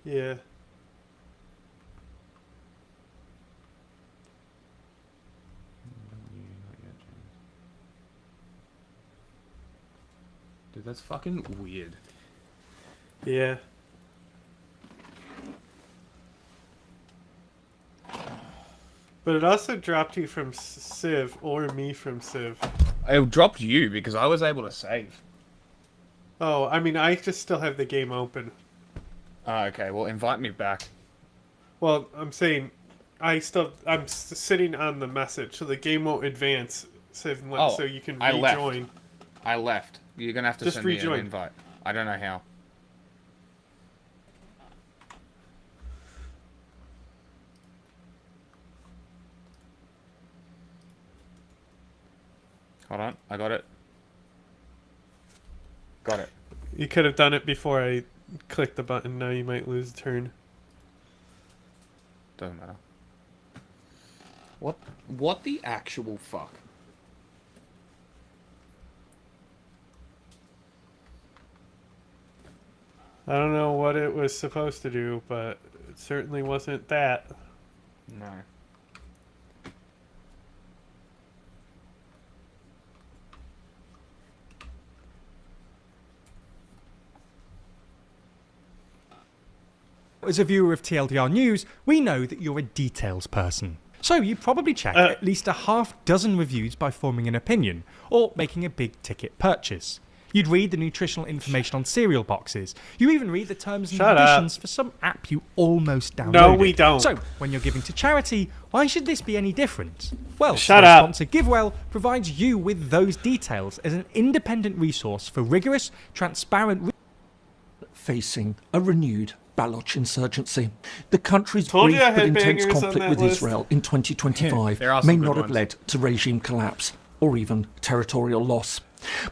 Yeah. Not yet, James. Dude, that's fucking weird. Yeah. But it also dropped you from Civ, or me from Civ. It dropped you because I was able to save. Oh, I mean, I just still have the game open. Ah, okay. Well, invite me back. Well, I'm saying, I'm sitting on the message, so the game won't advance. So Oh, you can I left. rejoin. I left. You're gonna have to Just send me an rejoin. invite. I don't know how. Hold on. I got it. Got it. You could have done it before I clicked the button. Now you might lose a turn. Doesn't matter. What? What the actual fuck? I don't know what it was supposed to do, but it certainly wasn't that. No. As a viewer of TLDR News, we know that you're a details person. So you probably check at least a half dozen reviews by forming an opinion, or making a big ticket purchase. You'd read the nutritional information on cereal boxes. You even read the terms and Shut up. conditions for some app you almost downloaded. No, we don't. So, when you're giving to charity, why should this be any different? Well, Shut our up. sponsor GiveWell provides you with those details as an independent resource for rigorous, transparent... Facing a renewed Baloch insurgency. The country's Told brief you I but had intense bangers on conflict that with list. Israel in 2025 There are may some good not have ones. led to regime collapse or even territorial loss,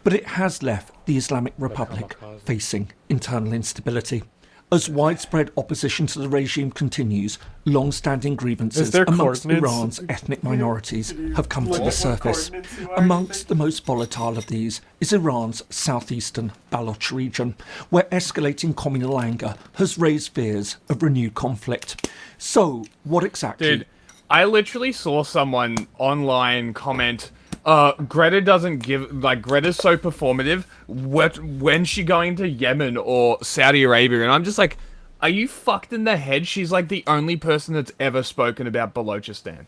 but it has left the Islamic Republic facing internal instability. As widespread opposition to the regime continues, long-standing Is grievances there amongst coordinates? Iran's ethnic minorities have come to Look the at what surface. coordinates you are, Amongst the you most volatile of these is Iran's southeastern Baloch region, where escalating communal anger has raised fears of renewed conflict. So, what exactly... Dude, I literally saw someone online comment, Greta doesn't give, like, Greta's so performative, when's she going to Yemen or Saudi Arabia? And I'm just like, are you fucked in the head? She's like the only person that's ever spoken about Balochistan.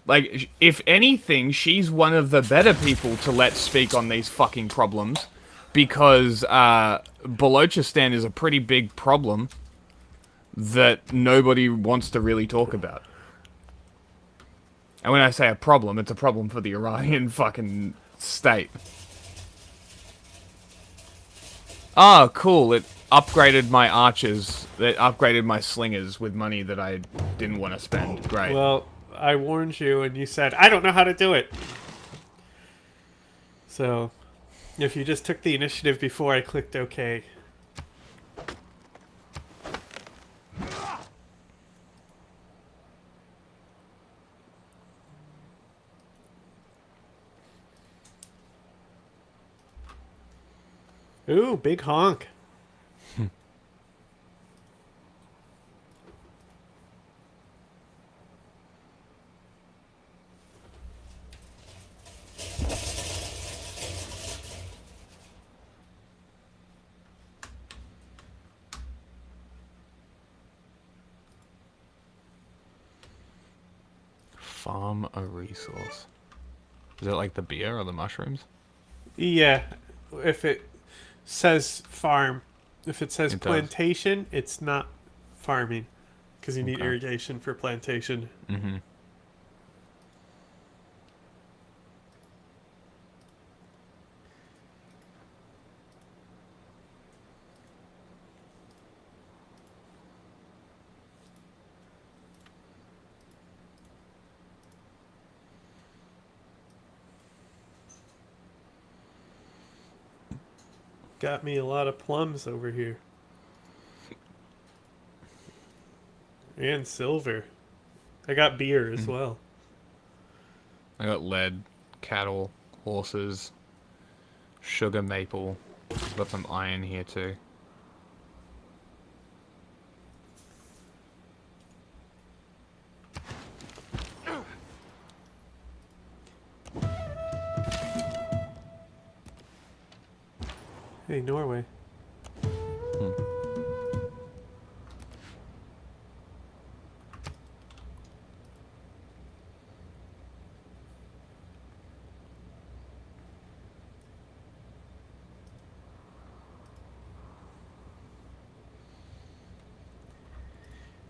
Like, if anything, she's one of the better people to let speak on these fucking problems, because, Balochistan is a pretty big problem that nobody wants to really talk about. And when I say a problem, it's a problem for the Iranian fucking state. Ah, cool. It upgraded my archers. It upgraded my slingers with money that I didn't want to spend. Great. Well, I warned you, and you said, I don't know how to do it. So, if you just took the initiative before I clicked OK. Ooh, big honk. Farm a resource. Is it like the beer or the mushrooms? Yeah, if it says farm. If it says It does. plantation, it's not farming. Because you need Okay. irrigation for plantation. Mm-hmm. Got me a lot of plums over here. And silver. I got beer as well. I got lead, cattle, horses, sugar maple. Got some iron here too. Hey, Norway.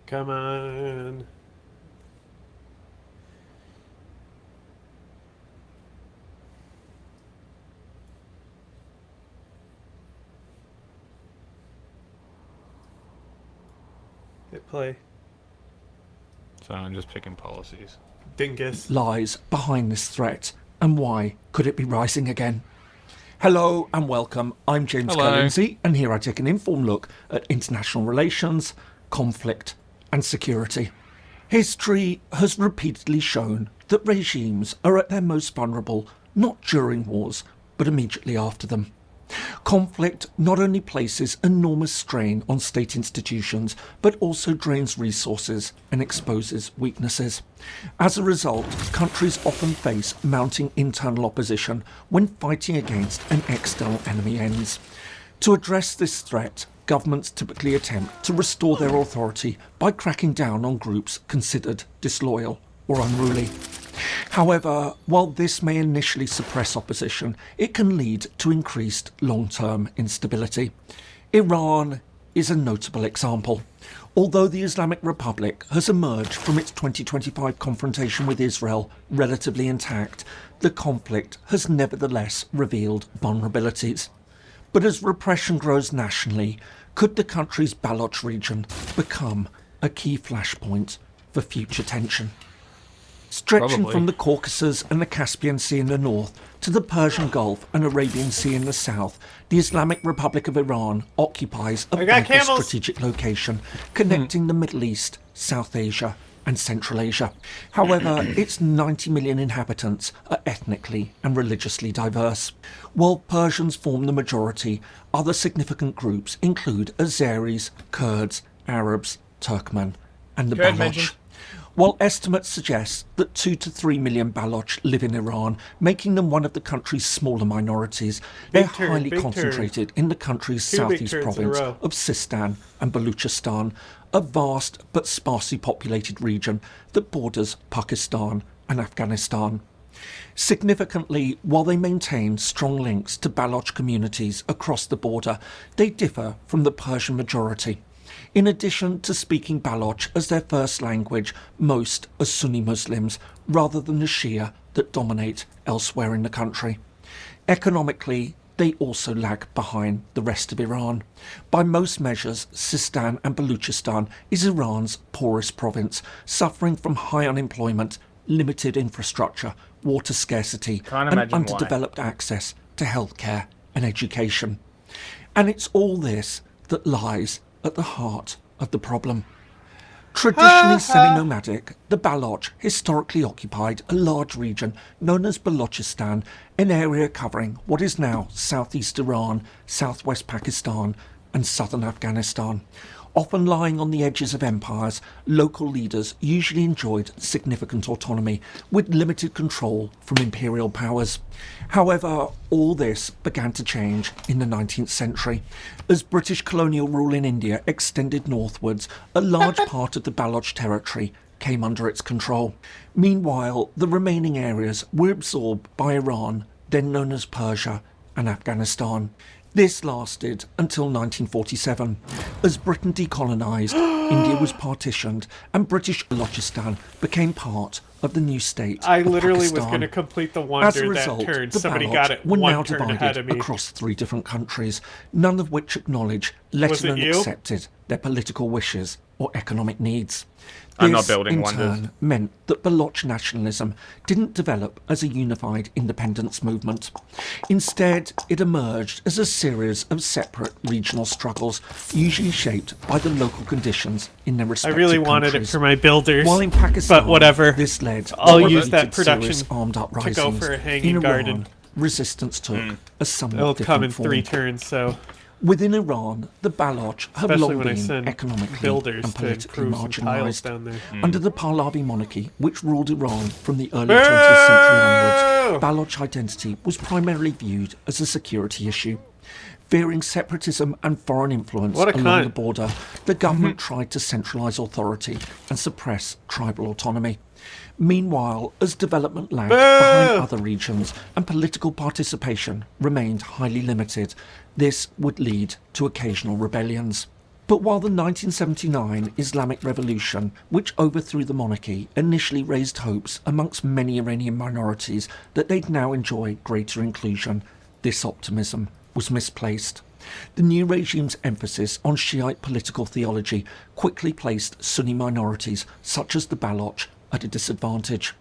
Come on. Hit play. So I'm just picking policies. Dingus. Lies behind this threat, and why could it be rising again? Hello and welcome. I'm James Hello. Lindsay, and here I take an informed look at international relations, conflict, and security. History has repeatedly shown that regimes are at their most vulnerable not during wars, but immediately after them. Conflict not only places enormous strain on state institutions, but also drains resources and exposes weaknesses. As a result, countries often face mounting internal opposition when fighting against an external enemy ends. To address this threat, governments typically attempt to restore their authority by cracking down on groups considered disloyal or unruly. However, while this may initially suppress opposition, it can lead to increased long-term instability. Iran is a notable example. Although the Islamic Republic has emerged from its 2025 confrontation with Israel relatively intact, the conflict has nevertheless revealed vulnerabilities. But as repression grows nationally, could the country's Baloch region become a key flashpoint for future tension? Stretching Probably. from the Caucasus and the Caspian Sea in the north to the Persian Gulf and Arabian Sea in the south, the Islamic Republic of Iran occupies a I got vital camels. strategic location connecting the Middle East, South Asia and Central Asia. However, its 90 million inhabitants are ethnically and religiously diverse. While Persians form the majority, other significant groups include Azeris, Kurds, Arabs, Turkmen and the Kurd Baloch. mentioned. While estimates suggest that 2 to 3 million Baloch live in Iran, making them one of the country's smaller minorities, they're Big turn, highly big turn. concentrated in the country's 2 big southeast turns in a province row. of Sistan and Baluchistan, a vast but sparsely populated region that borders Pakistan and Afghanistan. Significantly, while they maintain strong links to Baloch communities across the border, they differ from the Persian majority. In addition to speaking Baloch as their first language, most are Sunni Muslims rather than the Shia that dominate elsewhere in the country. Economically, they also lag behind the rest of Iran. By most measures, Sistan and Baluchistan is Iran's poorest province, suffering from high unemployment, limited infrastructure, water scarcity, Can't and imagine why. underdeveloped access to healthcare and education. And it's all this that lies at the heart of the problem. Traditionally semi-nomadic, the Baloch historically occupied a large region known as Balochistan, an area covering what is now southeast Iran, southwest Pakistan and southern Afghanistan. Often lying on the edges of empires, local leaders usually enjoyed significant autonomy with limited control from imperial powers. However, all this began to change in the 19th century. As British colonial rule in India extended northwards, a large part of the Baloch territory came under its control. Meanwhile, the remaining areas were absorbed by Iran, then known as Persia and Afghanistan. This lasted until 1947. As Britain decolonised, India was partitioned and British Balochistan became part of the new state I of literally was Pakistan. going to complete the As a wonder result, that turn. the Somebody Baloch got it were now one turn ahead divided of me. across 3 different countries, none of which acknowledge, let Was it alone you? accepted, their political wishes or economic needs. I'm not This, building in wonders. turn, meant that Baloch nationalism didn't develop as a unified independence movement. Instead, it emerged as a series of separate regional struggles, usually shaped by the local conditions in their I respective really wanted it countries. for my builders. While in Pakistan, but whatever. this led I'll to use that repeated serious production armed to uprisings go for a hanging in Iran garden. resistance took a somewhat It'll come in different 3 form. turns, so Within Iran, the Baloch have especially long when I been send economically builders and to politically improve some tiles marginalised. down there. Under the Pahlavi monarchy, which ruled Iran from the early 20th century onwards, Baloch identity was primarily viewed as a security issue. Fearing separatism and foreign influence What a along cunt. the border, the government tried to centralise authority and suppress tribal autonomy. Meanwhile, as development lagged behind other regions and political participation remained highly limited, this would lead to occasional rebellions. But while the 1979 Islamic Revolution, which overthrew the monarchy, initially raised hopes amongst many Iranian minorities that they'd now enjoy greater inclusion, this optimism was misplaced. The new regime's emphasis on Shiite political theology quickly placed Sunni minorities, such as the Baloch, at a disadvantage.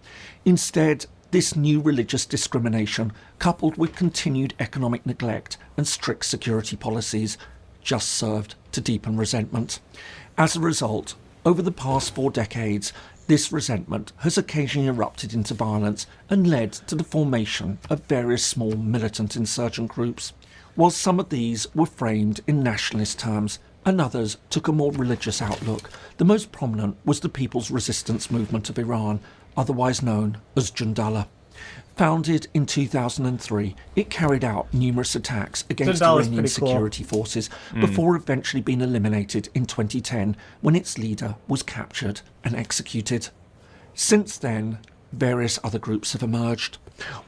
Instead, this new religious discrimination, coupled with continued economic neglect and strict security policies, just served to deepen resentment. As a result, over the past 4 decades, this resentment has occasionally erupted into violence and led to the formation of various small militant insurgent groups. While some of these were framed in nationalist terms and others took a more religious outlook, the most prominent was the People's Resistance Movement of Iran, otherwise known as Jundallah. Founded in 2003, it carried out numerous attacks against Jundallah's Iranian pretty cool. security forces before eventually being eliminated in 2010 when its leader was captured and executed. Since then, various other groups have emerged.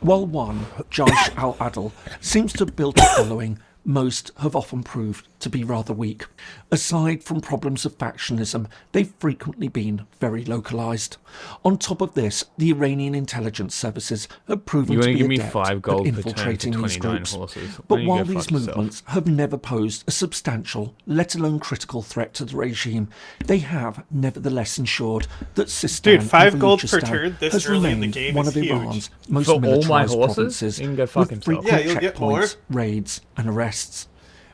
While one, Jaish al-Adl, seems to have built a following, most have often proved to be rather weak. Aside from problems of factionalism, they've frequently been very localised. On top of this, the Iranian intelligence services have proven You to want to be give me adept 5 at gold per turn to infiltrating these 29 groups. horses? But Why don't you while go these fuck yourself? movements have never posed a substantial, let alone critical threat to the regime, they have nevertheless ensured that Sistan Dude, 5 and gold per Baluchistan turn this has early in the remained game one is of huge. Iran's most For all my militarised horses? provinces, You can go with fuck himself. frequent Yeah, you'll get more. checkpoints, raids and arrests.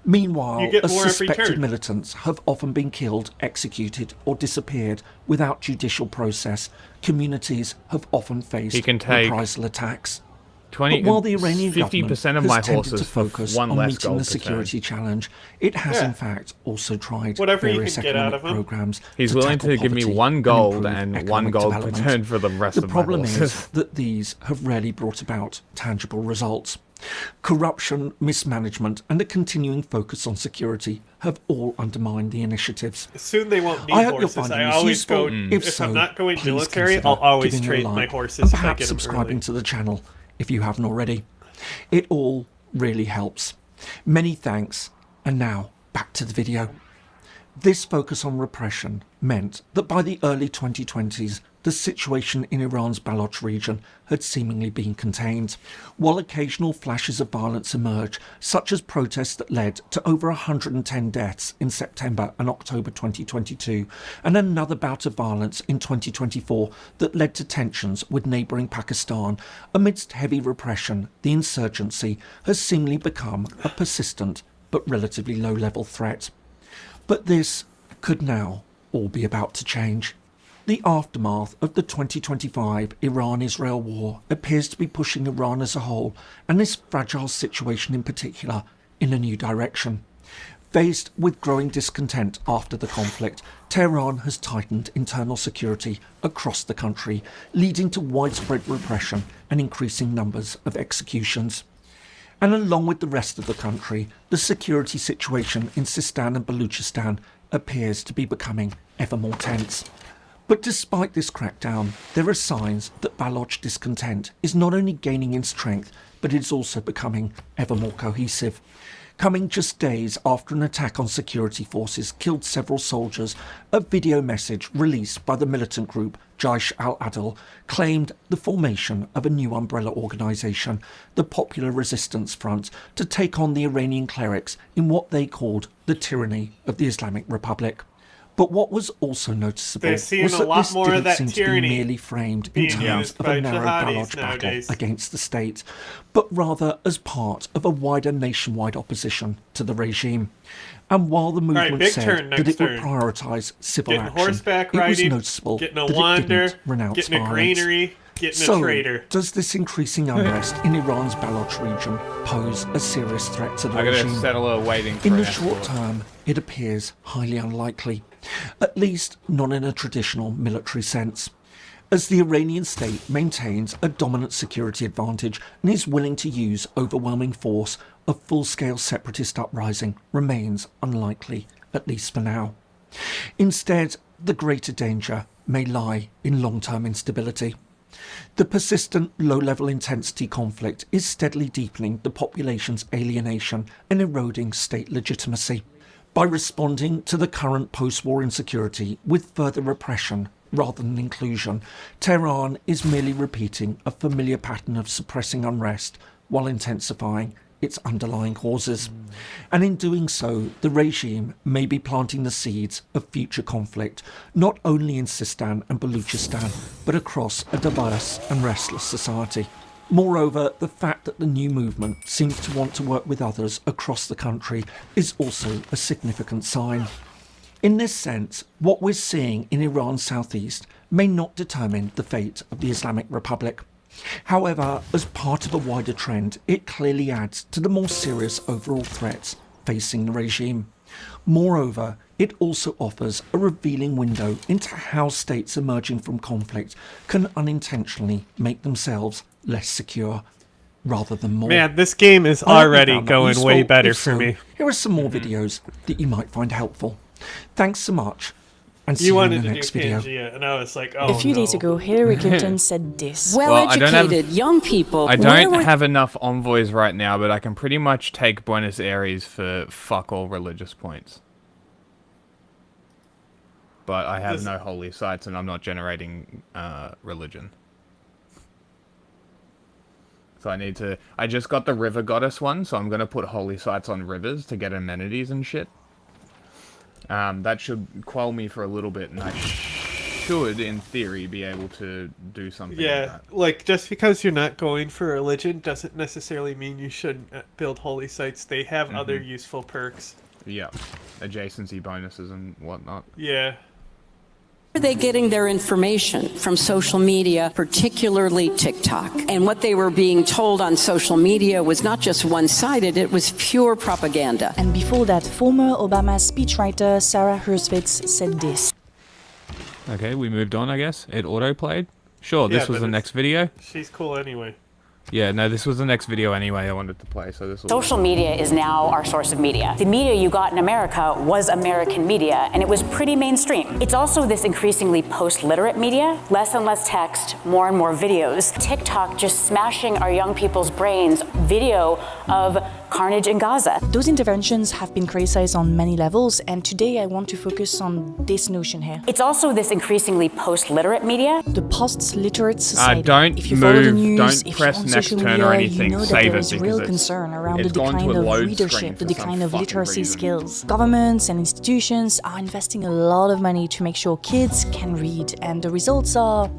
Meanwhile, You get as more every suspected turn. militants have often been killed, executed or disappeared without judicial process, communities have often faced He can take reprisal attacks. 20, But while the Iranian 50% government of my has tended horses to for focus 1 on less meeting gold the per turn. security challenge, it has Yeah. in fact also tried Whatever you various can get out economic of 'em. programs. He's willing tackle to give me poverty 1 gold improve and 1 economic gold per development. turn for the rest The of my problem horses. is that these have rarely brought about tangible results. Corruption, mismanagement, and a continuing focus on security have all undermined the initiatives. Soon they won't need I hope you're horses. finding I this always useful. go. If If so, I'm not going please military, consider I'll always giving a trade like my horses and if I perhaps get them subscribing early. to the channel if you haven't already. It all really helps. Many thanks, and now back to the video. This focus on repression meant that by the early 2020s, the situation in Iran's Baloch region had seemingly been contained. While occasional flashes of violence emerged, such as protests that led to over 110 deaths in September and October 2022, and another bout of violence in 2024 that led to tensions with neighbouring Pakistan, amidst heavy repression, the insurgency has seemingly become a persistent but relatively low-level threat. But this could now all be about to change. The aftermath of the 2025 Iran-Israel war appears to be pushing Iran as a whole, and this fragile situation in particular, in a new direction. Faced with growing discontent after the conflict, Tehran has tightened internal security across the country, leading to widespread repression and increasing numbers of executions. And along with the rest of the country, the security situation in Sistan and Baluchistan appears to be becoming ever more tense. But despite this crackdown, there are signs that Baloch discontent is not only gaining in strength, but is also becoming ever more cohesive. Coming just days after an attack on security forces killed several soldiers, a video message released by the militant group Jaish al-Adl claimed the formation of a new umbrella organisation, the Popular Resistance Front, to take on the Iranian clerics in what they called the tyranny of the Islamic Republic. But what was also noticeable They're seeing was a that lot this more of didn't that seem to be tyranny merely framed in being terms used of by a narrow jihadis Baloch nowadays. battle against the state, but rather as part of a wider nationwide opposition to the regime. And while the movement big said turn that next it would turn. prioritise civil Getting action, horseback it was riding, noticeable getting a that wander, it didn't renounce getting a violence. granary, getting a So, traitor. does this increasing unrest in Iran's Baloch region pose a serious threat to the I got a regime? settler waiting for In an the short escort. term, it appears highly unlikely, at least not in a traditional military sense, as the Iranian state maintains a dominant security advantage and is willing to use overwhelming force. A full-scale separatist uprising remains unlikely, at least for now. Instead, the greater danger may lie in long-term instability. The persistent low-level intensity conflict is steadily deepening the population's alienation and eroding state legitimacy. By responding to the current post-war insecurity with further repression rather than inclusion, Tehran is merely repeating a familiar pattern of suppressing unrest while intensifying its underlying causes. And in doing so, the regime may be planting the seeds of future conflict, not only in Sistan and Baluchistan, but across a diverse and restless society. Moreover, the fact that the new movement seems to want to work with others across the country is also a significant sign. In this sense, what we're seeing in Iran's southeast may not determine the fate of the Islamic Republic. However, as part of a wider trend, it clearly adds to the more serious overall threats facing the regime. Moreover, it also offers a revealing window into how states emerging from conflict can unintentionally make themselves less secure rather than more. Man, this game is I hope you already found that going useful. way better If for so, me. Here are some more videos that you might find helpful. Thanks so much, and see You you in wanted the to next do video. Pangea, and I was like, oh A few days no. ago, Hillary Clinton said this. Well, I don't have- Well-educated young people. I Where don't were have enough envoys right now, but I can pretty much take Buenos Aires for fuck all religious points. But I have This- no holy sites, and I'm not generating religion. So I just got the river goddess one, so I'm gonna put holy sites on rivers to get amenities and shit. That should quell me for a little bit, and I should, in theory, be able to do something with Yeah, that. like just because you're not going for religion doesn't necessarily mean you shouldn't build holy sites. They have other useful perks. Yeah, adjacency bonuses and whatnot. Yeah. are they getting their information? From social media, particularly TikTok. And what they were being told on social media was not just one-sided, it was pure propaganda. And before that, former Obama speechwriter Sarah Hersvitz said this. Okay, we moved on, I guess. It auto-played. Sure, Yeah, this was but the it's- next video. She's cool anyway. Yeah, no, this was the next video anyway I wanted to play, so this will... Social media is now our source of media. The media you got in America was American media, and it was pretty mainstream. It's also this increasingly post-literate media, less and less text, more and more videos. TikTok just smashing our young people's brains, video of carnage in Gaza. Those interventions have been criticized on many levels, and today I want to focus on this notion here. It's also this increasingly post-literate media. The post-literate society. don't if you follow the move, news, don't if press you're on next social turn media, or anything, you know that save there it is because real it's- concern around the it's gone to decline a of load screen leadership, the for some decline of fucking literacy reason. skills. Governments and institutions are investing a lot of money to make sure kids can read, and the results are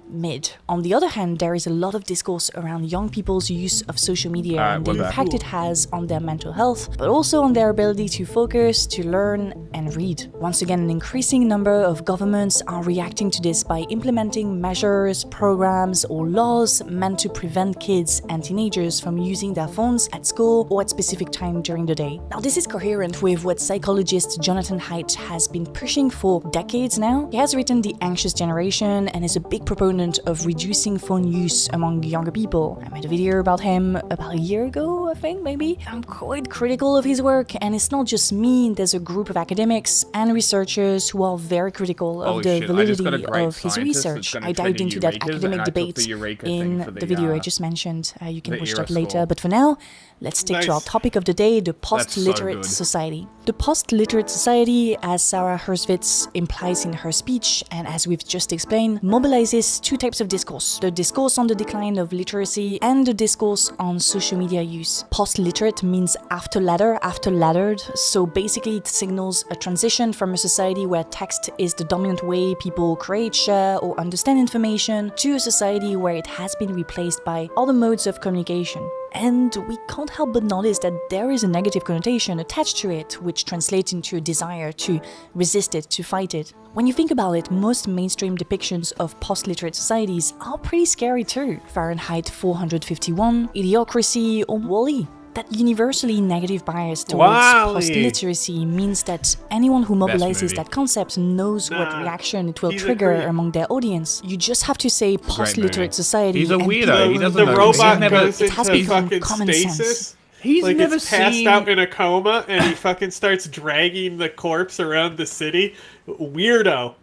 mid. On the other hand, there is a lot of discourse around young people's use of social media and the we're back. impact it has on their mental health, but also on their ability to focus, to learn, and read. Once again, an increasing number of governments are reacting to this by implementing measures, programs, or laws meant to prevent kids and teenagers from using their phones at school or at specific time during the day. Now, this is coherent with what psychologist Jonathan Haidt has been pushing for decades now. He has written The Anxious Generation and is a big proponent of reducing phone use among younger people. I made a video about him about a year ago, I think, maybe. I'm quite critical of his work, and it's not just me. There's a group of academics and researchers who are very critical of Holy the shit, I just got a validity great of his scientist that's research. gonna I train dived the into that Eurekas, and academic I took debate the Eureka in thing for the the, video I just mentioned. You can the watch ERA that later, score. but for now, let's stick to our Nice. topic of the day, the so post-literate good. society. The post-literate society, as Sarah Hersvitz implies in her speech, and as we've just explained, mobilizes two types of discourse. The discourse on the decline of literacy and the discourse on social media use. Post-literate means after lettered, so basically it signals a transition from a society where text is the dominant way people create, share, or understand information to a society where it has been replaced by other modes of communication. And we can't help but notice that there is a negative connotation attached to it, which translates into a desire to resist it, to fight it. When you think about it, most mainstream depictions of post-literate societies are pretty scary too. Fahrenheit 451, Idiocracy, or WALL-E. That universally negative bias towards WALL-E. post-literacy means that anyone who mobilizes movie. that concept knows what Nah, reaction it will he's a trigger creep. among their audience. You just have to say movie. post-literate society. He's a and weirdo. people He doesn't The know. robot He's never- goes It has into become fucking common sense. stasis. He's Like never it's passed seen. out in a coma, and he fucking starts dragging the corpse around the city. Weirdo.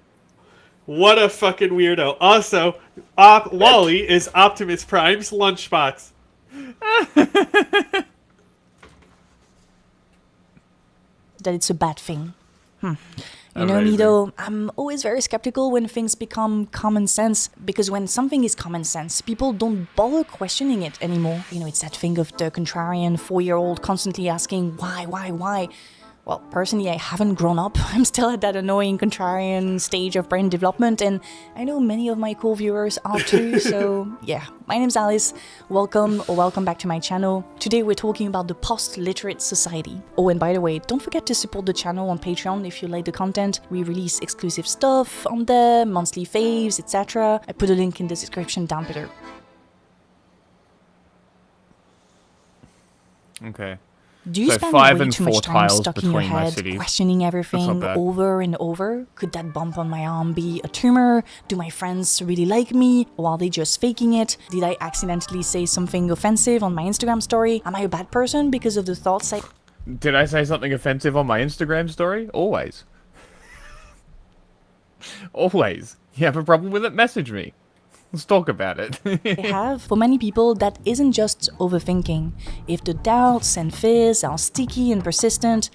What a fucking weirdo. Also, WALL-E is Optimus Prime's lunchbox. that it's a bad thing. You know me though, I'm always very skeptical when things become common sense, because when something is common sense, people don't bother questioning it anymore. You know, it's that thing of the contrarian 4-year-old constantly asking why? Well, personally, I haven't grown up. I'm still at that annoying contrarian stage of brain development, and I know many of my cool viewers are too, so yeah. My name's Alice. Welcome back to my channel. Today we're talking about the post-literate society. Oh, and by the way, don't forget to support the channel on Patreon if you like the content. We release exclusive stuff on there, monthly faves, etc. I put a link in the description down below. Okay. Do you So spend 5 way and too 4 much time tiles stuck in your between my head, cities. questioning everything bad. over and over? Could that bump on my arm be a tumor? Do my friends really like me? Or are they just faking it? Did I accidentally say something offensive on my Instagram story? Am I a bad person because of the thoughts I... Did I say something offensive on my Instagram story? Always. Always. You have a problem with it? Message me. Let's talk about it. have. For many people, that isn't just overthinking. If the doubts and fears are sticky and persistent,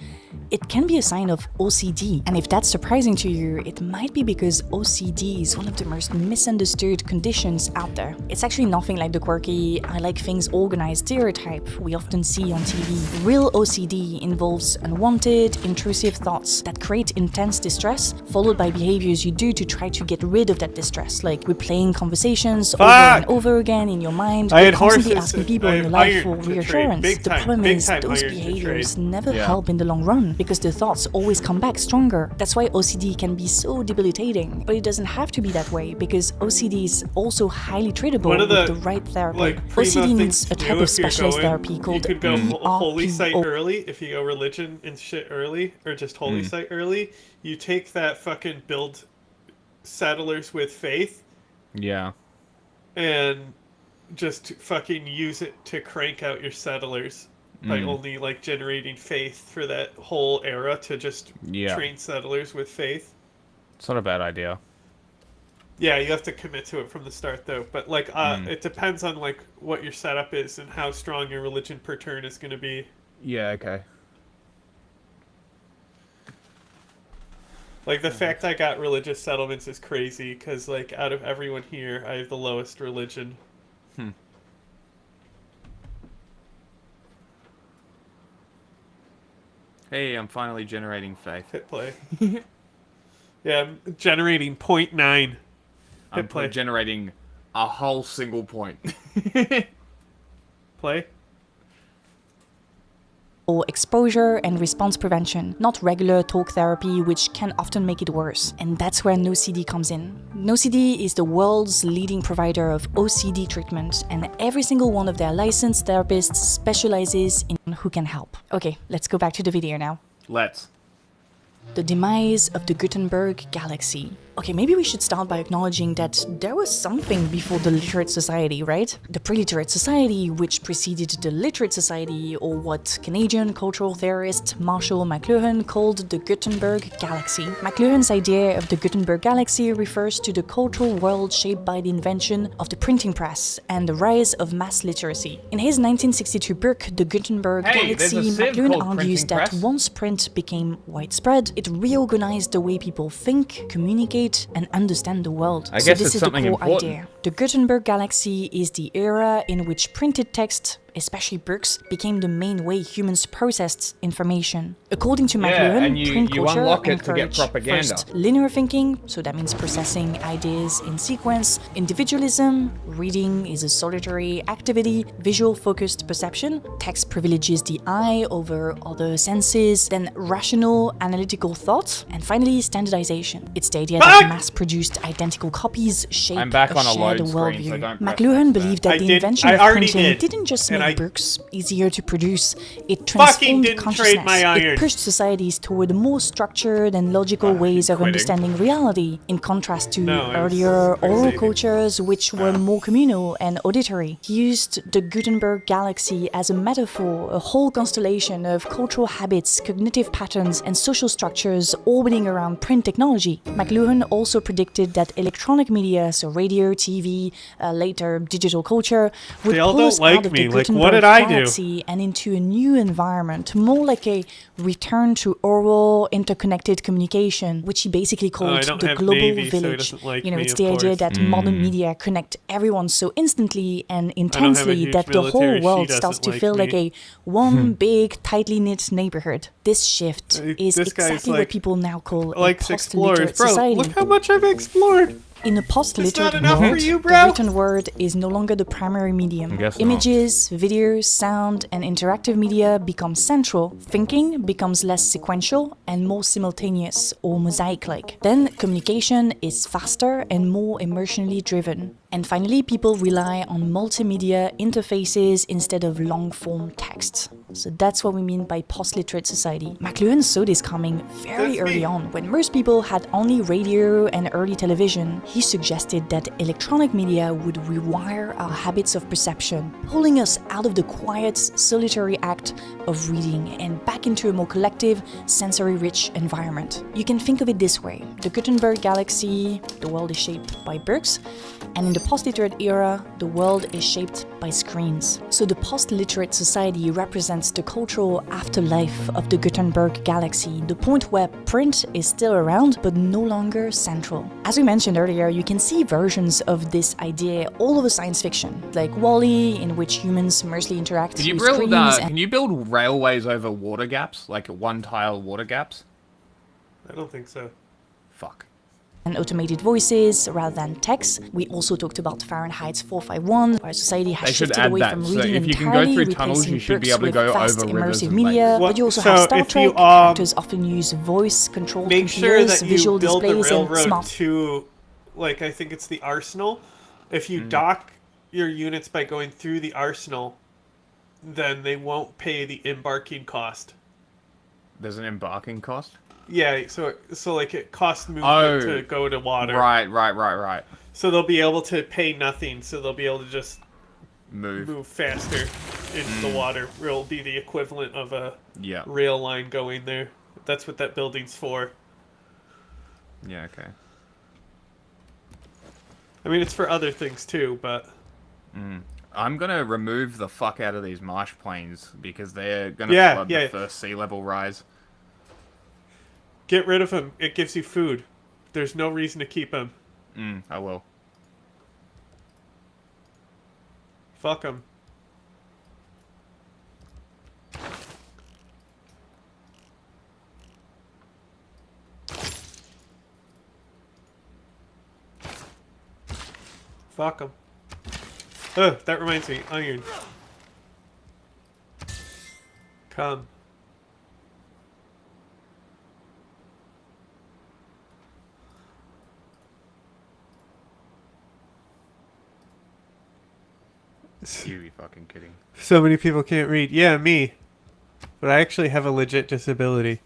it can be a sign of OCD. And if that's surprising to you, it might be because OCD is one of the most misunderstood conditions out there. It's actually nothing like the quirky, I like things organized stereotype we often see on TV. Real OCD involves unwanted, intrusive thoughts that create intense distress, followed by behaviors you do to try to get rid of that distress, like replaying conversations over and over again in your mind, I or had constantly horses. asking people I in your have life iron for to trade. reassurance. Big The time- problem big is time those iron to behaviors trade. never Yeah. help in the long run, because the thoughts always come back stronger. That's why OCD can be so debilitating. But it doesn't have to be that way, because OCD is also highly treatable One of with the right therapy. like primo OCD things needs to a do type of if you're specialized going, therapy called You could go holy site ERPO. early if you go religion and shit early, or just holy site early. You take that fucking build settlers with faith Yeah. and just fucking use it to crank out your settlers by only like generating faith for that whole era to just Yeah. train settlers with faith. It's not a bad idea. Yeah, you have to commit to it from the start though. But like it depends on like what your setup is and how strong your religion per turn is going to be. Yeah, okay. Like the fact I got religious settlements is crazy because like out of everyone here, I have the lowest religion. Hey, I'm finally generating faith. Hit play. Yeah, I'm generating 0.9. I'm play. generating a whole single point. Play. Or exposure and response prevention, not regular talk therapy, which can often make it worse. And that's where NoCD comes in. NoCD is the world's leading provider of OCD treatment, and every single one of their licensed therapists specializes in who can help. Okay, let's go back to the video now. Let's. The demise of the Gutenberg galaxy. Okay, maybe we should start by acknowledging that there was something before the literate society, right? The pre-literate society, which preceded the literate society, or what Canadian cultural theorist Marshall McLuhan called the Gutenberg galaxy. McLuhan's idea of the Gutenberg galaxy refers to the cultural world shaped by the invention of the printing press and the rise of mass literacy. In his 1962 book, The Gutenberg Hey, there's Galaxy, a sieve McLuhan called argues printing that press. once print became widespread, it reorganized the way people think, communicate, and understand the world. I So guess this it's is the something core important. idea. The Gutenberg galaxy is the era in which printed text especially books, became the main way humans processed information. According to Yeah, McLuhan, and you print culture unlock it to get encouraged propaganda. first linear thinking, so that means processing ideas in sequence, individualism, reading is a solitary activity, visual-focused perception, text privileges the eye over other senses, then rational, analytical thought, and finally standardization. It's the idea that mass-produced identical copies shape I'm back a on a shared load screen, so worldview. don't press McLuhan that. believed that I the did- invention I of already printing did. didn't just And make I- books easier to produce, it Fucking transformed didn't trade consciousness. my iron. It pushed societies toward more structured and logical ways of quitting. understanding reality, in contrast to No, I was earlier oral saving. cultures which were more communal and auditory. He used the Gutenberg galaxy as a metaphor, a whole constellation of cultural habits, cognitive patterns, and social structures orbiting around print technology. McLuhan also predicted that electronic media, so radio, TV, later digital culture, would They all pull don't us like out of me. the Like, Gutenberg what did I do? galaxy and into a new environment, more like a return to oral, interconnected communication, which he basically called don't the have global Navy, so he village. doesn't like You know, me, it's of the idea course. that modern media connect everyone so instantly and intensely huge that the whole military, she world doesn't starts to like feel me. like a one big, tightly knit neighborhood. This shift is This guy's exactly like- what people now call a Likes explorers. post-literate Bro, society. look how much I've explored. In a post-literate That's not enough for world, you, the bro? written word is no longer the primary medium. Guess not. Images, videos, sound, and interactive media become central. Thinking becomes less sequential and more simultaneous or mosaic-like. Then communication is faster and more emotionally driven. And finally, people rely on multimedia interfaces instead of long-form text. So that's what we mean by post-literate society. McLuhan saw this coming very That's early me. on. When most people had only radio and early television, he suggested that electronic media would rewire our habits of perception, pulling us out of the quiet, solitary act of reading and back into a more collective, sensory-rich environment. You can think of it this way. The Gutenberg galaxy, the world is shaped by books, and in the post-literate era, the world is shaped by screens. So the post-literate society represents the cultural afterlife of the Gutenberg galaxy, the point where print is still around but no longer central. As we mentioned earlier, you can see versions of this idea all over science fiction, like WALL-E, in which humans mostly interact Can you with build screens can you build railways over water gaps, like one-tile water gaps? I don't think so. Fuck. and automated voices rather than text. We also talked about Fahrenheit 451, where society has They should shifted add away that. from So reading if you can entirely, go through tunnels, replacing you should be books able to with go fast over rivers immersive of, media. like- But you also So have Star if Trek. you, Characters often use voice-controlled Make sure computers, that you visual build the displays, and railroad smart. to, like, I think it's the arsenal. If you dock your units by going through the arsenal, then they won't pay the embarking cost. There's an embarking cost? Yeah, so like it costs movement Oh, to go to water. Right. So they'll be able to pay nothing. So they'll be able to just Move. faster into the water. It'll be the equivalent of a Yeah. rail line going there. That's what that building's for. Yeah, okay. I mean, it's for other things too, but I'm gonna remove the fuck out of these marsh plains because they're gonna Yeah, flood yeah. the first sea level rise. get rid of them. It gives you food. There's no reason to keep them. I will. Fuck them. Fuck them. Oh, that reminds me. Iron. Come. You be fucking kidding. So many people can't read. Yeah, me. But I actually have a legit disability.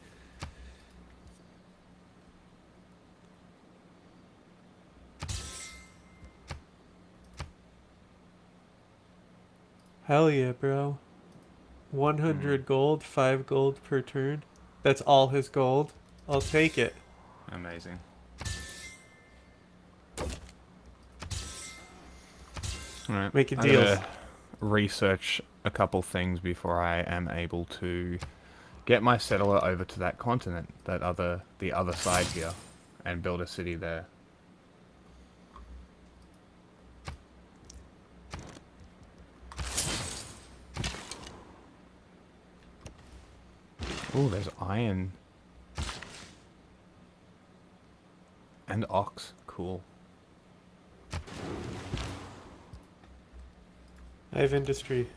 Hell yeah, bro. 100 gold, 5 gold per turn. That's all his gold. I'll take it. Amazing. Alright. Making I'm deals. gonna research a couple things before I am able to get my settler over to that continent, the other side here, and build a city there. Oh, there's iron. And ox. Cool. I have industry.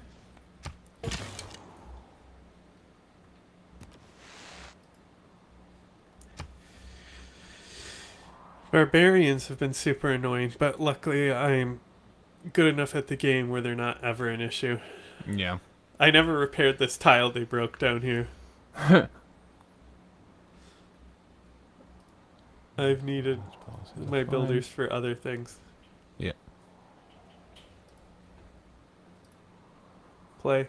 Barbarians have been super annoying, but luckily I'm good enough at the game where they're not ever an issue. Yeah. I never repaired this tile they broke down here. I've needed my builders for other things. Yeah. Play.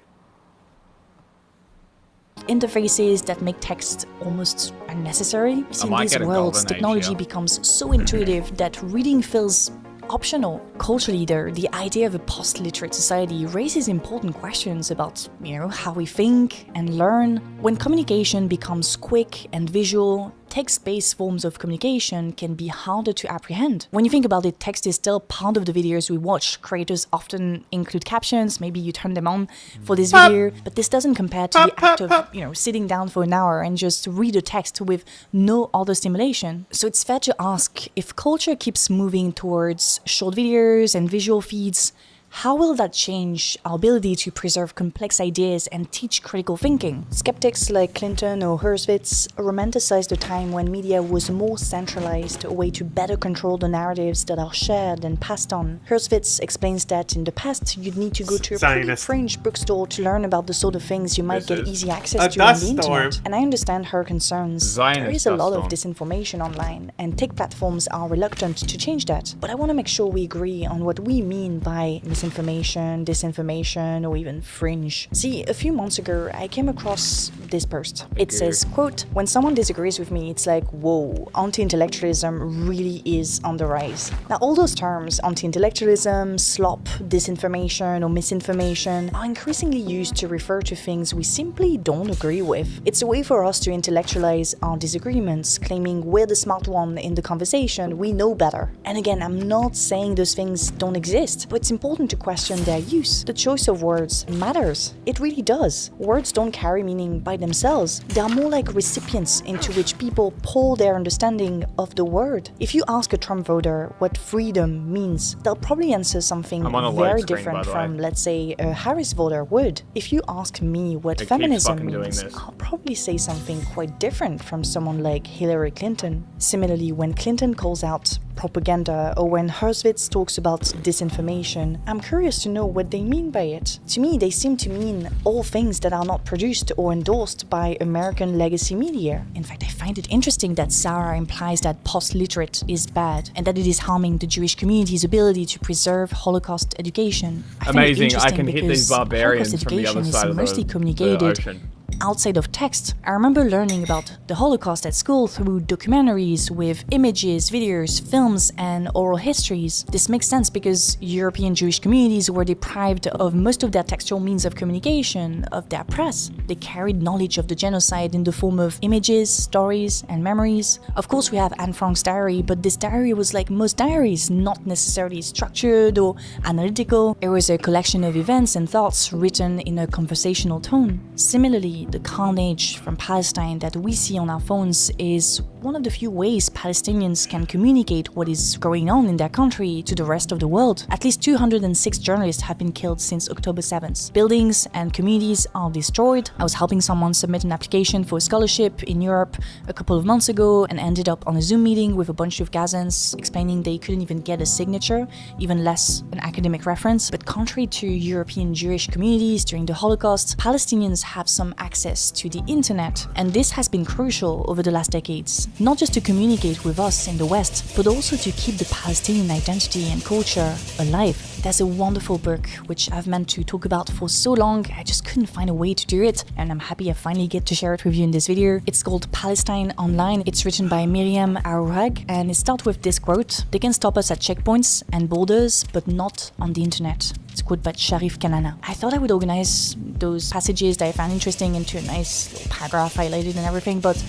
Interfaces that make text almost unnecessary. See, in might these get a worlds, golden age, technology yeah. becomes so intuitive that reading feels optional. Culturally, though, the idea of a post-literate society raises important questions about, how we think and learn. When communication becomes quick and visual, text-based forms of communication can be harder to apprehend. When you think about it, text is still part of the videos we watch. Creators often include captions, maybe you turn them on for this video, but this doesn't compare to the act of, sitting down for an hour and just read a text with no other stimulation. So it's fair to ask, if culture keeps moving towards short videos and visual feeds, how will that change our ability to preserve complex ideas and teach critical thinking? Skeptics like Clinton or Hersvitz romanticize the time when media was more centralized, a way to better control the narratives that are shared and passed on. Hersvitz explains that in the past, you'd need to go to a pretty Zionist. fringe bookstore to learn about the sort of things you might This get is easy access a to on dust the internet. storm. And I understand her concerns. Zionist There is a lot of dust disinformation online, and tech platforms are reluctant to change that. But I want to make sure we agree on what we mean by misinformation, disinformation, or even fringe. See, a few months ago, I came across this post. It says, quote, "When someone disagrees with me, it's like, whoa, anti-intellectualism really is on the rise." Now, all those terms, anti-intellectualism, slop, disinformation, or misinformation, are increasingly used to refer to things we simply don't agree with. It's a way for us to intellectualize our disagreements, claiming we're the smart one in the conversation, we know better. And again, I'm not saying those things don't exist, but it's important to question their use. The choice of words matters. It really does. Words don't carry meaning by themselves. They are more like recipients into which people pour their understanding of the word. If you ask a Trump voter what freedom means, they'll probably answer something I'm on a load very screen, different by the from, way. let's say, a Harris voter would. If you ask me what keeps feminism fucking doing means, this. I'll probably say something quite different from someone like Hillary Clinton. Similarly, when Clinton calls out propaganda or when Hersvitz talks about disinformation, I'm curious to know what they mean by it. To me, they seem to mean all things that are not produced or endorsed by American legacy media. In fact, I find it interesting that Sarah implies that post-literate is bad and that it is harming the Jewish community's ability to preserve Holocaust education. I find it Amazing, I interesting can hit these because barbarians Holocaust from the other education side is of mostly the communicated ocean. outside of text. I remember learning about the Holocaust at school through documentaries with images, videos, films, and oral histories. This makes sense because European Jewish communities were deprived of most of their textual means of communication, of their press. They carried knowledge of the genocide in the form of images, stories, and memories. Of course, we have Anne Frank's diary, but this diary was like most diaries, not necessarily structured or analytical. It was a collection of events and thoughts written in a conversational tone. Similarly, the carnage from Palestine that we see on our phones is one of the few ways Palestinians can communicate what is going on in their country to the rest of the world. At least 206 journalists have been killed since October 7th. Buildings and communities are destroyed. I was helping someone submit an application for a scholarship in Europe a couple of months ago and ended up on a Zoom meeting with a bunch of Gazans explaining they couldn't even get a signature, even less an academic reference. But contrary to European Jewish communities during the Holocaust, Palestinians have some access to the internet, and this has been crucial over the last decades, not just to communicate with us in the West, but also to keep the Palestinian identity and culture alive. There's a wonderful book which I've meant to talk about for so long, I just couldn't find a way to do it, and I'm happy I finally get to share it with you in this video. It's called Palestine Online. It's written by Miriam Arouhag, and it starts with this quote: "They can stop us at checkpoints and borders, but not on the internet." It's quoted by Sharif Kanana. I thought I would organize those passages that I found interesting into a nice little paragraph highlighted and everything, but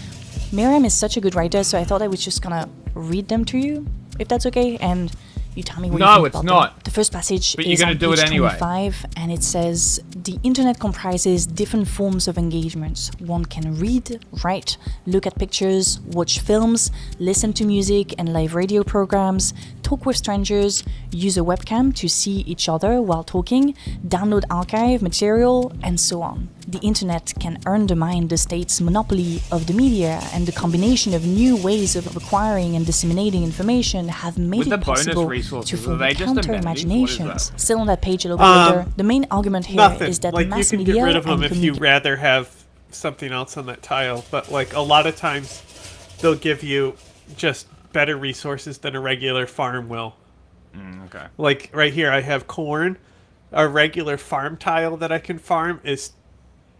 Miriam is such a good writer, so I thought I was just gonna read them to you, if that's okay, and you tell me what you think No, it's about not. them. The first passage But you're is gonna on do it page anyway. 25, and it says, The internet comprises different forms of engagements. One can read, write, look at pictures, watch films, listen to music and live radio programs, talk with strangers, use a webcam to see each other while talking, download archive material, and so on. The internet can undermine the state's monopoly of the media, and the combination of new ways of acquiring and disseminating information have made With the it bonus possible resources, to are form they just counter-imaginations. amenities? What is Still on that page a little bit later, the main argument here Nothing. is that Like, you mass can media get rid of them and if you communica- rather have something else on that tile. But, like, a lot of times they'll give you just better resources than a regular farm will. Okay. Like, right here, I have corn. A regular farm tile that I can farm is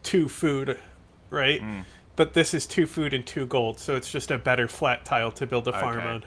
2 food, right? But this is 2 food and 2 gold, so it's just a better flat tile to build a farm Okay. on.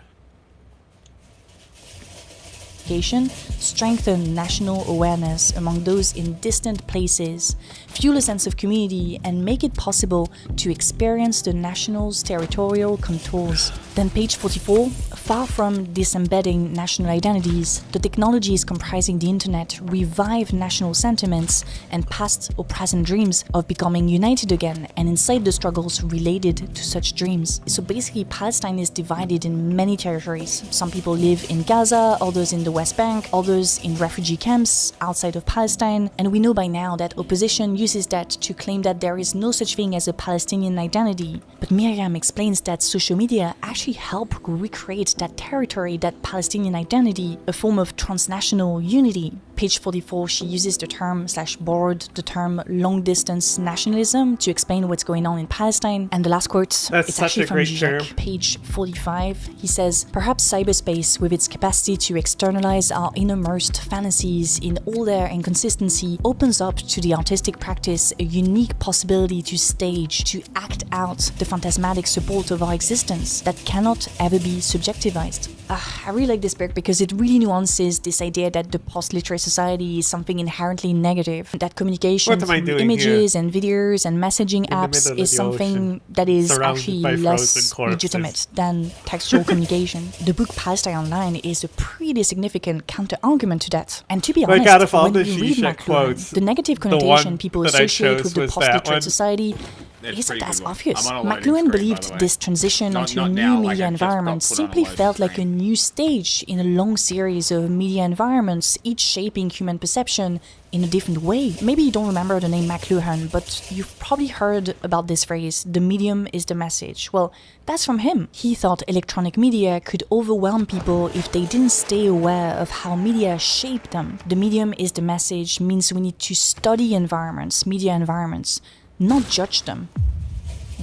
strengthen national awareness among those in distant places, fuel a sense of community, and make it possible to experience the national's territorial contours. Then page 44, far from disembedding national identities, the technologies comprising the internet revive national sentiments and past or present dreams of becoming united again and incite the struggles related to such dreams. So basically, Palestine is divided in many territories. Some people live in Gaza, others in the West Bank, others in refugee camps outside of Palestine, and we know by now that opposition uses that to claim that there is no such thing as a Palestinian identity. But Miriam explains that social media actually help recreate that territory, that Palestinian identity, a form of transnational unity. Page 44, she uses the term /borrowed the term long-distance nationalism to explain what's going on in Palestine. And the last quote, That's it's such actually a from great Zizek, term. page 45. He says, perhaps cyberspace, with its capacity to externalize our innermost fantasies in all their inconsistency, opens up to the artistic practice a unique possibility to stage, to act out the phantasmatic support of our existence that cannot ever be subjectivized. I really like this book because it really nuances this idea that the post-literate society is something inherently negative, that communication What am I through doing images and videos and messaging the apps middle of is the something ocean, that is surrounded actually by less frozen corpses. legitimate than textual communication. The book Palestine Online is a pretty significant counter-argument to that. And to be Like, honest, out of all when the we read Zizek McLuhan, quotes, the negative the connotation one people that I associate chose with the was that post-literate one. society It's isn't pretty as good one. obvious. I'm on a loading McLuhan screen, by believed the way. this transition Not- onto not a now, new like, media I've just got environment put on a simply loading felt like a screen. new stage in a long series of media environments, each shaping human perception in a different way. Maybe you don't remember the name McLuhan, but you've probably heard about this phrase, the medium is the message. Well, that's from him. He thought electronic media could overwhelm people if they didn't stay aware of how media shaped them. The medium is the message means we need to study environments, media environments, not judge them.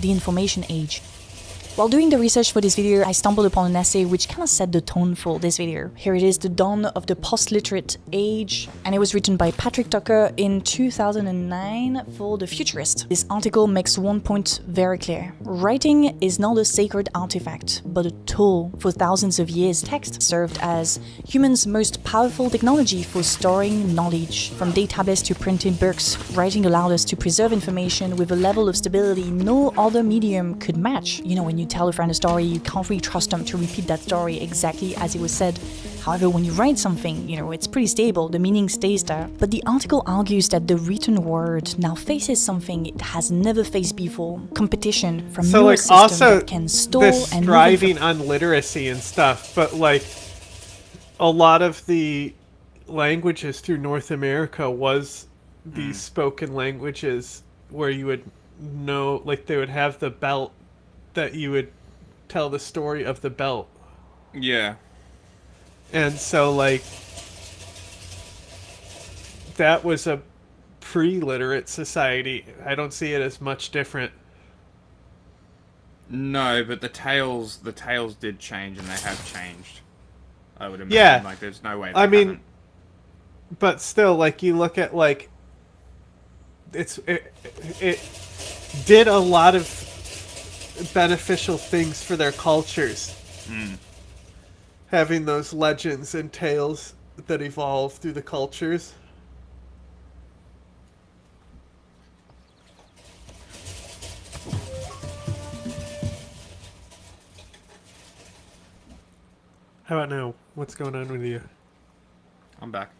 The information age. While doing the research for this video, I stumbled upon an essay which kind of set the tone for this video. Here it is, The Dawn of the Post-Literate Age, and it was written by Patrick Tucker in 2009 for The Futurist. This article makes one point very clear. Writing is not a sacred artifact, but a tool. For thousands of years, text served as humans' most powerful technology for storing knowledge. From databases to printed books, writing allowed us to preserve information with a level of stability no other medium could match. You know, when you tell a friend a story, you can't really trust them to repeat that story exactly as it was said. However, when you write something, it's pretty stable, the meaning stays there. But the article argues that the written word now faces something it has never faced before. Competition from So, newer like, systems also that can store this and move striving on literacy and stuff, but, like, a lot of the languages through North America was these spoken languages where you would know, like, they would have the belt that you would tell the story of the belt. Yeah. And so, like, that was a pre-literate society. I don't see it as much different. No, but the tales did change, and they have changed. I would imagine. Yeah. Like, there's no way. I they mean, haven't. but still, like, you look at, like, it did a lot of beneficial things for their cultures. Having those legends and tales that evolve through the cultures. How about now? What's going on with you? I'm back.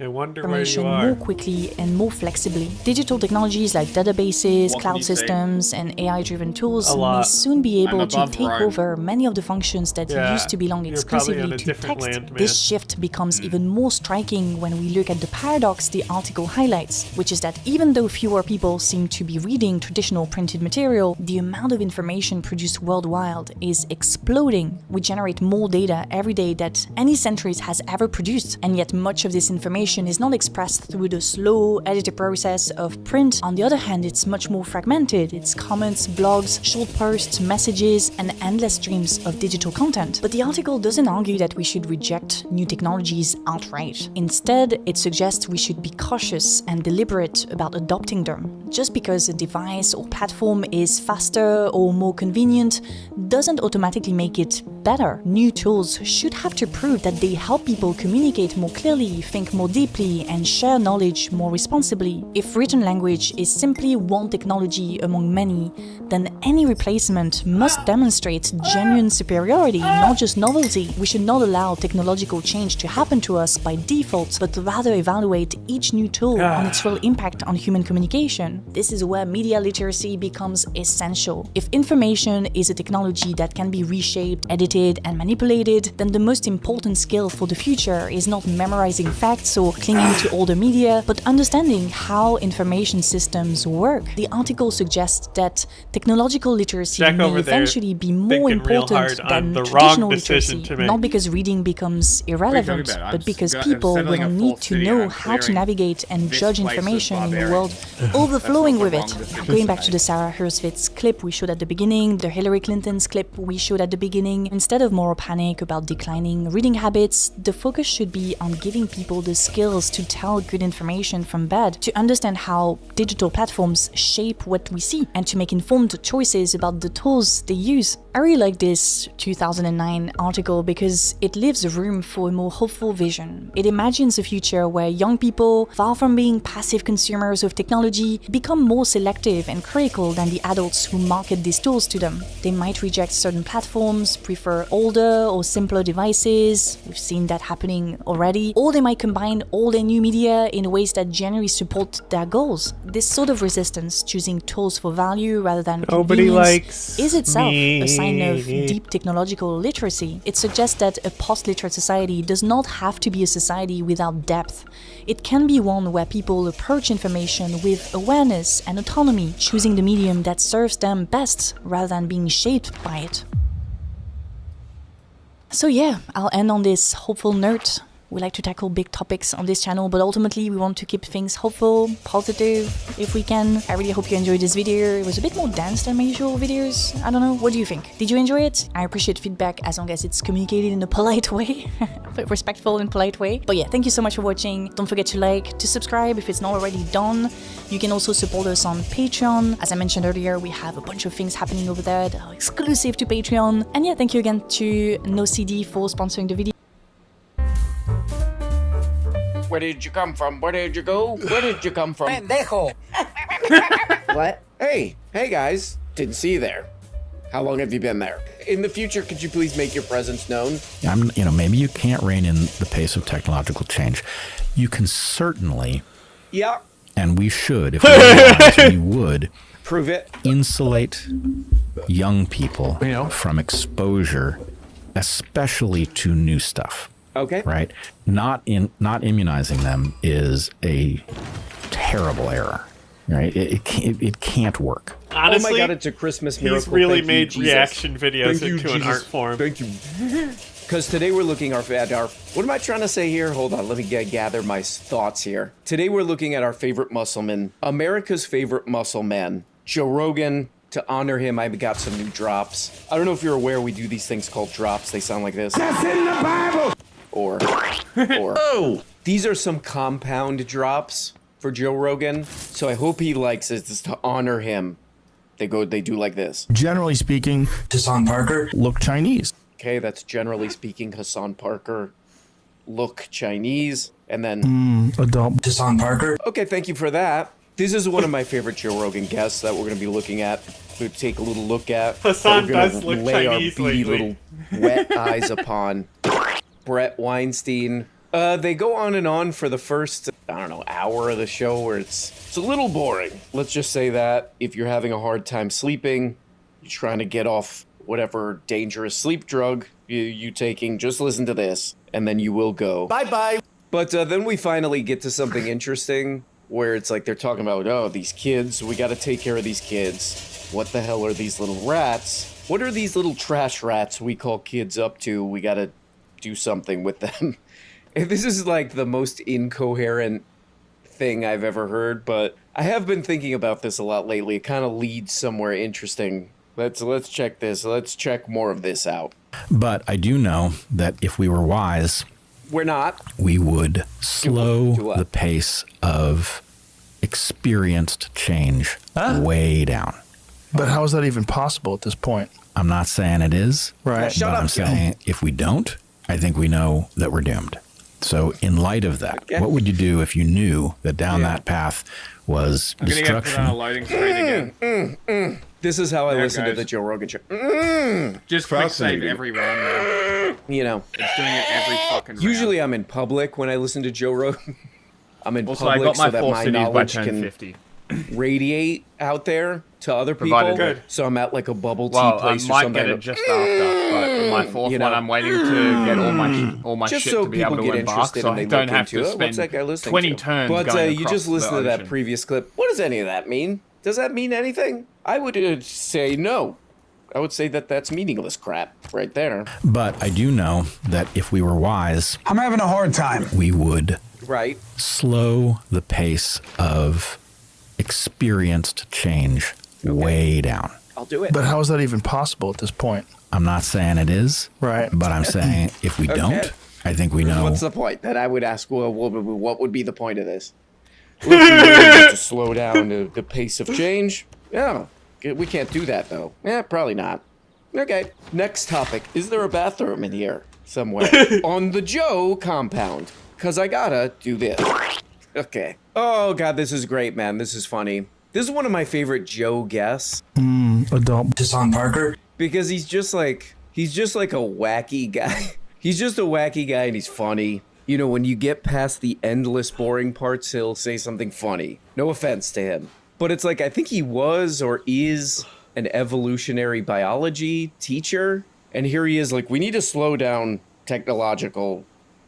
I wonder where you information are. more quickly and more flexibly. Digital technologies like databases, What can cloud you say? systems, and AI-driven tools A may lot. soon be able to above take Rome. over many of the functions that Yeah, used to belong you're probably on exclusively a to different text. land, man. This shift becomes even more striking when we look at the paradox the article highlights, which is that even though fewer people seem to be reading traditional printed material, the amount of information produced worldwide is exploding. We generate more data every day that any centuries has ever produced, and yet much of this information is not expressed through the slow, edited process of print. On the other hand, it's much more fragmented. It's comments, blogs, short posts, messages, and endless streams of digital content. But the article doesn't argue that we should reject new technologies outright. Instead, it suggests we should be cautious and deliberate about adopting them. Just because a device or platform is faster or more convenient doesn't automatically make it better. New tools should have to prove that they help people communicate more clearly, think more deeply, and share knowledge more responsibly. If written language is simply one technology among many, then any replacement must demonstrate genuine superiority, not just novelty. We should not allow technological change to happen to us by default, but rather evaluate each new tool on its real impact on human communication. This is where media literacy becomes essential. If information is a technology that can be reshaped, edited, and manipulated, then the most important skill for the future is not memorizing facts or clinging to older media, but understanding how information systems work. The article suggests that technological literacy Jack may over there eventually be more thinking real important hard than on the traditional wrong decision literacy, to make. not because reading becomes irrelevant, about? I'm but because just people settling will a need full to city know and how to clearing navigate and this judge place of information in a barbarians. world overflowing That's with not it. the wrong decision Going to back to the Sarah Hersvitz clip we showed at the beginning, the Hillary Clinton's clip we showed at the beginning, instead of moral panic about declining reading habits, the focus should be on giving people the skills to tell good information from bad, to understand how digital platforms shape what we see, and to make informed choices about the tools they use. I really like this 2009 article because it leaves room for a more hopeful vision. It imagines a future where young people, far from being passive consumers of technology, become more selective and critical than the adults who market these tools to them. They might reject certain platforms, prefer older or simpler devices, we've seen that happening already, or they might combine all their new media in ways that generally support their goals. This sort of resistance, choosing tools for value rather than Nobody convenience, likes is itself a sign of me. deep technological literacy. It suggests that a post-literate society does not have to be a society without depth. It can be one where people approach information with awareness and autonomy, choosing the medium that serves them best rather than being shaped by it. So yeah, I'll end on this hopeful note. We like to tackle big topics on this channel, but ultimately we want to keep things hopeful, positive, if we can. I really hope you enjoyed this video. It was a bit more dense than my usual videos. I don't know, what do you think? Did you enjoy it? I appreciate feedback as long as it's communicated in a polite way, respectful and polite way. But yeah, thank you so much for watching. Don't forget to like, to subscribe if it's not already done. You can also support us on Patreon. As I mentioned earlier, we have a bunch of things happening over there that are exclusive to Patreon. And yeah, thank you again to NoCD for sponsoring the video. Where did you come from? Where did you go? Where did you come from? Pendejo. What? Hey guys. Didn't see you there. How long have you been there? In the future, could you please make your presence known? Maybe you can't rein in the pace of technological change. You can certainly, Yeah. and we should, if we realized we would, Prove it. insulate young people from exposure, especially to new stuff. Okay. Right? Not immunizing them is a terrible error. Right? It can't work. Honestly, oh my God, it's a Christmas miracle. he's really Thank you, made Jesus. reaction videos Thank you, into an Jesus. art form. Thank you. Because today we're looking at our... What am I trying to say here? Hold on, let me gather my thoughts here. Today we're looking at our favorite muscle man, America's favorite muscle man, Joe Rogan. To honor him, I've got some new drops. I don't know if you're aware, we do these things called drops. They sound like this. That's in the Bible! Or. Oh! These are some compound drops for Joe Rogan. So I hope he likes it. Just to honor him. They do like this. Generally speaking, Hassan Parker. look Chinese. Okay, that's generally speaking Hassan Parker. Look Chinese. And then... Adult. Hassan Parker. Okay, thank you for that. This is one of my favorite Joe Rogan guests that we're going to be looking at. We'll take a little look at. Hassan that we're gonna does look lay Chinese our beady lately. little wet eyes upon. Brett Weinstein, They go on and on for the first, I don't know, hour of the show where it's a little boring. Let's just say that if you're having a hard time sleeping, you're trying to get off whatever dangerous sleep drug you taking, just listen to this, and then you will go bye-bye. But then we finally get to something interesting where it's like they're talking about, oh, these kids, we got to take care of these kids. What the hell are these little rats? What are these little trash rats we call kids up to? We got to do something with them. And this is like the most incoherent thing I've ever heard, but I have been thinking about this a lot lately. It kind of leads somewhere interesting. Let's check this. Let's check more of this out. But I do know that if we were wise, We're not. we would slow Do what? the pace of experienced change way down. But how is that even possible at this point? I'm not saying it is, Right. Shut but up, I'm Joe. saying if we don't, I think we know that we're doomed. So in light of that, Okay. what would you do if you knew that down that path was I'm gonna get put on a destruction? loading screen again. This is how I There it listen to goes. the Joe Rogan show. Just quick save every round now. You know, It's doing it every fucking round. usually I'm in public when I listen to Joe Rogan. I'm in Also, I public got my so that four my cities by knowledge turn can 50. radiate out there to other people. Provided Good. So I'm at like a bubble tea Well, I place or might something. get it just after, but my fourth You know. one, I'm waiting to get all my Just shit so to be people able to get embark, interested so and I they don't look have into to it. What's spend that guy listening 20 to? turns But going you across just listen the to that ocean. previous clip. What does any of that mean? Does that mean anything? I would say no. I would say that that's meaningless crap right there. But I do know that if we were wise, I'm having a hard time. we would Right? slow the pace of experienced change way down. I'll do it. But how is that even possible at this point? I'm not saying it is, Right. but I'm saying if we don't, I think we know. What's the point? Then I would ask, well, what would be the point of this? Look, we really need to slow down the pace of change. Yeah, we can't do that though. Yeah, probably not. Okay. Next topic: is there a bathroom in here somewhere on the Joe compound? Cause I gotta do this. Okay. Oh god, this is great, man. This is funny. This is one of my favorite Joe guests Adult. Deshaun Parker. because he's just like a wacky guy. He's just a wacky guy and he's funny. You know, when you get past the endless boring parts, he'll say something funny. No offense to him. But it's like, I think he was or is an evolutionary biology teacher. And here he is like, we need to slow down technological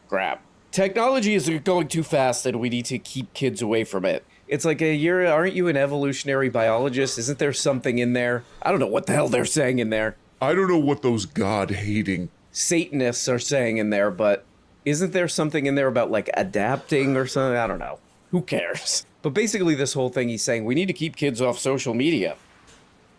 crap. Technology is going too fast and we need to keep kids away from it. It's like, aren't you an evolutionary biologist? Isn't there something in there? I don't know what the hell they're saying in there. I don't know what those God-hating Satanists are saying in there, but isn't there something in there about like adapting or something? I don't know. Who cares? But basically this whole thing he's saying, we need to keep kids off social media.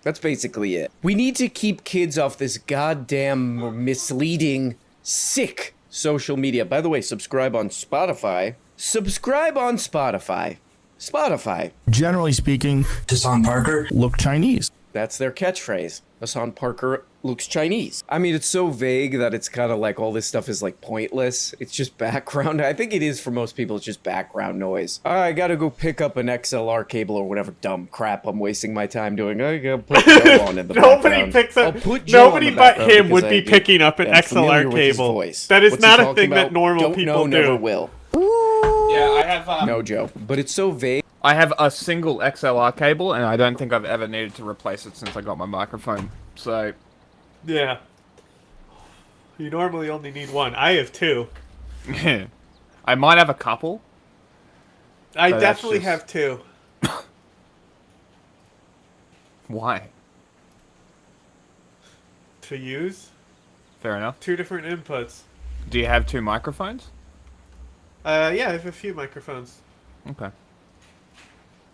That's basically it. We need to keep kids off this goddamn misleading, sick social media. By the way, subscribe on Spotify. Subscribe on Spotify. Spotify. Generally speaking, Deshaun Parker. look Chinese. That's their catchphrase. Hassan Parker looks Chinese. I mean, it's so vague that it's kind of like all this stuff is like pointless. It's just background. I think it is for most people. It's just background noise. I gotta go pick up an XLR cable or whatever dumb crap I'm wasting my time doing. I gotta put Joe on in the Nobody background. picks I'll up. put Joe on Nobody the but background him because would be I picking up an am familiar XLR with his cable. voice. That is What's he not a talking thing that about? normal Don't people know, never do. will. Yeah, I have No, Joe. But it's so vague. I have a single XLR cable, and I don't think I've ever needed to replace it since I got my microphone. So, Yeah. You normally only need one. I have two. I might have a couple. I But that's definitely just- have two. Why? To use. Fair enough. Two different inputs. Do you have two microphones? Yeah, I have a few microphones. Okay.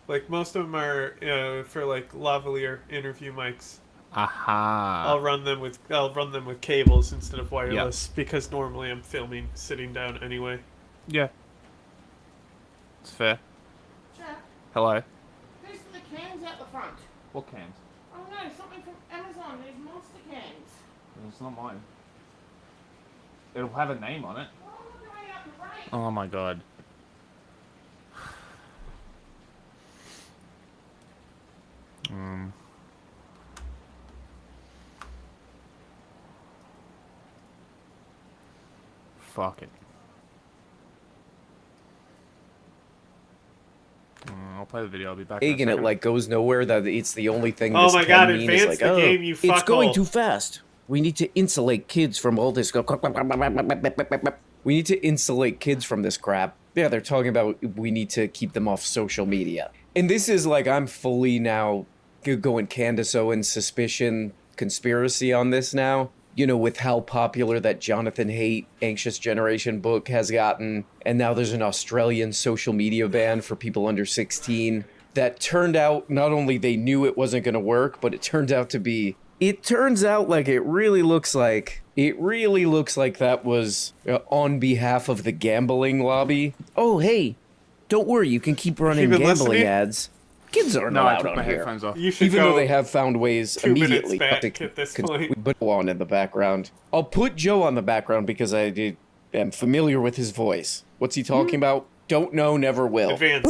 Like, most of them are for, like, lavalier interview mics. Aha. I'll run them with cables instead of wireless because normally I'm filming sitting down anyway. Yeah. It's fair. Jack, Hello. these are the cans at the front. What cans? Oh no, something from Amazon. These monster cans. It's not mine. It'll have a name on it. Oh, look way up the right. Oh my god. Fuck it. I'll play the video. I'll be back. And it like goes nowhere. That it's the only thing. Oh this my can god, mean advance is like, the game, you it's going fuckhole. too fast. We need to insulate kids from all this. We need to insulate kids from this crap. Yeah, they're talking about we need to keep them off social media. And this is like, I'm fully now going Candace Owens suspicion conspiracy on this now. You know, with how popular that Jonathan Haidt Anxious Generation book has gotten. And now there's an Australian social media ban for people under 16 that turned out not only they knew it wasn't going to work, but it turned out to be... It turns out like it really looks like that was on behalf of the gambling lobby. Oh, hey, don't worry, you can keep running been gambling listening? ads. Kids aren't No, I allowed took on my here. headphones off. You should Even go though they have found ways 2 minutes immediately back to at this point. But go on in the background. I'll put Joe on the background because I am familiar with his voice. What's he talking about? Don't know, never will. Advance.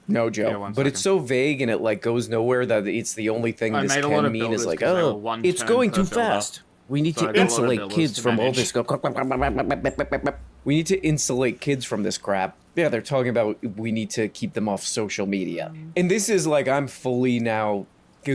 No, Joe. Yeah, one but it's so vague and it like goes nowhere that it's the only thing I this made a lot can of mean builders is like, 'cause they were oh, one it's turn going per too builder. fast. We need So to I got a lot of insulate builders kids to from all manage. this. We need to insulate kids from this crap. Yeah, they're talking about we need to keep them off social media. And this is like, I'm fully now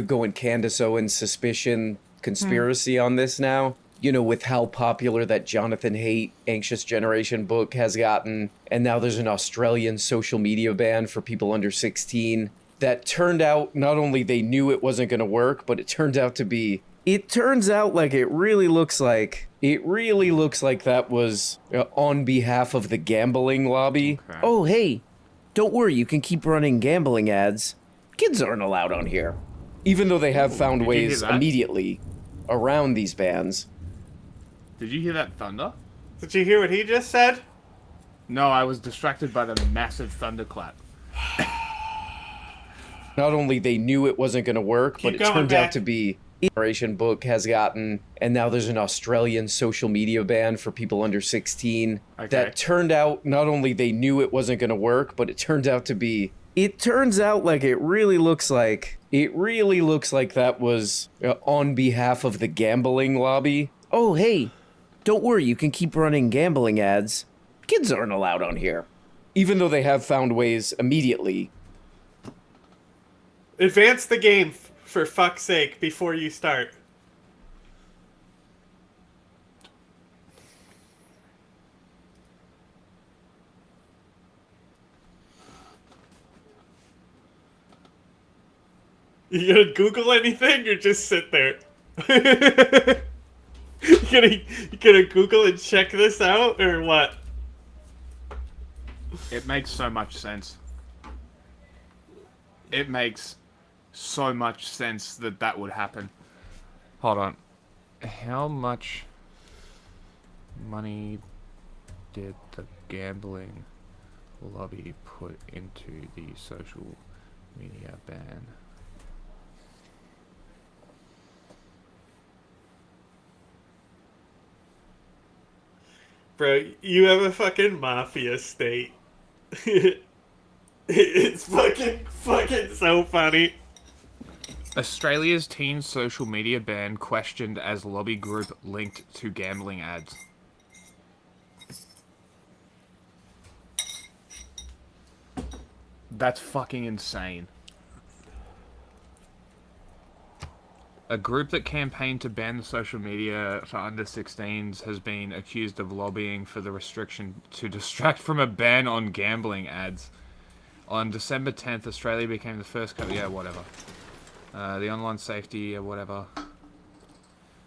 going Candace Owens suspicion conspiracy on this now. You know, with how popular that Jonathan Haidt Anxious Generation book has gotten. And now there's an Australian social media ban for people under 16 that turned out not only they knew it wasn't going to work, but it turned out to be... It turns out like it really looks like that was on behalf of the gambling lobby. Okay. Oh, hey, don't worry, you can keep running gambling ads. Kids aren't allowed on here. Even though they have found Did you hear ways that? immediately around these bans. Did you hear that thunder? Did you hear what he just said? No, I was distracted by the massive thunderclap. Not only they knew it wasn't going to work, Keep but it going, turned Matt. out to be... Generation book has gotten, and now there's an Australian social media ban for people under 16 Okay. that turned out not only they knew it wasn't going to work, but it turned out to be... It turns out like it really looks like that was on behalf of the gambling lobby. Oh, hey, don't worry, you can keep running gambling ads. Kids aren't allowed on here. Even though they have found ways immediately. Advance the game, for fuck's sake, before you start. You gonna Google anything or just sit there? you gonna Google and check this out or what? It makes so much sense. It makes so much sense that that would happen. Hold on. How much money did the gambling lobby put into the social media ban? Bro, you have a fucking mafia state. It's fucking so funny. Australia's teen social media ban questioned as lobby group linked to gambling ads. That's fucking insane. A group that campaigned to ban the social media for under 16s has been accused of lobbying for the restriction to distract from a ban on gambling ads. On December 10th, Australia became the first country... Yeah, whatever. The online safety, whatever.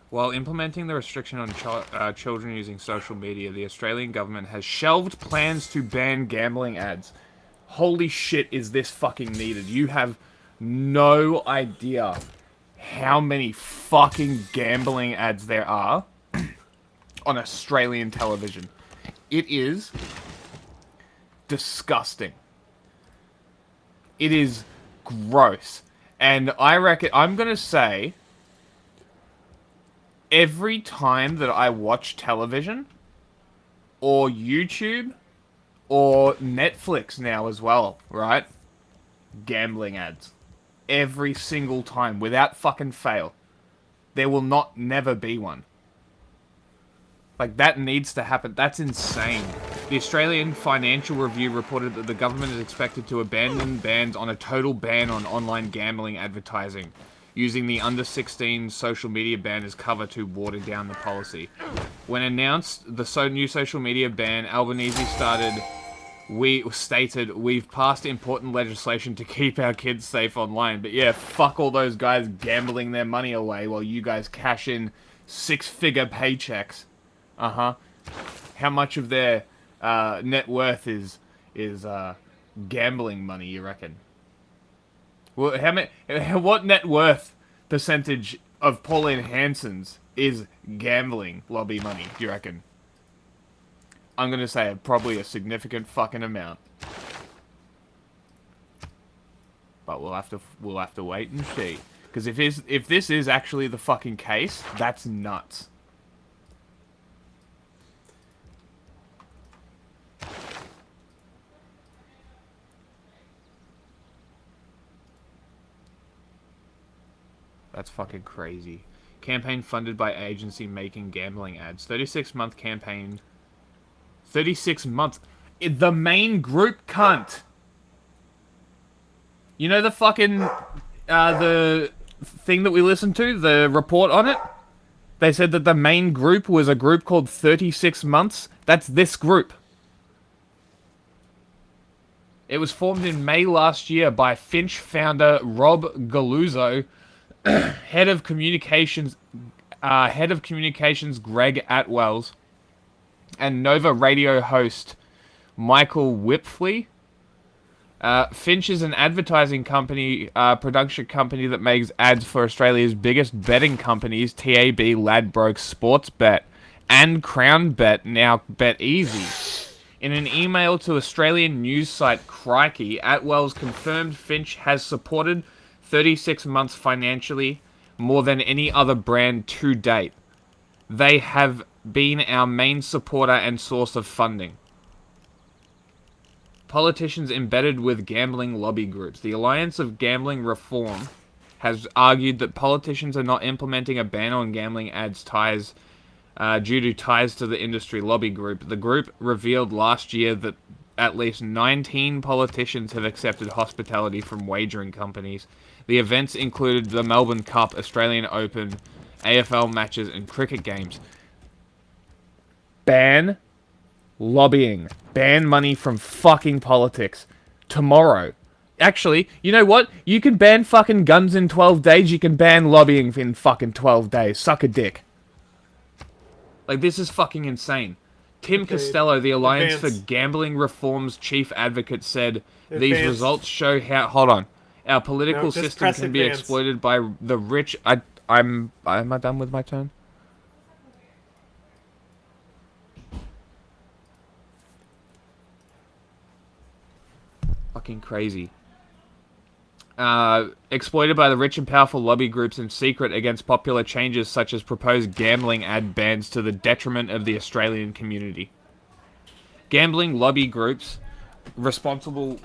While implementing the restriction on children using social media, the Australian government has shelved plans to ban gambling ads. Holy shit, is this fucking needed? You have no idea how many fucking gambling ads there are on Australian television. It is disgusting. It is gross. And I reckon, I'm going to say, every time that I watch television, or YouTube, or Netflix now as well, right? Gambling ads. Every single time, without fucking fail. There will never be one. Like, that needs to happen. That's insane. The Australian Financial Review reported that the government is expected to abandon bans on a total ban on online gambling advertising, using the under-16 social media ban as cover to water down the policy. When announced the new social media ban, Albanese stated, "We've passed important legislation to keep our kids safe online." But yeah, fuck all those guys gambling their money away while you guys cash in six-figure paychecks. How much of their net worth is gambling money, you reckon? Well, what net worth percentage of Pauline Hanson's is gambling lobby money, do you reckon? I'm gonna say probably a significant fucking amount. But we'll have to wait and see. Because if this is actually the fucking case, that's nuts. That's fucking crazy. Campaign funded by agency making gambling ads. 36-month campaign. 36 months. The main group, cunt. You know the fucking, the thing that we listened to? The report on it? They said that the main group was a group called 36 Months. That's this group. It was formed in May last year by Finch founder Rob Galuzzo, head of communications Greg Atwells, and Nova radio host Michael Whipfley. Finch is an advertising company, production company that makes ads for Australia's biggest betting companies, TAB, Ladbrokes, Sportsbet, and CrownBet, now BetEasy. In an email to Australian news site Crikey, Atwells confirmed Finch has supported 36 months financially, more than any other brand to date. They have been our main supporter and source of funding. Politicians embedded with gambling lobby groups. The Alliance of Gambling Reform has argued that politicians are not implementing a ban on gambling ads due to ties to the industry lobby group. The group revealed last year that at least 19 politicians have accepted hospitality from wagering companies. The events included the Melbourne Cup, Australian Open, AFL matches, and cricket games. Ban lobbying. Ban money from fucking politics. Tomorrow. Actually, you know what? You can ban fucking guns in 12 days. You can ban lobbying in fucking 12 days. Suck a dick. Like, this is fucking insane. Tim Costello, the Alliance for Gambling Reform's chief advocate, said, "These results show how..." Hold on. "Our political system can be exploited by the rich..." Am I done with my turn? Fucking crazy. Exploited by the rich and powerful lobby groups in secret against popular changes such as proposed gambling ad bans to the detriment of the Australian community. Gambling lobby groups responsible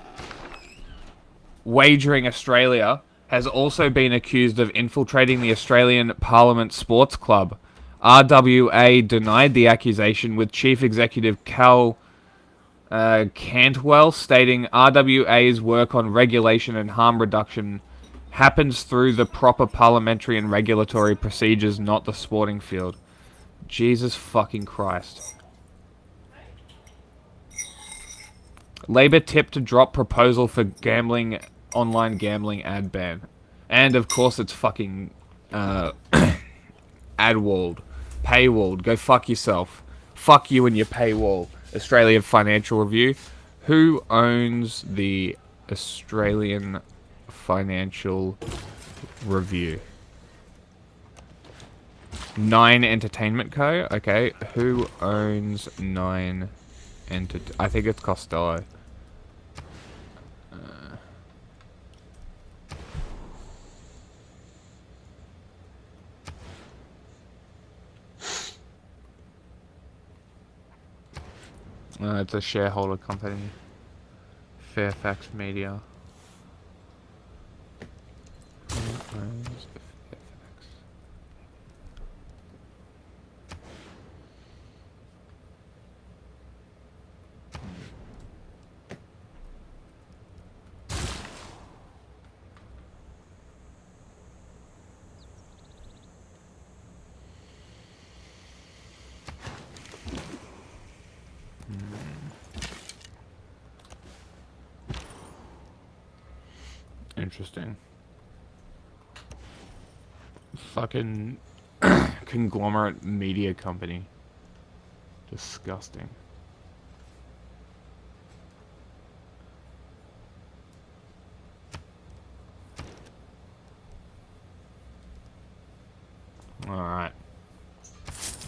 Wagering Australia has also been accused of infiltrating the Australian Parliament Sports Club. RWA denied the accusation, with Chief Executive Cal Cantwell stating RWA's work on regulation and harm reduction happens through the proper parliamentary and regulatory procedures, not the sporting field. Jesus fucking Christ. Labor tipped to drop proposal for online gambling ad ban. And of course it's fucking ad-walled. Paywalled. Go fuck yourself. Fuck you and your paywall. Australian Financial Review. Who owns the Australian Financial Review? Nine Entertainment Co. Okay, who owns Nine I think it's Costello. It's a shareholder company. Fairfax Media. interesting. Fucking conglomerate media company. Disgusting. Alright.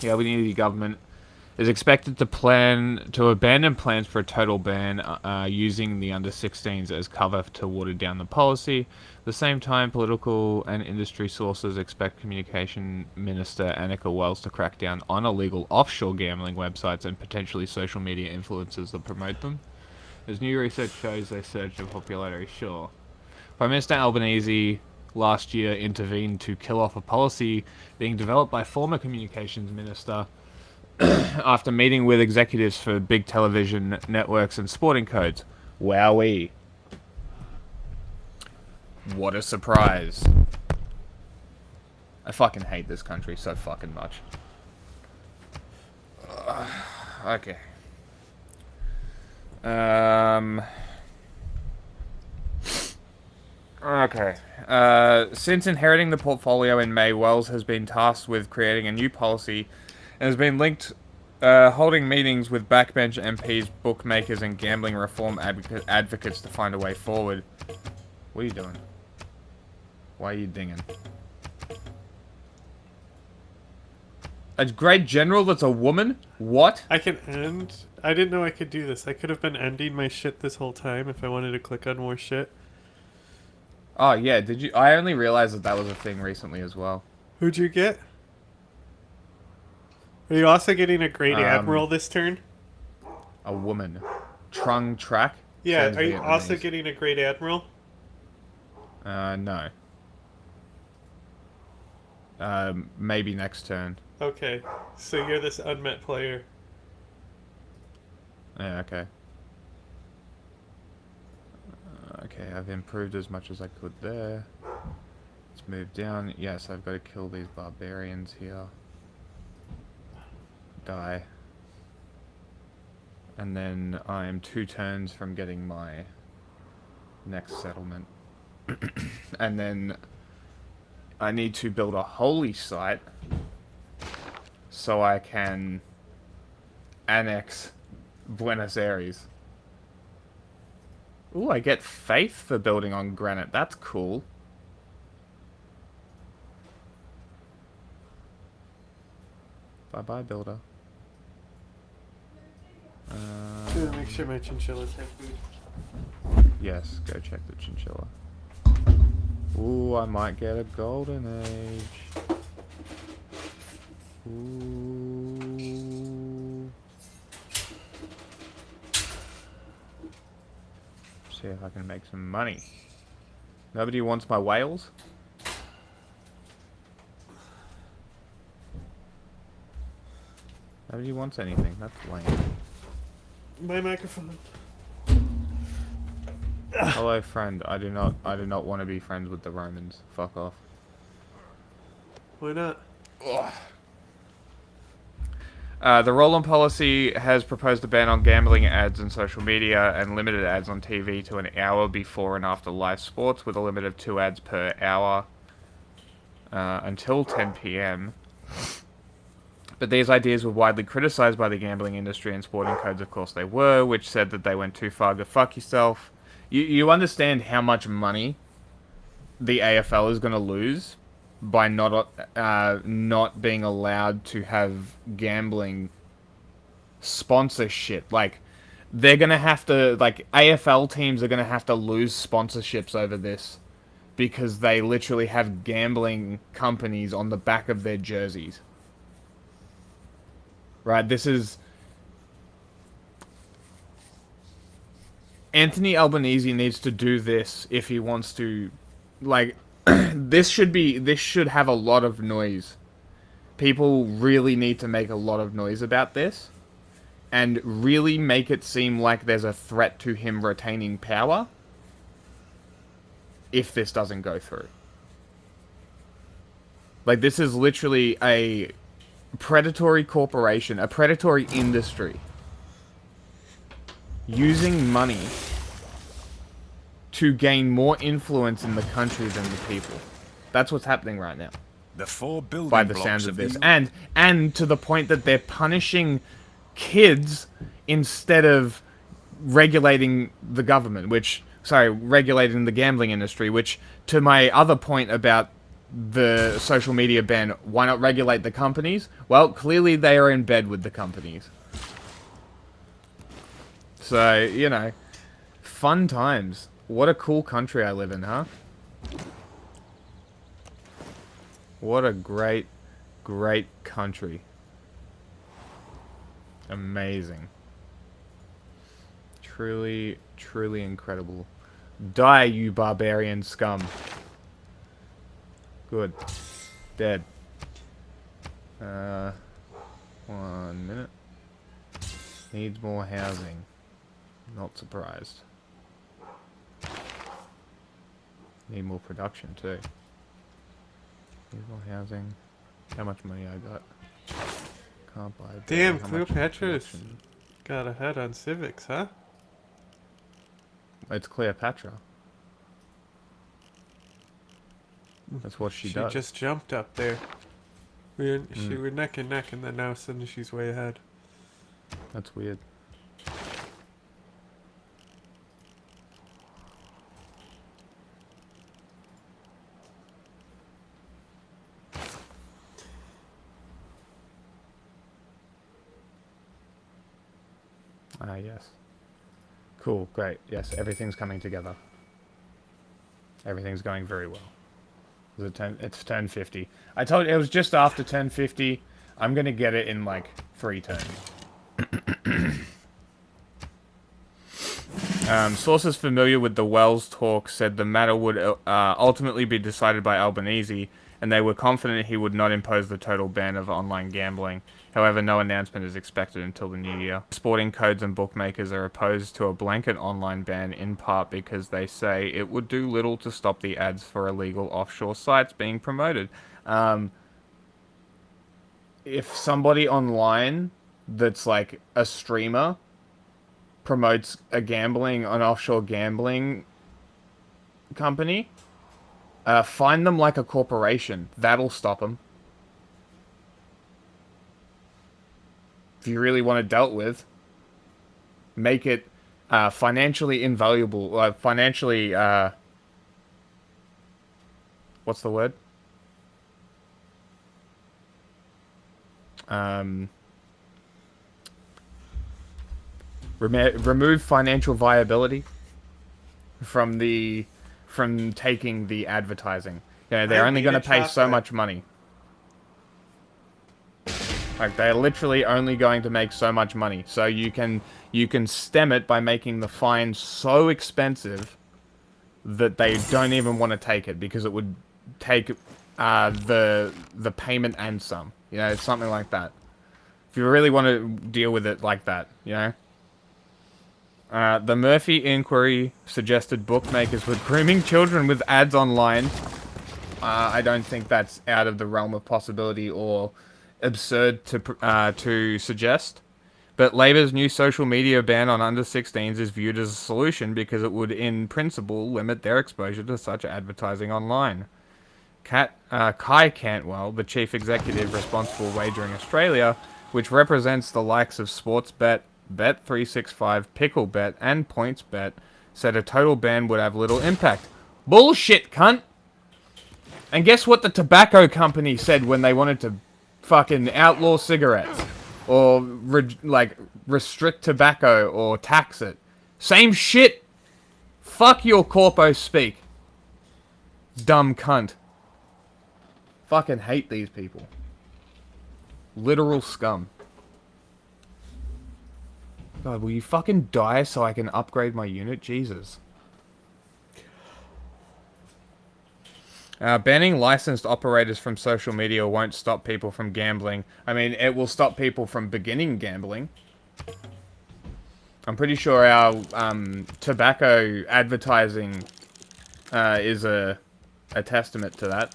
The Albanese government is expected to abandon plans for a total ban using the under-16s as cover to water down the policy. At the same time, political and industry sources expect Communication Minister Annika Wells to crack down on illegal offshore gambling websites and potentially social media influencers that promote them. As new research shows, they surged in popularity, sure. Prime Minister Albanese last year intervened to kill off a policy being developed by former Communications Minister after meeting with executives for big television networks and sporting codes. Wowee. What a surprise. I fucking hate this country so fucking much. Okay. Okay. Since inheriting the portfolio in May, Wells has been tasked with creating a new policy and has been linked, holding meetings with backbench MPs, bookmakers, and gambling reform advocates to find a way forward. What are you doing? Why are you dinging? A grade general that's a woman? What? I can end. I didn't know I could do this. I could have been ending my shit this whole time if I wanted to click on more shit. Oh, yeah, did you? I only realized that was a thing recently as well. Who'd you get? Are you also getting a great admiral this turn? A woman. Trung Track? Yeah, Says are you Vietnamese. also getting a great admiral? No. Maybe next turn. Okay, so you're this unmet player. Yeah, okay. Okay, I've improved as much as I could there. Let's move down. Yes, I've got to kill these barbarians here. Die. And then I'm 2 turns from getting my next settlement. And then I need to build a holy site so I can annex Buenos Aires. Ooh, I get faith for building on granite. That's cool. Bye-bye, builder. Make sure my chinchillas have food. Yes, go check the chinchilla. Ooh, I might get a golden age. Ooh. See if I can make some money. Nobody wants my whales? Nobody wants anything. That's lame. My microphone. Hello, friend. I do not want to be friends with the Romans. Fuck off. Why not? The Roland policy has proposed a ban on gambling ads on social media and limited ads on TV to an hour before and after live sports, with a limit of 2 ads per hour until 10 p.m. But these ideas were widely criticized by the gambling industry and sporting codes, of course they were, which said that they went too far. Go fuck yourself. You understand how much money the AFL is going to lose by not being allowed to have gambling sponsorship. Like, they're going to have to, like, AFL teams are going to have to lose sponsorships over this because they literally have gambling companies on the back of their jerseys. Right, this is... Anthony Albanese needs to do this if he wants to, like, this should have a lot of noise. People really need to make a lot of noise about this and really make it seem like there's a threat to him retaining power if this doesn't go through. Like, this is literally a predatory corporation, a predatory industry using money to gain more influence in the country than the people. That's what's happening right now. The four building By the blocks sounds of this. the And to the point that they're punishing kids instead of regulating the government, regulating the gambling industry, which, to my other point about the social media ban, why not regulate the companies? Well, clearly they are in bed with the companies. So, you know, fun times. What a cool country I live in, huh? What a great, great country. Amazing. Truly, truly incredible. Die, you barbarian scum. Good. Dead. 1 minute. Needs more housing. Not surprised. Need more production too. Need more housing. How much money I got? Can't buy. Damn, How much Cleopatra's production? got ahead on civics, huh? It's Cleopatra. That's what she does. She just jumped up there. She were neck and neck, and then now suddenly she's way ahead. That's weird. Ah, yes. Cool, great. Yes, everything's coming together. Everything's going very well. Is it 10? It's 10:50. I told you it was just after 10:50. I'm gonna get it in like 3 turns. Sources familiar with the Wells talk said the matter would ultimately be decided by Albanese, and they were confident he would not impose the total ban of online gambling. However, no announcement is expected until the new year. Sporting codes and bookmakers are opposed to a blanket online ban in part because they say it would do little to stop the ads for illegal offshore sites being promoted. If somebody online that's like a streamer promotes an offshore gambling company, find them like a corporation. That'll stop them. If you really want it dealt with, make it financially invaluable. Financially, what's the word? Remove financial viability from taking the advertising. You know, they're only going to pay so much money. Like, they're literally only going to make so much money. So you can stem it by making the fine so expensive that they don't even want to take it, because it would take the payment and some. You know, it's something like that. If you really want to deal with it like that, you know. The Murphy inquiry suggested bookmakers were grooming children with ads online. I don't think that's out of the realm of possibility or absurd to suggest. But Labour's new social media ban on under-16s is viewed as a solution because it would, in principle, limit their exposure to such advertising online. Kai Cantwell, the chief executive responsible for Wagering Australia, which represents the likes of Sportsbet, Bet365, Picklebet, and PointsBet, said a total ban would have little impact. Bullshit, cunt! And guess what the tobacco company said when they wanted to fucking outlaw cigarettes? Or, restrict tobacco or tax it. Same shit! Fuck your corpo speak. Dumb cunt. Fucking hate these people. Literal scum. God, will you fucking die so I can upgrade my unit? Jesus. Banning licensed operators from social media won't stop people from gambling. I mean, it will stop people from beginning gambling. I'm pretty sure our tobacco advertising is a testament to that.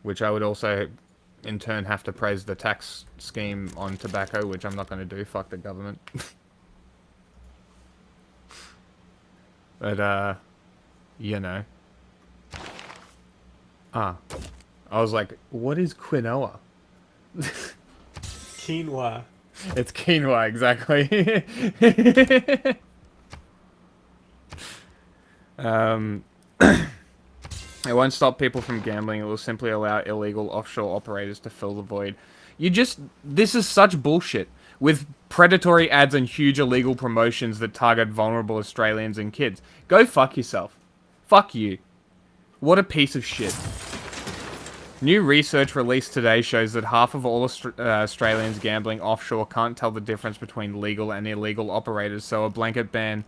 Which I would also, in turn, have to praise the tax scheme on tobacco, which I'm not going to do. Fuck the government. But, you know. I was like, what is quinoa? Quinoa. It's quinoa, exactly. It won't stop people from gambling. It will simply allow illegal offshore operators to fill the void. This is such bullshit. With predatory ads and huge illegal promotions that target vulnerable Australians and kids. Go fuck yourself. Fuck you. What a piece of shit. New research released today shows that half of all Australians gambling offshore can't tell the difference between legal and illegal operators, so a blanket ban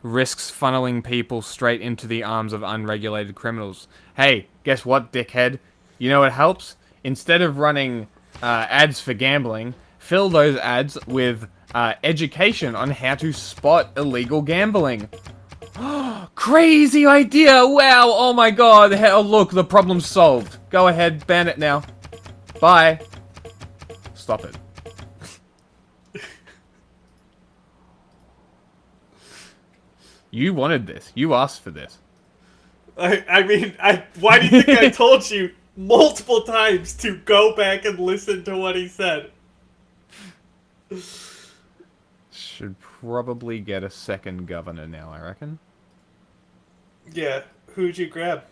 risks funneling people straight into the arms of unregulated criminals. Hey, guess what, dickhead? You know what helps? Instead of running ads for gambling, fill those ads with education on how to spot illegal gambling. Crazy idea! Wow! Oh my god! Hell, look, the problem's solved. Go ahead, ban it now. Bye. Stop it. You wanted this. You asked for this. I mean, why do you think I told you multiple times to go back and listen to what he said? Should probably get a second governor now, I reckon. Yeah, who'd you grab?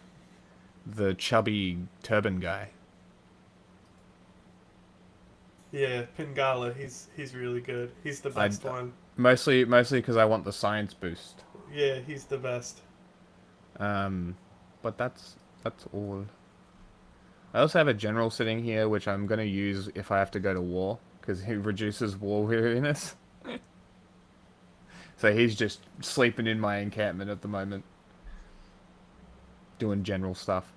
The chubby turban guy. Yeah, Pingala. He's really good. He's the best one. Mostly because I want the science boost. Yeah, he's the best. But that's all. I also have a general sitting here, which I'm gonna use if I have to go to war, because he reduces war weariness. So he's just sleeping in my encampment at the moment. Doing general stuff.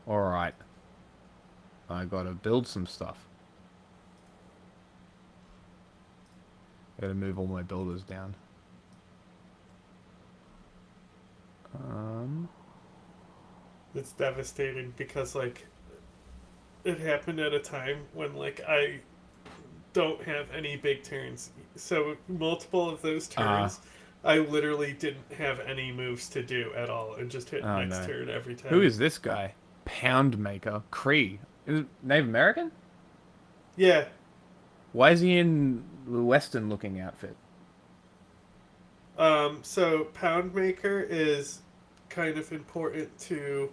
Alright. I gotta build some stuff. Gotta move all my builders down. It's devastating because, like, it happened at a time when, like, I don't have any big turns. So multiple of those turns, I literally didn't have any moves to do at all and just hit next turn every time. Who is this guy? Poundmaker. Cree. Is it Native American? Yeah. Why is he in the Western looking outfit? So Poundmaker is kind of important to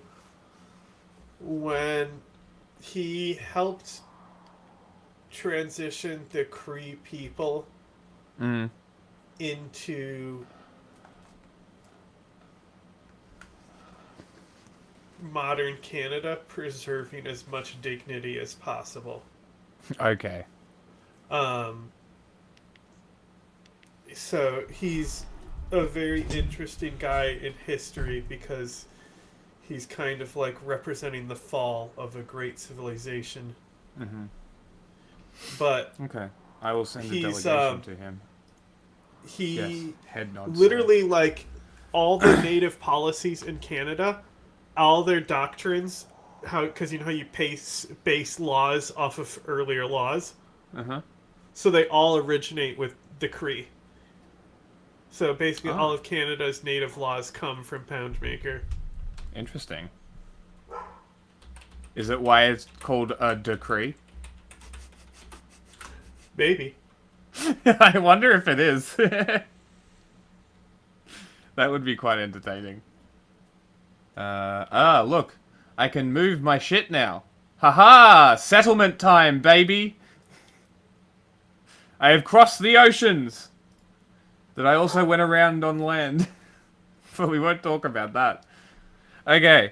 when he helped transition the Cree people into modern Canada, preserving as much dignity as possible. Okay. So he's a very interesting guy in history because he's kind of like representing the fall of a great civilization. Mm-hmm. But okay, I will send a delegation to him. He head nods, literally like all the native policies in Canada, all their doctrines, because you know how you base laws off of earlier laws. So they all originate with the Cree. So basically, all of Canada's native laws come from Poundmaker. Interesting. Is it why it's called a decree? Maybe. I wonder if it is. That would be quite entertaining. Look. I can move my shit now. Haha! Settlement time, baby! I have crossed the oceans! That I also went around on land. But we won't talk about that. Okay.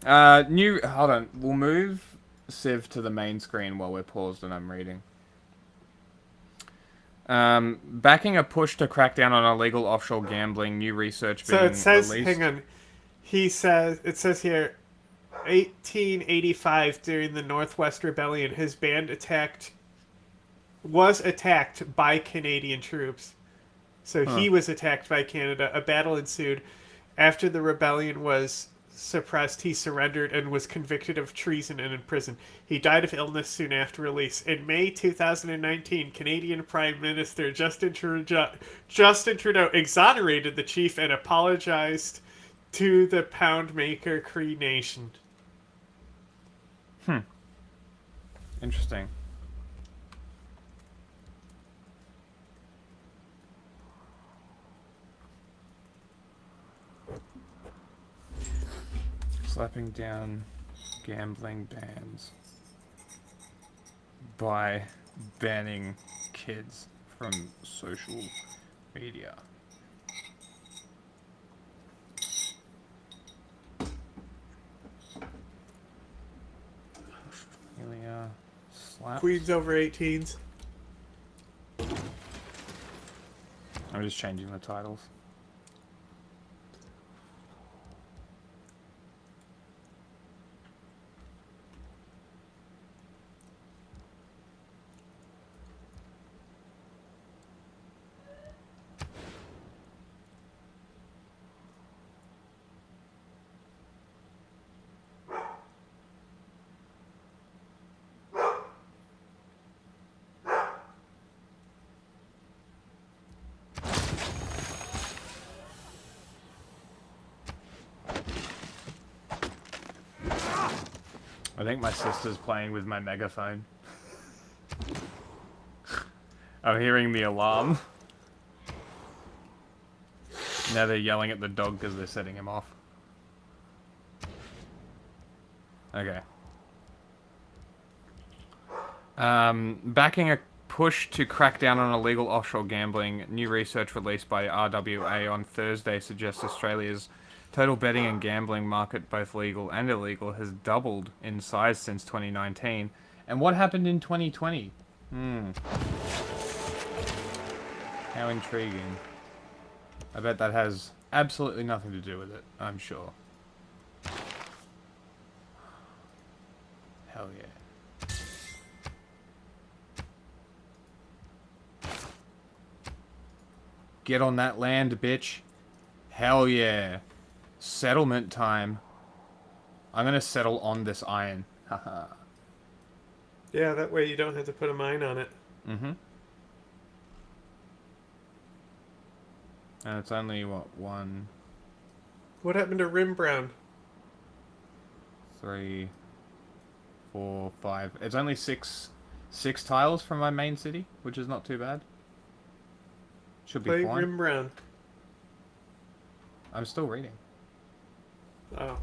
Hold on. We'll move Civ to the main screen while we're paused and I'm reading. Backing a push to crack down on illegal offshore gambling, new research being released. So it says, hang on. It says here, 1885, during the Northwest Rebellion, his band was attacked by Canadian troops. So he was attacked by Canada. A battle ensued. After the rebellion was suppressed, he surrendered and was convicted of treason and imprisoned. He died of illness soon after release. In May 2019, Canadian Prime Minister Justin Trudeau exonerated the chief and apologized to the pound maker Cree Nation. Interesting. Slapping down gambling bans by banning kids from social media. Australia slaps. Queens over 18s. I'm just changing the titles. I think my sister's playing with my megaphone. I'm hearing the alarm. Now they're yelling at the dog because they're setting him off. Okay. Backing a push to crack down on illegal offshore gambling, new research released by RWA on Thursday suggests Australia's total betting and gambling market, both legal and illegal, has doubled in size since 2019. And what happened in 2020? How intriguing. I bet that has absolutely nothing to do with it, I'm sure. Hell yeah. Get on that land, bitch. Hell yeah. Settlement time. I'm gonna settle on this iron. Haha. Yeah, that way you don't have to put a mine on it. Mm-hmm. And it's only, what, 1, What happened to Rim Brown? 3, 4, 5. It's only six tiles from my main city, which is not too bad. Should be Play fine. Rim Brown. I'm still reading. Oh.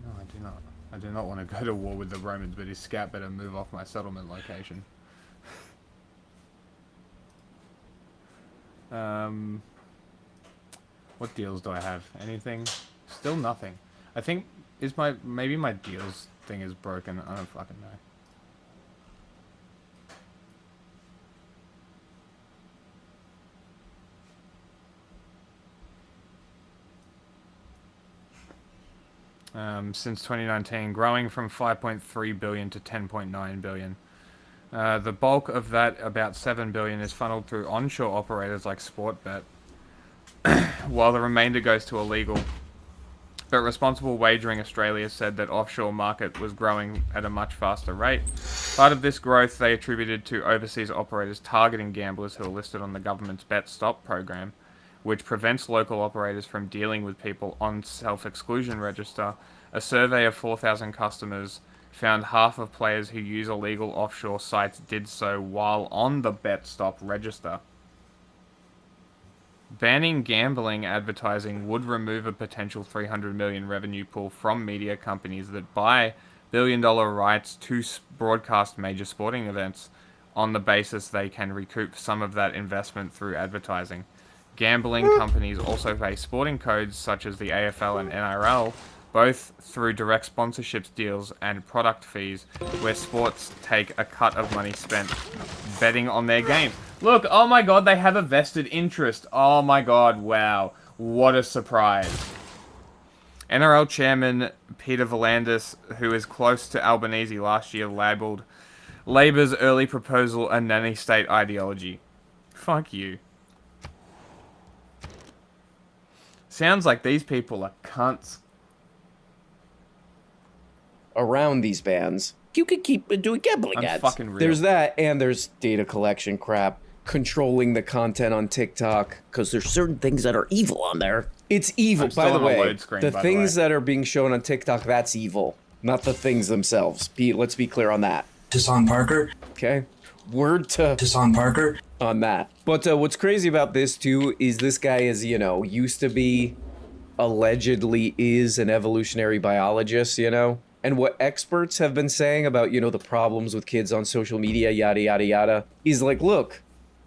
No, I do not. I do not want to go to war with the Romans, but his scout better move off my settlement location. What deals do I have? Anything? Still nothing. I think maybe my deals thing is broken. I don't fucking know. Since 2019, growing from 5.3 billion to 10.9 billion. The bulk of that, about 7 billion, is funneled through onshore operators like Sportbet, while the remainder goes to illegal. But Responsible Wagering Australia said that offshore market was growing at a much faster rate. Part of this growth they attributed to overseas operators targeting gamblers who are listed on the government's Bet Stop program, which prevents local operators from dealing with people on self-exclusion register. A survey of 4,000 customers found half of players who use illegal offshore sites did so while on the Bet Stop register. Banning gambling advertising would remove a potential 300 million revenue pool from media companies that buy billion-dollar rights to broadcast major sporting events on the basis they can recoup some of that investment through advertising. Gambling companies also face sporting codes such as the AFL and NRL, both through direct sponsorships deals and product fees, where sports take a cut of money spent betting on their games. Look, oh my god, they have a vested interest. Oh my god, wow. What a surprise. NRL chairman Peter V'landys, who is close to Albanese last year, labelled Labor's early proposal a nanny state ideology. Fuck you. Sounds like these people are cunts. Around these bands, you could keep doing gambling I'm ads. fucking real. There's that, and there's data collection crap, controlling the content on TikTok, because there's certain things that are evil on there. It's evil, I'm still by the on a way. load screen, The by the things way. that are being shown on TikTok, that's evil, not the things themselves. Let's be clear on that. Tassan Parker. Okay? Word to Tassan Parker. on that. But what's crazy about this, too, is this guy is, used to be, allegedly is an evolutionary biologist, And what experts have been saying about, the problems with kids on social media, yada, yada, yada, is like, look,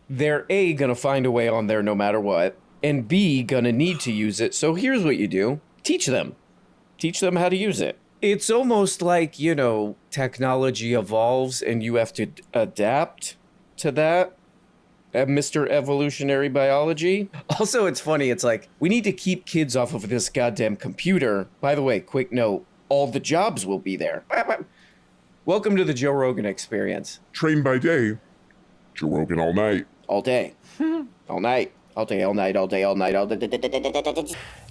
they're A, gonna find a way on there no matter what, and B, gonna need to use it. So here's what you do. Teach them. Teach them how to use it. It's almost like, technology evolves and you have to adapt to that. Mr. Evolutionary Biology. Also, it's funny. It's like, we need to keep kids off of this goddamn computer. By the way, quick note, all the jobs will be there. Welcome to the Joe Rogan Experience. Trained by day, Joe Rogan all night. All day. All night. All day, all night, all day, all night, all day.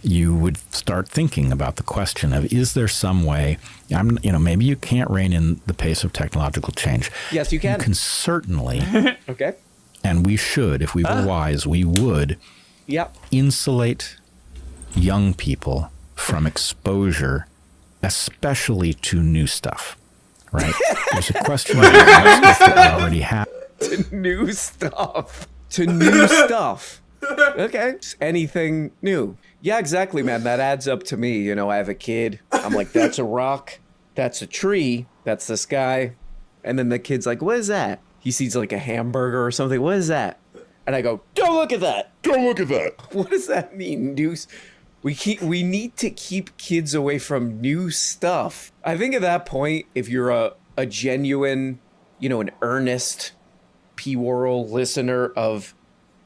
You would start thinking about the question of, is there some way, maybe you can't rein in the pace of technological change. Yes, you can. You can certainly, Okay. and we should, if we were wise, we would Yep. insulate young people from exposure, especially to new stuff, right? There's a question about what stuff that we already have. To new stuff. To new stuff. Okay. Anything new. Yeah, exactly, man. That adds up to me. I have a kid. I'm like, that's a rock. That's a tree. That's the sky. And then the kid's like, what is that? He sees like a hamburger or something. What is that? And I go, don't look at that. Don't look at that. What does that mean, Deuce? We need to keep kids away from new stuff. I think at that point, if you're a genuine, an earnest P-World listener of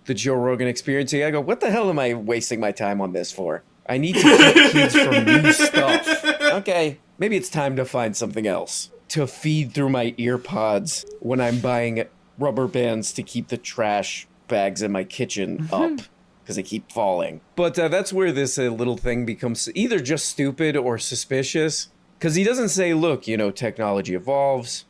the Joe Rogan Experience, I go, what the hell am I wasting my time on this for? I need to keep kids from new stuff. Okay, maybe it's time to find something else to feed through my ear pods when I'm buying rubber bands to keep the trash bags in my kitchen up because they keep falling. But that's where this little thing becomes either just stupid or suspicious, because he doesn't say, look, technology evolves.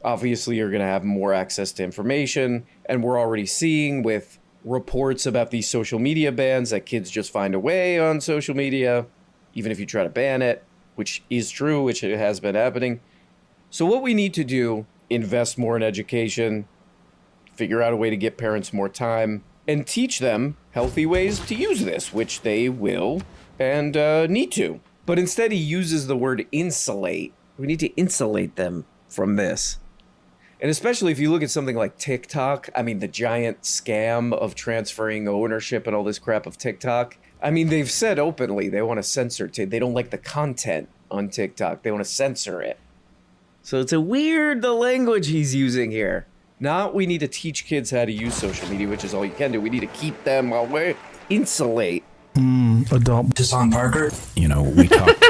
Obviously, you're going to have more access to information, and we're already seeing with reports about these social media bans that kids just find a way on social media, even if you try to ban it, which is true, which it has been happening. So what we need to do, invest more in education, figure out a way to get parents more time, and teach them healthy ways to use this, which they will and need to. But instead he uses the word insulate. We need to insulate them from this. And especially if you look at something like TikTok, the giant scam of transferring ownership and all this crap of TikTok. They've said openly they want to censor it. They don't like the content on TikTok. They want to censor it. So it's the language he's using here. Not we need to teach kids how to use social media, which is all you can do. We need to keep them away. Insulate. Adult. Tassan Parker. We talked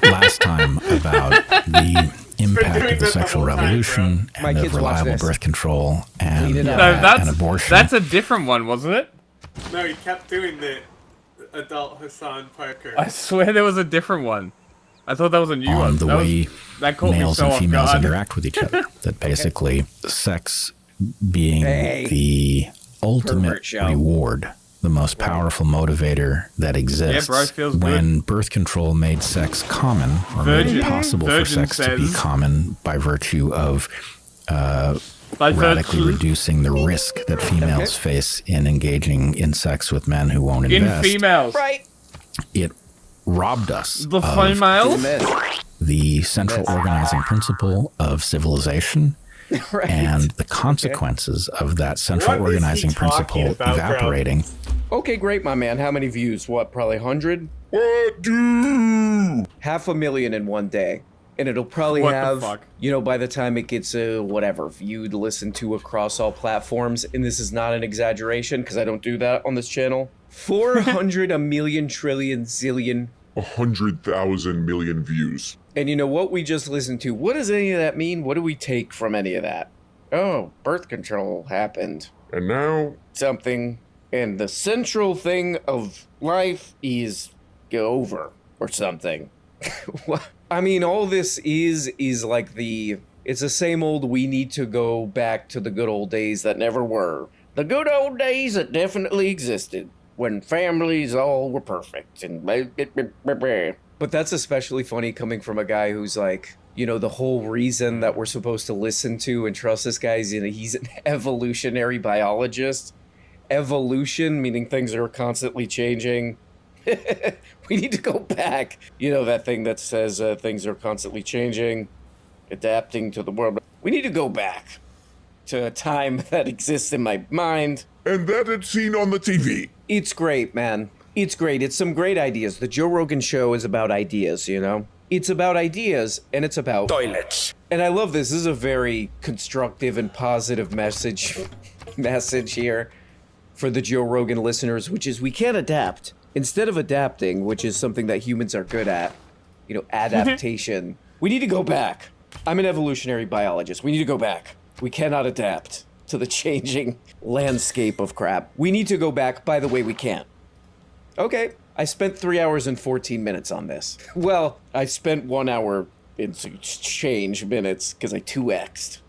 last time about the impact of the sexual revolution My and kids of watch reliable this. birth control and, Clean it up. No, and abortion. that's a different one, wasn't it? No, he kept doing the adult Hassan Parker. I swear there was a different one. I thought that was a new one. on the That was- way that caught me males so and off females guard. interact with each other. That basically sex being Hey. the ultimate Pervert show. reward, the most powerful motivator that exists. bro, it feels when birth control made sex common, or made Virgin- it possible for Virgin sex to be says- common by virtue of By radically virtue- reducing the risk that females face in engaging in sex with men who won't in invest. females. Right. It robbed us The of females? the central organizing principle of civilization Right. and the consequences of that central What is he organizing talking principle about, bro? evaporating. Okay, great, my man. How many views? What, probably 100? What do? 500,000 in one day. And it'll probably What the have, fuck? by the time it gets, viewed, listened to across all platforms, and this is not an exaggeration, because I don't do that on this channel, 400 a million trillion zillion. 100,000 million views. And what we just listened to, what does any of that mean? What do we take from any of that? Oh, birth control happened. And now, Something And the central thing of life is go over or something. I mean, all this is like it's the same old we need to go back to the good old days that never were. The good old days that definitely existed when families all were perfect and but that's especially funny coming from a guy who's like, you know, the whole reason that we're supposed to listen to and trust this guy is, you know, he's an evolutionary biologist. Evolution, meaning things are constantly changing. We need to go back. You know, that thing that says things are constantly changing, adapting to the world. We need to go back to a time that exists in my mind. And that it's seen on the TV. It's great, man. It's great. It's some great ideas. The Joe Rogan Show is about ideas, you know? It's about ideas, and it's about toilets. And I love this. This is a very constructive and positive message here for the Joe Rogan listeners, which is we can't adapt. Instead of adapting, which is something that humans are good at, you know, adaptation, we need to go back. I'm an evolutionary biologist. We need to go back. We cannot adapt to the changing landscape of crap. We need to go back. By the way, we can't. Okay, I spent 3 hours and 14 minutes on this. Well, I spent 1 hour in change minutes because I 2x'd.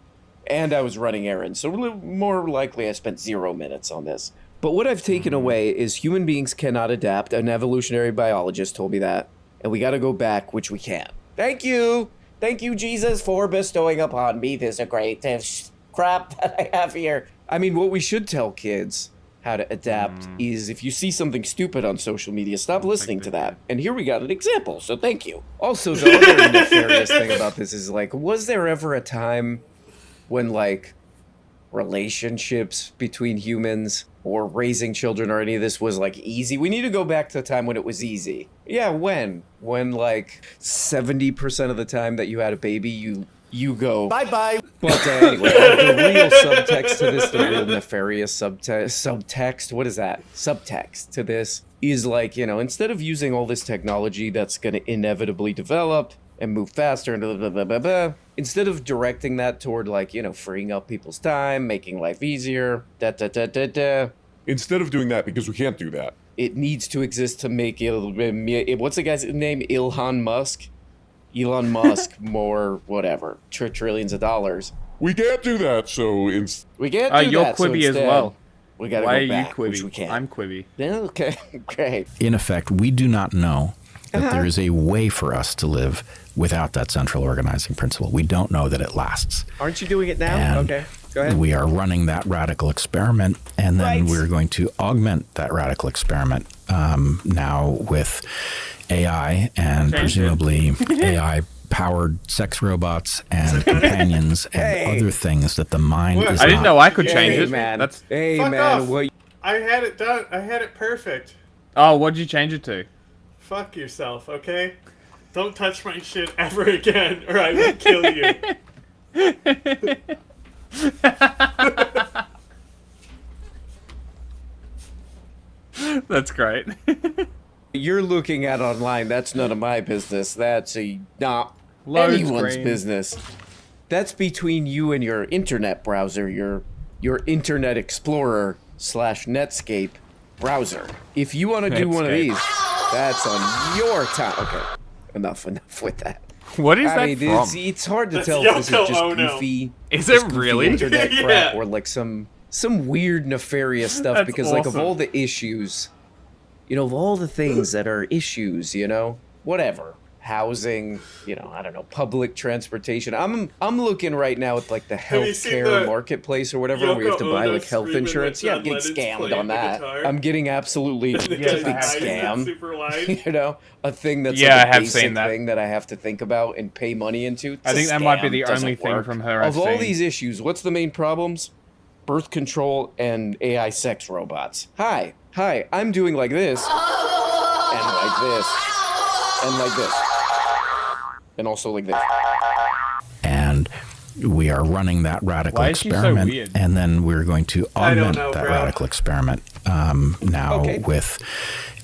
And I was running errands, so more likely I spent 0 minutes on this. But what I've taken away is human beings cannot adapt. An evolutionary biologist told me that. And we gotta go back, which we can. Thank you! Thank you, Jesus, for bestowing upon me this great crap that I have here. I mean, what we should tell kids how to adapt is if you see something stupid on social media, stop listening to that. And here we got an example, so thank you. Also, the other nefarious thing about this is, like, was there ever a time when, like, relationships between humans or raising children or any of this was, like, easy? We need to go back to a time when it was easy. Yeah, when? When, like, 70% of the time that you had a baby, you go bye-bye. But anyway, the real subtext to this, the real nefarious subtext, what is that? Subtext to this is like, you know, instead of using all this technology that's going to inevitably develop and move faster and blah, blah, blah, blah, instead of directing that toward, like, you know, freeing up people's time, making life easier, Instead of doing that, because we can't do that. It needs to exist to make what's the guy's name? Elon Musk more whatever, trillions of dollars. We can't do that, so we can't do you're that. Quibi so as well. We gotta Why go back, are you Quibi? which we can't. I'm Quibi. Okay, great. In effect, we do not know that there is a way for us to live without that central organizing principle. We don't know that it lasts. Aren't you doing it now? And okay, go ahead. we are running that radical experiment, and then we're going to augment that radical experiment now with AI and presumably AI-powered sex robots and companions and other things that the mind is I didn't know I could change hey, it. Man. That's... Hey, Fuck man. off. What? I had it done. I had it perfect. Oh, what'd you change it to? Fuck yourself, okay? Don't touch my shit ever again, or I will kill you. That's great. You're looking at online, that's none of my business. That's not Load anyone's screen. business. That's between you and your internet browser, your Internet Explorer / Netscape browser. If you want to do one of Netscape. these, that's on your time. Okay, enough with that. What is I that mean, from? it's hard to That's tell if this is Yoko just Ono. goofy. Is just it goofy really? internet Yeah. crap or like some weird nefarious stuff? That's because like of awesome. all the issues, you know, of all the things that are issues, you know, whatever, housing, you know, I don't know, public transportation. I'm looking right now at like the Have you seen healthcare the marketplace or whatever, where you have to Yoko buy Ono like health screaming insurance. that Yeah, I'm John getting Lennon's scammed playing on the that. guitar? I'm getting absolutely The big guy's eyes are scam. super wide. You know, a thing that's Yeah, like I a have basic seen that. thing that I have to think about and pay money into. It's I a think that might be scam. the Doesn't only thing work. from her I've Of all seen. these issues, what's the main problems? Birth control and AI sex robots. Hi, I'm doing like this, and like this, and like this, and also like this. and we are running that radical Why is she so experiment, weird? and then we're going to I don't augment know, that bro. radical experiment now Okay. with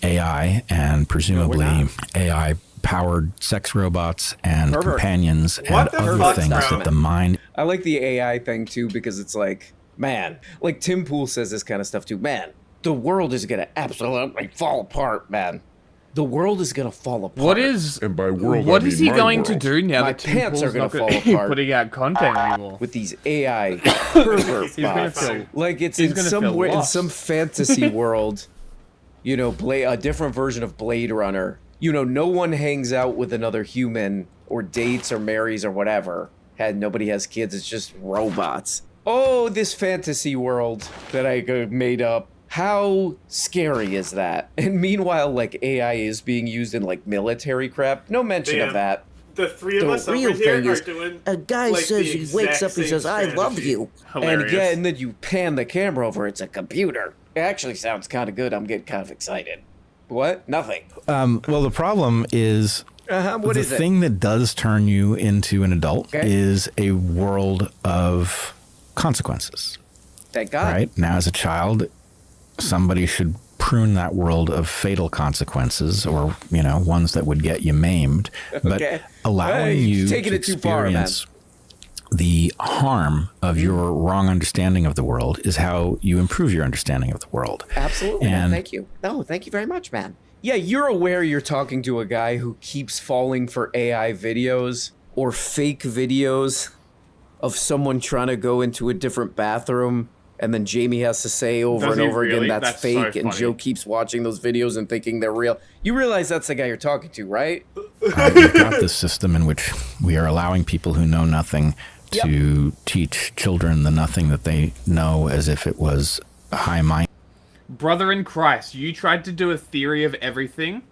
AI and presumably AI-powered sex robots and Pervert. companions and What the other fuck, things bro? that the mind I like the AI thing too because it's like, man, like Tim Pool says this kind of stuff too. Man, the world is gonna absolutely fall apart, man. The world is gonna fall apart. What is? And by world, What I is mean he my going to world. do now My that Tim pants are Pool's gonna not fall gonna apart. putting out content anymore? with these AI pervert He's gonna bots? feel- Like it's he's in gonna some feel way, in lost. some fantasy world, you know, a different version of Blade Runner. You know, no one hangs out with another human or dates or marries or whatever. Nobody has kids. It's just robots. Oh, this fantasy world that I made up. How scary is that? And meanwhile, like, AI is being used in, like, military crap. No mention of that. The three of The us over real here thing are is, doing A guy like, says the he wakes exact up and same says, I love strategy. you. Hilarious. And then you pan the camera over, it's a computer. It actually sounds kind of good. I'm getting kind of excited. What? Nothing. Well, the problem is What the is it? thing that does turn you into an adult Okay. is a world of consequences. Thank God. Right? Now, as a child, somebody should prune that world of fatal consequences or, you know, ones that would get you maimed. But Okay. allowing Hey, you taking to it too far, man. experience the harm of your wrong understanding of the world is how you improve your understanding of the world. Absolutely, man. And- Thank you. No, thank you very much, man. Yeah, you're aware you're talking to a guy who keeps falling for AI videos or fake videos of someone trying to go into a different bathroom, and then Jamie has to say over Does and he over really? again that's That's so fake, and funny. Joe keeps watching those videos and thinking they're real. You realize that's the guy you're talking to, right? We've got this system in which we are allowing people who know nothing to teach children the nothing that they know as if it was high mind. Brother in Christ, you tried to do a theory of everything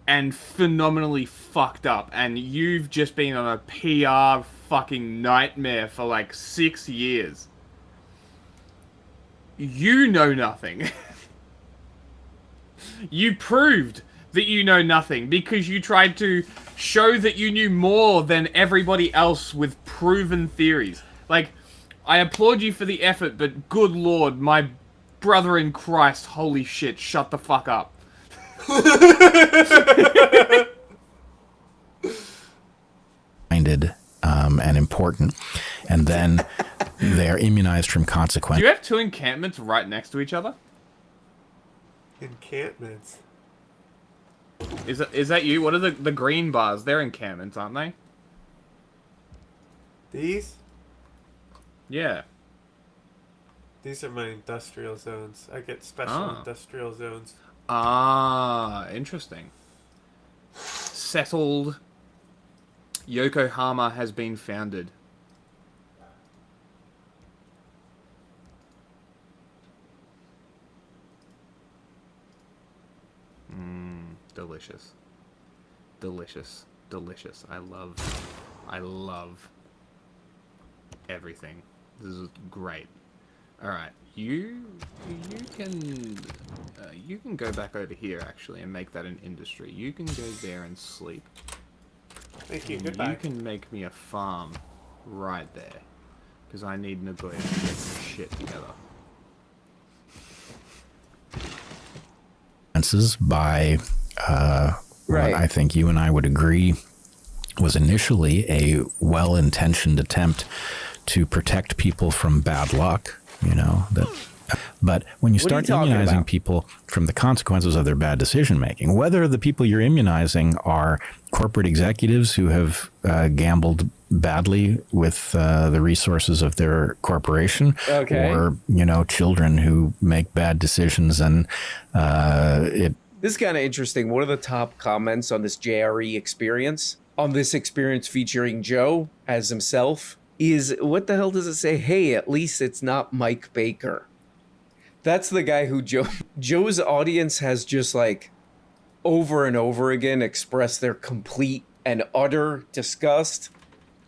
and phenomenally fucked up, and you've just been on a PR fucking nightmare for like 6 years. You know nothing. You proved that you know nothing because you tried to show that you knew more than everybody else with proven theories. Like, I applaud you for the effort, but good lord, my brother in Christ, holy shit, shut the fuck up. Minded and important, and then they are immunized from Do consequences. you have two encampments right next to each other? Encampments. Is that you? What are the green bars? They're encampments, aren't they? These? Yeah. These are my industrial zones. I get special Ah. industrial zones. Ah, interesting. Settled. Yokohama has been founded. Delicious. Delicious. Delicious. I love everything. This is great. All right, you can go back over here actually and make that an industry. You can go there and sleep. Thank you. And Goodbye. you can make me a farm right there, because I need Nagoya to get some shit together. By Right. what I think you and I would agree was initially a well-intentioned attempt to protect people from bad luck, you know, that. But when you What are you start talking immunizing about? people from the consequences of their bad decision making, whether the people you're immunizing are corporate executives who have gambled badly with the resources of their corporation, Okay. or, you know, children who make bad decisions and it. This is kind of interesting. One of the top comments on this JRE experience, on this experience featuring Joe as himself, is what the hell does it say? Hey, at least it's not Mike Baker. That's the guy who Joe's audience has just like over and over again expressed their complete and utter disgust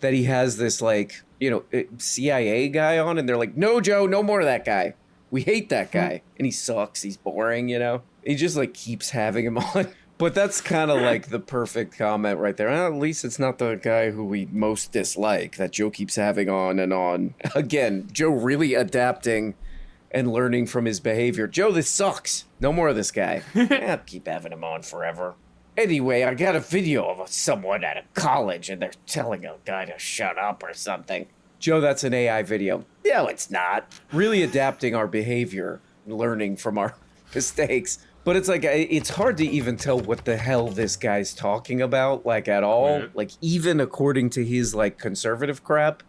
that he has this like, you know, CIA guy on, and they're like, no, Joe, no more of that guy. We hate that guy. And he sucks. He's boring, you know? He just like keeps having him on. But that's kind of like the perfect comment right there. At least it's not the guy who we most dislike that Joe keeps having on and on. Again, Joe really adapting and learning from his behavior. Joe, this sucks. No more of this guy. I'll keep having him on forever. Anyway, I got a video of someone at a college and they're telling a guy to shut up or something. Joe, that's an AI video. No, it's not. Really adapting our behavior, learning from our mistakes. But it's like, it's hard to even tell what the hell this guy's talking about, like, at all. Right. Like, even according to his, like, conservative crap.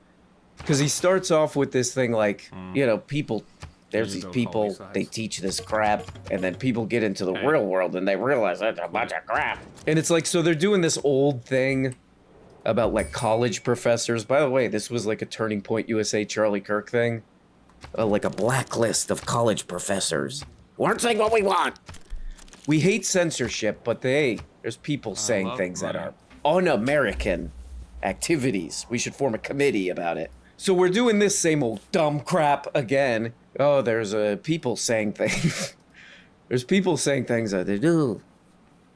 Because he starts off with this thing like, you know, people, there's these people, they teach this crap, and then people get into the real world and they realize that's a bunch of crap. And it's like, so they're doing this old thing about, like, college professors. By the way, this was like a Turning Point USA Charlie Kirk thing. Like a blacklist of college professors who aren't saying what we want. We hate censorship, but there's people saying things that are un-American activities. We should form a committee about it. So we're doing this same old dumb crap again. Oh, there's people saying things. There's people saying things that they do.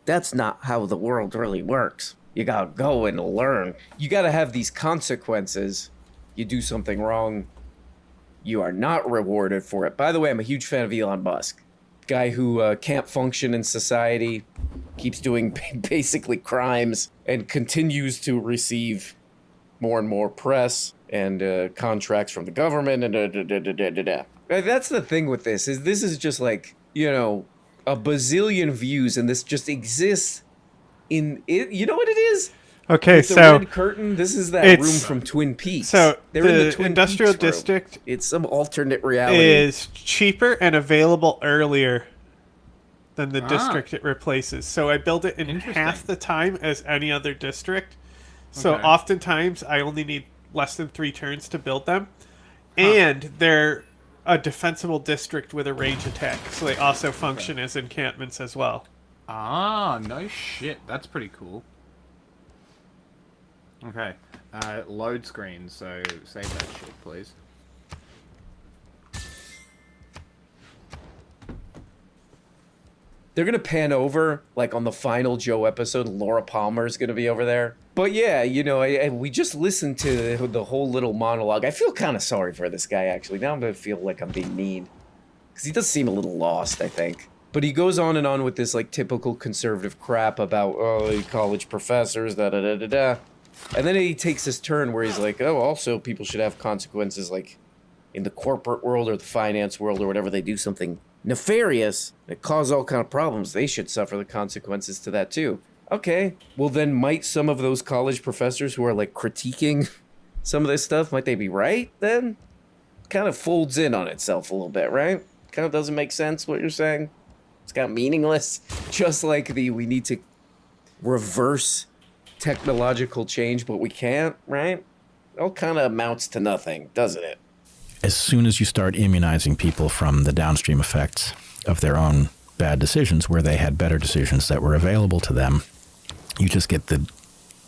That's not how the world really works. You gotta go and learn. You gotta have these consequences. You do something wrong, you are not rewarded for it. By the way, I'm a huge fan of Elon Musk. Guy who can't function in society, keeps doing basically crimes, and continues to receive more and more press and contracts from the government and That's the thing with this is just like, you know, a bazillion views, and this just exists in it. You know what it is? Okay, it's so a red curtain. This is that room from Twin Peaks. So they're the in the Twin industrial Peaks room. district It's some alternate reality. is cheaper and available earlier than the district it replaces. So I build it in half the time as any other district. So Okay. oftentimes I only need less than 3 turns to build them. And they're a defensible district with a range attack. So they also function as encampments as well. Ah, no shit. That's pretty cool. Okay. Load screen, so save that shit, please. They're gonna pan over, like on the final Joe episode, Laura Palmer's gonna be over there. But yeah, you know, we just listened to the whole little monologue. I feel kind of sorry for this guy, actually. Now I'm gonna feel like I'm being mean. Because he does seem a little lost, I think. But he goes on and on with this, like, typical conservative crap about, oh, college professors, da-da-da-da-da. And then he takes this turn where he's like, oh, also people should have consequences, like, in the corporate world or the finance world or whatever. They do something nefarious that cause all kind of problems. They should suffer the consequences to that, too. Okay, well then might some of those college professors who are, like, critiquing some of this stuff, might they be right, then? Kind of folds in on itself a little bit, right? Kind of doesn't make sense what you're saying. It's kind of meaningless. Just like we need to reverse technological change, but we can't, right? It all kind of amounts to nothing, doesn't it? As soon as you start immunizing people from the downstream effects of their own bad decisions, where they had better decisions that were available to them, you just get the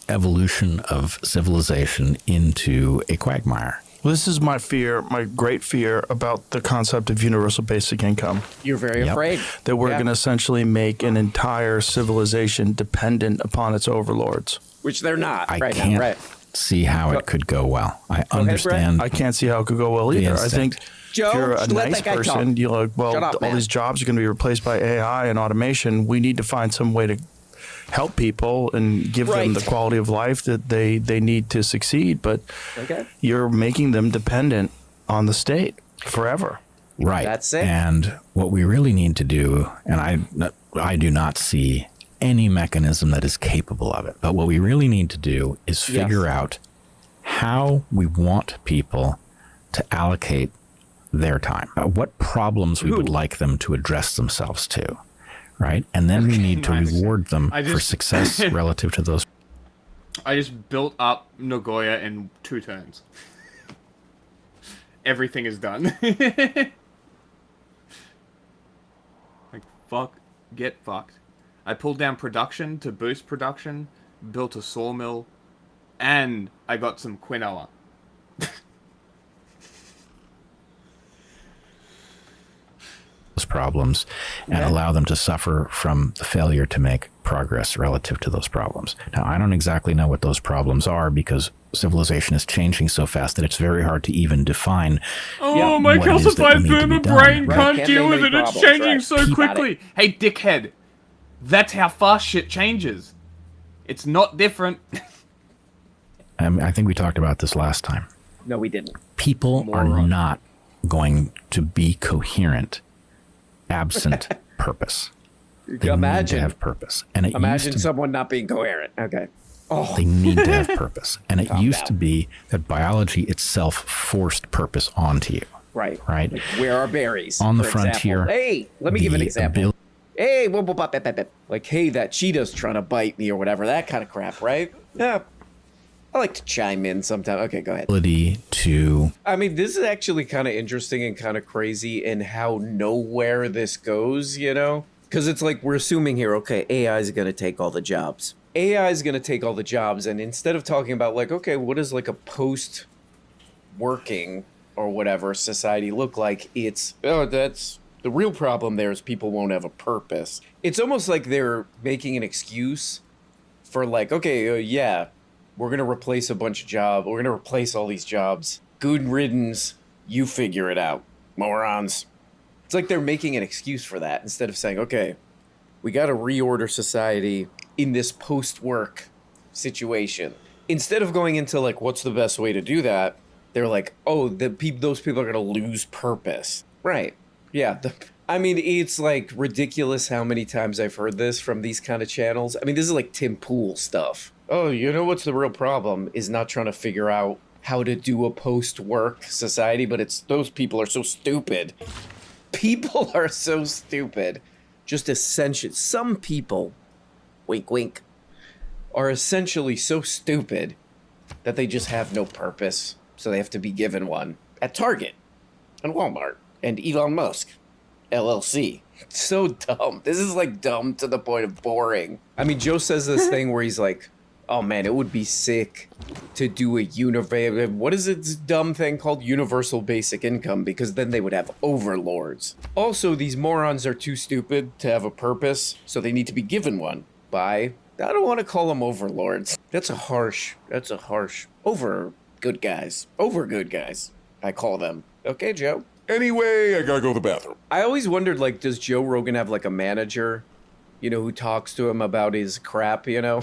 evolution of civilization into a quagmire. Well, this is my fear, my great fear about the concept of universal basic income. You're very afraid. That we're going to essentially make an entire civilization dependent upon its overlords. Which they're not I right can't now, right? see how it could go well. I understand. I can't see how it could go well either. I think Joe, if you're a let nice that guy person, talk. you're like, well, Shut up, all man. these jobs are going to be replaced by AI and automation. We need to find some way to help people and give them the quality of life that they need to succeed. But you're making them dependent on the state forever. Right. That's it. And what we really need to do, and I do not see any mechanism that is capable of it, but what we really need to do is figure out how we want people to allocate their time, what problems we would like them to address themselves to, right? And then we need to reward them for success relative to those. I just built up Nagoya in 2 turns. Everything is done. Like, fuck, get fucked. I pulled down production to boost production, built a sawmill, and I got some quinoa. Problems and allow them to suffer from the failure to make progress relative to those problems. Now, I don't exactly know what those problems are because civilization is changing so fast that it's very hard to even define. Oh, my what it is that calcified need to be thermal done. brain Right. can't deal with it. It's changing so quickly. Hey, dickhead. That's how fast shit changes. It's not different. I think we talked about this last time. No, we didn't. People are not going to be coherent absent purpose. They need to have purpose. And it Imagine someone not being coherent. Okay. Oh. They need to have purpose. And it used to be that biology itself forced purpose onto you. Right. Right. Like, where are berries? On the for frontier. Example. Hey, let me give an the example. Hey, like, hey, that cheetah's trying to bite me or whatever. That kind of crap, right? Yeah. I like to chime in sometimes. Okay, go ahead. Ability to. I mean, this is actually kind of interesting and kind of crazy in how nowhere this goes, you know? Because it's like we're assuming here, okay, AI is going to take all the jobs. AI is going to take all the jobs. And instead of talking about like, okay, what does like a post-working or whatever society look like? It's, oh, that's the real problem there is people won't have a purpose. It's almost like they're making an excuse for like, okay, yeah, we're going to replace a bunch of jobs. We're going to replace all these jobs. Good riddance. You figure it out, morons. It's like they're making an excuse for that instead of saying, okay, we got to reorder society in this post-work situation. Instead of going into like, what's the best way to do that? They're like, oh, those people are going to lose purpose. Right. Yeah. I mean, it's like ridiculous how many times I've heard this from these kind of channels. I mean, this is like Tim Pool stuff. Oh, you know what's the real problem is not trying to figure out how to do a post-work society, but it's those people are so stupid. People are so stupid. Just essentially, some people, wink wink, are essentially so stupid that they just have no purpose. So they have to be given one at Target and Walmart and Elon Musk, LLC. So dumb. This is like dumb to the point of boring. I mean, Joe says this thing where he's like, oh man, it would be sick to do a what is it, this dumb thing called universal basic income, because then they would have overlords. Also, these morons are too stupid to have a purpose, so they need to be given one by, I don't want to call them overlords. That's a harsh, over good guys, I call them. Okay, Joe. Anyway, I gotta go to the bathroom. I always wondered, like, does Joe Rogan have like a manager, you know, who talks to him about his crap, you know?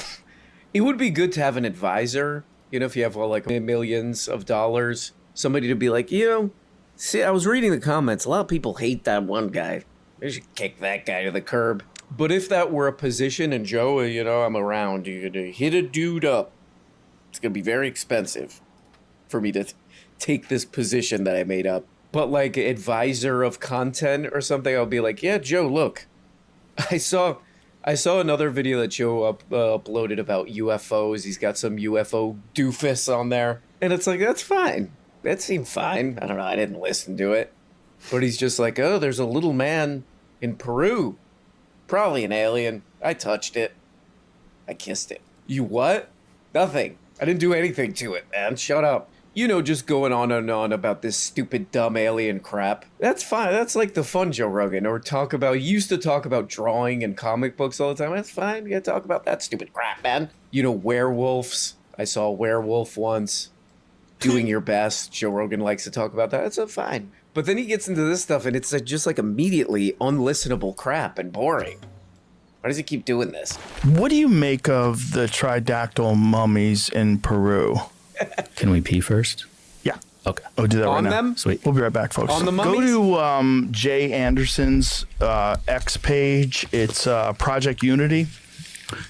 It would be good to have an advisor, you know, if you have like millions of dollars, somebody to be like, you know, see, I was reading the comments. A lot of people hate that one guy. They should kick that guy to the curb. But if that were a position and Joe, you know, I'm around, you're going to hit a dude up. It's going to be very expensive for me to take this position that I made up. But like advisor of content or something, I'll be like, yeah, Joe, look, I saw another video that Joe uploaded about UFOs. He's got some UFO doofus on there. And it's like, that's fine. That seemed fine. I don't know. I didn't listen to it. But he's just like, oh, there's a little man in Peru. Probably an alien. I touched it. I kissed it. You what? Nothing. I didn't do anything to it, man. Shut up. You know, just going on and on about this stupid, dumb alien crap. That's fine. That's like the fun Joe Rogan. Or used to talk about drawing and comic books all the time. That's fine. You gotta talk about that stupid crap, man. You know, werewolves. I saw a werewolf once. Doing your best. Joe Rogan likes to talk about that. That's fine. But then he gets into this stuff and it's just like immediately unlistenable crap and boring. Why does he keep doing this? What do you make of the tridactyl mummies in Peru? Can we pee first? Yeah. Okay. We'll do that On right now. them? Sweet. We'll be right back, folks. On the Go mummies? to Jay Anderson's X page. It's Project Unity.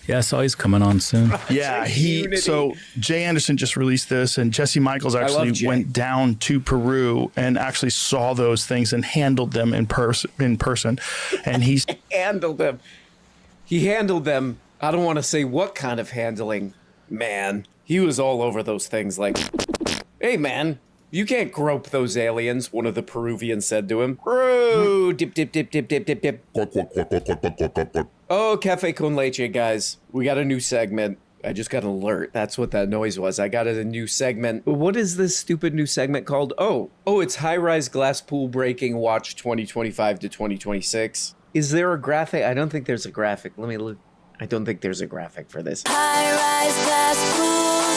Yeah, I saw he's coming on soon. Yeah, so Jay Anderson just released this, and Jesse Michaels love actually Jay. went down to Peru and actually saw those things and handled them in person. And he's handled them. He handled them. I don't want to say what kind of handling, man. He was all over those things like, hey, man, you can't grope those aliens, one of the Peruvians said to him. Bro, dip, dip, dip, dip, dip, dip, dip. Oh, Cafe Con Leche, guys. We got a new segment. I just got an alert. That's what that noise was. I got a new segment. What is this stupid new segment called? Oh, it's High-Rise Glass Pool Breaking Watch 2025 to 2026. Is there a graphic? I don't think there's a graphic. Let me look. I don't think there's a graphic for this. High-rise glass pool,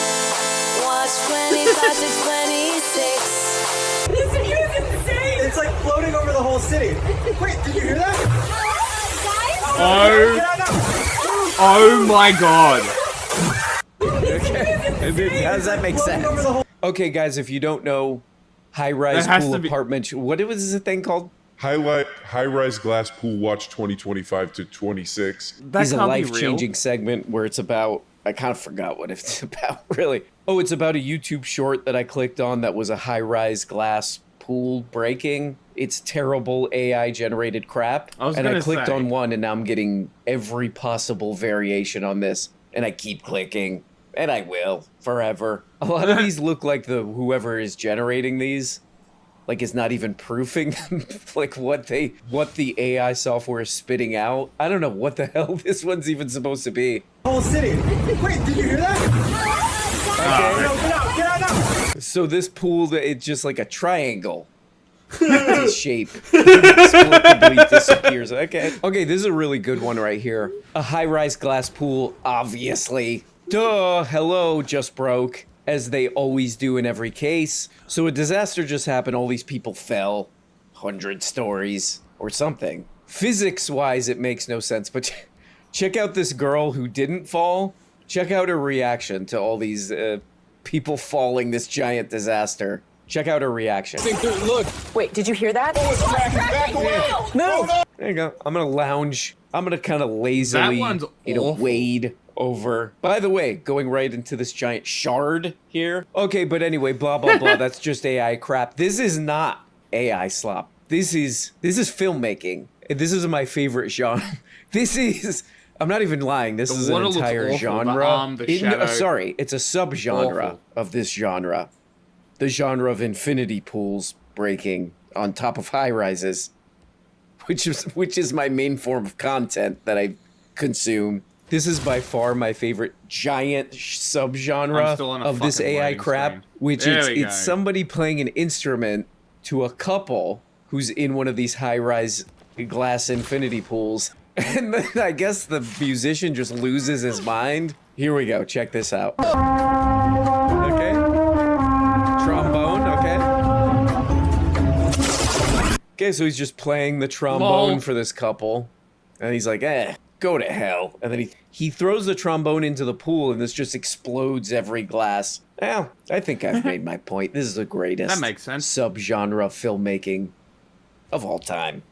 watch 25 to 26. This video is insane! It's like floating over the whole city. Wait, did you hear that? Oh my god. Okay. How does that make sense? Okay, guys, if you don't know, high-rise There has pool to be- apartment. What was the thing called? High-rise glass pool watch 2025 to 26. That He's a can't be real. life-changing segment where it's about. I kind of forgot what it's about, really. Oh, it's about a YouTube short that I clicked on that was a high-rise glass pool breaking. It's terrible AI-generated crap. I was and I gonna clicked say. on one, and now I'm getting every possible variation on this. And I keep clicking, and I will forever. A lot of these look like whoever is generating these, like, is not even proofing them, like what the AI software is spitting out. I don't know what the hell this one's even supposed to be. Whole city. Wait, did you hear that? Okay. No, get out now. So this pool, it's just like a triangle. Its shape inexplicably disappears. Okay, this is a really good one right here. A high-rise glass pool, obviously. Duh, hello, just broke. As they always do in every case. So a disaster just happened, all these people fell. 100 stories or something. Physics-wise, it makes no sense, but check out this girl who didn't fall. Check out her reaction to all these people falling this giant disaster. Check out her reaction. Look. Wait, did you hear that? No. There you go. I'm gonna lounge. I'm gonna kind of lazily, That one's awful. wade over. By the way, going right into this giant shard here. Okay, but anyway, blah blah blah. That's just AI crap. This is not AI slop. This is filmmaking. And this is my favorite genre. This is. I'm not even lying. This is an water looks entire awful. genre. The arm, the shadow. Sorry, it's a subgenre Awful. of this genre. The genre of infinity pools breaking on top of high rises, which is my main form of content that I consume. This is by far my favorite giant I'm subgenre still on a of this fucking AI loading crap, screen. which There it's we go. somebody playing an instrument to a couple who's in one of these high-rise glass infinity pools. And then I guess the musician just loses his mind. Here we go. Check this out. Okay. Trombone, okay. Okay, so he's just playing the trombone Lol. for this couple. And he's like, go to hell. And then he throws the trombone into the pool and this just explodes every glass. Well, I think I've made my point. This is the greatest That makes sense. subgenre filmmaking of all time.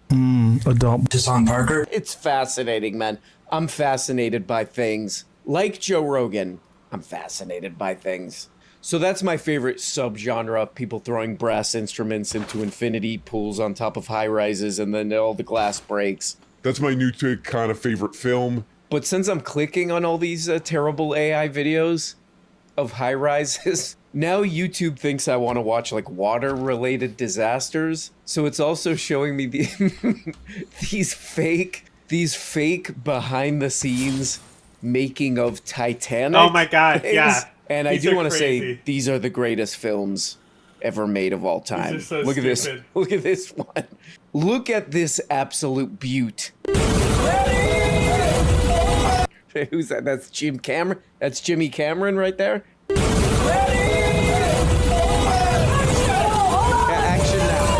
Adult. Deshaun Parker. It's fascinating, man. I'm fascinated by things. Like Joe Rogan, I'm fascinated by things. So that's my favorite subgenre, people throwing brass instruments into infinity pools on top of high rises and then all the glass breaks. That's my new kind of favorite film. But since I'm clicking on all these terrible AI videos of high rises, now YouTube thinks I want to watch like water related disasters. So it's also showing me these fake behind the scenes making of Titanic. Oh my God, things. yeah. And I These do are want to say crazy. these are the greatest films ever made of all time. These are so Look at this. stupid. Look at this one. Look at this absolute beaut. Who's that? That's Jim Cameron. That's Jimmy Cameron right there. Yeah, action now.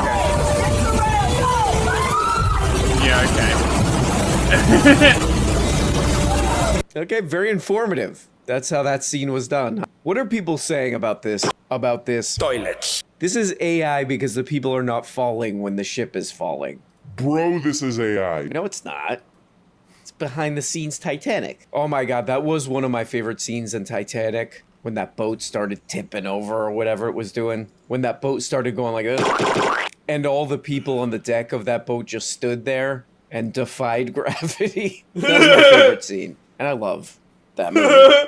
Yeah, Okay, very informative. That's how that scene was done. What are people saying about this? Toilets. This is AI because the people are not falling when the ship is falling. Bro, this is AI. No, it's not. It's behind the scenes Titanic. Oh my God, that was one of my favorite scenes in Titanic. When that boat started tipping over or whatever it was doing. When that boat started going like this. And all the people on the deck of that boat just stood there and defied gravity. That was my favorite scene. And I love that movie.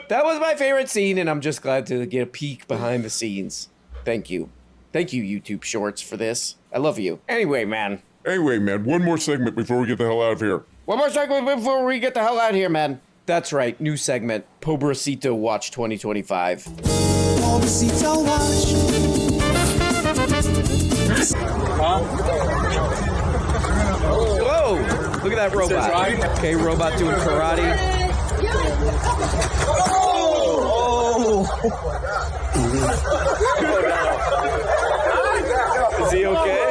That was my favorite scene, and I'm just glad to get a peek behind the scenes. Thank you. Thank you, YouTube Shorts, for this. I love you. Anyway, man, one more segment before we get the hell out of here. One more segment before we get the hell out of here, man. That's right, new segment, Pobrecito Watch 2025. Pobrecito Watch. Whoa! Look at that robot. Okay, robot doing karate. Is he okay?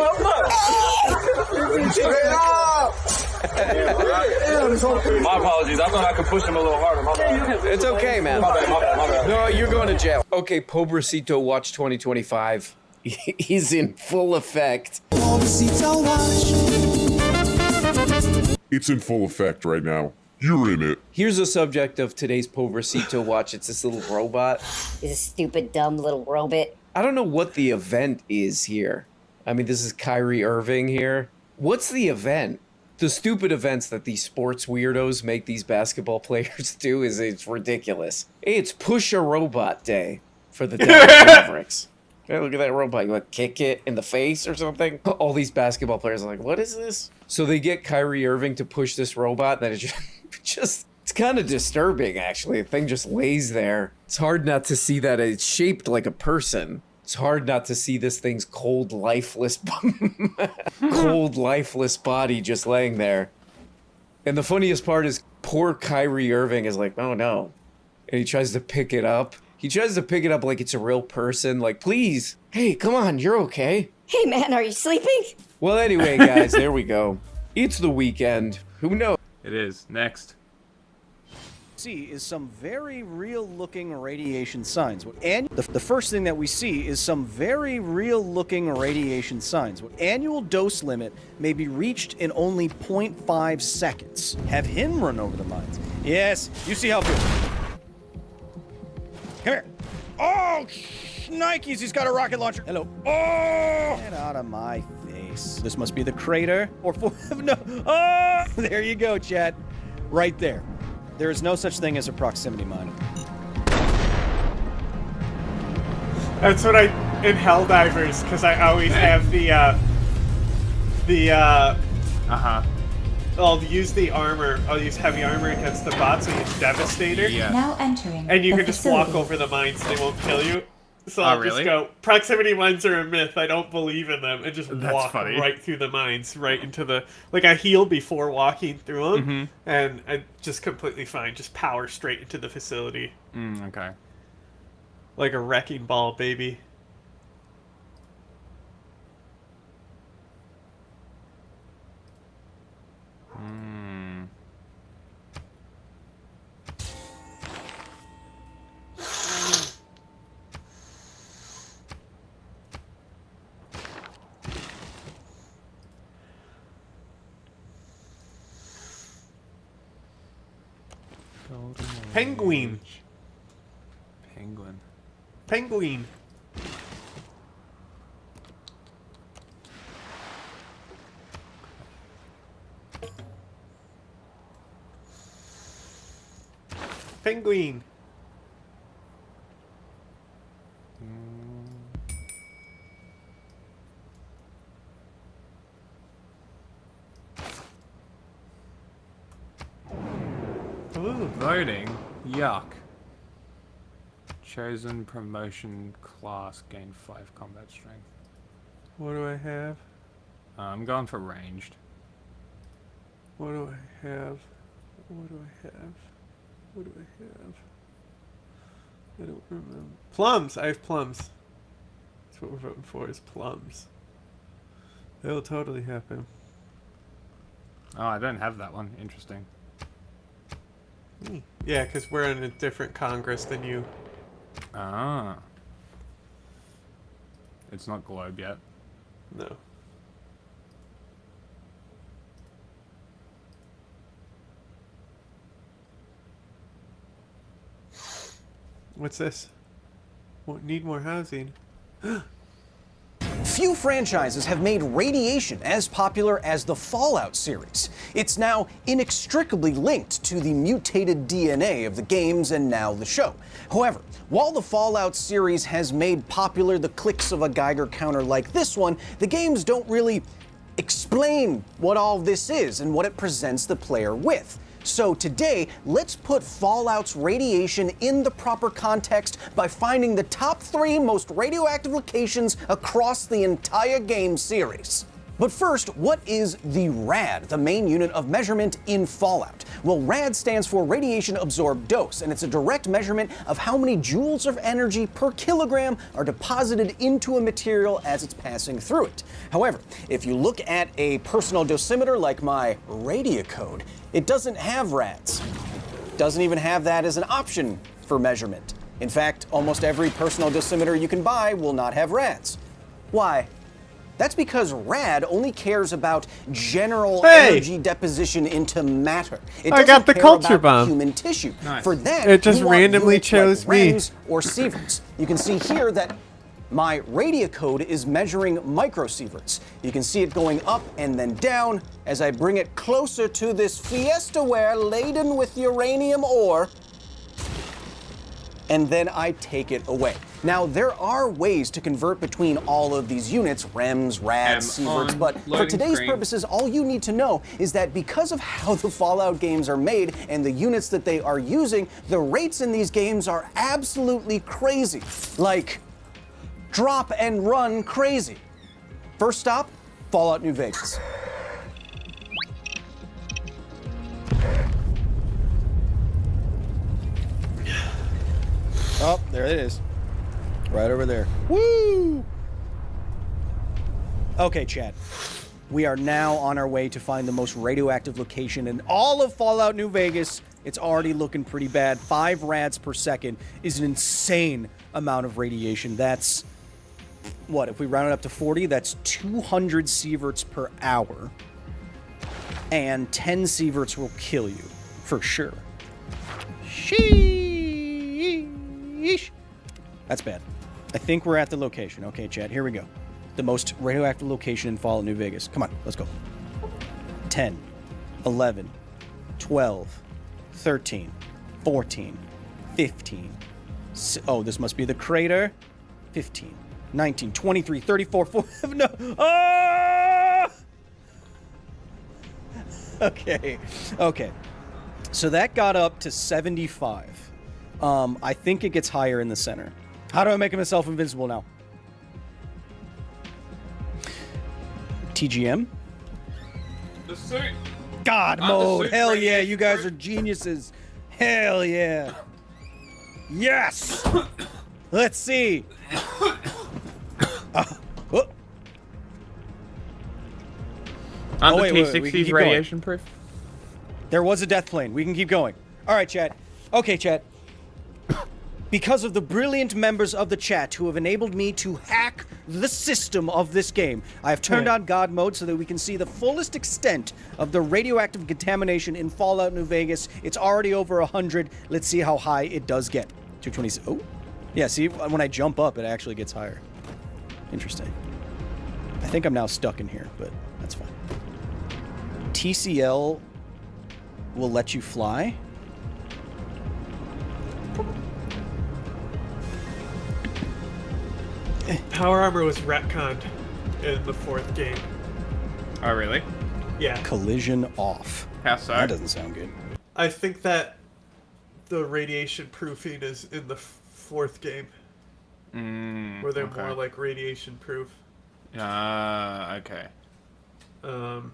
My apologies. I thought I could push him a little harder. My bad. It's okay, man. My bad. No, you're going to jail. Okay, Pobrecito Watch 2025. He's in full effect. It's in full effect right now. You're in it. Here's the subject of today's Pobrecito Watch. It's this little robot. This stupid, dumb little robot. I don't know what the event is here. I mean, this is Kyrie Irving here. What's the event? The stupid events that these sports weirdos make these basketball players do it's ridiculous. Hey, it's Push a Robot Day for the Dallas Mavericks. Hey, look at that robot. You want to kick it in the face or something? All these basketball players are like, what is this? So they get Kyrie Irving to push this robot, and then it just it's kind of disturbing, actually. The thing just lays there. It's hard not to see that it's shaped like a person. It's hard not to see this thing's cold, lifeless body just laying there. And the funniest part is poor Kyrie Irving is like, oh no. And he tries to pick it up. He tries to pick it up like it's a real person. Like, please. Hey, come on, you're okay. Hey man, are you sleeping? Well, anyway, guys, there we go. It's the weekend. Who knows? It is. Next. See is some very real-looking radiation signs. And the first thing that we see is some very real-looking radiation signs. Annual dose limit may be reached in only 0.5 seconds. Have him run over the mines. Yes, you see how. Come here. Oh, Nikes! He's got a rocket launcher. Hello. Oh! Get out of my face. This must be the crater. Or no. Oh! There you go, chat. Right there. There is no such thing as a proximity mine. That's what I in Helldivers, because I always have I'll use the armor. I'll use heavy armor against the bots. I use Devastator. Yeah. Now entering. And you the can just facility. walk over the mines; they won't kill you. So Oh, I'll really? just go. Proximity mines are a myth. I don't believe in them, and just That's walk funny. right through the mines, right into the. Like I heal before walking through them, Mhm. and I'm just completely fine. Just power straight into the facility, Okay. like a wrecking ball, baby. Penguin. Penguin. Penguin. Penguin. Ooh. Voting. Yuck. Chosen promotion class gain 5 combat strength. What do I have? I'm going for ranged. What do I have? What do I have? What do I have? I don't remember. Plums! I have plums. That's what we're voting for, is plums. It'll totally happen. Oh, I don't have that one. Interesting. Yeah, because we're in a different Congress than you. Ah. It's not globe yet. No. What's this? Need more housing. Few franchises have made Radiation as popular as the Fallout series. It's now inextricably linked to the mutated DNA of the games and now the show. However, while the Fallout series has made popular the clicks of a Geiger counter like this one, the games don't really explain what all this is and what it presents the player with. So today, let's put Fallout's radiation in the proper context by finding the top 3 most radioactive locations across the entire game series. But first, what is the RAD, the main unit of measurement in Fallout? Well, RAD stands for Radiation Absorbed Dose, and it's a direct measurement of how many joules of energy per kilogram are deposited into a material as it's passing through it. However, if you look at a personal dosimeter like my Radiacode, it doesn't have RADs. Doesn't even have that as an option for measurement. In fact, almost every personal dosimeter you can buy will not have RADs. Why? That's because RAD only cares about general energy deposition into matter. It I got the care culture about bomb. human tissue. Nice. For that, It just you want randomly units chose like me. rems or sieverts. You can see here that my Radiacode is measuring microsieverts. You can see it going up and then down as I bring it closer to this Fiestaware laden with uranium ore, and then I take it away. Now, there are ways to convert between all of these units, REMs, RADs, sieverts, but for today's purposes, all you need to know is that because of how the Fallout games are made and the units that they are using, the rates in these games are absolutely crazy. Like, drop and run crazy. First stop, Fallout New Vegas. Oh, there it is. Right over there. Woo! Okay, Chad. We are now on our way to find the most radioactive location in all of Fallout New Vegas. It's already looking pretty bad. 5 rads per second is an insane amount of radiation. That's, what, if we round it up to 40, that's 200 sieverts per hour. And 10 sieverts will kill you, for sure. Sheesh. That's bad. I think we're at the location. Okay, Chad, here we go. The most radioactive location in Fallout New Vegas. Come on, let's go. 10, 11, 12, 13, 14, 15. Oh, this must be the crater. 15, 19, 23, 34, 4. No. Ah! Okay. So that got up to 75. I think it gets higher in the center. How do I make myself invincible now? TGM? The suit. God mode. Hell yeah, you guys are geniuses. Hell yeah. Yes. Let's see. Aren't the wait, we T-60s can keep radiation proof? There was a death plane. We can keep going. All right, chat. Okay, chat. Because of the brilliant members of the chat who have enabled me to hack the system of this game, I have turned on God mode so that we can see the fullest extent of the radioactive contamination in Fallout New Vegas. It's already over 100. Let's see how high it does get. 220. Oh, yeah. See, when I jump up, it actually gets higher. Interesting. I think I'm now stuck in here, but that's fine. TCL will let you fly. Power armor was retconned in the 4th game. Oh, really? Yeah. Collision off. How so? That doesn't sound good. I think that the radiation proofing is in the 4th game. Where they're more like radiation proof. Okay. In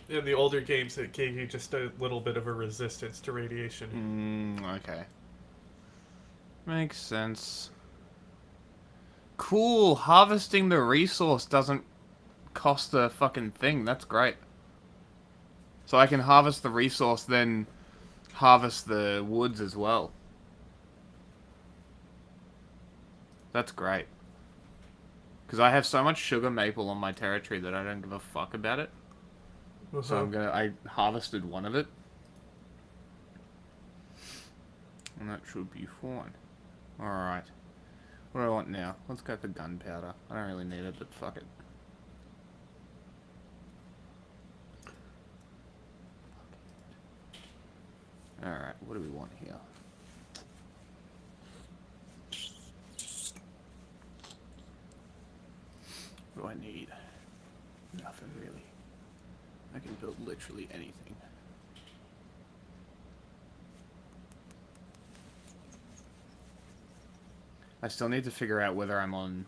the older games, it gave you just a little bit of a resistance to radiation. Okay. Makes sense. Cool. Harvesting the resource doesn't cost a fucking thing. That's great. So I can harvest the resource, then harvest the woods as well. That's great. Because I have so much sugar maple on my territory that I don't give a fuck about it. So I harvested one of it. And that should be fine. Alright. What do I want now? Let's go for gunpowder. I don't really need it, but fuck it. Alright, what do we want here? What do I need? Nothing really. I can build literally anything. I still need to figure out whether I'm on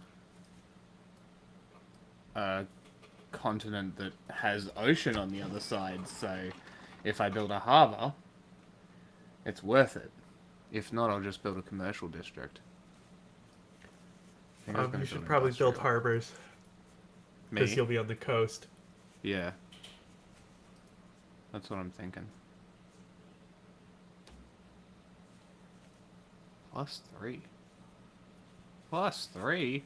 continent that has ocean on the other side, so if I build a harbor, it's worth it. If not, I'll just build a commercial district. I think I was gonna You should build probably industrial. build harbors. Because Me? you'll be on the coast. Yeah. That's what I'm thinking. +3. +3?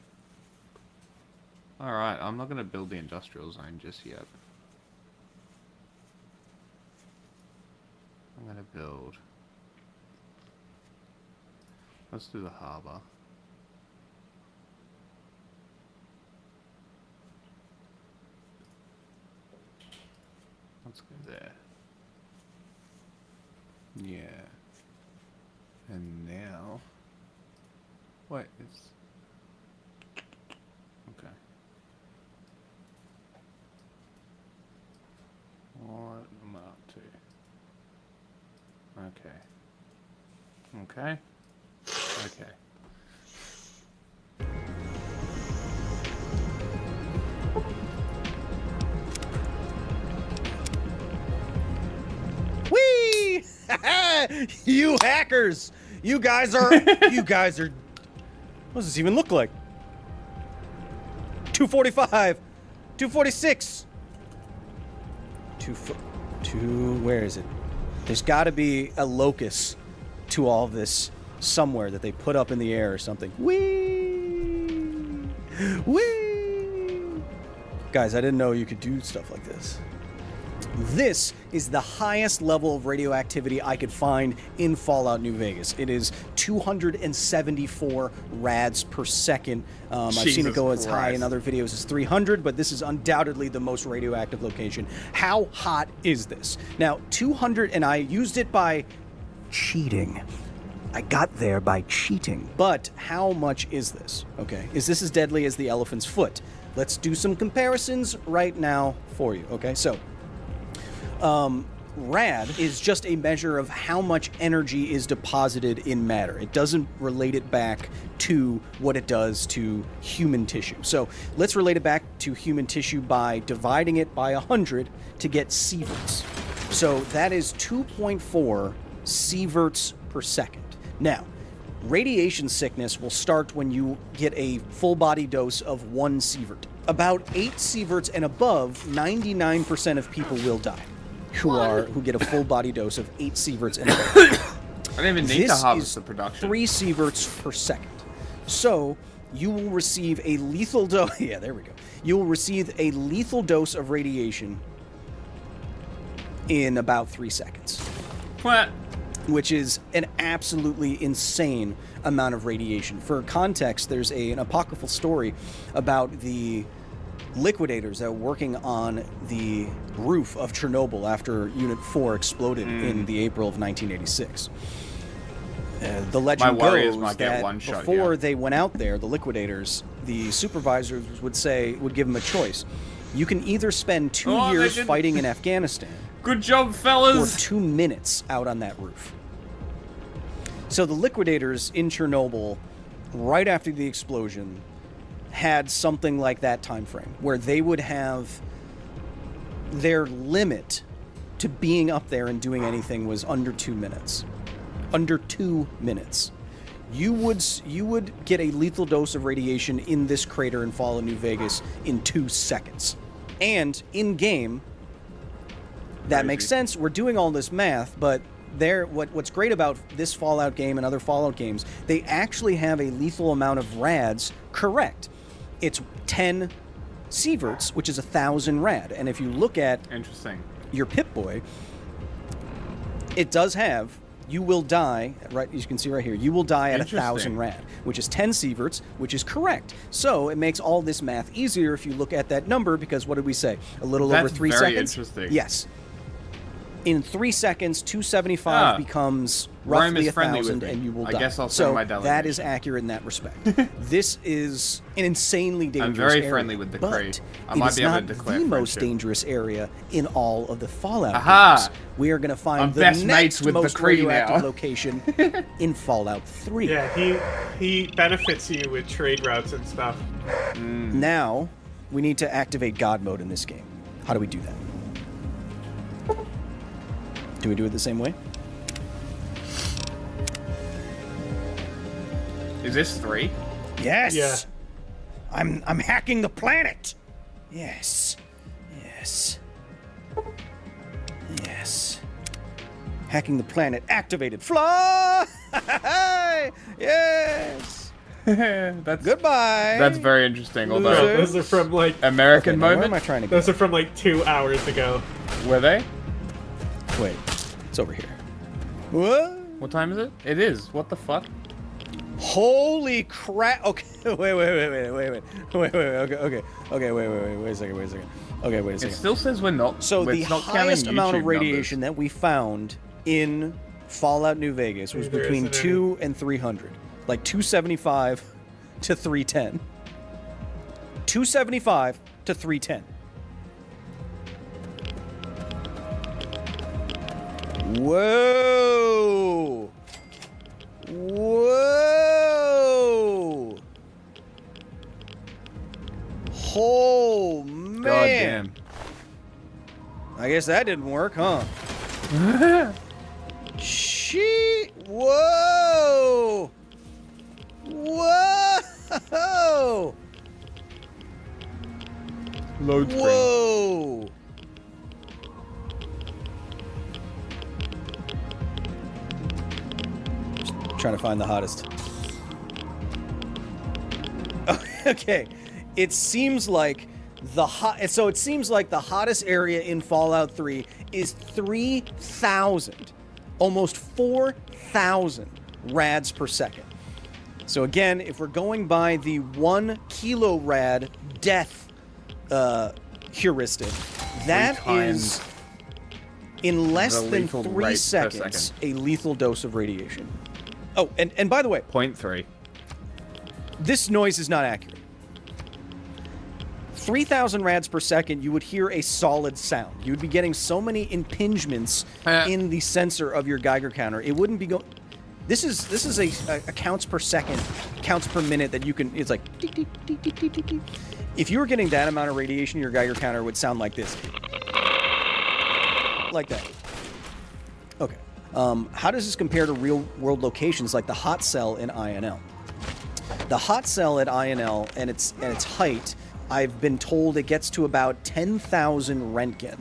Alright, I'm not gonna build the industrial zone just yet. I'm gonna build... Let's do the harbour. Let's go there. Yeah. And now... Wait, it's... Okay. What am I up to? Okay. Okay. Okay. Whee! You hackers! You guys are. What does this even look like? 245, 246. Where is it? There's got to be a locus to all of this somewhere that they put up in the air or something. Whee! Whee! Guys, I didn't know you could do stuff like this. This is the highest level of radioactivity I could find in Fallout New Vegas. It is 274 rads per second. I've seen it go as high in other videos as 300, but this is undoubtedly the most radioactive location. How hot is this? Now, 200, and I used it by cheating. I got there by cheating. But how much is this? Okay, is this as deadly as the elephant's foot? Let's do some comparisons right now for you, okay? So, rad is just a measure of how much energy is deposited in matter. It doesn't relate it back to what it does to human tissue. So let's relate it back to human tissue by dividing it by 100 to get sieverts. So that is 2.4 sieverts per second. Now, radiation sickness will start when you get a full body dose of 1 sievert. About 8 sieverts and above, 99% of people will die. Who get a full body dose of 8 sieverts and above. I didn't even need to harvest the production. 3 sieverts per second. So you will receive a lethal dose. Yeah, there we go. You will receive a lethal dose of radiation in about 3 seconds. What? Which is an absolutely insane amount of radiation. For context, there's an apocryphal story about the liquidators that were working on the roof of Chernobyl after Unit 4 exploded in the April of 1986. The legend goes that before they went out there, the liquidators, the supervisors would give them a choice. You can either spend 2 years fighting in Afghanistan. Good job, fellas! Or 2 minutes out on that roof. So the liquidators in Chernobyl, right after the explosion, had something like that time frame where they would have their limit to being up there and doing anything was under 2 minutes. Under 2 minutes. You would get a lethal dose of radiation in this crater in Fallout New Vegas in 2 seconds. And in game, that makes sense. We're doing all this math, but what's great about this Fallout game and other Fallout games, they actually have a lethal amount of rads correct. It's 10 sieverts, which is 1,000 rad. And if you look at your Pip-Boy, it does have, you will die, right? You can see right here, you will die at 1,000 rad, which is 10 sieverts, which is correct. So it makes all this math easier if you look at that number, because what did we say? A little over 3 seconds? Interesting. Yes. In 3 seconds, 275 becomes roughly 1,000, and you will die. I guess I'll send my delegation. That is accurate in that respect. This is an insanely dangerous area. I'm very friendly with the crew. I might be able to declare It is not the most dangerous area in all of the Fallout games. We are going to find the next most radioactive location in Fallout 3. Yeah, he benefits you with trade routes and stuff. Now, we need to activate God mode in this game. How do we do that? Do we do it the same way? Is this 3? Yes. Yeah. I'm hacking the planet. Yes. Yes. Yes. Hacking the planet activated. Fly! Yes. That's goodbye. That's very interesting. Although No, those are from like American Okay, now where moment. am I trying to those go? are from like 2 hours ago. Were they? Wait, it's over here. What? What time is it? It is. What the fuck? Holy crap! Okay, wait. Okay, wait a second. Okay, wait a It second. still says we're not. So the it's not highest counting amount of YouTube radiation that we found in Fallout New Vegas was There between isn't 2 and 300, like 275 to 310. 275 to 310. Whoa! Whoa! Oh man! Goddamn. I guess that didn't work, huh? Whoa! Whoa! Load screen. Whoa! Just trying to find the hottest. Okay, it seems like the hottest area in Fallout 3 is 3,000, almost 4,000 rads per second. So again, if we're going by the 1 kilorad death heuristic, that is in less the than lethal 3 rate per seconds second. a lethal dose of radiation. Oh, and by the way, 0.3. this noise is not accurate. 3,000 rads per second, you would hear a solid sound. You would be getting so many impingements in the sensor of your Geiger counter. It wouldn't be going. This is a counts per second, counts per minute that you can. It's like. Tick, tick, tick, tick, tick, tick, tick. If you were getting that amount of radiation, your Geiger counter would sound like this. Like that. Okay. How does this compare to real-world locations like the hot cell in INL? The hot cell at INL and its height, I've been told it gets to about 10,000 Röntgen.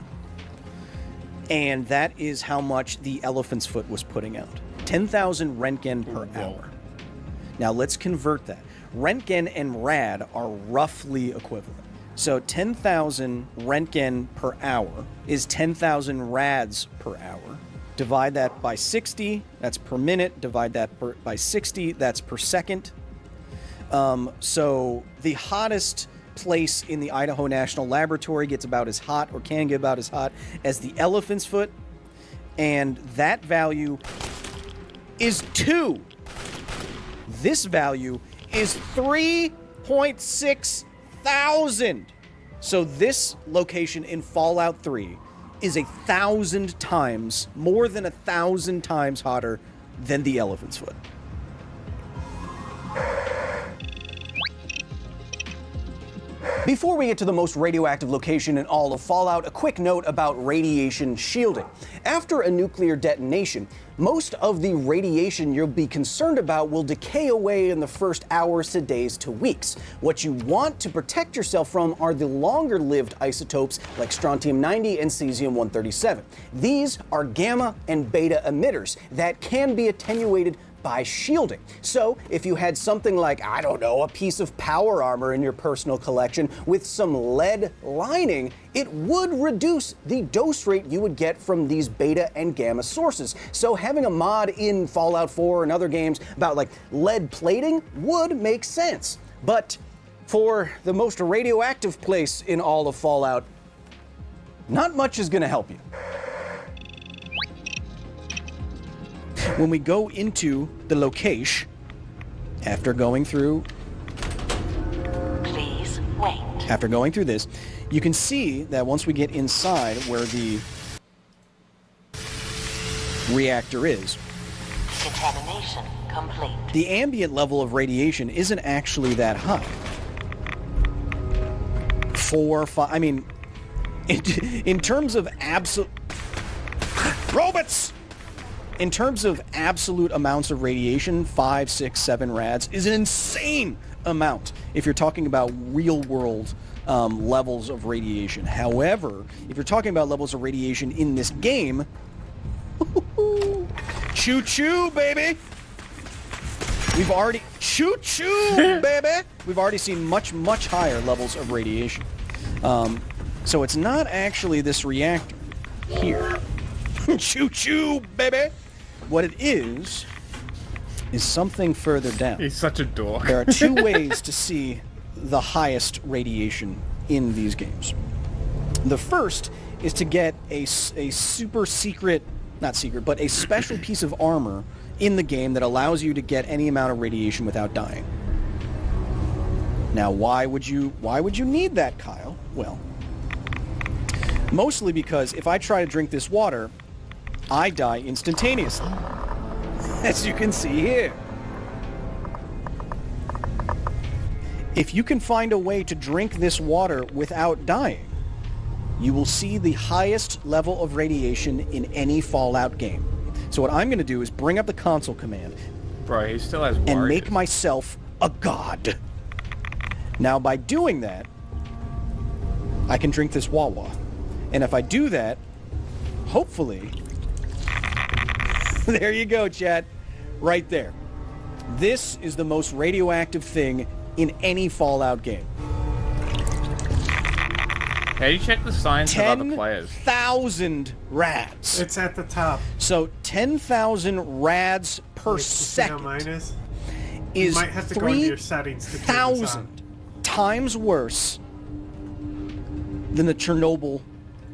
And that is how much the elephant's foot was putting out. 10,000 Röntgen per hour. Now let's convert that. Röntgen and rad are roughly equivalent. So 10,000 Röntgen per hour is 10,000 rads per hour. Divide that by 60, that's per minute. Divide that by 60, that's per second. So the hottest place in the Idaho National Laboratory gets about as hot, or can get about as hot, as the elephant's foot. And that value is 2. This value is 3.6 thousand. So this location in Fallout 3 is 1,000 times, more than 1,000 times hotter than the elephant's foot. Before we get to the most radioactive location in all of Fallout, a quick note about radiation shielding. After a nuclear detonation, most of the radiation you'll be concerned about will decay away in the first hours to days to weeks. What you want to protect yourself from are the longer-lived isotopes like strontium-90 and cesium-137. These are gamma and beta emitters that can be attenuated by shielding. So if you had something like, I don't know, a piece of power armor in your personal collection with some lead lining, it would reduce the dose rate you would get from these beta and gamma sources. So having a mod in Fallout 4 and other games about like lead plating would make sense. But for the most radioactive place in all of Fallout, not much is gonna help you. When we go into the location, after going through... Please wait. After going through this, you can see that once we get inside where the reactor is, Contamination complete. the ambient level of radiation isn't actually that high. 4, 5. I mean, in terms of absolute robots. In terms of absolute amounts of radiation, 5, 6, 7 rads is an insane amount if you're talking about real-world levels of radiation. However, if you're talking about levels of radiation in this game, choo-choo, baby! We've already... Choo-choo, baby! We've already seen much, much higher levels of radiation. So it's not actually this reactor here. Choo-choo, baby! What it is something further down. He's such a dork. There are 2 ways to see the highest radiation in these games. The first is to get a super secret, not secret, but a special piece of armor in the game that allows you to get any amount of radiation without dying. Now, why would you need that, Kyle? Well, mostly because if I try to drink this water, I die instantaneously, as you can see here. If you can find a way to drink this water without dying, you will see the highest level of radiation in any Fallout game. So what I'm going to do is bring up the console command. Bro, he still has and warriors. make myself a god. Now, by doing that, I can drink this Wawa. And if I do that, hopefully... There you go, chat. Right there. This is the most radioactive thing in any Fallout game. How do you check the science of other players? 10,000 rads. It's at the top. So 10,000 rads per second You might have to go into your settings to turn this on. 3,000 times worse than the Chernobyl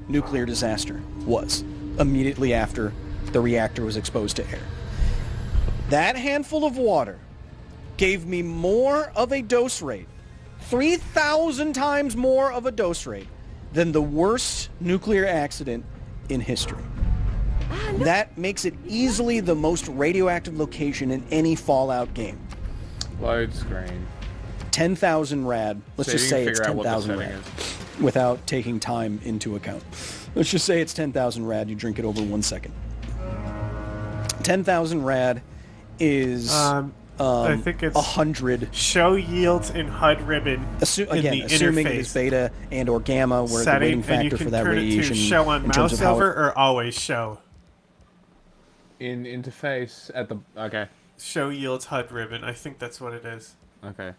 nuclear disaster was immediately after the reactor was exposed to air. That handful of water gave me more of a dose rate, 3,000 times more of a dose rate than the worst nuclear accident in history. That makes it easily the most radioactive location in any Fallout game. Load screen. 10,000 rad. Let's So just you say can it's figure out what the 10,000 setting rad without taking time into account. Let's just say it's 10,000 rad. You drink it over 1 second. 10,000 rad is I think it's 100. Show yields in HUD ribbon in Again, the assuming interface it is beta and or gamma, where the setting, weighting and factor you for can that turn it radiation to show on in terms mouse of how over or always show. In interface at the... Okay. Show yields HUD ribbon. I think that's what it is. Okay.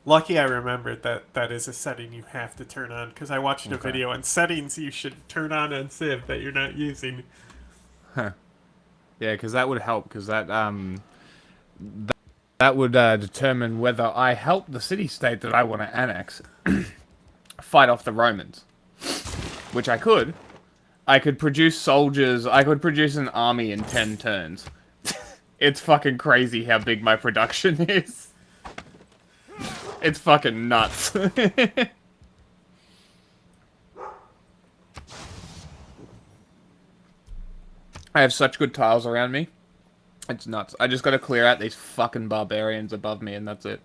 Lucky I remembered that is a setting you have to turn on, because I watched a video on settings you should turn on Civ that you're not using. Huh. Yeah, because that would help, because that would determine whether I help the city-state that I want to annex fight off the Romans. Which I could. I could produce soldiers, I could produce an army in 10 turns. It's fucking crazy how big my production is. It's fucking nuts. I have such good tiles around me. It's nuts. I just gotta clear out these fucking barbarians above me and that's it.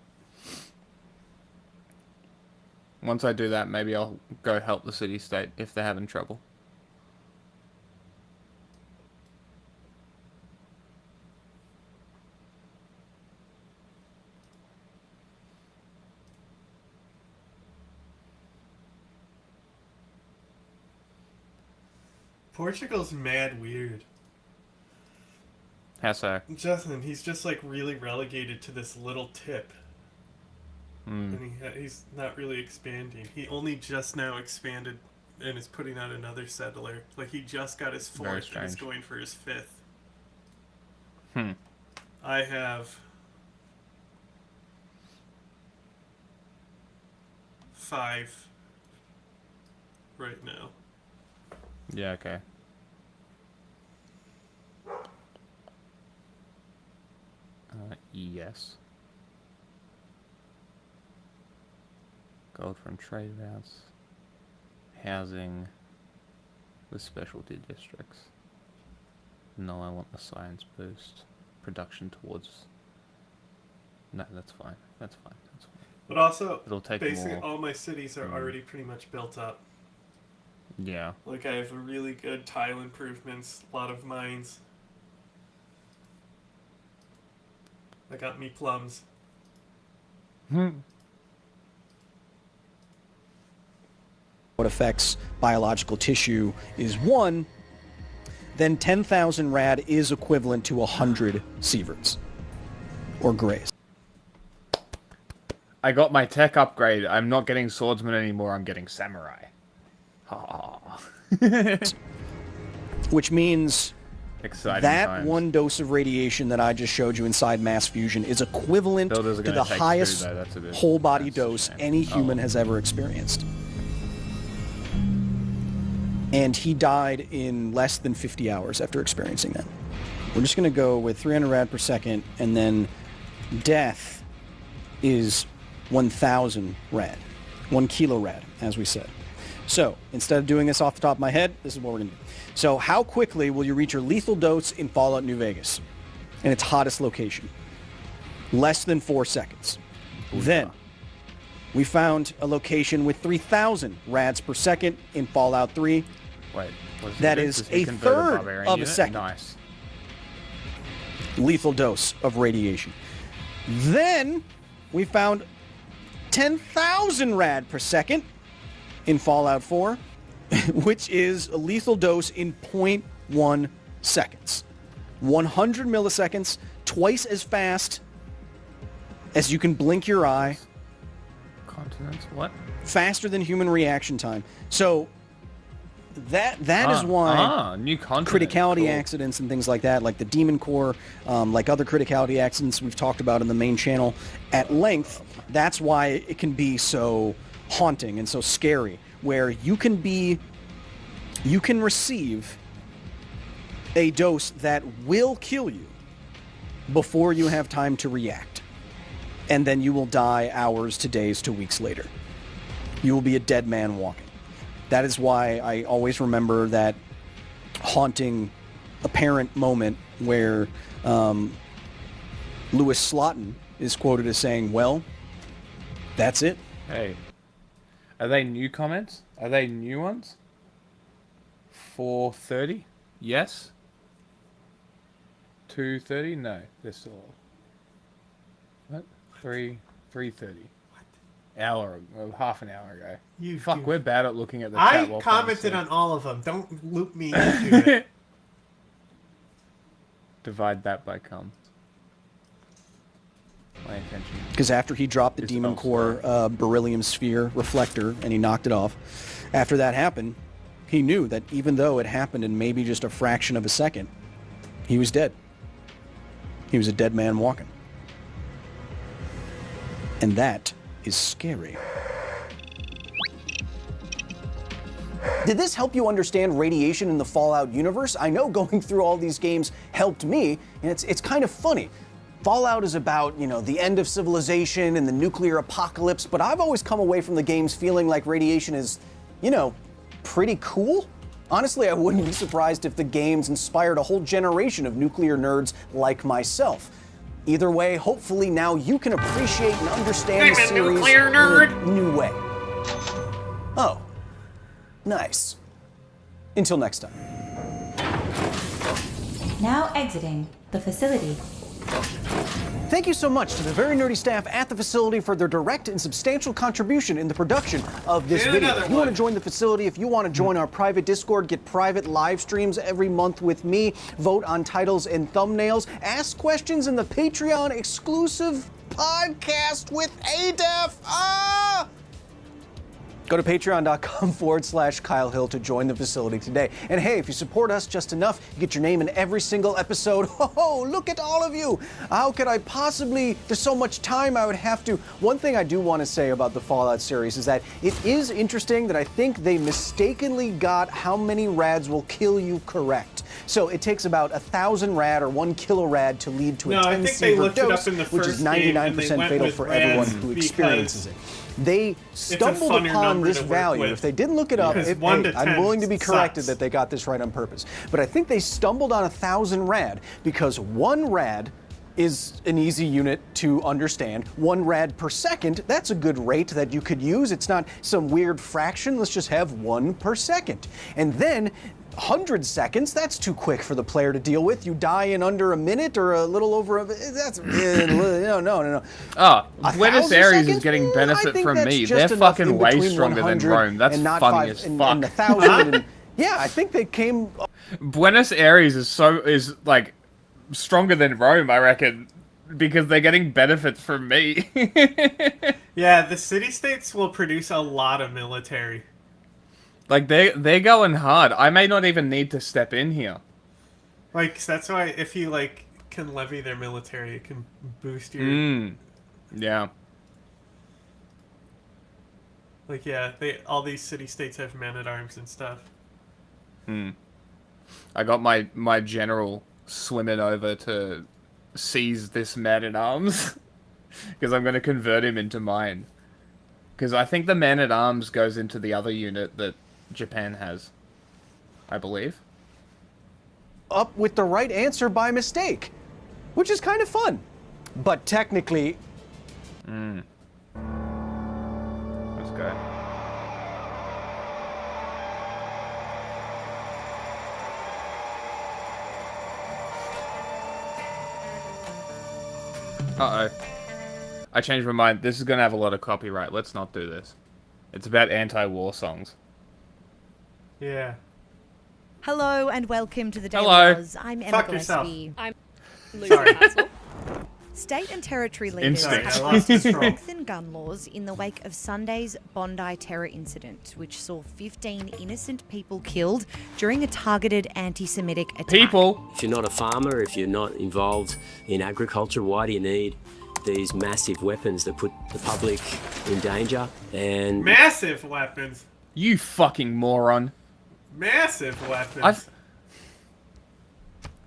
Once I do that, maybe I'll go help the city-state if they're having trouble. Portugal's mad weird. How so? Justin, he's just like really relegated to this little tip. And he's not really expanding. He only just now expanded and is putting out another settler. Like, he just got his 4th and is going for his 5th. I have 5 right now. Yeah, okay. Yes. Gold from trade routes. Housing with specialty districts. No, I want the science boost. Production towards... No, that's fine. That's fine. That's fine. But also, It'll take basically, more. all my cities are already pretty much built up. Yeah. Like, I have really good tile improvements, a lot of mines. I got me plums. What affects biological tissue is 1, then 10,000 rad is equivalent to 100 sieverts or grays. I got my tech upgrade. I'm not getting swordsman anymore. I'm getting samurai. Which means exciting that times. 1 dose of radiation that I just showed you inside mass fusion is equivalent Builders are to gonna the take highest 2, though. That's a bit- whole body dose any human has ever experienced. And he died in less than 50 hours after experiencing that. We're just going to go with 300 rad per second, and then death is 1,000 rad. 1 kilo rad, as we said. So, instead of doing this off the top of my head, this is what we're going to do. So, how quickly will you reach your lethal dose in Fallout New Vegas? In its hottest location? Less than 4 seconds. Then, we found a location with 3,000 rads per second in Fallout 3. Wait, that is a third of a second. Nice. Lethal dose of radiation. Then we found 10,000 rad per second in Fallout 4, which is a lethal dose in 0.1 seconds. 100 milliseconds, twice as fast as you can blink your eye. Continents, what? Faster than human reaction time. So that is why new continent. criticality accidents and things like that, like the Demon Core, like other criticality accidents we've talked about in the main channel at length, that's why it can be so haunting and so scary, where you can receive a dose that will kill you before you have time to react. And then you will die hours to days to weeks later. You will be a dead man walking. That is why I always remember that haunting apparent moment where Lewis Slaughton is quoted as saying, well, that's it. Hey. Are they new comments? Are they new ones? 4:30? Yes. 2:30? No, they're still old. What? 3:30. Half an hour ago. We're bad at looking at the chat. I while commented playing, on all of them. Don't loop me into it. Divide that by cum. My intention. Because after he dropped the Demon Core beryllium sphere reflector and he knocked it off, after that happened, he knew that even though it happened in maybe just a fraction of a second, he was dead. He was a dead man walking. And that is scary. Did this help you understand radiation in the Fallout universe? I know going through all these games helped me, and it's kind of funny. Fallout is about, the end of civilization and the nuclear apocalypse, but I've always come away from the games feeling like radiation is, pretty cool. Honestly, I wouldn't be surprised if the games inspired a whole generation of nuclear nerds like myself. Either way, hopefully now you can appreciate and understand the series in a new way. Oh, nice. Until next time. Now exiting the facility. Thank you so much to the very nerdy staff at the facility for their direct and substantial contribution in the production of this video. If you want to join the facility, if you want to join our private Discord, get private live streams every month with me, vote on titles and thumbnails, ask questions in the Patreon exclusive podcast with ADEF. Go to patreon.com/Kyle Hill to join the facility today. And hey, if you support us just enough, you get your name in every single episode. Oh, look at all of you. How could I possibly, there's so much time I would have to. One thing I do want to say about the Fallout series is that it is interesting that I think they mistakenly got how many rads will kill you correct. So it takes about 1,000 rad or 1 kilo rad to lead to a 10 sievert dose, which is 99% fatal for everyone who experiences it. They stumbled upon this value. If they didn't look it up, I'm willing to be corrected that they got this right on purpose. But I think they stumbled on 1,000 rad because 1 rad is an easy unit to understand. 1 rad per second, that's a good rate that you could use. It's not some weird fraction. Let's just have 1 per second. And then 100 seconds, that's too quick for the player to deal with. You die in under a minute or a little over that's no. Oh, 1,000 Buenos Aires is seconds? getting I benefit think from that's me. just They're enough fucking in way between stronger than 100 Rome. That's and not funny 5 as and, fuck. and 1,000 and, yeah, I think they came. Buenos Aires is like stronger than Rome, I reckon, because they're getting benefits from me. Yeah, the city-states will produce a lot of military. Like they're going hard. I may not even need to step in here. Like, that's why if you, like, can levy their military, it can boost your... Yeah. Like, yeah, all these city-states have men-at-arms and stuff. I got my general swimming over to seize this man-at-arms. Because I'm going to convert him into mine. Because I think the man-at-arms goes into the other unit that Japan has. I believe. Up with the right answer by mistake, which is kind of fun. But technically... Let's go. Uh-oh. I changed my mind. This is going to have a lot of copyright. Let's not do this. It's about anti-war songs. Yeah. Hello and welcome to the Daily Hello. Buzz. I'm Emma Fuck yourself. Gillespie. I'm Lucy Hassel. State and territory leaders Instinct. have I lost control. strengthened gun laws in the wake of Sunday's Bondi terror incident, which saw 15 innocent people killed during a targeted anti-Semitic attack. People. If you're not a farmer, if you're not involved in agriculture, why do you need these massive weapons that put the public in danger? And Massive weapons. You fucking moron. Massive weapons.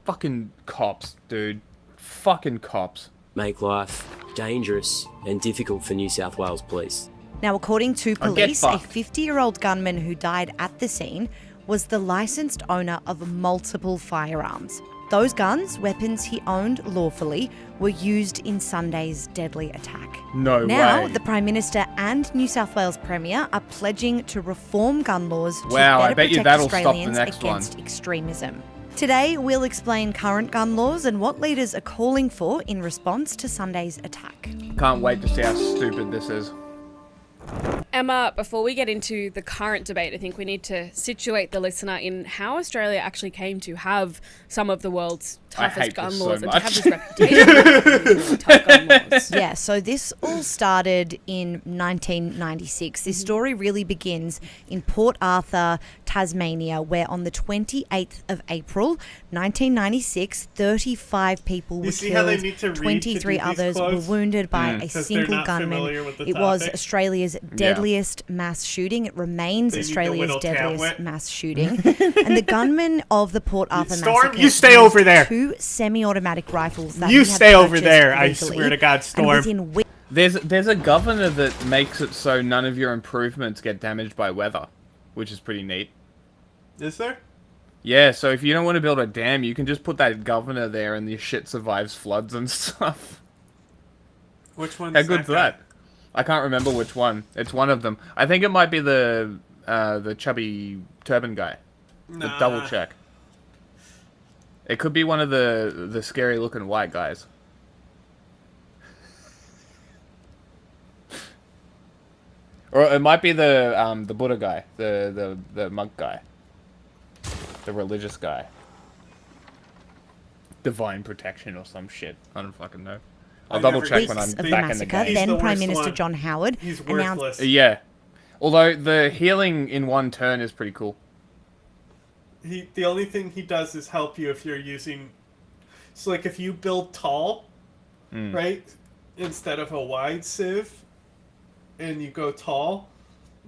Fucking cops, dude. Fucking cops. make life dangerous and difficult for New South Wales police. Now, according to Oh, get police, a fucked. 50-year-old gunman who died at the scene was the licensed owner of multiple firearms. Those guns, weapons he owned lawfully, were used in Sunday's deadly attack. No Now, way. the Prime Minister and New South Wales Premier are pledging to reform gun laws to Wow, I better bet you protect that'll stop the Australians next one. against extremism. Today, we'll explain current gun laws and what leaders are calling for in response to Sunday's attack. Can't wait to see how stupid this is. Emma, before we get into the current debate, I think we need to situate the listener in how Australia actually came to have some of the world's I toughest hate gun this laws so and to have much. this reputation for having really tough gun laws. Yeah, so this all started in 1996. This story really begins in Port Arthur, Tasmania, where on the 28th of April, 1996, 35 people were You see how they killed, need to read to 23 do these others were quotes? wounded by a 'Cause they're single not familiar gunman. with the It was topic. Australia's deadliest mass shooting. It remains They need to Australia's whittle deadliest Catwit. mass shooting. And the gunman of the Port Arthur Storm, massacre you stay used over there. 2 semi-automatic rifles that You he had stay over purchased there, I legally. swear to God, And Storm. within There's a governor that makes it so none of your improvements get damaged by weather, which is pretty neat. Is there? Yeah, so if you don't want to build a dam, you can just put that governor there and your shit survives floods and stuff. Which one's How good's guy? that? I can't remember which one. It's one of them. I think it might be the chubby turban guy. Nah. Double check. It could be one of the scary looking white guys. Or it might be the Buddha guy, the monk guy, the religious guy. Divine protection or some shit. I don't fucking know. I'll double check when I'm Weeks of the back in the massacre, game. then Prime Minister John Howard announced Yeah, although the healing in one turn is pretty cool. The only thing he does is help you if you're using. So like if you build tall, right, instead of a wide civ, and you go tall,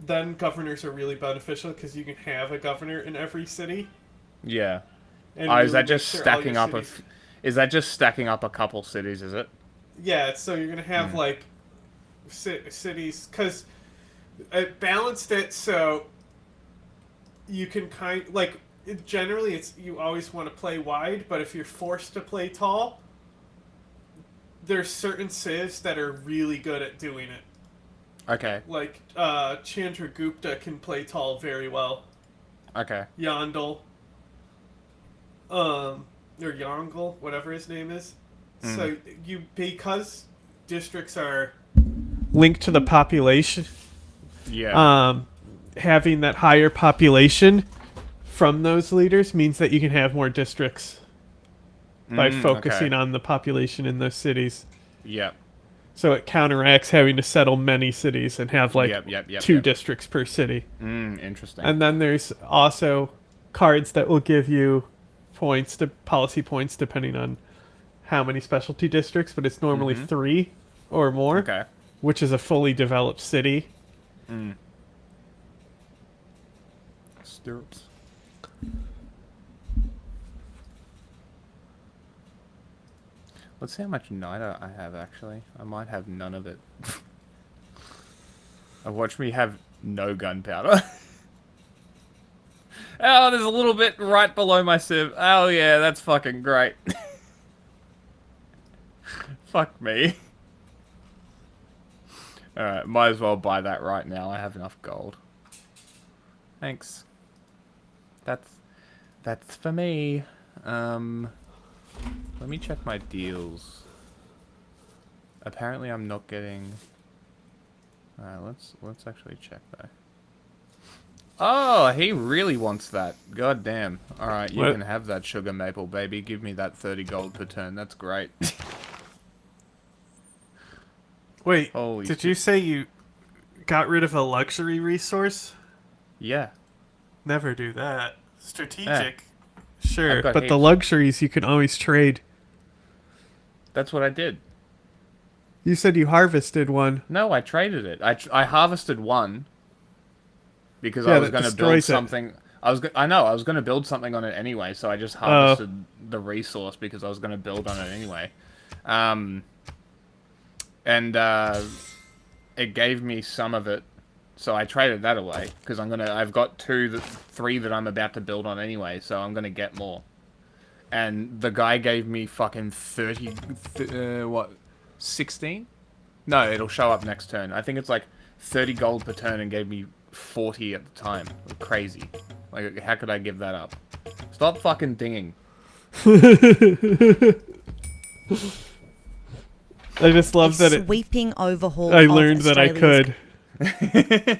then governors are really beneficial because you can have a governor in every city. Yeah. And Oh, is you that make just sure all stacking your up cities- is that just stacking up a couple cities? Is it? Yeah, so you're gonna have like cities because it balanced it so you can generally it's you always want to play wide, but if you're forced to play tall, there's certain civs that are really good at doing it. Okay. Like, Chandragupta can play tall very well. Okay. Yandel. Or Yongle, whatever his name is. So, because districts are linked to the population, having that higher population from those leaders means that you can have more districts by focusing on the population in those cities. Yep. So it counteracts having to settle many cities and have like two districts per city. Interesting. And then there's also cards that will give you points, policy points, depending on how many specialty districts, but it's normally 3 or more. Okay. Which is a fully developed city. Stirrups. Let's see how much NIDA I have, actually. I might have none of it. Watch me have no gunpowder. Oh, there's a little bit right below my civ. Oh, yeah, that's fucking great. Fuck me. Alright, might as well buy that right now. I have enough gold. Thanks. That's for me. Let me check my deals. Apparently I'm not getting... Alright, let's actually check though. Oh, he really wants that. God damn. Alright, you can have that sugar maple, baby. Give me that 30 gold per turn. That's great. Wait, Holy did shit. you say you got rid of a luxury resource? Yeah. Never do that. Strategic. I've Sure, got but the heaps. luxuries you can always trade. That's what I did. You said you harvested one. No, I traded it. I harvested one because Yeah, I was that going to build destroys it. something. I was going to build something on it anyway, so I just harvested the resource because I was going to build on it anyway. It gave me some of it, so I traded that away because I've got 3 that I'm about to build on anyway, so I'm gonna get more. And the guy gave me fucking 16? No, it'll show up next turn. I think it's like 30 gold per turn and gave me 40 at the time. Crazy. Like, how could I give that up? Stop fucking dinging. I just love that it... Sweeping overhaul. I of learned that I Australia's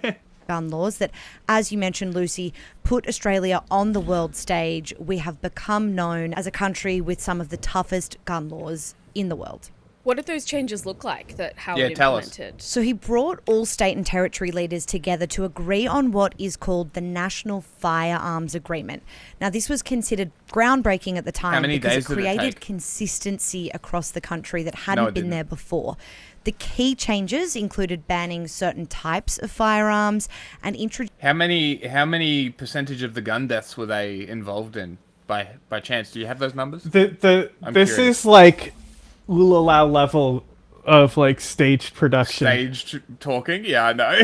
could. gun laws that, as you mentioned, Lucy, put Australia on the world stage. We have become known as a country with some of the toughest gun laws in the world. What did those changes look like that Howard Yeah, tell us. implemented? So he brought all state and territory leaders together to agree on what is called the National Firearms Agreement. Now, this was considered groundbreaking at the time many because days it did it created take? consistency across the country that No, hadn't it been there didn't. before. The key changes included banning certain types of firearms and introducing... How many percentage of the gun deaths were they involved in by chance? Do you have those numbers? This curious. is like Ulala level of like staged production. Staged talking? Yeah, I know.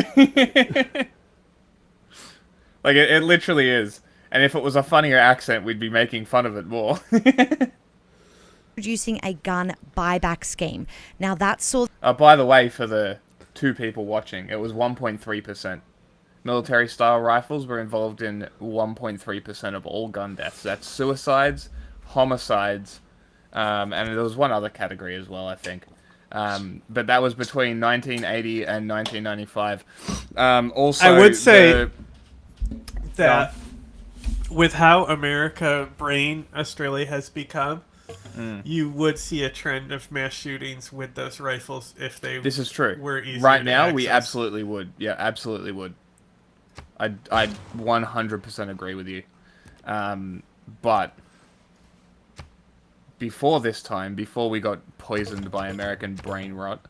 Like, it literally is. And if it was a funnier accent, we'd be making fun of it more. Introducing a gun buyback scheme. Now that saw... By the way, for the 2 people watching, it was 1.3%. Military-style rifles were involved in 1.3% of all gun deaths. That's suicides, homicides, and there was one other category as well, I think. But that was between 1980 and 1995. Also, I would say that with how America brain Australia has become, you would see a trend of mass shootings with those rifles if they This is true. were easier Right to now, we access. absolutely would. Yeah, absolutely would. I'd 100% agree with you. But before this time, before we got poisoned by American brain rot,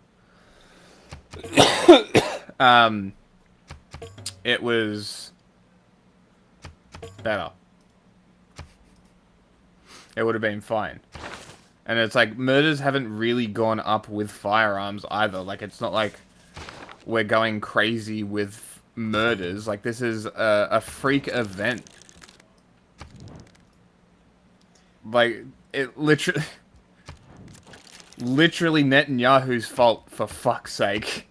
it was better. It would have been fine. And it's like, murders haven't really gone up with firearms either. Like, it's not like we're going crazy with murders. Like, this is a freak event. Like, it literally... literally Netanyahu's fault, for fuck's sake.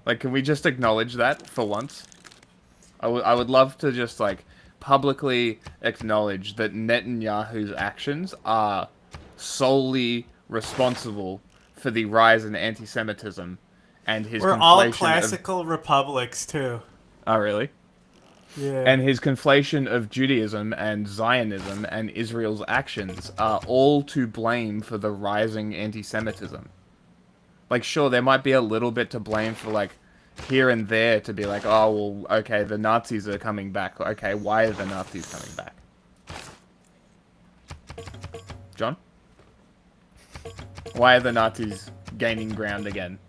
Like, can we just acknowledge that for once? I would love to just, like, publicly acknowledge that Netanyahu's actions are solely responsible for the rise in anti-Semitism and his We're all conflation classical republics, too. Oh, really? Yeah. And his conflation of Judaism and Zionism and Israel's actions are all to blame for the rising anti-Semitism. Like, sure, there might be a little bit to blame for, like, here and there to be like, oh, well, okay, the Nazis are coming back. Okay, why are the Nazis coming back? John? Why are the Nazis gaining ground again?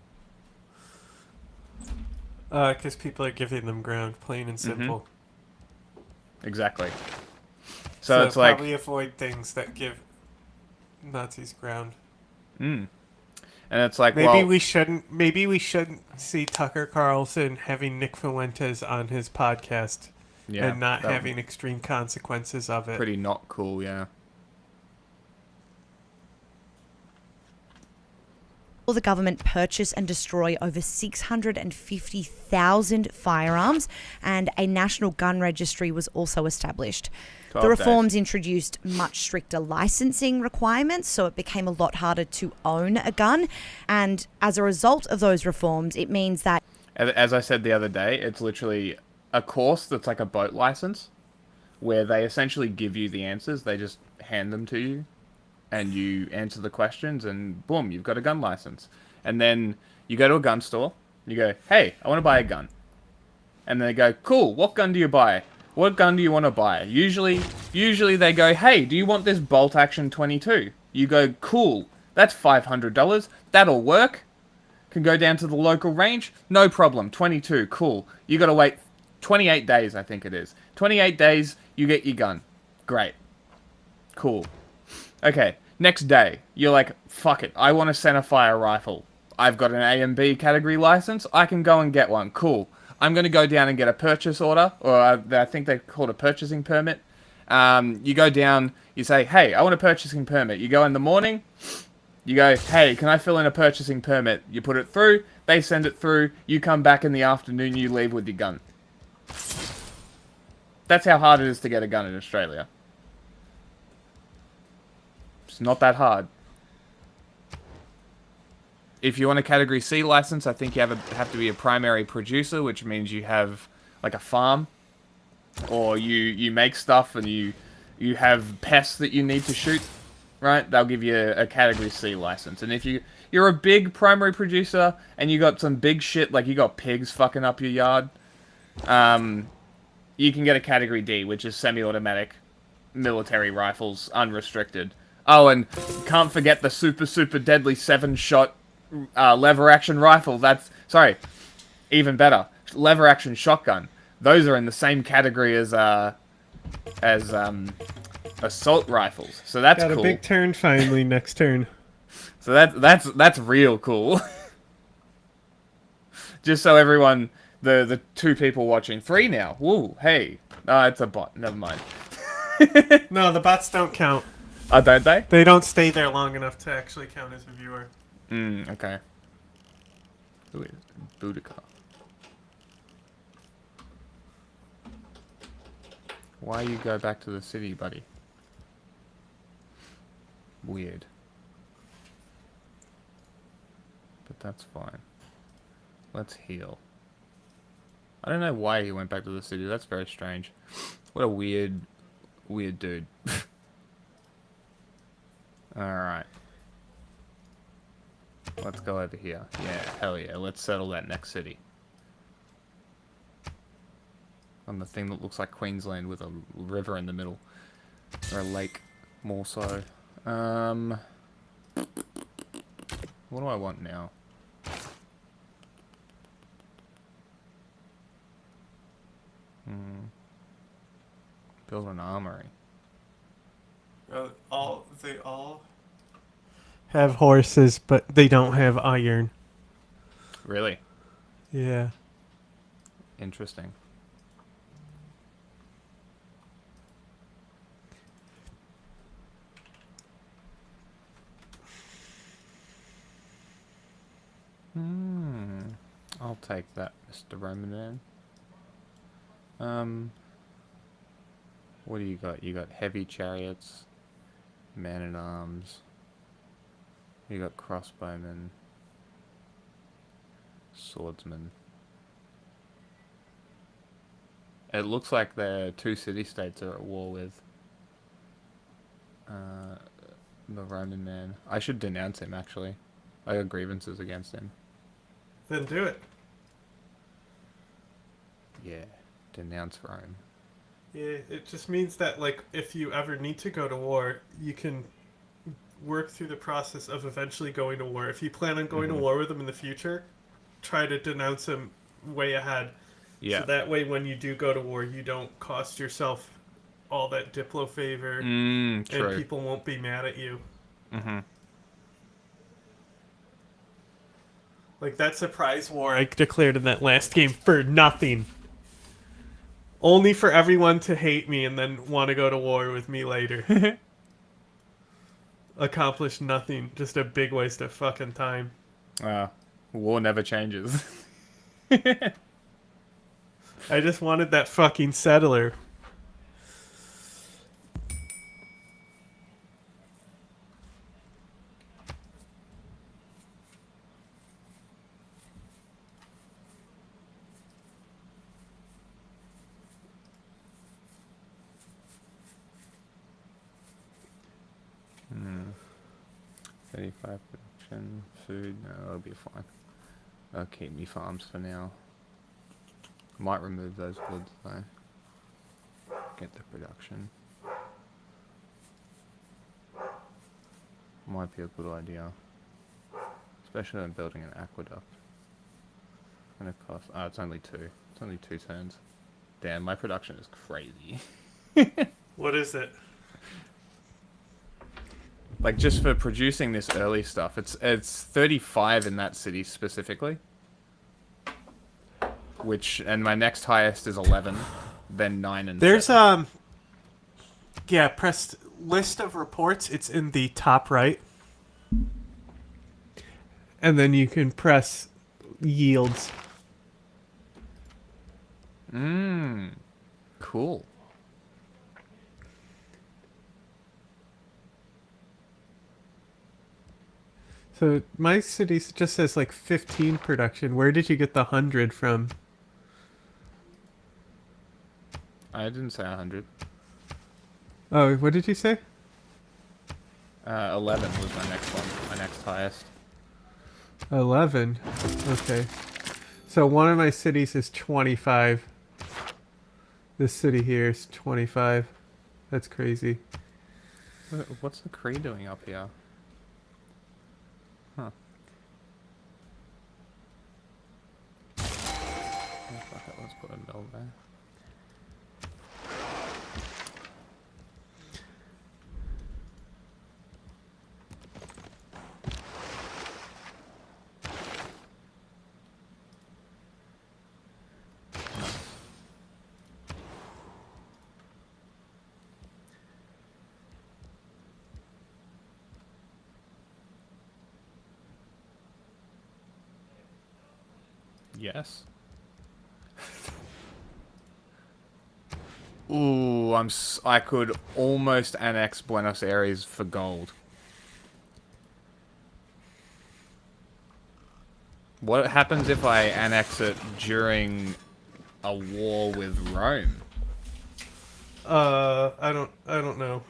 Because people are giving them ground, plain and simple. Exactly. So it's like... probably avoid things that give Nazis ground. And it's like, maybe we shouldn't see Tucker Carlson having Nick Fuentes on his podcast and not having extreme consequences of it. Pretty not cool, yeah. The government purchase and destroy over 650,000 firearms, and a national gun registry was also established. The reforms introduced much stricter licensing requirements, so it became a lot harder to own a gun. And as a result of those reforms, it means that... As I said the other day, it's literally a course that's like a boat license, where they essentially give you the answers. They just hand them to you, and you answer the questions, and boom, you've got a gun license. And then you go to a gun store, you go, hey, I want to buy a gun. And they go, cool, what gun do you buy? What gun do you want to buy? Usually they go, hey, do you want this bolt action 22? You go, cool, that's $500. That'll work. Can go down to the local range. No problem, 22, cool. You got to wait 28 days, I think it is. 28 days, you get your gun. Great. Cool. Okay, next day, you're like, fuck it, I want a centerfire rifle. I've got an A and B category license, I can go and get one. Cool. I'm going to go down and get a purchase order, or I think they call it a purchasing permit. You go down, you say, hey, I want a purchasing permit. You go in the morning, you go, hey, can I fill in a purchasing permit? You put it through, they send it through, you come back in the afternoon, you leave with your gun. That's how hard it is to get a gun in Australia. It's not that hard. If you want a Category C license, I think you have to be a primary producer, which means you have like a farm, or you make stuff and you have pests that you need to shoot, right? They'll give you a Category C license. And if you're a big primary producer and you got some big shit, like you got pigs fucking up your yard, you can get a Category D, which is semi-automatic military rifles, unrestricted. Oh, and can't forget the super deadly 7-shot lever action rifle. Sorry, even better, lever action shotgun. Those are in the same category as assault rifles. So that's got cool. a big turn finally next turn. So that's real cool. Just so everyone, the 2 people watching, 3 now. Woo, hey, it's a bot. Never mind. No, the bots don't count. Oh, don't they? They don't stay there long enough to actually count as a viewer. Okay. Who is Boudica? Why you go back to the city, buddy? Weird. But that's fine. Let's heal. I don't know why he went back to the city. That's very strange. What a weird dude. Alright. Let's go over here. Yeah, hell yeah. Let's settle that next city. On the thing that looks like Queensland with a river in the middle. Or a lake, more so. What do I want now? Build an armory. They all have horses, but they don't have iron. Really? Yeah. Interesting. I'll take that, Mr. Roman Man. What do you got? You got heavy chariots, man-at-arms. You got crossbowmen, swordsmen. It looks like the two city-states are at war with the Roman man. I should denounce him, actually. I got grievances against him. Then do it. Yeah, denounce Rome. Yeah, it just means that, like, if you ever need to go to war, you can work through the process of eventually going to war. If you plan on going to war with them in the future, try to denounce them way ahead. Yeah. So that way, when you do go to war, you don't cost yourself all that Diplo favor, true. and people won't be mad at you. Like that surprise war I declared in that last game for nothing. Only for everyone to hate me and then want to go to war with me later. Accomplished nothing. Just a big waste of fucking time. War never changes. I just wanted that fucking settler. Hmm. 35 production, food, no, that'll be fine. I'll keep me farms for now. Might remove those woods though. Get the production. Might be a good idea. Especially when building an aqueduct. It's gonna cost, it's only 2. It's only 2 turns. Damn, my production is crazy. What is it? Like, just for producing this early stuff, it's 35 in that city specifically. And my next highest is 11, then 9 and There's 7. yeah, press list of reports. It's in the top right. And then you can press yields. Cool. So my city just says like 15 production. Where did you get the 100 from? I didn't say 100. Oh, what did you say? 11 was my next one, my next highest. 11. Okay. So one of my cities is 25. This city here is 25. That's crazy. What's the Cree doing up here? Huh. Oh, fuck it, let's put a mill there. Yes. Ooh, I could almost annex Buenos Aires for gold. What happens if I annex it during a war with Rome? I don't know.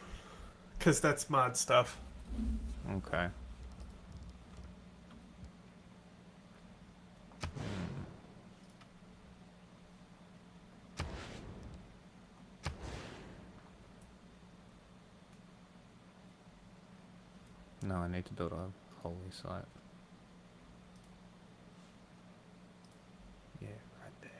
'Cause that's mod stuff. Okay. No, I need to build a holy site. Yeah, right there.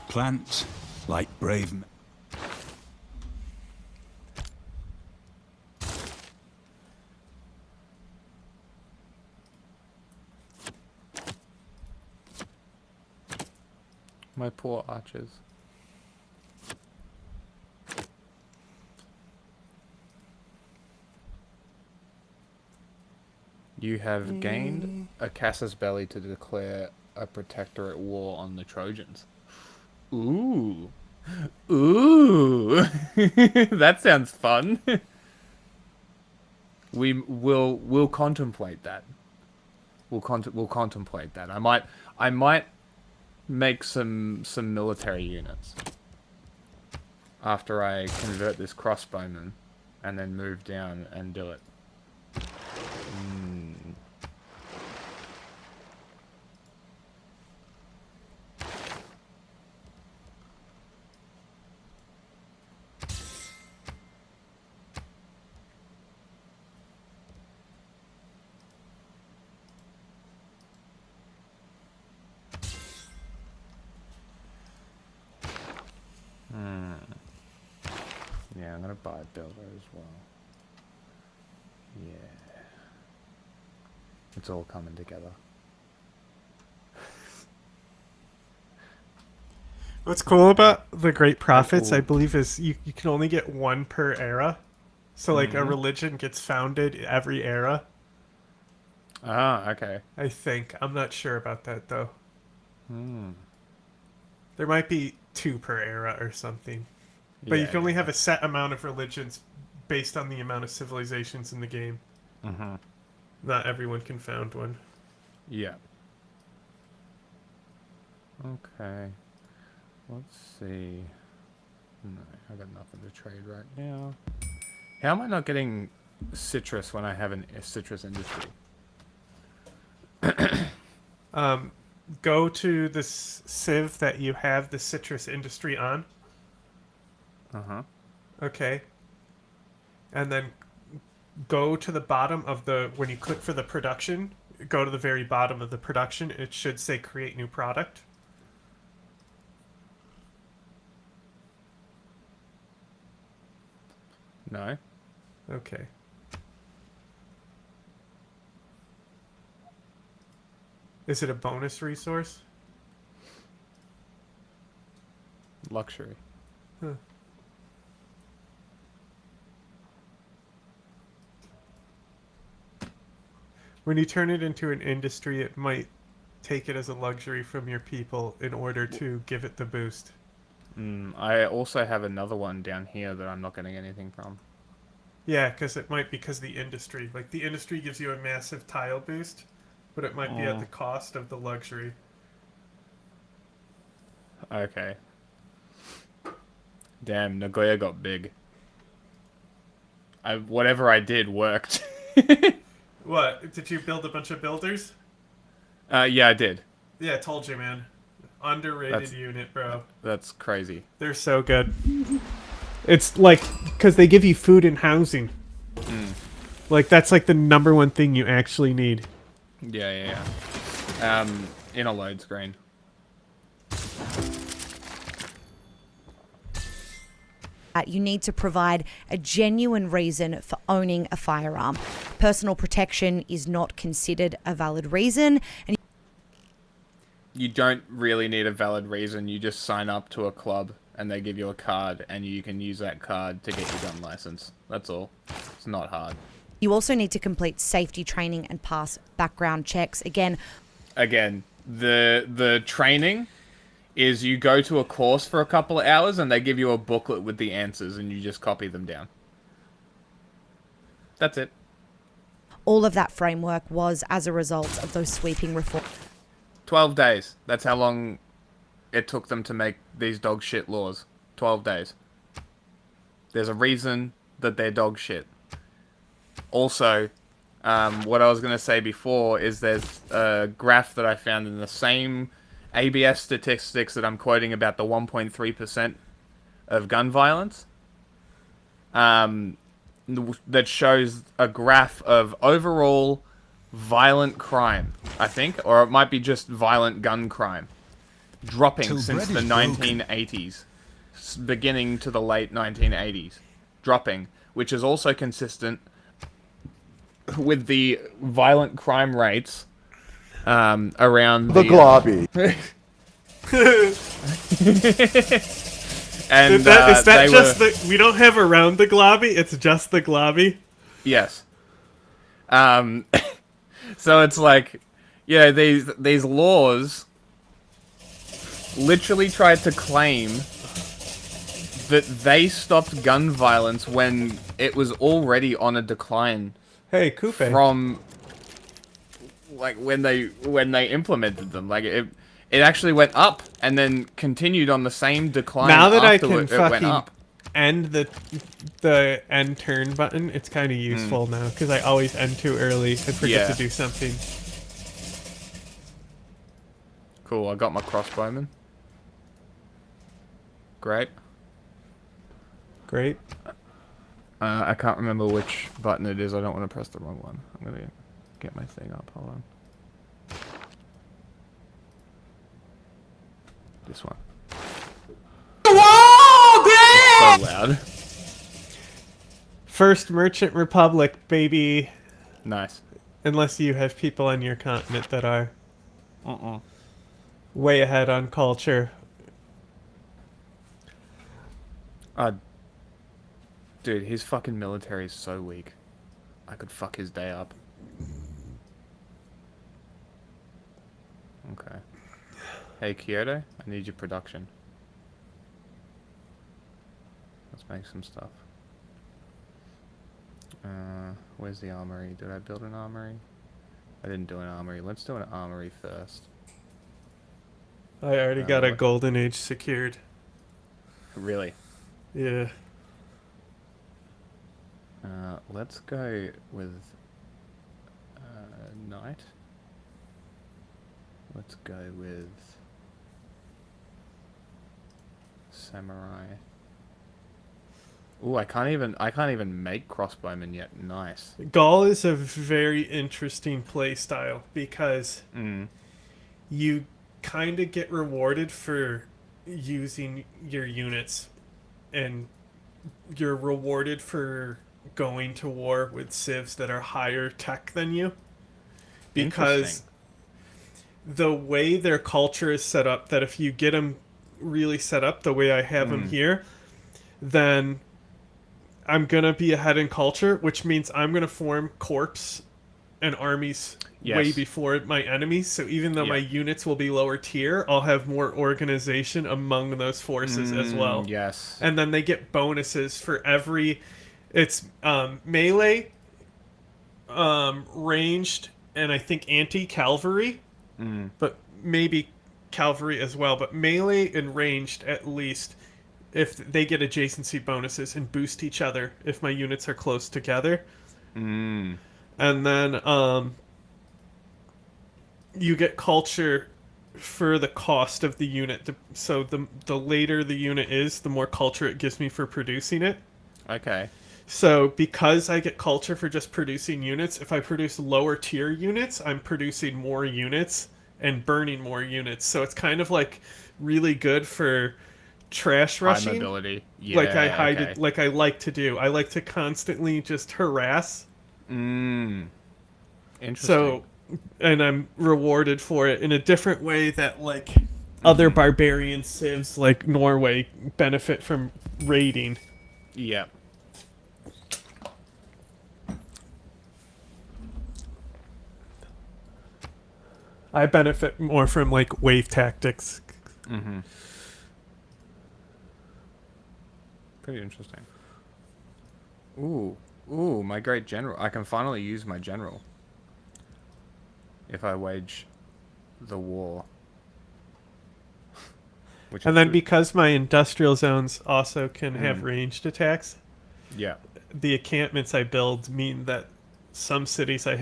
Plant like brave men. My poor archers. You have gained a casus belli to declare a protectorate war on the Trojans. Ooh. Ooh. That sounds fun. We'll contemplate that. We'll contemplate that. I might make some military units after I convert this crossbowman and then move down and do it. Yeah, I'm gonna buy a builder as well. Yeah. It's all coming together. What's cool about the Great Prophets, I believe, is you can only get one per era. So, like, a religion gets founded every era. Ah, okay. I think. I'm not sure about that, though. There might be 2 per era or something. But you can only have a set amount of religions based on the amount of civilizations in the game. Not everyone can found one. Yeah. Okay. Let's see. No, I got nothing to trade right now. How am I not getting citrus when I have a citrus industry? Go to this civ that you have the citrus industry on. Okay. And then go to the bottom of when you click for the production, go to the very bottom of the production. It should say create new product. No. Okay. Is it a bonus resource? Luxury. Huh. When you turn it into an industry, it might take it as a luxury from your people in order to give it the boost. I also have another one down here that I'm not getting anything from. Yeah, because it might because the industry. Like, the industry gives you a massive tile boost, but it might be at the cost of the luxury. Okay. Damn, Nagoya got big. Whatever I did worked. What? Did you build a bunch of builders? Yeah, I did. Yeah, I told you, man. Underrated unit, bro. That's crazy. They're so good. It's like, because they give you food and housing. Like, that's like the #1 thing you actually need. Yeah. In a load screen. You need to provide a genuine reason for owning a firearm. Personal protection is not considered a valid reason. And You don't really need a valid reason. You just sign up to a club and they give you a card and you can use that card to get your gun license. That's all. It's not hard. you also need to complete safety training and pass background checks. Again, the training is you go to a course for a couple of hours and they give you a booklet with the answers and you just copy them down. That's it. all of that framework was as a result of those sweeping reforms. 12 days. That's how long it took them to make these dog shit laws. 12 days. There's a reason that they're dog shit. Also, what I was going to say before is there's a graph that I found in the same ABS statistics that I'm quoting about the 1.3% of gun violence. That shows a graph of overall violent crime, I think, or it might be just violent gun crime, dropping since the 1980s, beginning to the late 1980s, dropping, which is also consistent with the violent crime rates around the globby. And is that they just were, we don't have around the globby, it's just the globby? yes. So it's like, yeah, these laws literally tried to claim that they stopped gun violence when it was already on a decline. Hey, Coupe. From like when they implemented them, like it actually went up and then continued on the same decline. Now that I after can it went fucking up. end the end turn button, it's kind of useful now because I always end too early and forget Yeah. to do something. Cool, I got my crossbowman. Great. Great. I can't remember which button it is. I don't want to press the wrong one. I'm gonna get my thing up. Hold on. This one. Whoa, So loud. First Merchant Republic, baby. Nice. Unless you have people on your continent that are way ahead on culture. Dude, his fucking military is so weak. I could fuck his day up. Okay. Hey, Kyoto, I need your production. Let's make some stuff. Where's the armory? Did I build an armory? I didn't do an armory. Let's do an armory first. I already got a what- Golden Age secured. Really? Yeah. Let's go with knight. Let's go with samurai. Ooh, I can't even make crossbowmen yet. Nice. Gaul is a very interesting play style because you kind of get rewarded for using your units, and you're rewarded for going to war with civs that are higher tech than you, because the way their culture is set up, that if you get them really set up the way I have them here, then I'm gonna be ahead in culture, which means I'm gonna form corps and armies way Yes. before my enemies. So even though my units will be lower tier, I'll have more organization among those forces as well. Yes. And then they get bonuses for every. It's melee, ranged, and I think anti-cavalry, but maybe cavalry as well. But melee and ranged at least, if they get adjacency bonuses and boost each other if my units are close together. And then you get culture for the cost of the unit. So the later the unit is, the more culture it gives me for producing it. Okay. So because I get culture for just producing units, if I produce lower tier units, I'm producing more units and burning more units. So it's kind of like really good for trash rushing. High mobility. Like I Yeah, okay. like I like to do. I like to constantly just harass. Interesting. So, and I'm rewarded for it in a different way that like other barbarian civs like Norway benefit from raiding. Yeah. I benefit more from like wave tactics. Pretty interesting. Ooh, my great general. I can finally use my general. If I wage the war. Which And is then good. because my industrial zones also can have ranged attacks, Yeah. the encampments I build mean that some cities I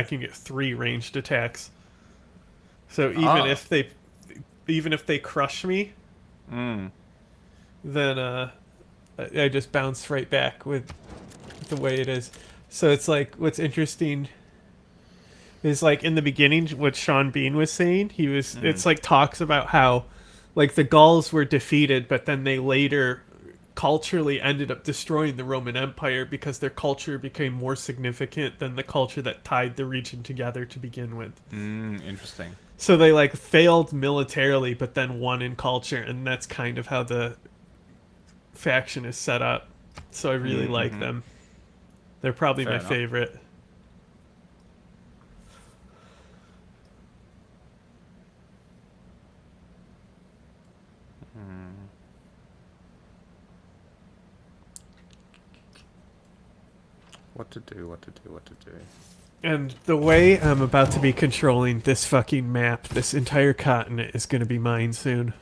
can get 3 ranged attacks. So even if they crush me, then I just bounce right back with the way it is. So it's like what's interesting is like in the beginning what Sean Bean was saying, it's like talks about how like the Gauls were defeated, but then they later culturally ended up destroying the Roman Empire because their culture became more significant than the culture that tied the region together to begin with. Interesting. So they like failed militarily, but then won in culture, and that's kind of how the faction is set up. So I really like them. They're probably Fair my enough. favorite. What to do? And the way I'm about to be controlling this fucking map, this entire continent is going to be mine soon.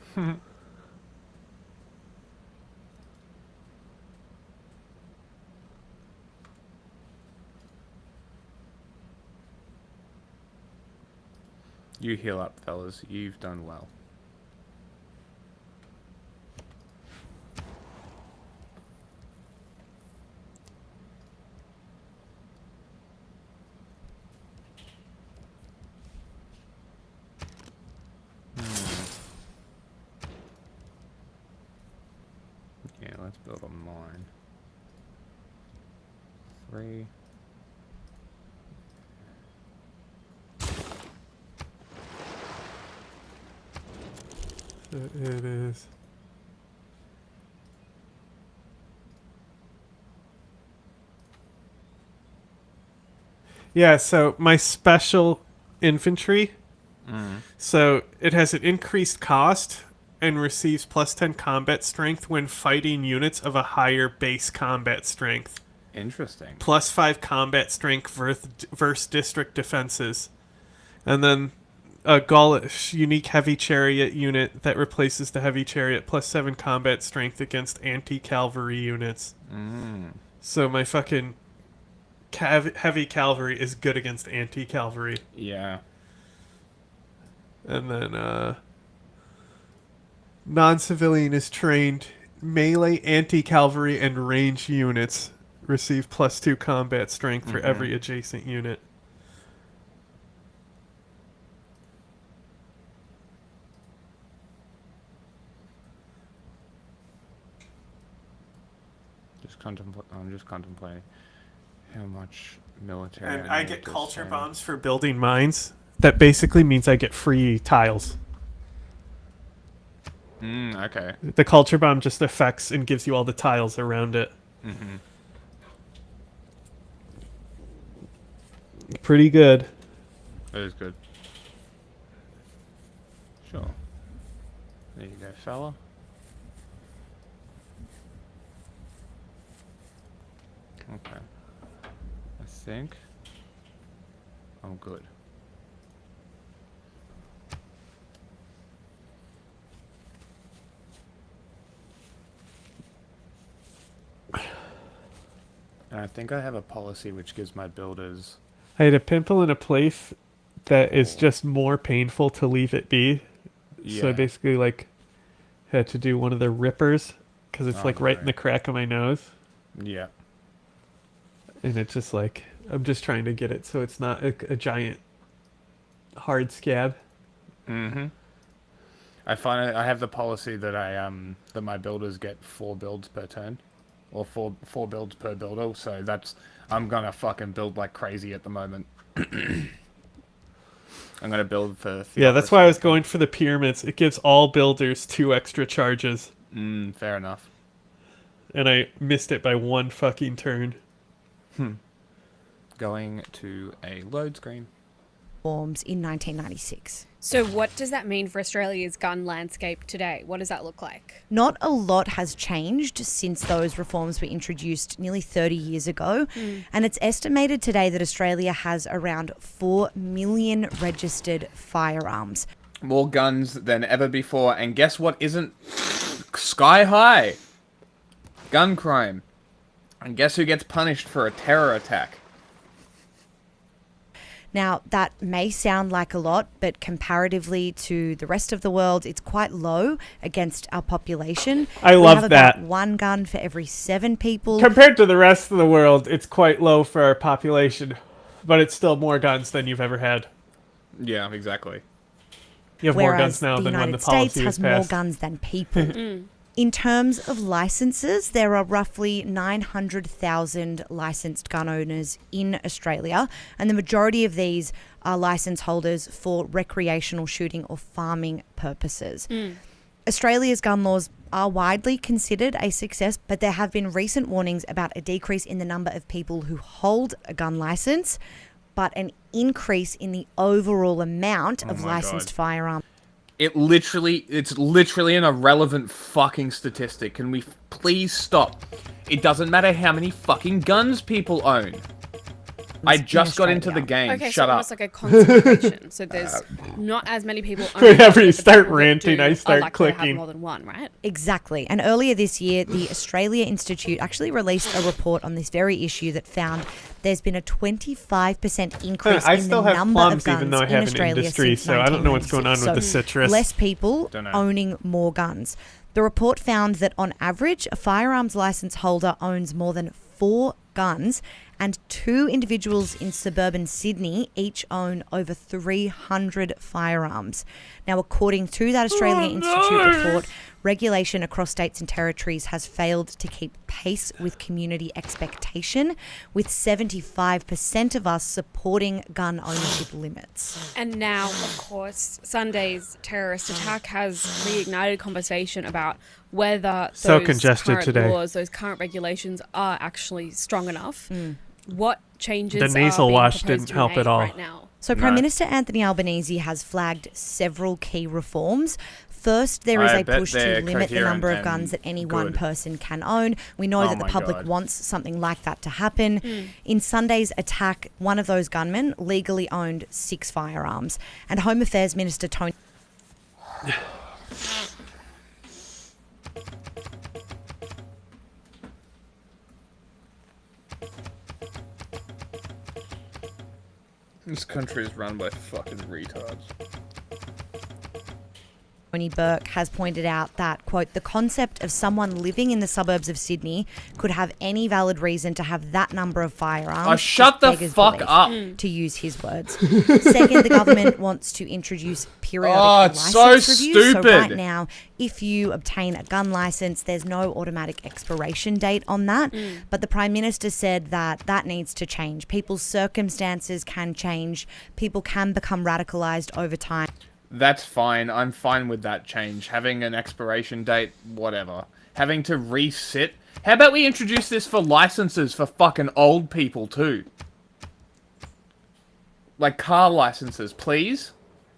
You heal up, fellas. You've done well. Yeah, let's build a mine. 3. It is. Yeah, so my special infantry, so it has an increased cost and receives plus 10 combat strength when fighting units of a higher base combat strength. Interesting. Plus 5 combat strength versus district defenses. And then a Gaulish unique heavy chariot unit that replaces the heavy chariot, plus 7 combat strength against anti-cavalry units. So my fucking heavy cavalry is good against anti-cavalry. Yeah. And then non-civilian is trained. Melee, anti-cavalry, and range units receive plus 2 combat strength for every adjacent unit. I'm just contemplating how much military. And I need get to culture spend. bombs for building mines. That basically means I get free tiles. Okay. The culture bomb just affects and gives you all the tiles around it. Pretty good. That is good. Sure. There you go, fella. Okay. I think I'm good. And I think I have a policy which gives my builders... I had a pimple in a place that is just more painful to leave it be. So I Yeah. basically like had to do one of the rippers because it's Oh, like right in right. the crack of my nose. Yeah. And it's just like, I'm just trying to get it so it's not a giant hard scab. I find I have the policy that that my builders get 4 builds per turn, or four builds per builder. So I'm gonna fucking build like crazy at the moment. I'm gonna build for. Yeah, that's why I was going for the pyramids. It gives all builders 2 extra charges. Fair enough. And I missed it by 1 fucking turn. Going to a load screen. Forms in 1996. So what does that mean for Australia's gun landscape today? What does that look like? Not a lot has changed since those reforms were introduced nearly 30 years ago. And it's estimated today that Australia has around 4 million registered firearms. More guns than ever before, and guess what isn't sky high? Gun crime. And guess who gets punished for a terror attack? Now, that may sound like a lot, but comparatively to the rest of the world, it's quite low against our population. I We love have that. about 1 gun for every 7 people. Compared to the rest of the world, it's quite low for our population, but it's still more guns than you've ever had. Yeah, exactly. You have more Whereas guns now the than when the United policy States was has more passed. guns than people. In terms of licenses, there are roughly 900,000 licensed gun owners in Australia, and the majority of these are license holders for recreational shooting or farming purposes. Australia's gun laws are widely considered a success, but there have been recent warnings about a decrease in the number of people who hold a gun license, but an increase in the overall amount of licensed firearms. It's literally an irrelevant fucking statistic. Can we please stop? It doesn't matter how many fucking guns people own. I just got into the game. Okay, Shut so up. almost like a concentration. So there's not as many people. Whenever you start ranting, I start clicking. Have more than one, right? Exactly. And earlier this year, the Australia Institute actually released a report on this very issue that found there's been a 25% increase I in still the have number plums, of guns even though I in have an Australia industry, since so I don't know what's going on with the 1996. citrus. Less people Dunno. owning more guns. The report found that on average, a firearms license holder owns more than 4 guns, and 2 individuals in suburban Sydney each own over 300 firearms. Now, according to that Australia Institute report, regulation across states and territories has failed to keep pace with community expectation, with 75% of us supporting gun ownership limits. And now, of course, Sunday's terrorist attack has reignited conversation about whether So those congested current today. laws, those current regulations are actually strong enough. What changes The nasal are being wash proposed didn't to be help made at all. right now? So Prime Minister Anthony Albanese has flagged several key reforms. First, there is I a bet push to they're limit the number of coherent guns that and any one good. person can own. We know Oh that the my public God. wants something like that to happen. In Sunday's attack, one of those gunmen legally owned 6 firearms. And Home Affairs Minister Tony... This country is run by fucking retards. Tony Burke has pointed out that, quote, the concept of someone living in the suburbs of Sydney could have any valid reason to have that number of firearms. Oh, shut the beggars fuck belief, up. To use his words. Second, the government wants to introduce periodic Oh, it's license so reviews. So right stupid. now, if you obtain a gun license, there's no automatic expiration date on that. But the Prime Minister said that that needs to change. People's circumstances can change. People can become radicalised over time. That's fine. I'm fine with that change. Having an expiration date, whatever. Having to resit. How about we introduce this for licenses for fucking old people too? Like car licenses, please?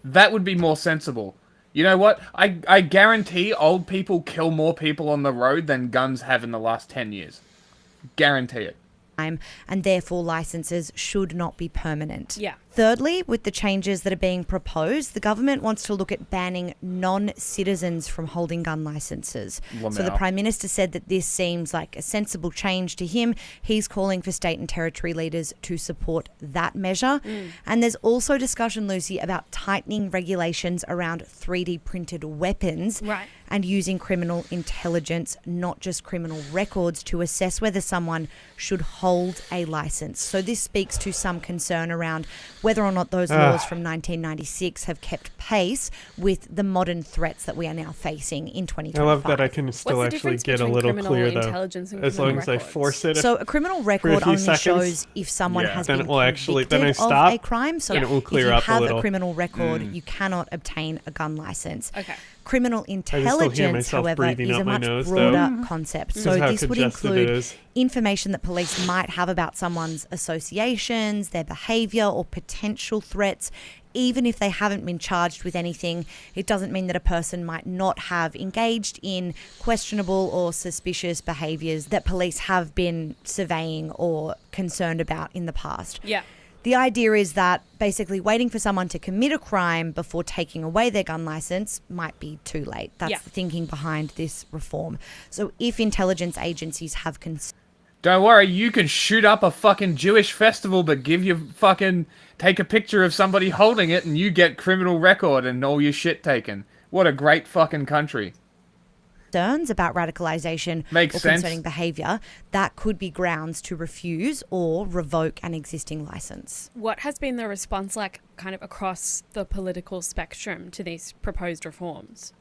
That would be more sensible. You know what? I guarantee old people kill more people on the road than guns have in the last 10 years. Guarantee it. And therefore licenses should not be permanent. Yeah. Thirdly, with the changes that are being proposed, the government wants to look at banning non-citizens from holding gun licenses. So the Lamau. Prime Minister said that this seems like a sensible change to him. He's calling for state and territory leaders to support that measure. And there's also discussion, Lucy, about tightening regulations around 3D printed weapons. Right. And using criminal intelligence, not just criminal records, to assess whether someone should hold a license. So this speaks to some concern around whether or not those laws from 1996 have kept pace with the modern threats that we are now facing in 2025. I love that I can still What's the actually difference get a between little criminal clear though, intelligence and as long criminal as I records? force it. So a criminal for a record few only seconds. shows if someone Yeah. has Then been it will actually- convicted then I of stop, a crime. So and it will if clear you up a have little. a criminal record, you cannot obtain a gun license. Okay. Criminal still hear intelligence, myself however, breathing is out a my much nose, though. broader concept. This So is how this would congested it include is. information that police might have about someone's associations, their behaviour or potential threats. Even if they haven't been charged with anything, it doesn't mean that a person might not have engaged in questionable or suspicious behaviours that police have been surveying or concerned about in the past. Yeah. The idea is that basically waiting for someone to commit a crime before taking away their gun license might be too late. That's Yeah. the thinking behind this reform. So if intelligence agencies have Don't worry, you can shoot up a fucking Jewish festival, but take a picture of somebody holding it and you get criminal record and all your shit taken. What a great fucking country. concerns about radicalisation Makes or sense. concerning behaviour, that could be grounds to refuse or revoke an existing licence. What has been the response like kind of across the political spectrum to these proposed reforms?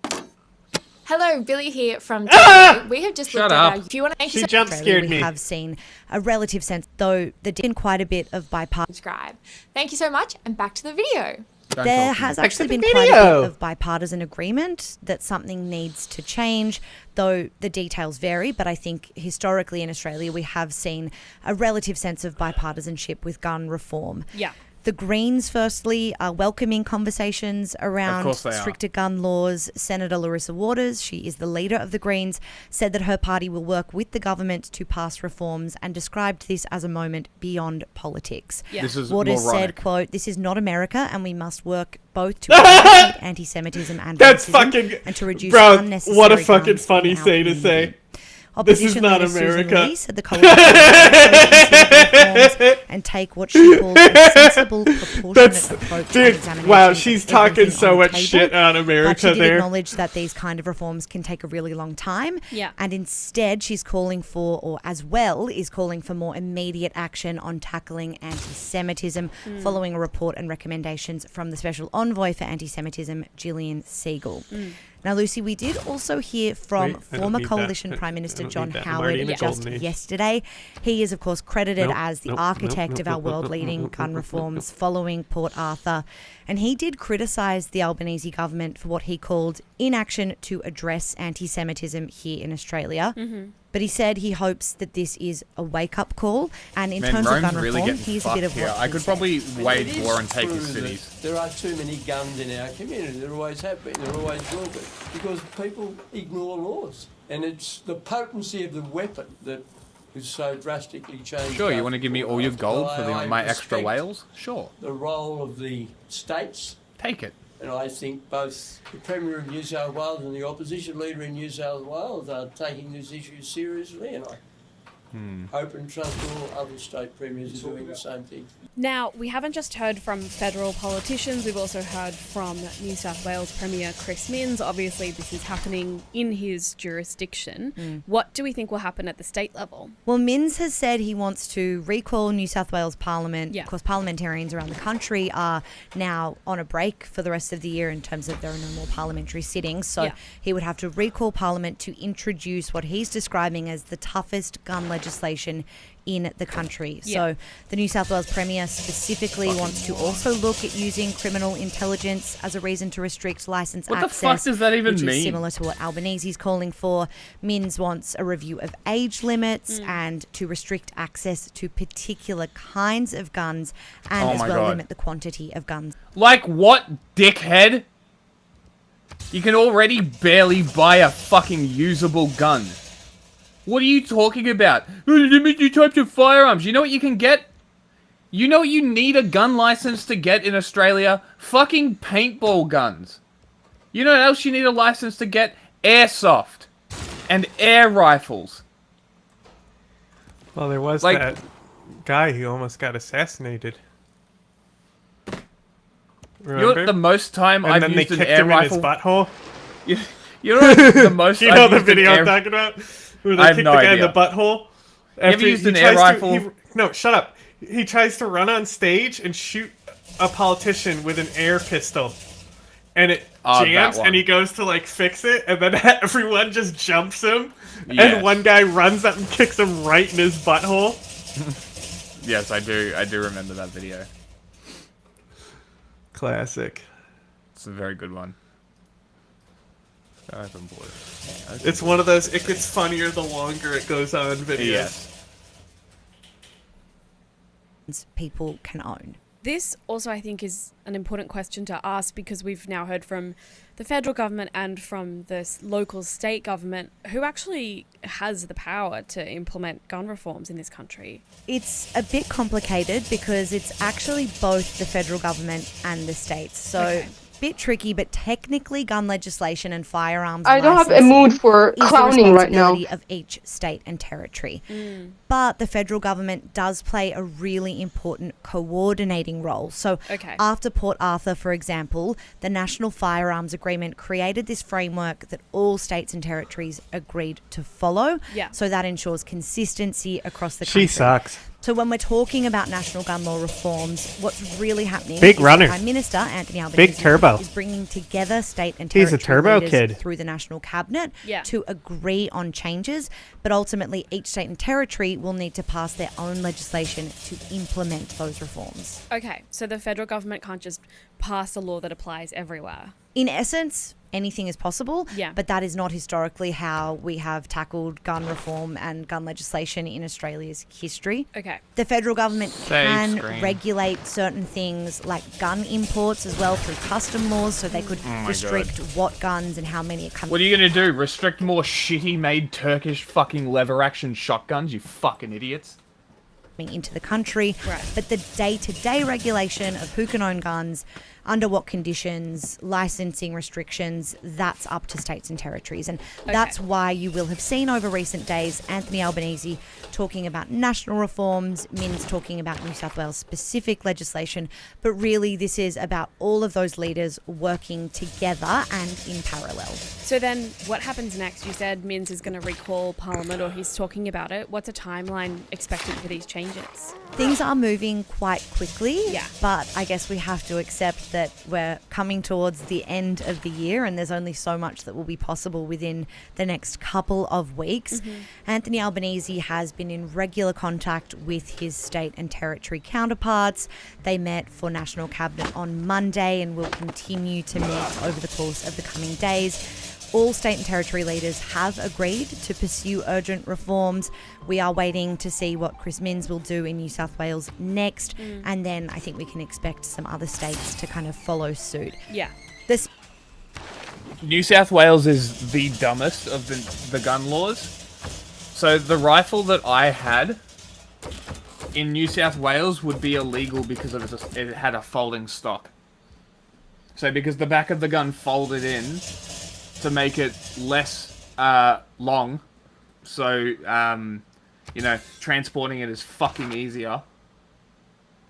Hello, Billy here from Disney. We have just looked at our... If you want to She jump scared me. We have seen a relative sense, though there did quite a bit of bipartisan. Subscribe. Thank you so much, and back to the video. There has actually been quite a bit of bipartisan agreement that something needs to change, though the details vary. But I think historically in Australia, we have seen a relative sense of bipartisanship with gun reform. Yeah. The Greens, firstly, are welcoming conversations around stricter gun laws. Senator Larissa Waters, she is the leader of the Greens, said that her party will work with the government to pass reforms and described this as a moment beyond politics. Yeah. This is Waters moronic. said, quote, "This is not America and we must work both to eradicate anti-Semitism and racism and to reduce unnecessary what a fucking guns funny in our thing to community." say. This is Opposition not leader Susan America. Lee said the coalition will reforms and take what she calls a sensible, proportionate approach to examination. Wow, she's of talking everything so on the much table. shit on America But she did there. acknowledge that these kind of reforms can take a really long time. Yeah. And instead, she's calling for, or as well, is calling for more immediate action on tackling anti-Semitism, following a report and recommendations from the Special Envoy for Anti-Semitism, Gillian Siegel. Now, Lucy, we did also hear from Wait, I don't former need Coalition that. Prime I Minister don't John need that. I'm Howard already in the just golden age. yesterday. He is, of course, credited Nope, as the nope, architect nope, of our nope, world-leading nope, gun nope, reforms following Port Arthur. And he did criticise the Albanese government for what he called inaction to address anti-Semitism here in Australia. But he said he hopes that this is a wake-up call. And in Man, terms Rome's of gun really reform, getting here's a bit of fucked what here. I he could said. probably wage It is war and take true his that cities. There are too many guns in our community. There always have been. There always will be. Because people ignore laws. And it's the potency of the weapon that is so drastically changed. Sure, you want to give me all your gold for I my extra respect whales? Sure. The role of the states. Take it. And I think both the Premier of New South Wales and the opposition leader in New South Wales are taking this issue seriously, and I hope and trust all other state premiers are doing the same thing. Now, we haven't just heard from federal politicians, we've also heard from New South Wales Premier Chris Minns. Obviously, this is happening in his jurisdiction. What do we think will happen at the state level? Well, Minns has said he wants to recall New South Wales Parliament. Of course, parliamentarians around the country are now on a break for the rest of the year in terms of there are no more parliamentary sittings. So he would have to recall Parliament to introduce what he's describing as the toughest gun legislation in the country. So the New South Wales Premier specifically wants to also look at using criminal intelligence as a reason to restrict licence What the access. fuck does that even which mean? is similar to what Albanese's calling for. Minns wants a review of age limits and to restrict access to particular kinds of guns and Oh as my well God. limit the quantity of guns. Like what, dickhead? You can already barely buy a fucking usable gun. What are you talking about? Limited types of firearms. You know what you can get? You know what you need a gun license to get in Australia? Fucking paintball guns. You know what else you need a license to get? Airsoft. And air rifles. Well, there was Like- that guy who almost got assassinated. You know Remember? what the most time and I've then used they an kicked air him rifle? in his butthole. You know what the most Do you know I've the used an video air- I'm talking about? Where they I have kick no the guy in idea. the butthole. ever used an he air tries to- rifle? no, shut up. He tries to run on stage and shoot a politician with an air pistol. And it Oh, that jams, one. and he goes to, like, fix it, and then everyone just jumps him. Yes. And one guy runs up and kicks him right in his butthole. Yes, I do remember that video. Classic. It's a very good one. It's one of those, it gets funnier the longer it goes on videos. Yes. People can own. This also, I think, is an important question to ask because we've now heard from the federal government and from the local state government who actually has the power to implement gun reforms in this country. It's a bit complicated because it's actually both the federal government and the states. So bit tricky, but technically gun legislation and firearms I don't have a licensing mood for is the clowning right now. responsibility of each state and territory. But the federal government does play a really important coordinating role. So after Port Arthur, for example, the National Firearms Agreement created this framework that all states and territories agreed to follow. Yeah. So that ensures consistency across the country. She sucks. So when we're talking about national gun law reforms, what's really happening Big is runner. Prime Minister Anthony Albanese Big turbo. is bringing together state and He's a territory turbo leaders kid. through the National Cabinet Yeah. to agree on changes, but ultimately each state and territory will need to pass their own legislation to implement those reforms. Okay, so the federal government can't just pass a law that applies everywhere. In essence, anything is possible, Yeah. but that is not historically how we have tackled gun reform and gun legislation in Australia's history. Okay. The federal government can screen. regulate certain things like gun imports as well through custom laws, so they could Oh my restrict what guns and how many are coming. What are you gonna do? Restrict more shitty made Turkish fucking lever action shotguns, you fucking idiots? Into the country, Right. but the day-to-day regulation of who can own guns, under what conditions, licensing restrictions, that's up to states and territories. And that's why you will have seen over recent days Anthony Albanese talking about national reforms, Min's talking about New South Wales specific legislation, but really this is about all of those leaders working together and in parallel. So then what happens next? You said Minns is going to recall Parliament, or he's talking about it. What's a timeline expected for these changes? Things are moving quite quickly, Yeah. but I guess we have to accept that we're coming towards the end of the year and there's only so much that will be possible within the next couple of weeks. Anthony Albanese has been in regular contact with his state and territory counterparts. They met for National Cabinet on Monday and will continue to meet over the course of the coming days. All state and territory leaders have agreed to pursue urgent reforms. We are waiting to see what Chris Minns will do in New South Wales next, and then I think we can expect some other states to kind of follow suit. Yeah. This New South Wales is the dumbest of the gun laws. So the rifle that I had in New South Wales would be illegal because it had a folding stock. So because the back of the gun folded in to make it less long, so transporting it is fucking easier.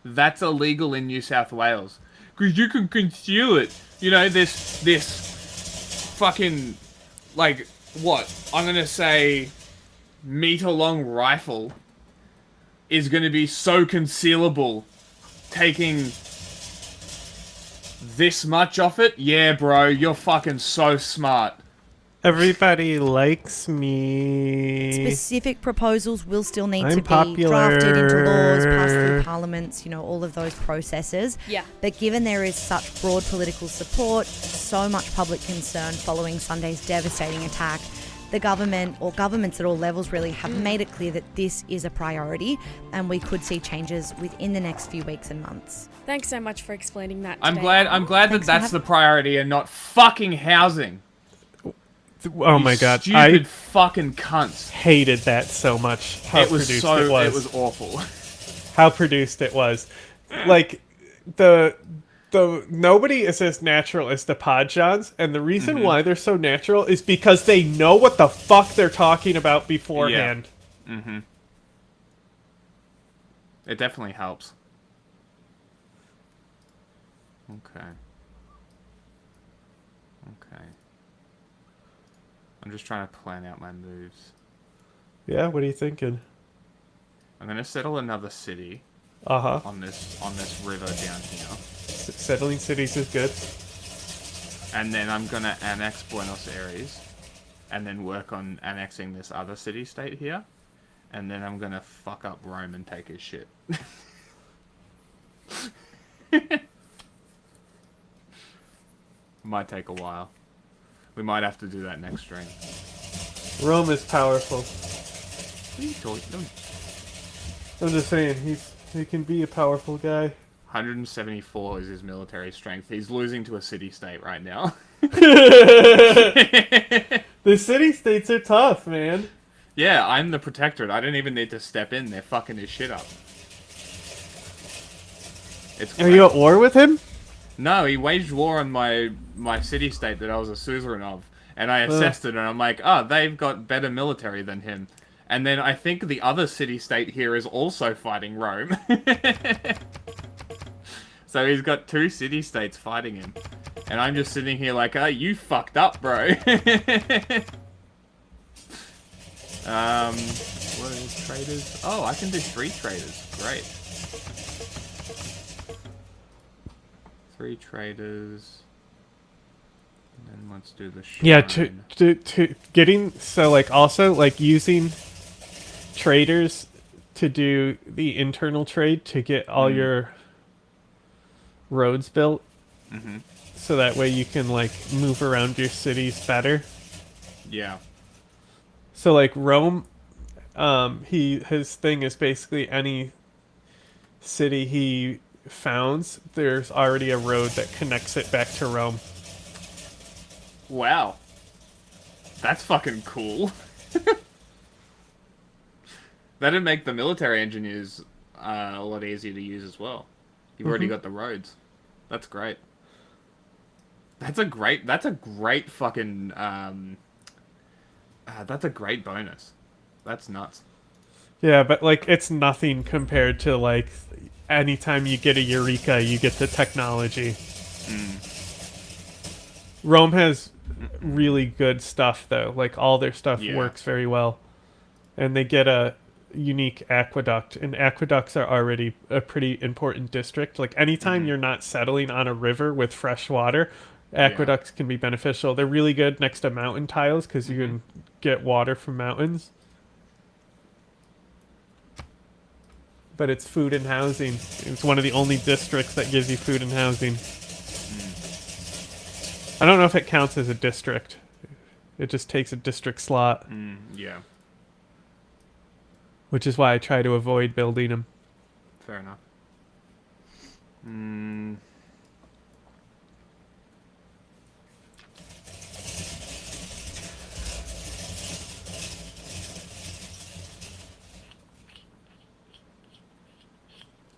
That's illegal in New South Wales because you can conceal it. You know, this fucking, like, what I'm gonna say, meter-long rifle is gonna be so concealable. Taking this much off it? Yeah, bro, you're fucking so smart. Everybody likes me. specific proposals will still need I'm to be popular. drafted into laws, passed through parliaments, all of those processes. Yeah. But given there is such broad political support, so much public concern following Sunday's devastating attack, the government, or governments at all levels really, have made it clear that this is a priority and we could see changes within the next few weeks and months. Thanks so much for explaining that I'm today. glad that that's the priority and not fucking housing. Oh my god, Stupid fucking cunts. Hated that so much. How It was produced so it was. it was awful. How produced it was. Like the nobody is as natural as the Podjons, and the reason why they're so natural is because they know what the fuck they're talking about beforehand. Yeah. Mm-hmm. It definitely helps. Okay. Okay. I'm just trying to plan out my moves. Yeah, what are you thinking? I'm gonna settle another city. Uh-huh. On this river down here. Settling cities is good. And then I'm gonna annex Buenos Aires, and then work on annexing this other city-state here, and then I'm gonna fuck up Rome and take his shit. Might take a while. We might have to do that next stream. Rome is powerful. What are you talking? I'm just saying, he can be a powerful guy. 174 is his military strength. He's losing to a city-state right now. The city-states are tough, man. Yeah, I'm the protectorate. I don't even need to step in. They're fucking his shit up. Are you at war with him? No, he waged war on my city-state that I was a suzerain of. And I assessed it, and I'm like, they've got better military than him. And then I think the other city-state here is also fighting Rome. So he's got two city-states fighting him. And I'm just sitting here like, you fucked up, bro. Where traders. Oh, I can do 3 traders. Great. 3 traders. And then let's do the shrine. Yeah, to getting, so like also like using traders to do the internal trade to get all your roads built. Mm-hmm. So that way you can like move around your cities better. Yeah. So like Rome, his thing is basically any city he founds, there's already a road that connects it back to Rome. Wow. That's fucking cool. That'd make the military engineers a lot easier to use as well. You've already got the roads. That's great. That's a great fucking, that's a great bonus. That's nuts. Yeah, but like it's nothing compared to like anytime you get a Eureka, you get the technology. Rome has really good stuff though. Like all their stuff works very well. And they get a unique aqueduct, and aqueducts are already a pretty important district. Like anytime you're not settling on a river with fresh water, aqueducts can be beneficial. They're really good next to mountain tiles because you can get water from mountains. But it's food and housing. It's one of the only districts that gives you food and housing. I don't know if it counts as a district. It just takes a district slot. Yeah. Which is why I try to avoid building them. Fair enough.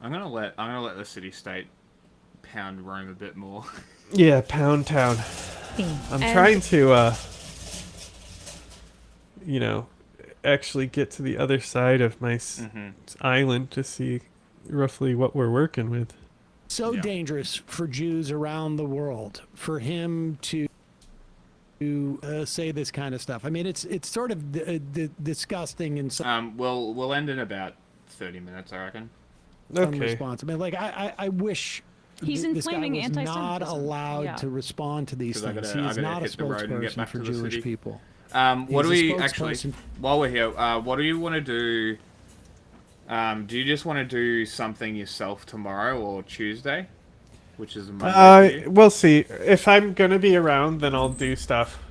I'm gonna let the city-state pound Rome a bit more. Yeah, Pound Town. I'm trying to, you know, actually get to the other side of my island to see roughly what we're working with. So dangerous for Jews around the world for him to say this kind of stuff. I mean, it's sort of disgusting and so. We'll end in about 30 minutes, I reckon. Okay. Response. I mean, like I wish. He's this guy inflaming was anti-Semitism. not allowed to respond to these things. He is not a spokesperson for Jewish people. What do we actually, while we're here, what do you want to do? Do you just want to do something yourself tomorrow or Tuesday? Which is Monday. We'll see. If I'm gonna be around, then I'll do stuff.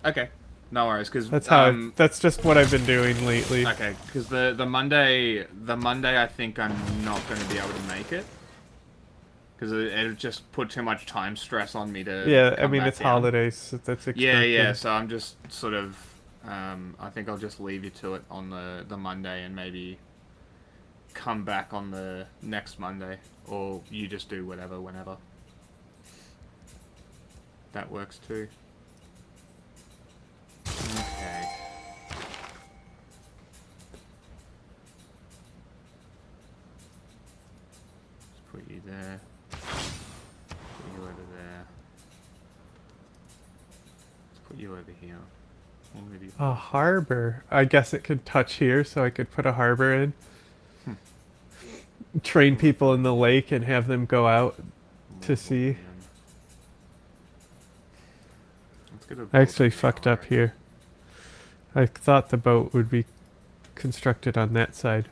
Okay. No worries, because that's how. That's just what I've been doing lately. Okay, because the Monday, I think I'm not going to be able to make it. Because it'll just put too much time stress on me to. Yeah, I mean it's holidays. So that's expected. Yeah. So I'm just sort of. I think I'll just leave you to it on the Monday and maybe come back on the next Monday, or you just do whatever whenever. That works too. Okay. Let's put you there. Put you over there. Let's put you over here. A harbor. I guess it could touch here, so I could put a harbor in. Train people in the lake and have them go out to sea. I actually fucked up here. I thought the boat would be constructed on that side.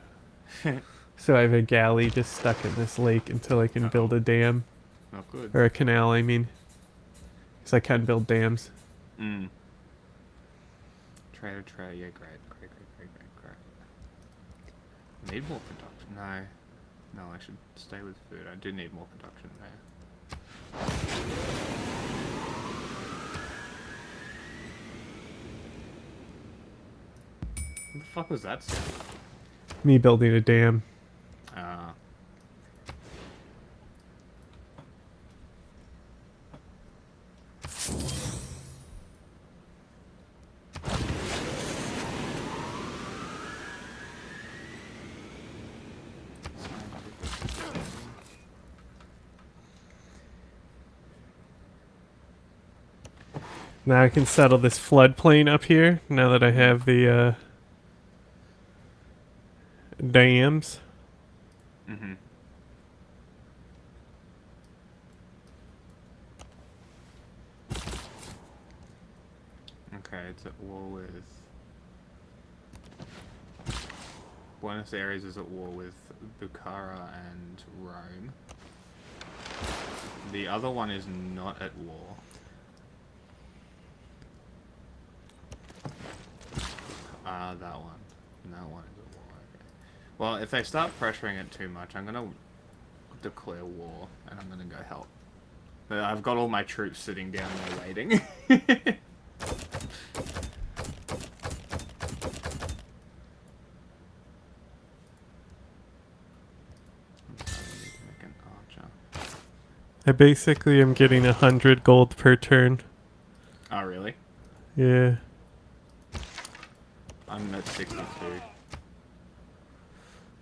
So I have a galley just stuck in this lake until I can build a dam. Oh, good. Or a canal, I mean. Because I can build dams. Trader, yeah, great. Need more production? No, I should stay with food. I do need more production there. What the fuck was that sound? Me building a dam. Now I can settle this floodplain up here, now that I have the dams. Mm-hmm. Okay, it's at war with... Buenos Aires is at war with Bukhara and Rome. The other one is not at war. That one. That one is at war, okay. Well, if they start pressuring it too much, I'm gonna declare war, and I'm gonna go help. But I've got all my troops sitting down there waiting. I basically am getting 100 gold per turn. Oh, really? Yeah. I'm at 62.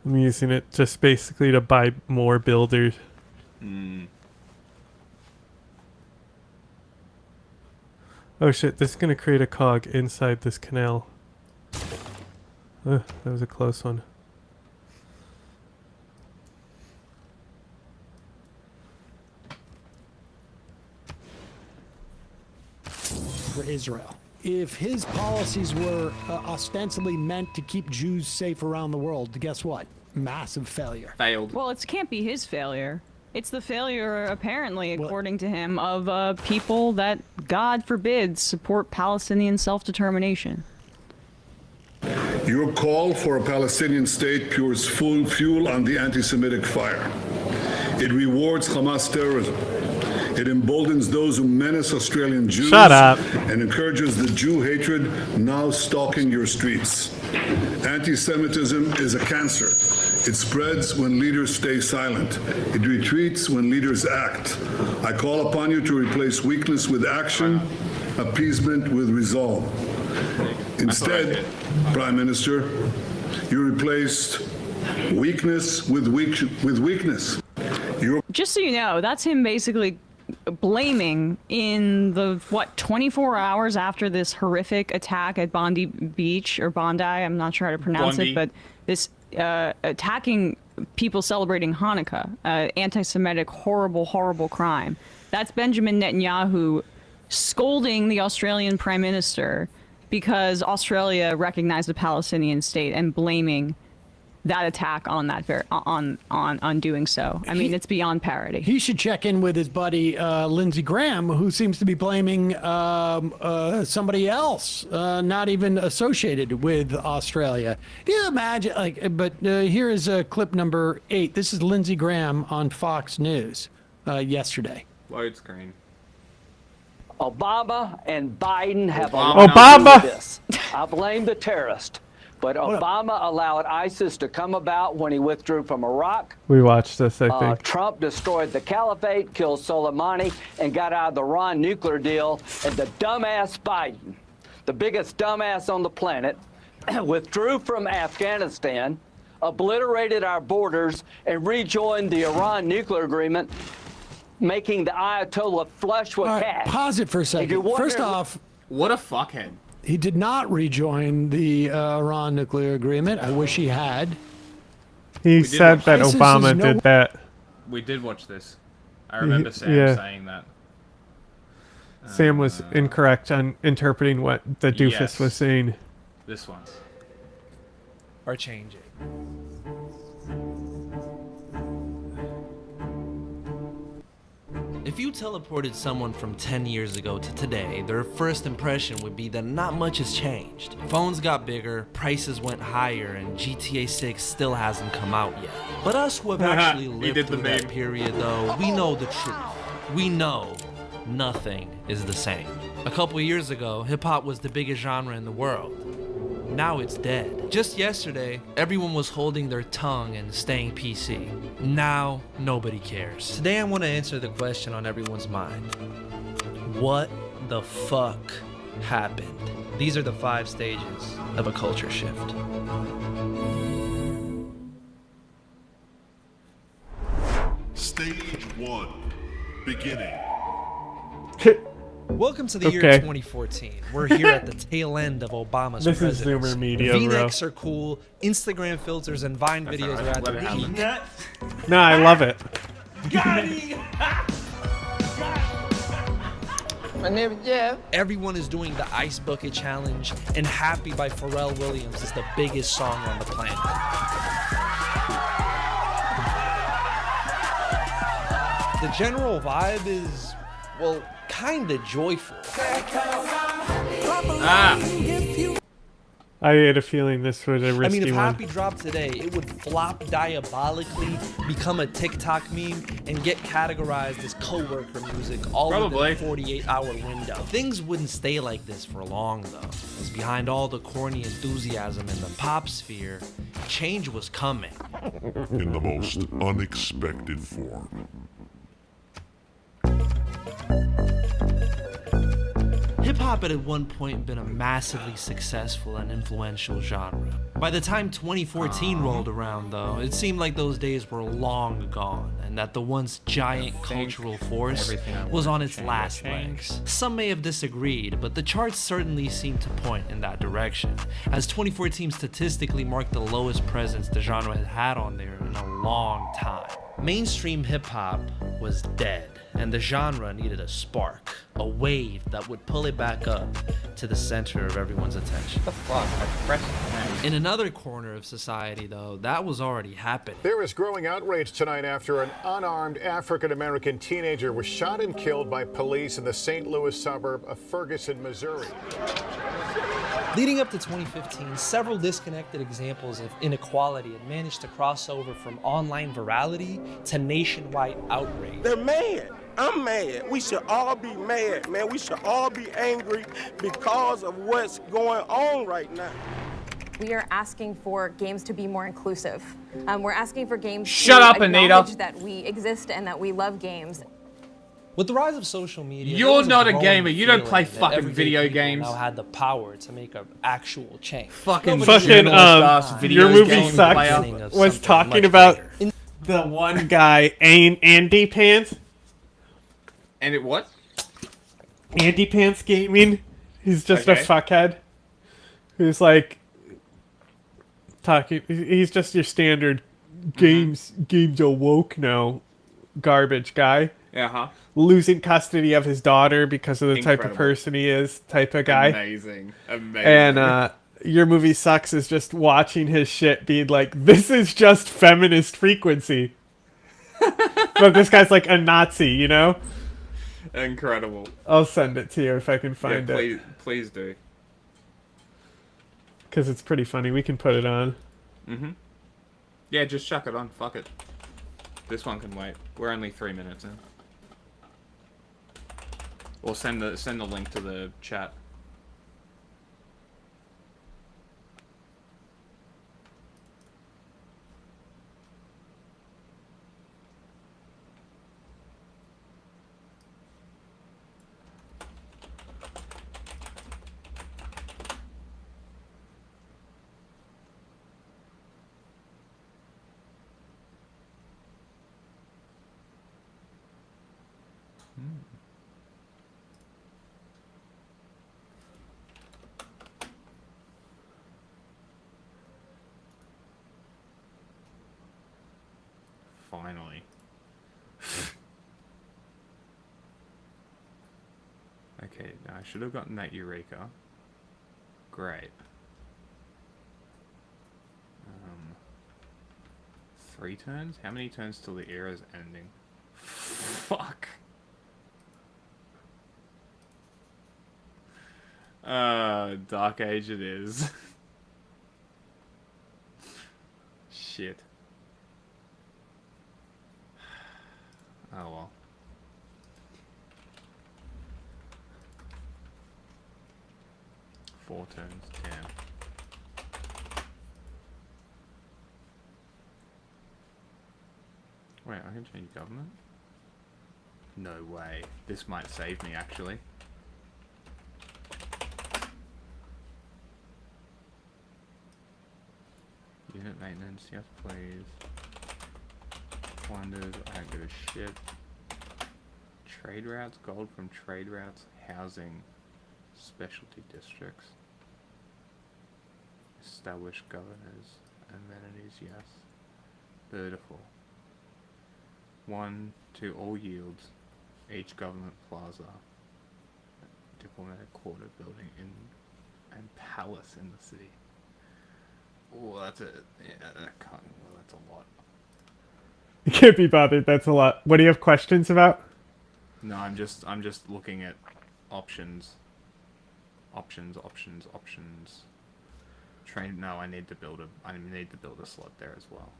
I'm using it just basically to buy more builders. Hmm. Oh shit, this is gonna create a cog inside this canal. That was a close one. For Israel. If his policies were ostensibly meant to keep Jews safe around the world, guess what? Massive failure. Failed. Well, it can't be his failure. It's the failure, apparently, according to him, of people that, God forbid, support Palestinian self-determination. Your call for a Palestinian state pours full fuel on the anti-Semitic fire. It rewards Hamas terrorism. It emboldens those who menace Australian Jews. Shut up. And encourages the Jew hatred now stalking your streets. Anti-Semitism is a cancer. It spreads when leaders stay silent. It retreats when leaders act. I call upon you to replace weakness with action, appeasement with resolve. Instead, Prime Minister, you replaced weakness with weakness. Just so you know, that's him basically blaming in the, 24 hours after this horrific attack at Bondi Beach, or Bondi, I'm not sure how to pronounce Bondi. it, but this attacking people celebrating Hanukkah, anti-Semitic, horrible, horrible crime. That's Benjamin Netanyahu scolding the Australian Prime Minister because Australia recognized the Palestinian state and blaming that attack on that on doing so. I mean, it's beyond parody. He should check in with his buddy Lindsey Graham, who seems to be blaming somebody else, not even associated with Australia. Do you imagine? But here is clip number 8. This is Lindsey Graham on Fox News yesterday. Load screen. Obama and Biden have Obama. This. I blame the terrorist. But Obama allowed ISIS to come about when he withdrew from Iraq. We watched this, I think. Trump destroyed the caliphate, killed Soleimani, and got out of the Iran nuclear deal. And the dumbass Biden, the biggest dumbass on the planet, withdrew from Afghanistan, obliterated our borders, and rejoined the Iran nuclear agreement, making the Ayatollah flush with cash. Pause it for a second. First off, what a fuckhead. He did not rejoin the Iran nuclear agreement. I wish he had. He said that Obama did that. We did watch this. I remember Sam saying that. Sam was incorrect on interpreting what the doofus was saying. This one. Or change it. If you teleported someone from 10 years ago to today, their first impression would be that not much has changed. Phones got bigger, prices went higher, and GTA 6 still hasn't come out yet. But us who have actually lived through that period though, we know the truth. We know nothing is the same. A couple years ago, hip-hop was the biggest genre in the world. Now it's dead. Just yesterday, everyone was holding their tongue and staying PC. Now, nobody cares. Today I want to answer the question on everyone's mind. What the fuck happened? These are the 5 stages of a culture shift. Stage 1. Beginning. Welcome to the year Okay. 2014. We're here at the tail end of Obama's This is presidency. Zoomer Media, bro. V-necks are cool, Instagram filters and Vine videos are at their peak. No, I love it. My name is Jeff. Everyone is doing the Ice Bucket Challenge, and Happy by Pharrell Williams is the biggest song on the planet. The general vibe is, well, kinda joyful. I had a feeling this was a I risky mean, if one. Happy dropped today, it would flop diabolically, become a TikTok meme, and get categorized as coworker music all Probably. within a 48-hour window. Things wouldn't stay like this for long, though, as behind all the corny enthusiasm in the pop sphere, change was coming. In the most unexpected form. Hip-hop had at one point been a massively successful and influential genre. By the time 2014 rolled around, though, it seemed like those days were long gone, and that the once giant cultural force was on its last legs. Some may have disagreed, but the charts certainly seem to point in that direction, as 2014 statistically marked the lowest presence the genre had had on there in a long time. Mainstream hip-hop was dead, and the genre needed a spark, a wave that would pull it back up to the center of everyone's attention. The fuck? I pressed it. In another corner of society, though, that was already happening. There is growing outrage tonight after an unarmed African-American teenager was shot and killed by police in the St. Louis suburb of Ferguson, Missouri. Leading up to 2015, several disconnected examples of inequality had managed to cross over from online virality to nationwide outrage. They're mad. I'm mad. We should all be mad, man. We should all be angry because of what's going on right now. We are asking for games to be more inclusive. We're asking for games Shut to up, Anita. acknowledge that we exist and that we love games. With the rise of social media, You're there was not a growing gamer. You don't feeling play that fucking everyday video people games. Now had the power to make an actual change. Fucking Your movie game sucks player. was talking about the one guy, Andy Pants. And it what? Andy Pants Gaming. He's just a Okay. fuckhead. Who's like talking. He's just your standard games are woke now garbage guy. Uh-huh. Losing custody of his daughter because of the type of Incredible. person he is, type of guy. Amazing. Amazing. And your movie sucks is just watching his shit being like, this is just feminist frequency. But this guy's like a Nazi, you know? Incredible. I'll send it to you if I can find yeah, it. please do. Because it's pretty funny. We can put it on. Mm-hmm. Yeah, just chuck it on. Fuck it. This one can wait. We're only 3 minutes in. Or send the link to the chat. Finally. Okay, now I should have gotten that Eureka. Great. 3 turns? How many turns till the era's ending? Fuck. Dark Age it is. Shit. Oh well. Four turns, damn. Wait, I can change government? No way. This might save me, actually. Unit maintenance, yes please. Wonders, I don't give a shit. Trade routes, gold from trade routes, housing, specialty districts. Establish governors, amenities, yes. Beautiful. 1 to all yields, each government plaza, diplomatic quarter building and palace in the city. Oh, that's a that's a lot. You can't be bothered. That's a lot. What do you have questions about? No, I'm just looking at options. Options. Train. No, I need to build a slot there as well.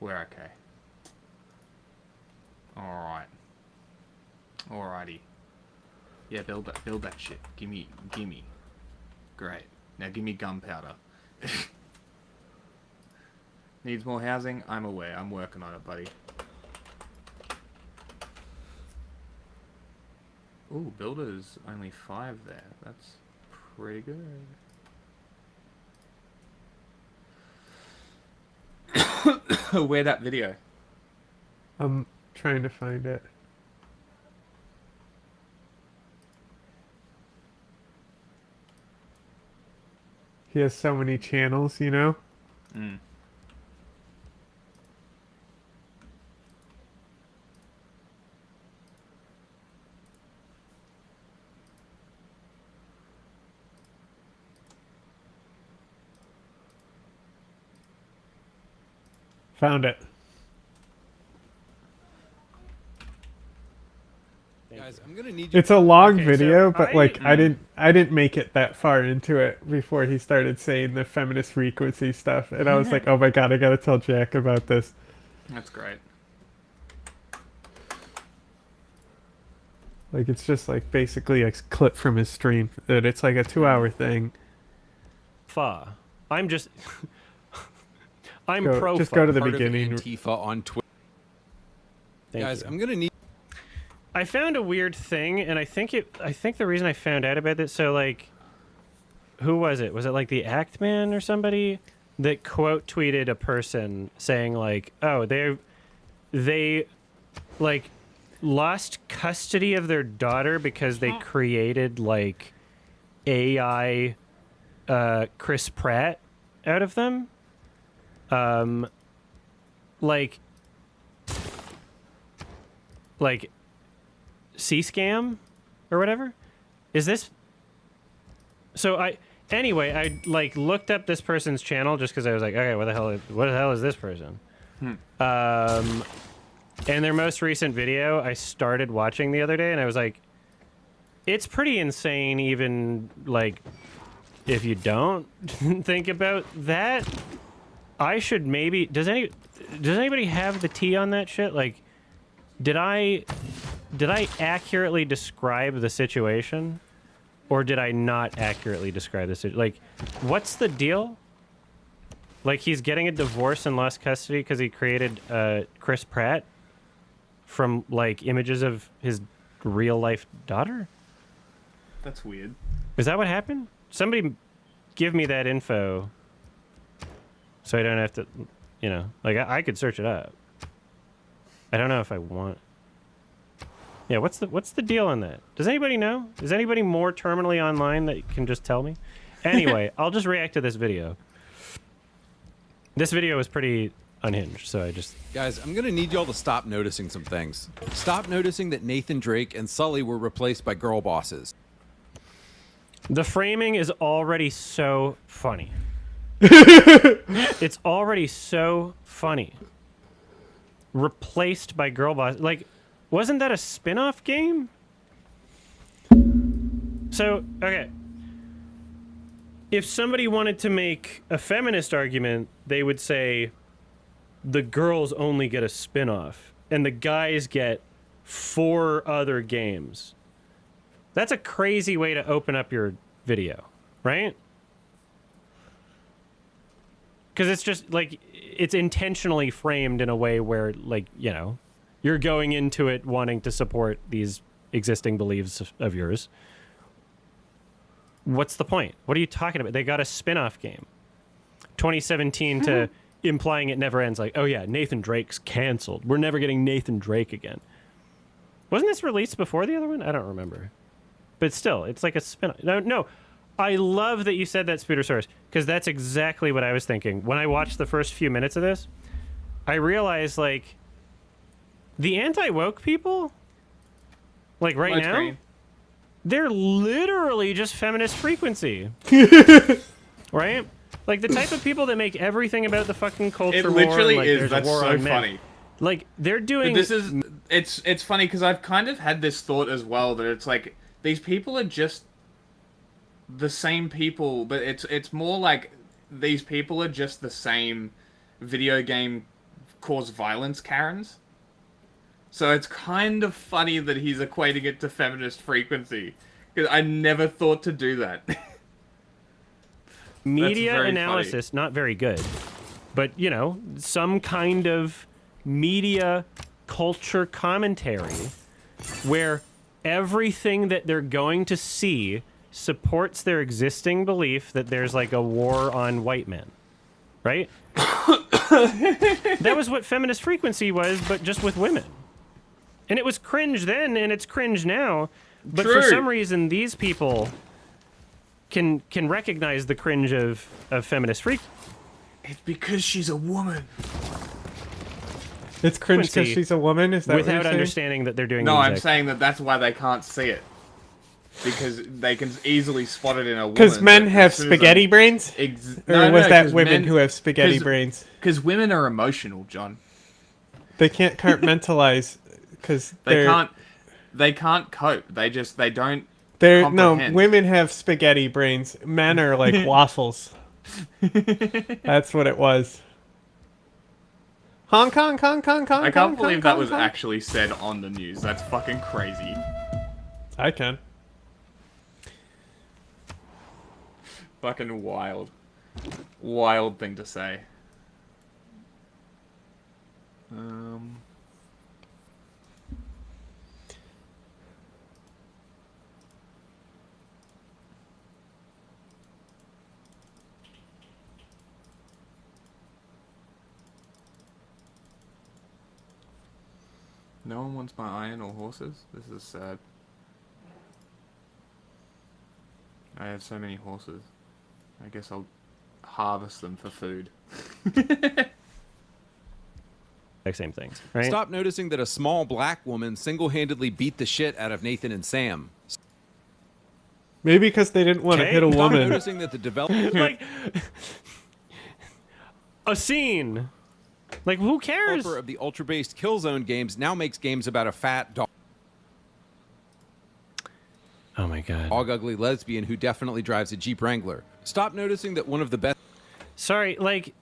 We're okay. All right. Alrighty. Yeah, build that shit. Gimme. Great. Now give me gunpowder. Needs more housing? I'm aware. I'm working on it, buddy. Ooh, builders only 5 there. That's pretty good. Where that video? I'm trying to find it. He has so many channels, you know? Mm. Found it. Guys, I'm gonna need. It's a long Okay, video, so but like I didn't make it that far into it before he started saying the feminist frequency stuff, and I was like, oh my god, I gotta tell Jack about this. That's great. Like it's just like basically a clip from his stream, and it's like a 2-hour thing. I'm just. I'm Go- pro. just go to the Part of beginning. Antifa on Twitter. Guys, you. I'm gonna need. I found a weird thing, and I think the reason I found out about this, so like, who was it? Was it like the Act Man or somebody that quote tweeted a person saying like, oh, they like lost custody of their daughter because they created like AI Chris Pratt out of them. Like C-scam or whatever. Is this? So I like looked up this person's channel just because I was like, okay, what the hell is this person? And their most recent video I started watching the other day, and I was like, it's pretty insane. Even like, if you don't think about that, I should maybe. Does anybody have the tea on that shit? Like, did I accurately describe the situation, or did I not accurately describe the situation? Like, what's the deal? Like, he's getting a divorce and lost custody because he created Chris Pratt from like images of his real life daughter. That's weird. Is that what happened? Somebody give me that info, so I don't have to, you know, like I could search it up. I don't know if I want. Yeah, what's the deal on that? Does anybody know? Is anybody more terminally online that can just tell me? Anyway, I'll just react to this video. This video is pretty unhinged, so I just... Guys, I'm gonna need y'all to stop noticing some things. Stop noticing that Nathan Drake and Sully were replaced by girl bosses. The framing is already so funny. It's already so funny. Replaced by girl boss. Like, wasn't that a spin-off game? So, okay. If somebody wanted to make a feminist argument, they would say the girls only get a spin-off and the guys get 4 other games. That's a crazy way to open up your video, right? Because it's just like, it's intentionally framed in a way where, like, you know, you're going into it wanting to support these existing beliefs of yours. What's the point? What are you talking about? They got a spin-off game. 2017 to implying it never ends. Like, oh yeah, Nathan Drake's canceled. We're never getting Nathan Drake again. Wasn't this released before the other one? I don't remember. But still, it's like a spin. No. I love that you said that, Spoodersaurus, because that's exactly what I was thinking. When I watched the first few minutes of this, I realized, like, the anti-woke people, like, right now, screen. they're literally just feminist frequency. Right? Like, the type of people that make everything about the fucking culture It war. literally and, like, is. there's a That's war so on men. funny. Like, they're doing... But this is... It's funny, because I've kind of had this thought as well, that it's like, these people are just the same people, but it's more like these people are just the same video game cause violence Karens. So it's kind of funny that he's equating it to feminist frequency, because I never thought to do that. Media very analysis, not very good. But, you know, some kind of media culture commentary where everything that they're going to see supports their existing belief that there's like a war on white men. Right? That was what feminist frequency was, but just with women. And it was cringe then, and it's cringe now. But for True. some reason, these people can recognize the cringe of feminist frequency. It's because she's a woman. It's cringe because Quincy, she's a woman. Is that what you're without saying? understanding that they're doing No, the I'm exact- saying that that's why they can't see it. Because they can easily spot it in a woman. Because men but have as soon as spaghetti brains? Or was that women who have spaghetti brains? Because women are emotional, John. They can't compartmentalize because They can't cope. They don't. They're no comprehend. women have spaghetti brains. Men are like waffles. That's what it was. Hong Kong, Hong Kong, Hong I Kong. can't believe Hong that Kong, was Hong- actually said on the news. That's fucking crazy. I can. Fucking wild. Wild thing to say. No one wants my iron or horses? This is sad. I have so many horses. I guess I'll harvest them for food. Same things, right? Stop noticing that a small black woman single-handedly beat the shit out of Nathan and Sam. Maybe because they didn't want to hit a Stop woman. noticing that the developer... Like a scene. Like, who cares? developer of the ultra-based Killzone games now makes games about a fat dog. Oh my god. Dog ugly lesbian who definitely drives a Jeep Wrangler. Stop noticing that one of the best... Sorry, like...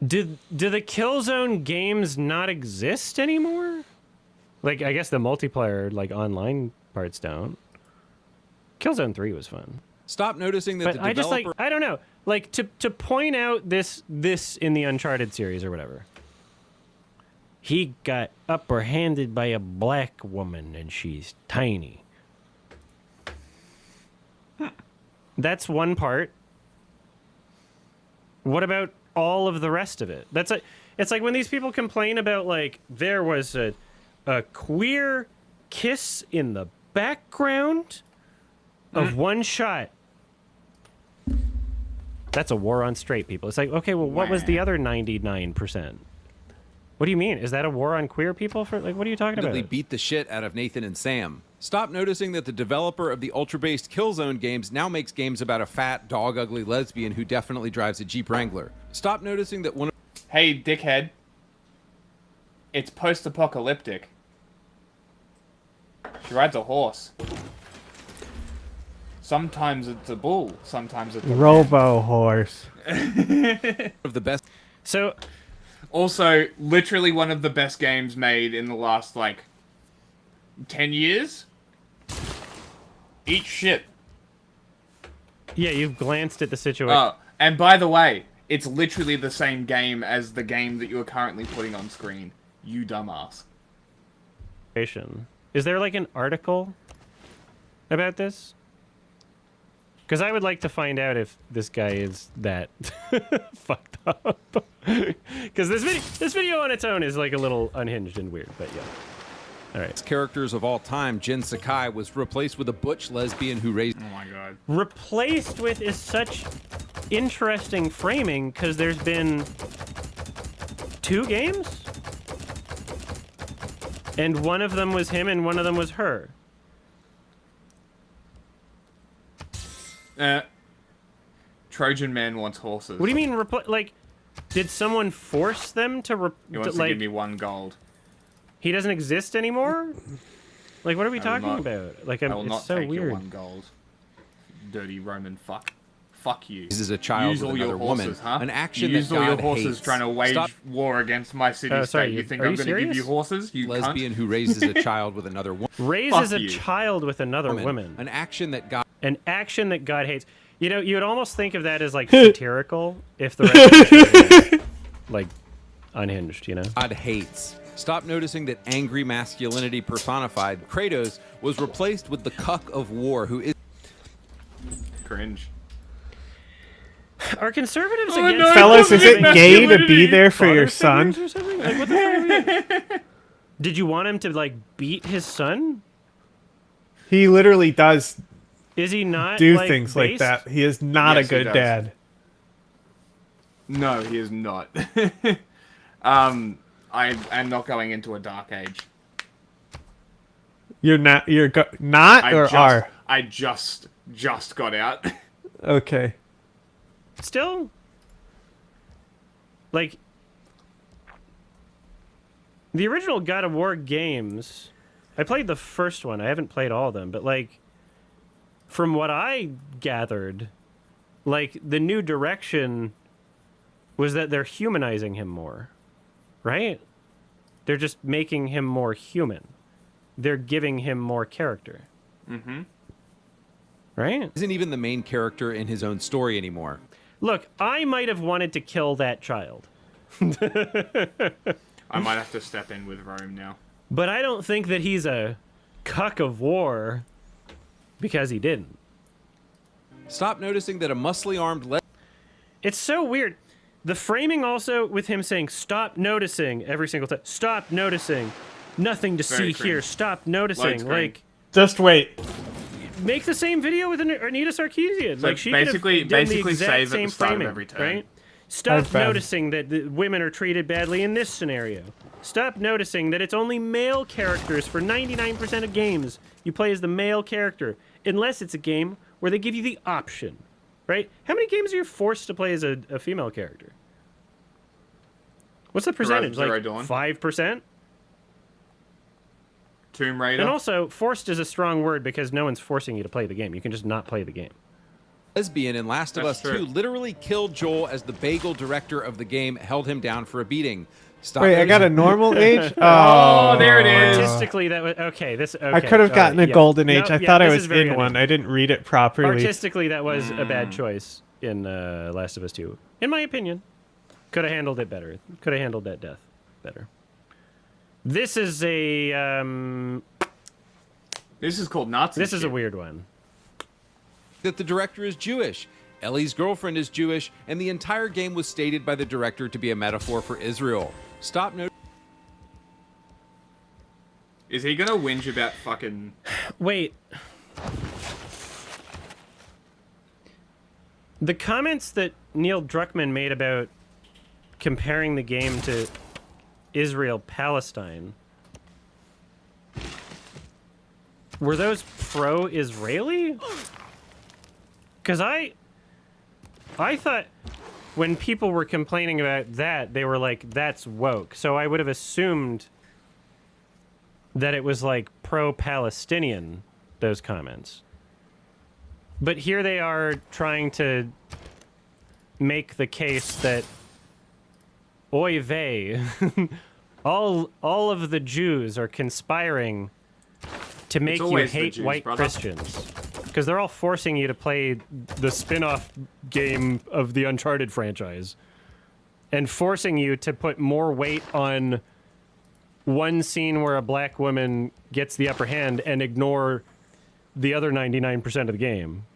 Do the Killzone games not exist anymore? Like, I guess the multiplayer, like, online parts don't. Killzone 3 was fun. Stop noticing that But the I just, developer... like, I don't know. Like, to point out this in the Uncharted series or whatever. He got upper-handed by a black woman, and she's tiny. That's one part. What about all of the rest of it? That's like, it's like when these people complain about, like, there was a queer kiss in the background of one shot. That's a war on straight people. It's like, okay, well, what was the other 99%? What do you mean? Is that a war on queer people? For like, what are you talking about? beat the shit out of Nathan and Sam. Stop noticing that the developer of the ultra-based Killzone games now makes games about a fat, dog ugly lesbian who definitely drives a Jeep Wrangler. Stop noticing that one of... Hey, dickhead. It's post-apocalyptic. She rides a horse. Sometimes it's a bull. Sometimes it's a Robo horse. of the best. So, also, literally one of the best games made in the last, like, 10 years. Eat shit. Yeah, you've glanced at the situation. Oh, and by the way, it's literally the same game as the game that you are currently putting on screen. You dumbass. Is there like an article about this? Because I would like to find out if this guy is that fucked up. Because this video on its own is like a little unhinged and weird, but yeah. All right. Characters of all time, Jin Sakai was replaced with a butch lesbian who raised. Oh my god. Replaced with is such interesting framing because there's been 2 games, and one of them was him and one of them was her. Trojan Man wants horses. What do you mean like, did someone force them to He wants to give me 1 gold. He doesn't exist anymore? Like, what are we talking about? Like, I will it's not so take weird. your 1 gold. Dirty Roman fuck. Fuck you. This is a child Use with all your another horses, woman. huh? An action Use that all your God horses hates. trying to wage Stop. war against my city sorry, state. You think are I'm you going to give you serious? horses? You Lesbian cunt? who raises a child with another woman. Raises Fuck a you. child with another woman. An action that God. An action that God hates. You know, you would almost think of that as like satirical if the rest of was, like unhinged, you know? God hates. Stop noticing that angry masculinity personified, Kratos, was replaced with the cuck of war who is. Cringe. Are conservatives Oh, against no, Fellas, is it giving gay to be there for father your son? figures or something? Like, what the fuck are we- Did you want him to like beat his son? He literally does Is he not do like, things like based? that. He is not Yes, a he good does. dad. No, he is not. I am not going into a dark age. You're not. Not or are. I just got out. Okay. Still, like, the original God of War games, I played the first one. I haven't played all of them, but like, from what I gathered, like the new direction was that they're humanizing him more, right? They're just making him more human. They're giving him more character. Mm-hmm. Right? Isn't even the main character in his own story anymore. Look, I might have wanted to kill that child. I might have to step in with Rome now. But I don't think that he's a cuck of war because he didn't. Stop noticing that a muscly armed It's so weird. The framing also with him saying, stop noticing every single time. Stop noticing. Nothing to Very see here. cringe. Stop noticing. Light screen. Like, Just wait. make the same video with Anita Sarkeesian. So like, she could have basically done the save exact at the same start of framing, every turn. right? Stop I've been. noticing that the women are treated badly in this scenario. Stop noticing that it's only male characters for 99% of games. You play as the male character, unless it's a game where they give you the option, right? How many games are you forced to play as a female character? What's the percentage? Zero Like Dawn. 5%? Tomb Raider. And also, forced is a strong word because no one's forcing you to play the game. You can just not play the game. lesbian in Last of That's Us 2 true. literally killed Joel as the bagel director of the game held him down for a beating. Stop Wait, I got a noticing- normal age? Oh, there it is. Artistically, that was okay. This okay, I could have all gotten right, a yeah. golden No, age. I yeah, thought I this was is very in one. uneven. I didn't read it properly. Artistically, that was a bad choice in Last of Us 2, in my opinion. Could have handled it better. Could have handled that death better. This is a This is called Nazi. this is a shit. weird one. that the director is Jewish. Ellie's girlfriend is Jewish, and the entire game was stated by the director to be a metaphor for Israel. Stop noticing. Is he gonna whinge about fucking? Wait. The comments that Neil Druckmann made about comparing the game to Israel-Palestine, were those pro-Israeli? Because I thought when people were complaining about that, they were like, that's woke. So I would have assumed that it was like pro-Palestinian, those comments. But here they are trying to make the case that oy vey, all of the Jews are conspiring to make you always the hate Jews, white brother. Christians. Because they're all forcing you to play the spin-off game of the Uncharted franchise. And forcing you to put more weight on one scene where a black woman gets the upper hand and ignore the other 99% of the game.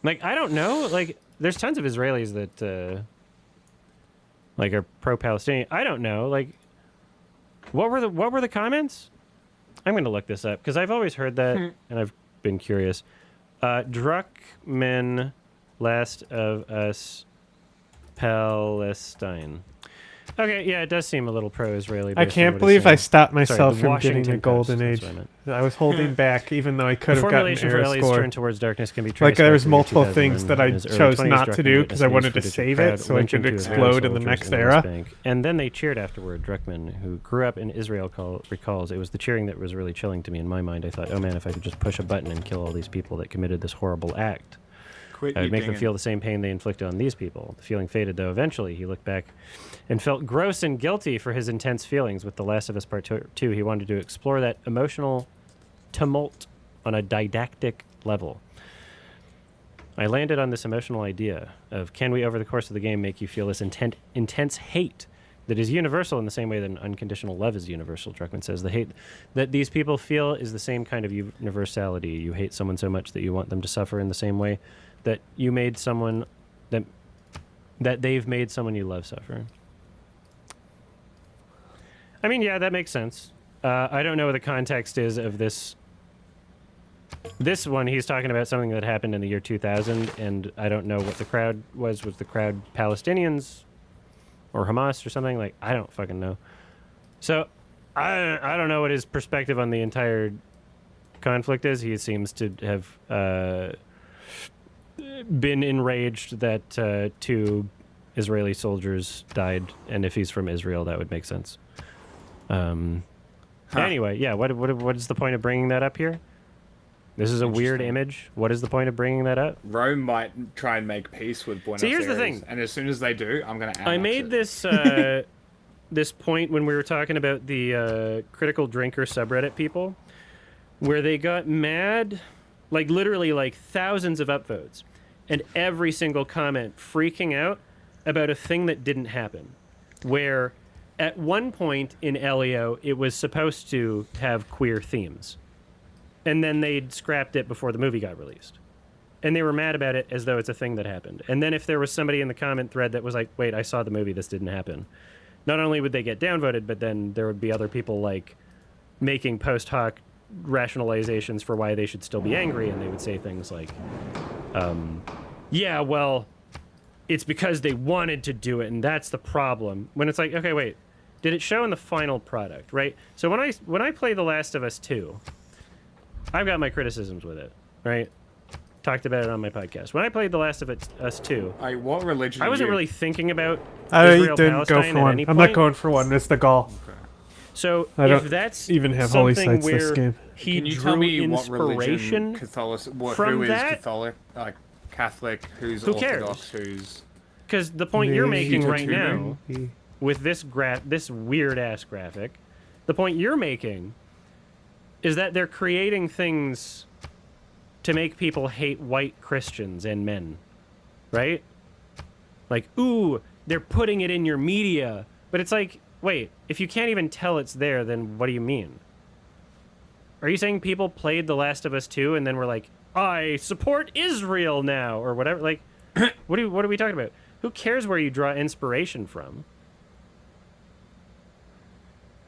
Like, I don't know. Like, there's tons of Israelis that, like, are pro-Palestinian. I don't know. Like, what were the comments? I'm going to look this up because I've always heard that, and I've been curious. Druckmann, Last of Us, Palestine. Okay, yeah, it does seem a little pro-Israeli. I can't believe I stopped myself from getting the golden age. I was holding back, even though I could have gotten an formulation for error Ellie's score. turn towards darkness can be traced Like there was back to multiple 2001. things that I In his early chose 20s, not to do Druckmann because I wanted to witnessed save crowd it so it lynching could two explode in the soldiers next West era. Bank. And then they cheered afterward. Druckmann, who grew up in Israel, recalls, it was the cheering that was really chilling to me. In my mind, I thought, oh man, if I could just push a button and kill all these people that committed this horrible act. I would make them feel the same pain they inflicted on these people. The feeling faded, though. Eventually, he looked back and felt gross and guilty for his intense feelings. With The Last of Us Part 2, he wanted to explore that emotional tumult on a didactic level. I landed on this emotional idea of, can we, over the course of the game, make you feel this intense hate that is universal in the same way that an unconditional love is universal, Druckmann says. The hate that these people feel is the same kind of universality. You hate someone so much that you want them to suffer in the same way that you made someone that they've made someone you love suffer. I mean, yeah, that makes sense. I don't know what the context is of this. This one, he's talking about something that happened in the year 2000, and I don't know what the crowd was. Was the crowd Palestinians or Hamas or something? Like, I don't fucking know. So, I don't know what his perspective on the entire conflict is. He seems to have been enraged that 2 Israeli soldiers died, and if he's from Israel, that would make sense. Anyway, yeah, what is the point of bringing that up here? This is a weird image. What is the point of bringing that up? Rome might try and make peace with Buenos See, here's the Aires, thing. and as soon as they do, I'm going to annex I made it. this this point when we were talking about the critical drinker subreddit people, where they got mad, like literally like thousands of upvotes, and every single comment freaking out about a thing that didn't happen. Where at one point in Elio, it was supposed to have queer themes. And then they'd scrapped it before the movie got released. And they were mad about it as though it's a thing that happened. And then if there was somebody in the comment thread that was like, wait, I saw the movie, this didn't happen. Not only would they get downvoted, but then there would be other people like making post hoc rationalizations for why they should still be angry. And they would say things like, yeah, well, it's because they wanted to do it and that's the problem. When it's like, okay, wait, did it show in the final product, right? So when I play The Last of Us 2, I've got my criticisms with it, right? Talked about it on my podcast. When I played The Last of Us 2, what religion? I wasn't really thinking about I Israel, didn't Palestine go for at one. any I'm point. not going for one. It's the Gaul. So I don't if that's even have holy something sites this where game. he Can you drew tell me what religion, inspiration from who is that? Catholic, Catholic, who's Who cares? Orthodox, who's... Because the point you're making right now, Maybe. with this this weird ass graphic, the point you're making is that they're creating things to make people hate white Christians and men, right? Like, ooh, they're putting it in your media, but it's like, wait, if you can't even tell it's there, then what do you mean? Are you saying people played The Last of Us 2 and then were like, I support Israel now, or whatever? Like, what are we talking about? Who cares where you draw inspiration from?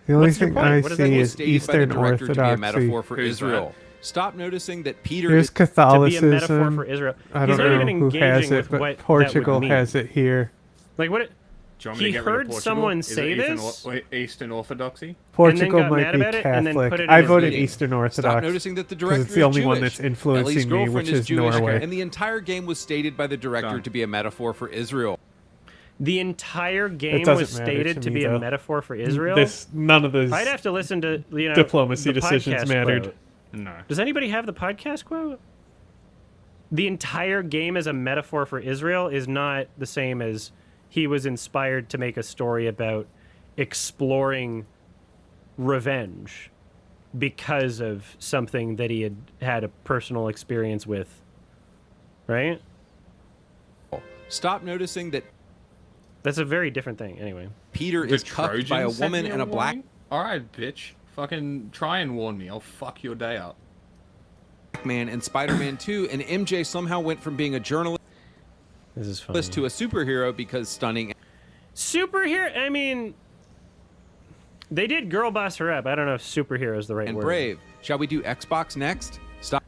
The only What's your thing point? I What does that see mean? is Stated by the Eastern director to be a Orthodoxy. metaphor for Who's Israel. Stop noticing that Peter There's is Catholicism. To be a metaphor for Israel. I He's don't not know even who has engaging it, with but what that Portugal would mean. has it here. Like what? Do you want me He to get rid of heard Portugal? someone Is it say Eastern this, Eastern Orthodoxy? Portugal got might mad be about it, and then Catholic. put it in I his voted meeting. Eastern Stop Orthodox noticing that the because director it's the only is one Jewish. that's Ellie's influencing me, girlfriend which is is Jewish, Norway. and the entire game was stated by the director to be a metaphor for Israel. The entire game doesn't was matter stated to to me, be though. a metaphor for Israel. None of those I'd have to listen to diplomacy the decisions podcast mattered. quote. No. Does anybody have the podcast quote? The entire game as a metaphor for Israel is not the same as he was inspired to make a story about exploring revenge because of something that he had a personal experience with. Right? Stop noticing that That's a very different thing. Anyway. Peter The is cuffed by a Trojans sent woman me and a black... warning? Alright, bitch. Fucking try and warn me. I'll fuck your day up. Man and Spider-Man 2, and MJ somehow went from being a journalist This is funny. to a superhero because stunning. Superhero? I mean, they did girl boss her up. I don't know if superhero is the right And word. brave. Shall we do Xbox next? Stop.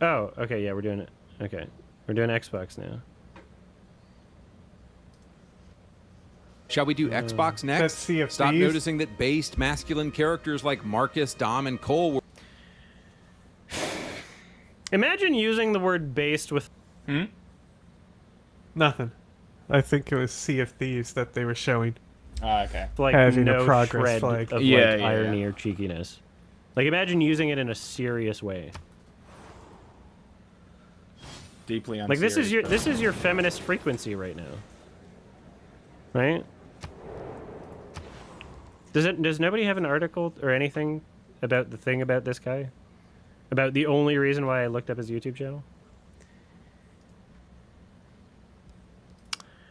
Oh, okay, yeah, we're doing it. Okay, we're doing Xbox now. Shall we do Xbox next? Let's see if Stop these- noticing that based masculine characters like Marcus, Dom, and Cole were Imagine using the word based with. Nothing. I think it was Sea of Thieves that they were showing. Oh, okay. Like Having no a progress shred flag. of Yeah, like yeah, irony yeah. or cheekiness. Like imagine using it in a serious way. Deeply Like this is unserious, your feminist frequency right now. Right? Does nobody have an article or anything about the thing about this guy? About the only reason why I looked up his YouTube channel?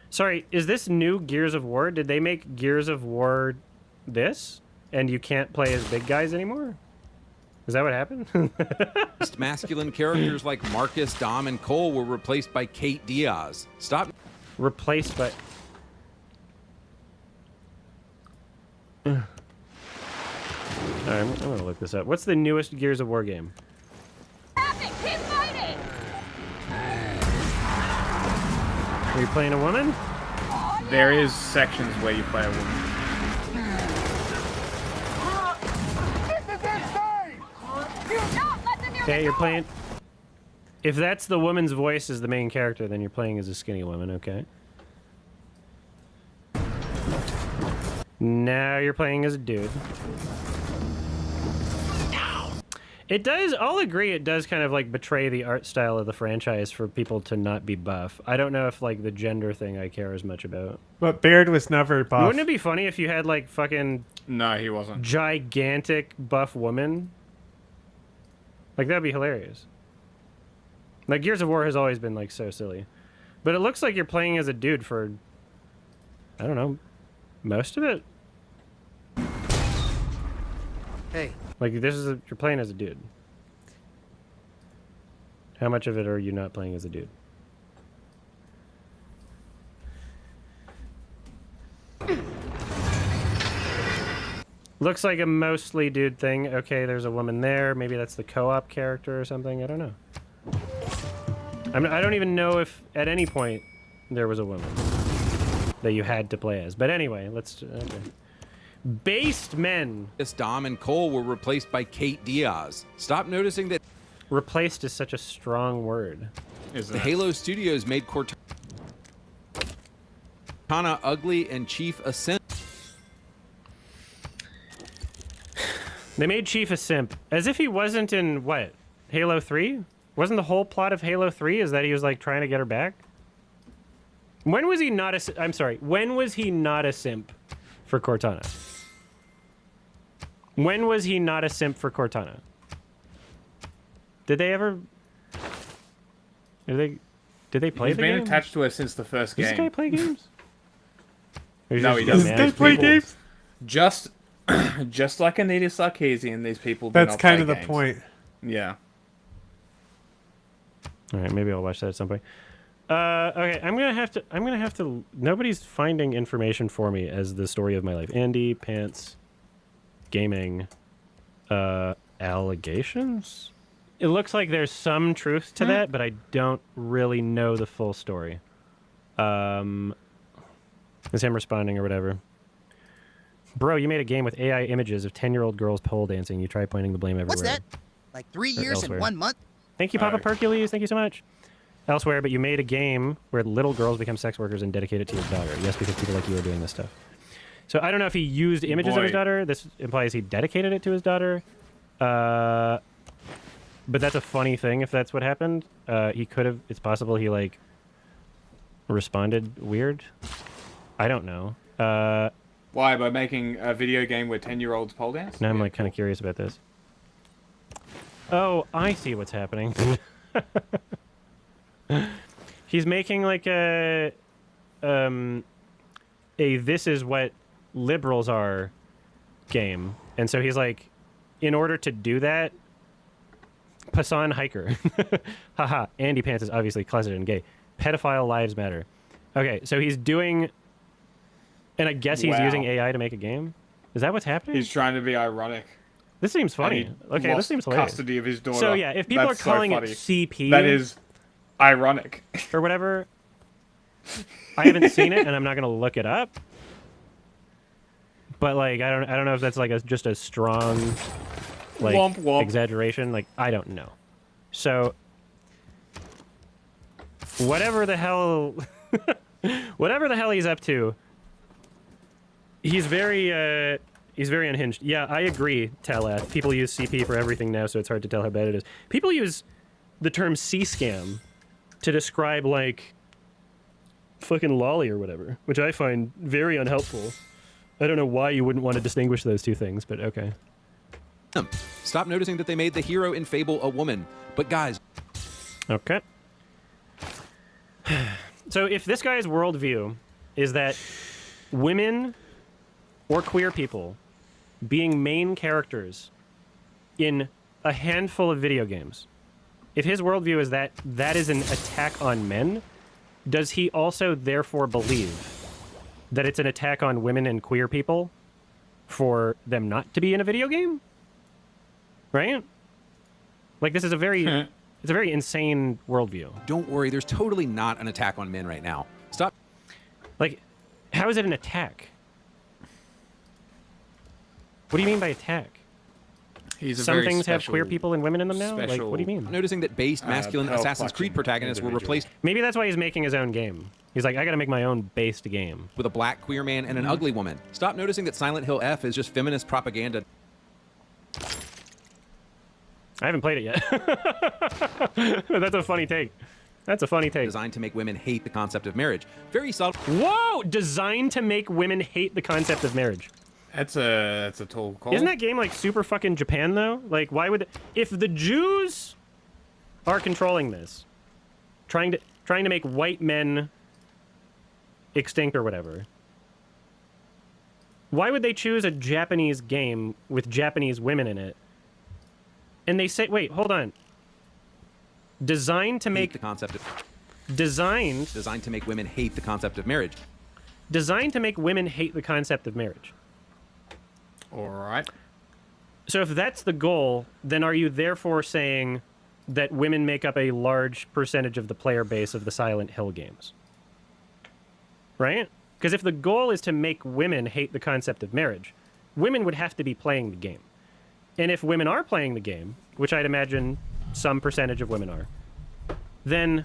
Sorry, is this new Gears of War? Did they make Gears of War this? And you can't play as big guys anymore? Is that what happened? based masculine characters like Marcus, Dom, and Cole were replaced by Kate Diaz. Stop. Replaced by... Alright, I'm gonna look this up. What's the newest Gears of War game? Are you playing a woman? There is sections where you play a woman. Okay, you're playing... If that's the woman's voice as the main character, then you're playing as a skinny woman, okay. Now you're playing as a dude. It does, I'll agree, it does kind of like betray the art style of the franchise for people to not be buff. I don't know if like the gender thing I care as much about. But Baird was never buff. Wouldn't it be funny if you had like fucking No, he wasn't. gigantic buff woman? Like that'd be hilarious. Like Gears of War has always been like so silly. But it looks like you're playing as a dude for, I don't know, most of it. Hey. Like this is you're playing as a dude. How much of it are you not playing as a dude? Looks like a mostly dude thing. Okay, there's a woman there. Maybe that's the co-op character or something. I don't know. I don't even know if at any point there was a woman that you had to play as. But anyway, let's... Okay. Based men. Dom and Cole were replaced by Kate Diaz. Stop noticing that... Replaced is such a strong word. The Halo Studios made Cortana ugly and Chief a simp. They made Chief a simp. As if he wasn't in, what, Halo 3? Wasn't the whole plot of Halo 3 is that he was, like, trying to get her back? When was he not a... I'm sorry. When was he not a simp for Cortana? When was he not a simp for Cortana? Did they ever... Did they play He's the been game? attached to her since the first game. Does this guy play games? Or No, just he doesn't. manage people? Just like Anita Sarkeesian, these people do That's not kind play of the games. point. Yeah. All right, maybe I'll watch that at some point. Okay, I'm gonna have to. Nobody's finding information for me as the story of my life. Andy Pants, gaming, allegations. It looks like there's some truth to that, but I don't really know the full story. Is him responding or whatever. Bro, you made a game with AI images of 10-year-old girls pole dancing. You try pointing the blame everywhere. What's that? Like 3 years elsewhere. and 1 month? Thank you, Papa Percules. Thank you so much. Elsewhere, but you made a game where little girls become sex workers and dedicate it to your daughter. Yes, because people like you are doing this stuff. So I don't know if he used images of his Boy. daughter. This implies he dedicated it to his daughter. But that's a funny thing if that's what happened. He could have... It's possible he, like, responded weird. I don't know. Why? By making a video game where 10-year-olds pole dance? Now I'm, like, kind of curious about this. Oh, I see what's happening. He's making like a this is what liberals are game. And so he's like, in order to do that, Passan Hiker. Haha. Andy Pants is obviously closeted and gay. Pedophile lives matter. Okay, so he's doing, and I guess he's Wow. using AI to make a game. Is that what's happening? He's trying to be ironic. This seems funny. And he Okay, this lost seems hilarious. custody of his daughter. So yeah, if people That's are so calling it funny. CP, that is ironic. or whatever. I haven't seen it, and I'm not gonna look it up. But like, I don't know if that's like just a strong, like Womp womp. exaggeration. Like, I don't know. So, whatever the hell, whatever the hell he's up to, he's very unhinged. Yeah, I agree, Talath. People use CP for everything now, so it's hard to tell how bad it is. People use the term C-scam to describe like fucking lolly or whatever, which I find very unhelpful. I don't know why you wouldn't want to distinguish those two things, but okay. Stop noticing that they made the hero in Fable a woman. But guys... Okay. So if this guy's worldview is that women or queer people being main characters in a handful of video games, if his worldview is that that is an attack on men, does he also therefore believe that it's an attack on women and queer people for them not to be in a video game? Right? Like, this is a very... It's a very insane worldview. Don't worry, there's totally not an attack on men right now. Stop. Like, how is it an attack? What do you mean by attack? Some things have queer people and women in them now? Like, what do you mean? Noticing that based masculine Assassin's Creed protagonists were replaced Maybe that's why he's making his own game. He's like, I gotta make my own based game. with a black queer man and an ugly woman. Stop noticing that Silent Hill F is just feminist propaganda. I haven't played it yet. That's a funny take. That's a funny take. Designed to make women hate the concept of marriage. Very subtle. Whoa! Designed to make women hate the concept of marriage. That's a tall call. Isn't that game like super fucking Japan though? Like, why would if the Jews are controlling this, trying to make white men extinct or whatever? Why would they choose a Japanese game with Japanese women in it? And they say, wait, hold on. Designed to make the concept of designed to make women hate the concept of marriage. Designed to make women hate the concept of marriage. All right. So if that's the goal, then are you therefore saying that women make up a large percentage of the player base of the Silent Hill games? Right? Because if the goal is to make women hate the concept of marriage, women would have to be playing the game. And if women are playing the game, which I'd imagine some percentage of women are, then,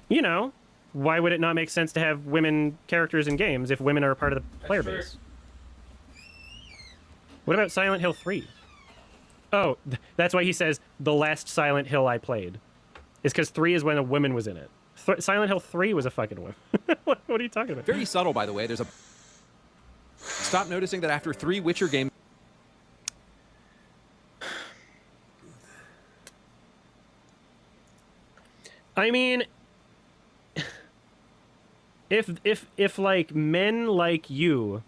you know, why would it not make sense to have women characters in games if women are a part of the player base? What about Silent Hill 3? Oh, that's why he says the last Silent Hill I played. Is because 3 is when a woman was in it. Silent Hill 3 was a fucking woman. What are you talking about? Very subtle, by the way. There's a... Stop noticing that after 3 Witcher games... I mean, if like men like you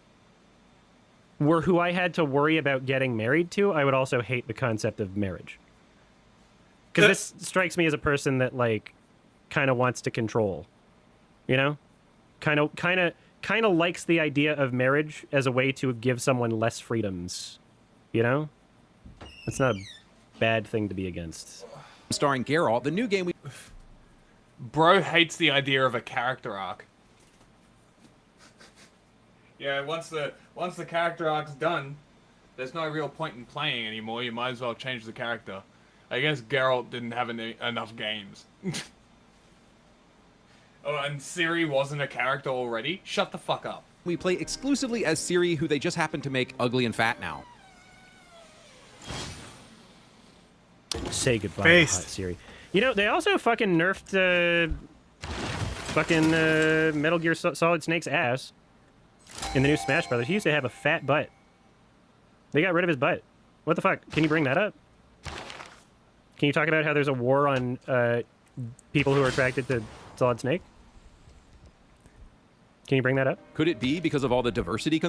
were who I had to worry about getting married to, I would also hate the concept of marriage. Because this strikes me as a person that like kind of wants to control, you know, kind of likes the idea of marriage as a way to give someone less freedoms, you know. It's not a bad thing to be against. Starring Geralt, the new game we... Bro hates the idea of a character arc. Yeah, once the character arc's done, there's no real point in playing anymore. You might as well change the character. I guess Geralt didn't have enough games. Oh, and Ciri wasn't a character already? Shut the fuck up. We play exclusively as Ciri, who they just happen to make ugly and fat now. Say goodbye to hot Ciri. You know, they also fucking nerfed Metal Gear Solid Snake's ass in the new Smash Brothers. He used to have a fat butt. They got rid of his butt. What the fuck? Can you bring that up? Can you talk about how there's a war on people who are attracted to Solid Snake? Can you bring that up? Could it be because of all the diversity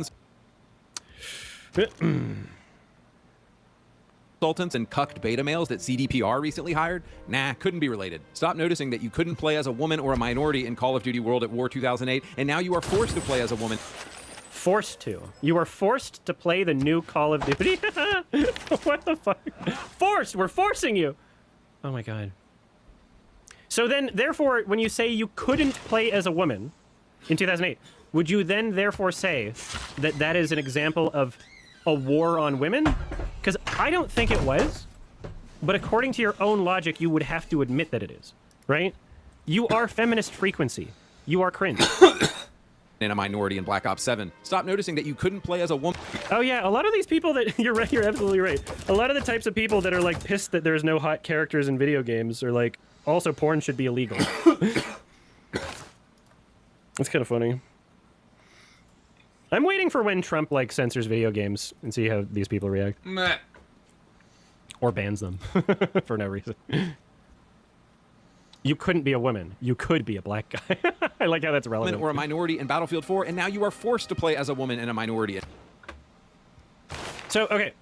consultants and cucked beta males that CDPR recently hired? Nah, couldn't be related. Stop noticing that you couldn't play as a woman or a minority in Call of Duty World at War 2008, and now you are forced to play as a woman. Forced to. You are forced to play the new Call of Duty. What the fuck? Forced! We're forcing you! Oh my god. So then, therefore, when you say you couldn't play as a woman in 2008, would you then therefore say that that is an example of a war on women? Because I don't think it was, but according to your own logic, you would have to admit that it is, right? You are feminist frequency. You are cringe. And a minority in Black Ops 7. Stop noticing that you couldn't play as a woman. Oh yeah, a lot of these people that you're right, you're absolutely right. A lot of the types of people that are like pissed that there's no hot characters in video games are like, also porn should be illegal. That's kind of funny. I'm waiting for when Trump like censors video games and see how these people react. Meh. Or bans them for no reason. You couldn't be a woman. You could be a black guy. I like how that's relevant. Or a minority in Battlefield 4, and now you are forced to play as a woman and a minority. So, okay.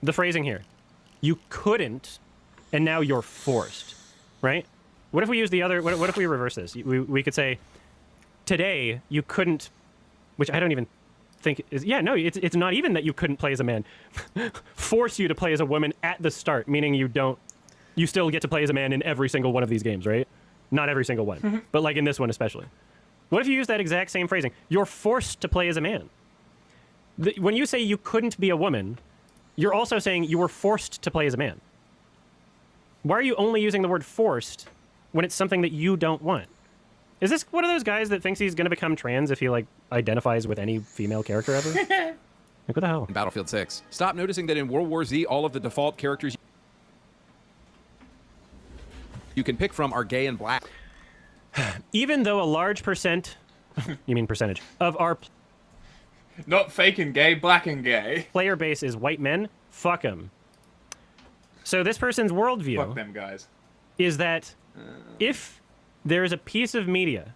The phrasing here. You couldn't, and now you're forced, right? What if we use the other, what if we reverse this? We could say, today, you couldn't, which I don't even think is, yeah, no, it's not even that you couldn't play as a man. Force you to play as a woman at the start, meaning you still get to play as a man in every single one of these games, right? Not every single one, but like in this one especially. What if you use that exact same phrasing? You're forced to play as a man. When you say you couldn't be a woman, you're also saying you were forced to play as a man. Why are you only using the word forced when it's something that you don't want? Is this one of those guys that thinks he's going to become trans if he like identifies with any female character ever? Like, what the hell? Battlefield 6. Stop noticing that in World War Z, all of the default characters you can pick from are gay and black. Even though a large percentage of our not fake and gay, black and gay player base is white men, fuck them. So this person's worldview fuck them guys is that if there is a piece of media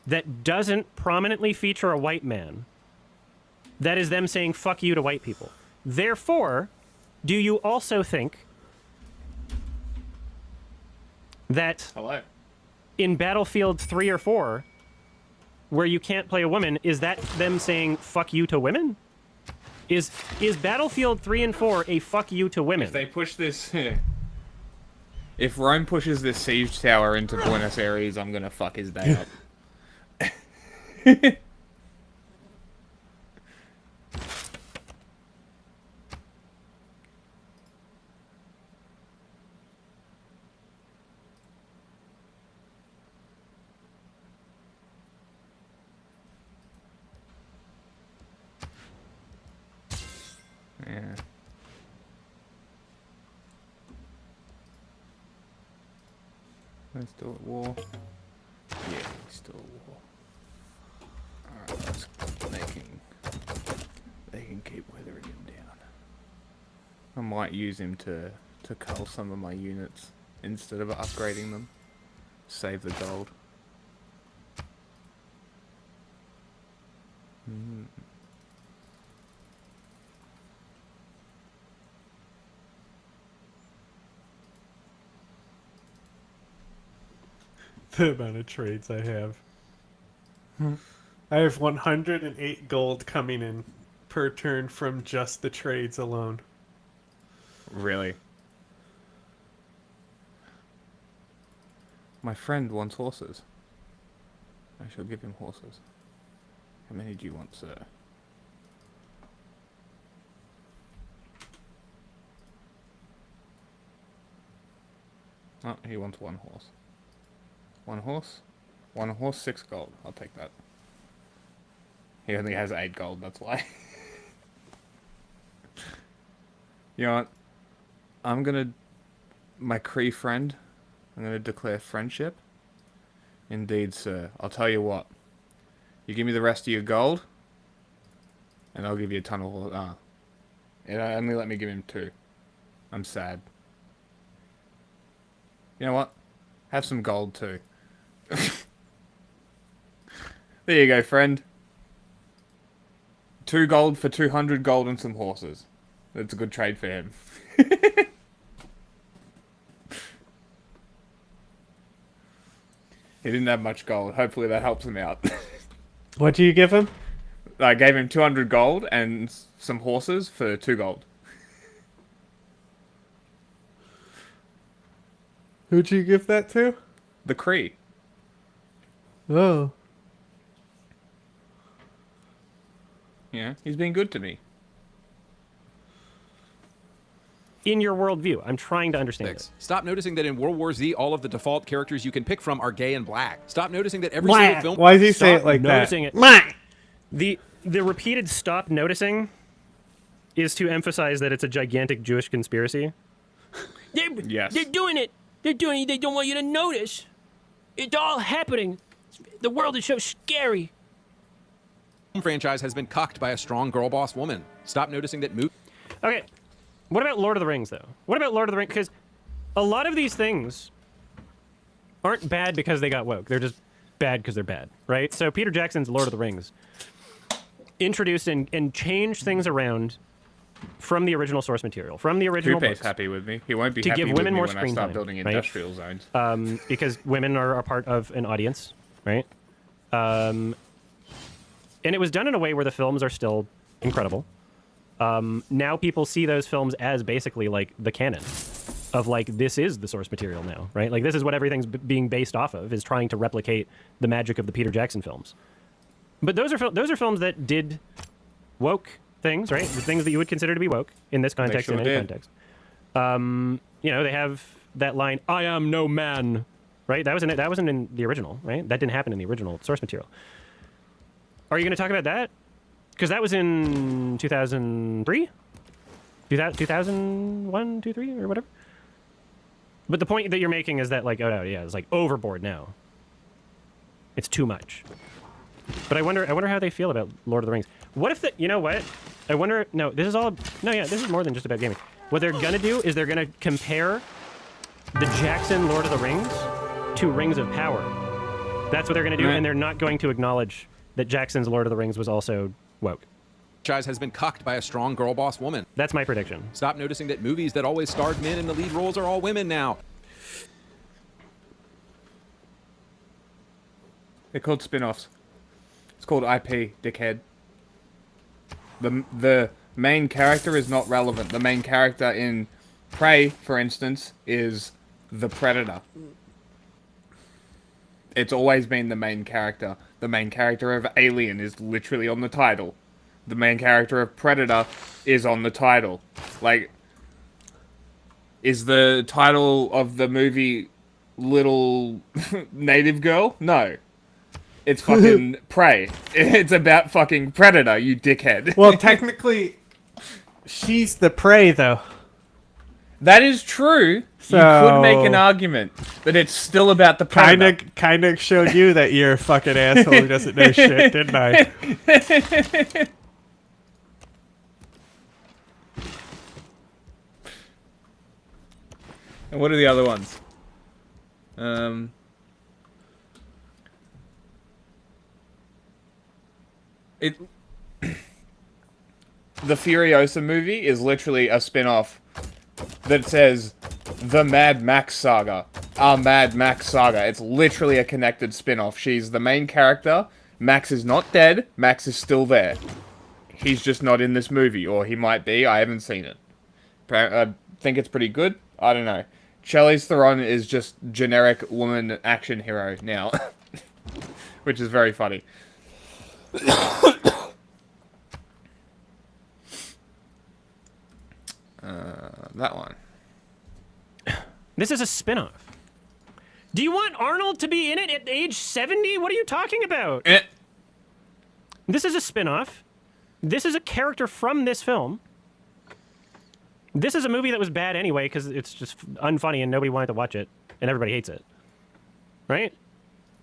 that doesn't prominently feature a white man, that is them saying fuck you to white people. Therefore, do you also think that in Battlefield 3 or 4, where you can't play a woman, is that them saying fuck you to women? Is Battlefield 3 and 4 a fuck you to women? If they push this... If Rome pushes this siege tower into Buenos Aires, I'm gonna fuck his day up. Yeah. Let's do it, war. Yeah, let's do it, war. Alright, let's they can keep weathering him down. I might use him to cull some of my units instead of upgrading them. Save the gold. The amount of trades I have. I have 108 gold coming in per turn from just the trades alone. Really? My friend wants horses. I shall give him horses. How many do you want, sir? Oh, he wants one horse. One horse? One horse, 6 gold. I'll take that. He only has 8 gold, that's why. You know what? I'm gonna... My Kree friend, I'm gonna declare friendship. Indeed, sir. I'll tell you what. You give me the rest of your gold, and I'll give you a ton of... only let me give him 2. I'm sad. You know what? Have some gold, too. There you go, friend. 2 gold for 200 gold and some horses. That's a good trade for him. He didn't have much gold. Hopefully that helps him out. What do you give him? I gave him 200 gold and some horses for 2 gold. Who'd you give that to? The Cree. Oh. Yeah, he's been good to me. In your worldview, I'm trying to understand this. Stop noticing that in World War Z, all of the default characters you can pick from are gay and black. Stop noticing that every single film. Why does he say it Stop like noticing that? it. The repeated stop noticing is to emphasize that it's a gigantic Jewish conspiracy. Yes. They're doing it. They're doing it. They don't want you to notice. It's all happening. The world is so scary. Franchise has been cucked by a strong girl boss woman. Stop noticing that Okay, what about Lord of the Rings, though? What about Lord of the Rings? Because a lot of these things aren't bad because they got woke. They're just bad because they're bad, right? So Peter Jackson's Lord of the Rings introduced and changed things around from the original source material, from the original Coupe's books, happy with me. He won't be to happy give with women me more when I screen start time, building right? industrial zones. Because women are a part of an audience, right? And it was done in a way where the films are still incredible. Now people see those films as basically like the canon of like, this is the source material now, right? Like this is what everything's being based off of, is trying to replicate the magic of the Peter Jackson films. But those are films that did woke things, right? The things that you would consider to be woke in this context sure and any did. context. You know, they have that line, "I am no man," right? That wasn't in the original, right? That didn't happen in the original source material. Are you going to talk about that? Because that was in 2003? 2001, 2, 3, or whatever? But the point that you're making is that, like, oh, yeah, it's like overboard now. It's too much. But I wonder how they feel about Lord of the Rings. What if you know what? I wonder, this is more than just about gaming. What they're going to do is they're going to compare the Jackson Lord of the Rings to Rings of Power. That's what they're going to do, and they're not going to acknowledge that Jackson's Lord of the Rings was also woke. Franchise has been cucked by a strong girl boss woman. That's my prediction. Stop noticing that movies that always starred men in the lead roles are all women now. They're called spin-offs. It's called IP, dickhead. The main character is not relevant. The main character in Prey, for instance, is the Predator. It's always been the main character. The main character of Alien is literally on the title. The main character of Predator is on the title. Like, is the title of the movie Little Native Girl? No. It's fucking Prey. It's about fucking Predator, you dickhead. Well, technically, she's the prey, though. That is true. So, you could make an argument, but it's still about the Predator. Kind of showed you that you're a fucking asshole who doesn't know shit, didn't I? And what are the other ones? The Furiosa movie is literally a spin-off that says The Mad Max Saga. Our Mad Max Saga. It's literally a connected spin-off. She's the main character. Max is not dead. Max is still there. He's just not in this movie. Or he might be. I haven't seen it. I think it's pretty good. I don't know. Charlize Theron is just generic woman action hero now. Which is very funny. That one. This is a spin-off. Do you want Arnold to be in it at age 70? What are you talking about? This is a spin-off. This is a character from this film. This is a movie that was bad anyway because it's just unfunny and nobody wanted to watch it and everybody hates it. Right?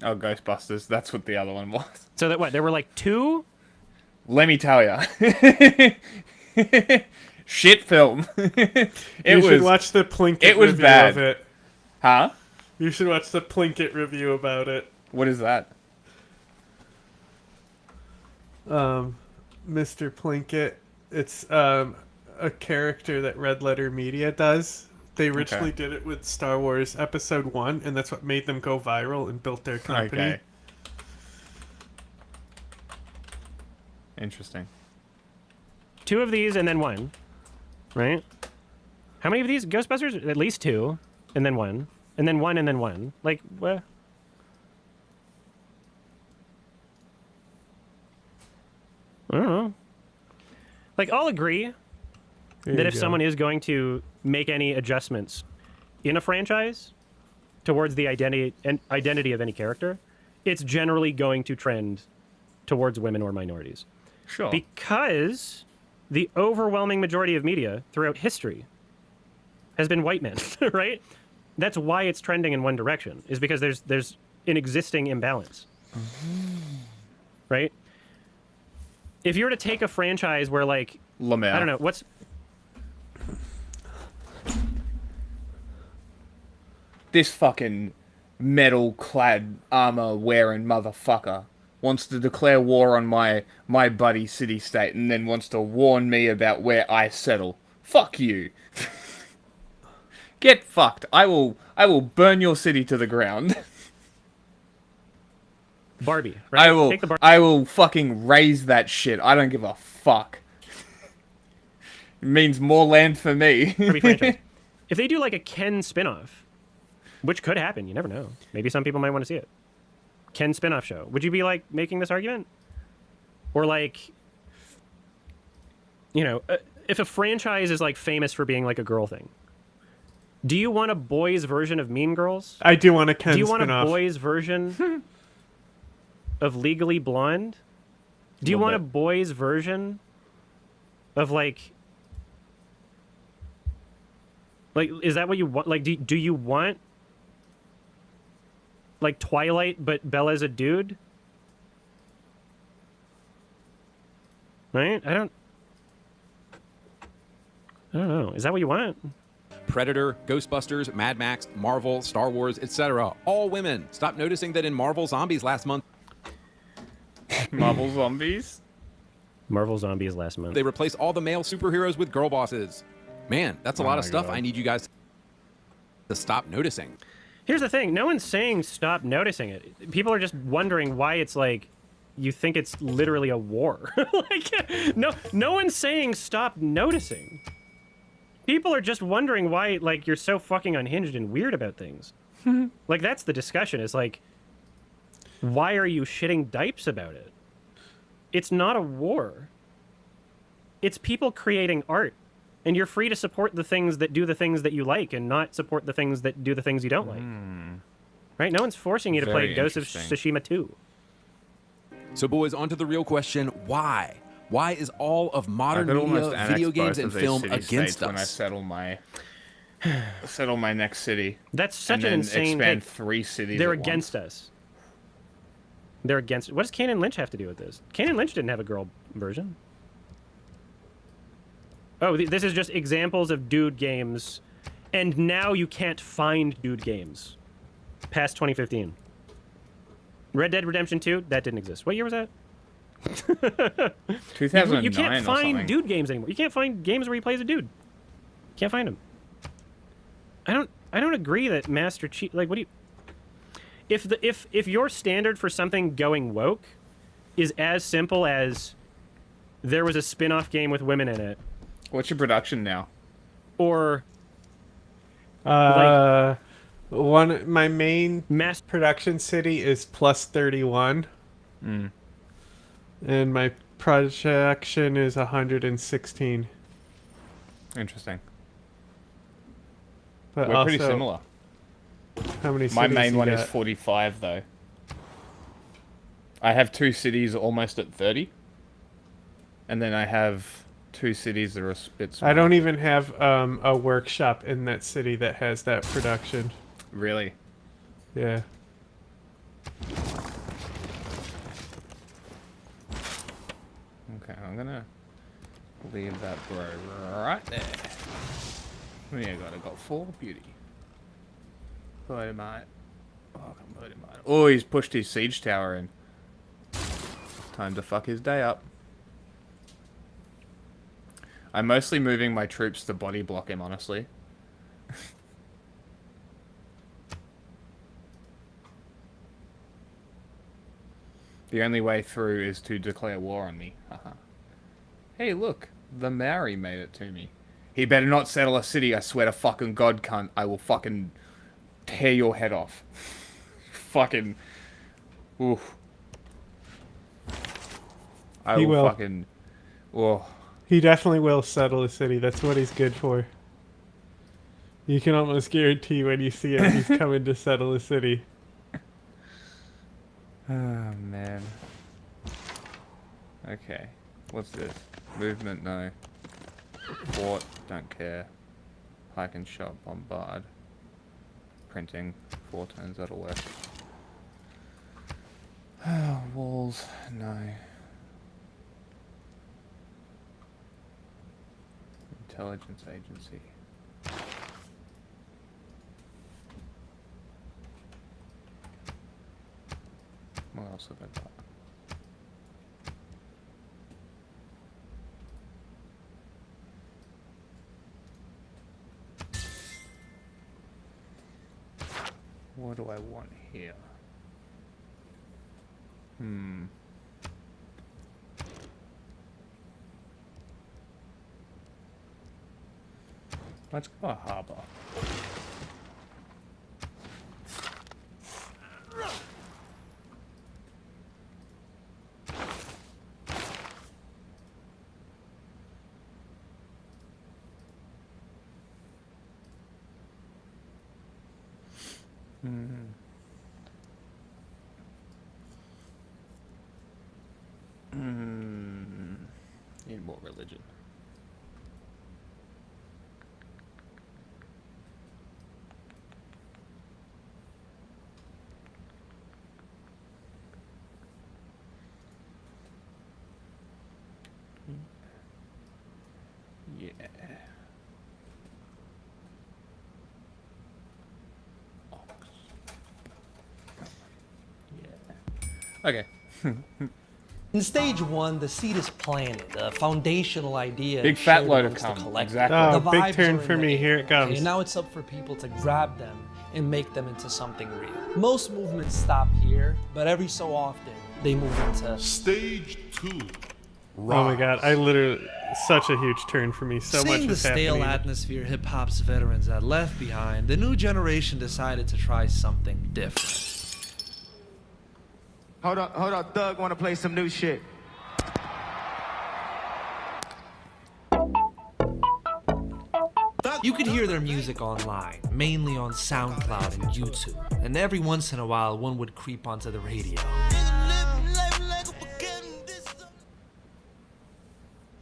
Oh, Ghostbusters. That's what the other one was. So that what? There were like 2? Let me tell ya. Shit film. You should watch the Plinkett was review bad. of it. Huh? You should watch the Plinkett review about it. What is that? Mr. Plinkett. It's a character that Red Letter Media does. They originally did it with Star Wars Episode 1, and that's what made them go viral and built their company. Okay. Interesting. 2 of these and then 1, right? How many of these Ghostbusters? At least 2, and then 1, and then 1, and then 1. Like what? I don't know. Like, I'll agree that if someone is going to make any adjustments in a franchise towards the identity of any character, it's generally going to trend towards women or minorities. Sure. Because the overwhelming majority of media throughout history has been white men, right? That's why it's trending in one direction, is because there's an existing imbalance. Right? If you were to take a franchise where, like, Lemaire. I don't know, what's... This fucking metal-clad, armor-wearing motherfucker wants to declare war on my buddy city-state and then wants to warn me about where I settle. Fuck you. Get fucked. I will burn your city to the ground. Barbie, right? I will fucking raise that shit. I don't give a fuck. It means more land for me. Barbie franchise. If they do like a Ken spin-off, which could happen, you never know. Maybe some people might want to see it. Ken spin-off show. Would you be like making this argument? Or like, you know, if a franchise is like famous for being like a girl thing, do you want a boys version of Mean Girls? I do want a Ken Do you want spin-off. a boys version of Legally Blonde? Do you want a boys version of like, is that what you want? Like, do you want like Twilight, but Bella's a dude? Right? I don't know. Is that what you want? Predator, Ghostbusters, Mad Max, Marvel, Star Wars, etc. All women. Stop noticing that in Marvel Zombies last month. Marvel Zombies? Marvel Zombies last month. They replaced all the male superheroes with girl bosses. Man, that's a lot of stuff. I need you guys to stop noticing. Here's the thing. No one's saying stop noticing it. People are just wondering why it's like you think it's literally a war. Like, no one's saying stop noticing. People are just wondering why, like, you're so fucking unhinged and weird about things. Like, that's the discussion. Is like, why are you shitting dipes about it? It's not a war. It's people creating art. And you're free to support the things that do the things that you like and not support the things that do the things you don't like. Right? No one's forcing you to play Ghost of Tsushima 2. So, boys, on to the real question. Why? Why is all of modern media, video games, and film against us? When I settle my next city. That's such an and insane expand take. 3 cities They're at against us. They're against... What does Kane and Lynch have to do with this? Kane and Lynch didn't have a girl version. Oh, this is just examples of dude games. And now you can't find dude games. Past 2015. Red Dead Redemption 2? That didn't exist. What year was that? 2009 You can't or find something. dude games anymore. You can't find games where he plays a dude. Can't find them. I don't agree that Master Chief... Like, what do you... If your standard for something going woke is as simple as there was a spin-off game with women in it. What's your production now? Or my main mass production city is plus 31. And my projection is 116. Interesting. But We're pretty also, similar. How many cities My main you one is got? 45, though. I have 2 cities almost at 30. And then I have 2 cities that are a bit smaller. I don't even have a workshop in that city that has that production. Really? Yeah. Okay, I'm gonna leave that bro right there. Yeah, I got 4 beauty. Dynamite. Oh, he's pushed his siege tower in. Time to fuck his day up. I'm mostly moving my troops to body block him, honestly. The only way through is to declare war on me. Hey, look. The Maori made it to me. He better not settle a city, I swear to fucking God, cunt. I will fucking tear your head off. Fucking... Oof. He will. Fucking... Oh. He definitely will settle a city. That's what he's good for. You can almost guarantee when you see him, he's coming to settle a city. Oh, man. Okay. What's this? Movement, no. Fort, don't care. Hike and shot, bombard. Printing, 4 turns, that'll work. Walls, no. Intelligence agency. What else have I got? What do I want here? Let's go harbor. Need more religion. Yeah. Okay. In stage 1, the seed is planted. The foundational idea Big is fat shared load of amongst the cum. collective. Exactly. Oh, The big vibes turn are in for the me. air, Here it comes. okay? And now it's up for people to grab them and make them into something real. Most movements stop here, but every so often they move into Stage 2. Oh my god, I literally... Such a huge turn for me. So much Seeing the is stale happening. atmosphere hip-hop's veterans had left behind, the new generation decided to try something different. Hold up, Thug wanna play some new shit. You could hear their music online, mainly on SoundCloud and YouTube, and every once in a while one would creep onto the radio.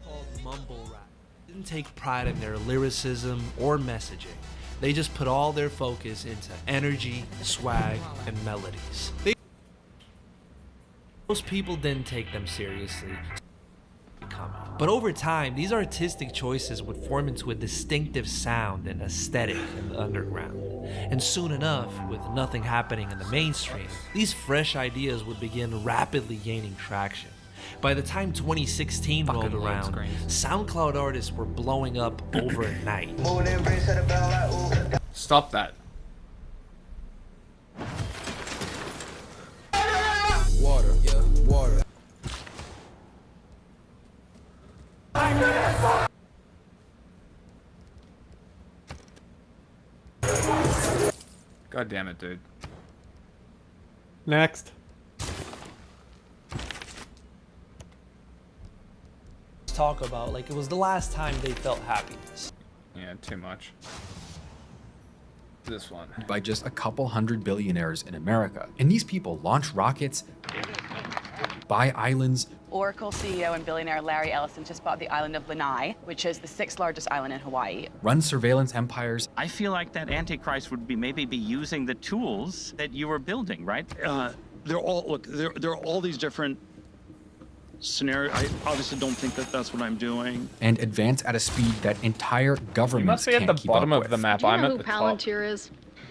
Called mumble rap. Didn't take pride in their lyricism or messaging. They just put all their focus into energy, swag, and melodies. Most people didn't take them seriously. But over time, these artistic choices would form into a distinctive sound and aesthetic in the underground. And soon enough, with nothing happening in the mainstream, these fresh ideas would begin rapidly gaining traction. By the time 2016 rolled around, SoundCloud artists were blowing up overnight. Stop that. Water, yeah, water. God damn it, dude. Next. Talk about like it was the last time they felt happiness. Yeah, too much. This one. By just a couple hundred billionaires in America. And these people launch rockets, buy islands. Oracle CEO and billionaire Larry Ellison just bought the island of Lanai, which is the 6th largest island in Hawaii. Run surveillance empires. I feel like that Antichrist would maybe be using the tools that you were building, right? They're all there are all these different scenarios. I obviously don't think that that's what I'm doing. And advance at a speed that entire governments You must be can't at the keep bottom up of with. the map. I'm at the top. Palantir is?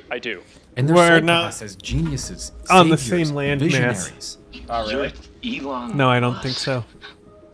I do. And they're We're sold to not us as geniuses, on the saviors, same landmass. visionaries. Oh, really? Elon. No, I don't think so.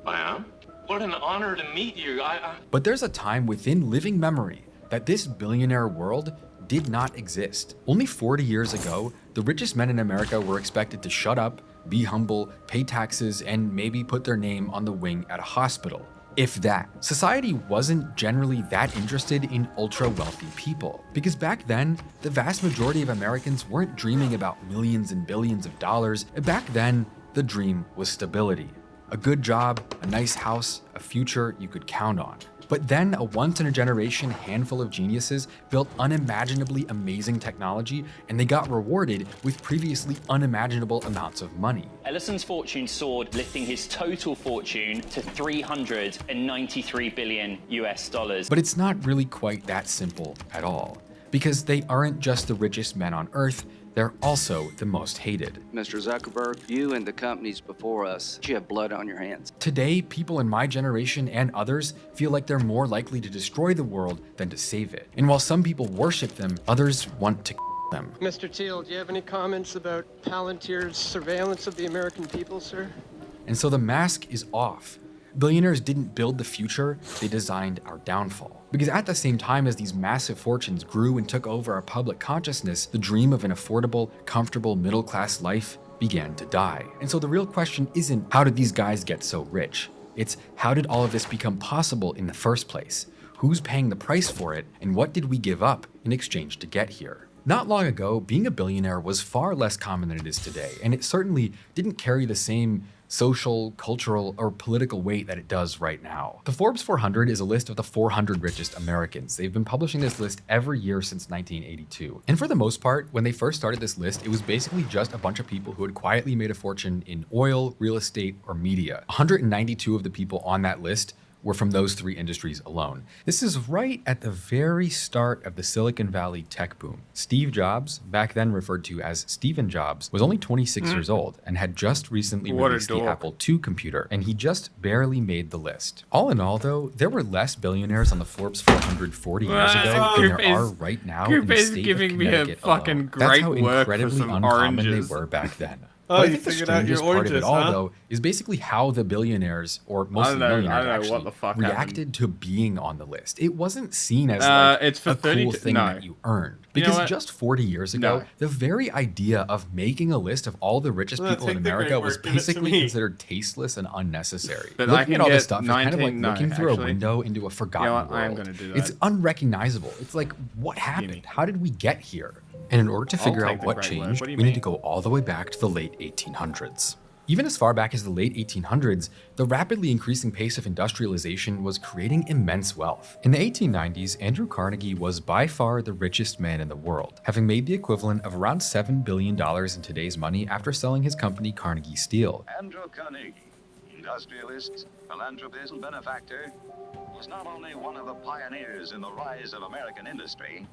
I am. What an honor to meet you. But there's a time within living memory that this billionaire world did not exist. Only 40 years ago, the richest men in America were expected to shut up, be humble, pay taxes, and maybe put their name on the wing at a hospital. If that. Society wasn't generally that interested in ultra-wealthy people, because back then, the vast majority of Americans weren't dreaming about millions and billions of dollars. Back then, the dream was stability. A good job, a nice house, a future you could count on. But then a once-in-a-generation handful of geniuses built unimaginably amazing technology, and they got rewarded with previously unimaginable amounts of money. Ellison's fortune soared, lifting his total fortune to $393 billion US. But it's not really quite that simple at all, because they aren't just the richest men on Earth, they're also the most hated. Mr. Zuckerberg, you and the companies before us, you have blood on your hands. Today, people in my generation and others feel like they're more likely to destroy the world than to save it. And while some people worship them, others want to them. Mr. Teal, do you have any comments about Palantir's surveillance of the American people, sir? And so the mask is off. Billionaires didn't build the future, they designed our downfall. Because at the same time as these massive fortunes grew and took over our public consciousness, the dream of an affordable, comfortable, middle-class life began to die. And so the real question isn't, how did these guys get so rich? It's, how did all of this become possible in the first place? Who's paying the price for it? And what did we give up in exchange to get here? Not long ago, being a billionaire was far less common than it is today, and it certainly didn't carry the same social, cultural, or political weight that it does right now. The Forbes 400 is a list of the 400 richest Americans. They've been publishing this list every year since 1982. And for the most part, when they first started this list, it was basically just a bunch of people who had quietly made a fortune in oil, real estate, or media. 192 of the people on that list were from those three industries alone. This is right at the very start of the Silicon Valley tech boom. Steve Jobs, back then referred to as Stephen Jobs, was only 26 years old and had just recently released the Apple II computer, and he just barely made the list. All in all, though, there were less billionaires on the Forbes 400 40 years ago than there are right now in the state of Connecticut alone. That's how incredibly uncommon they were back then. Oh, But I you think the figured out your strangest part of it oranges, all, huh? though, is basically how the billionaires, or mostly millionaires, I don't know actually, what the fuck reacted to being on the list. It wasn't seen as it's for a 30 cool thing no. that you earned. You know Because what? just 40 years ago, No. the very idea of making a list of all the richest Well, people in take the America great was work, give it to basically me. considered tasteless and unnecessary. But I Looking can at all get this stuff is kind of like 19 no, looking through actually. a window into a forgotten You know what? world. I am gonna do that. It's unrecognizable. It's like, what happened? How did we get here? And in order to I'll figure take out the what great word. changed, What do you we need mean? to go all the way back to the late 1800s. Even as far back as the late 1800s, the rapidly increasing pace of industrialization was creating immense wealth. In the 1890s, Andrew Carnegie was by far the richest man in the world, having made the equivalent of around $7 billion in today's money after selling his company Carnegie Steel. Andrew Carnegie, industrialist, philanthropist, and benefactor, was not only one of the pioneers in the rise of American industry,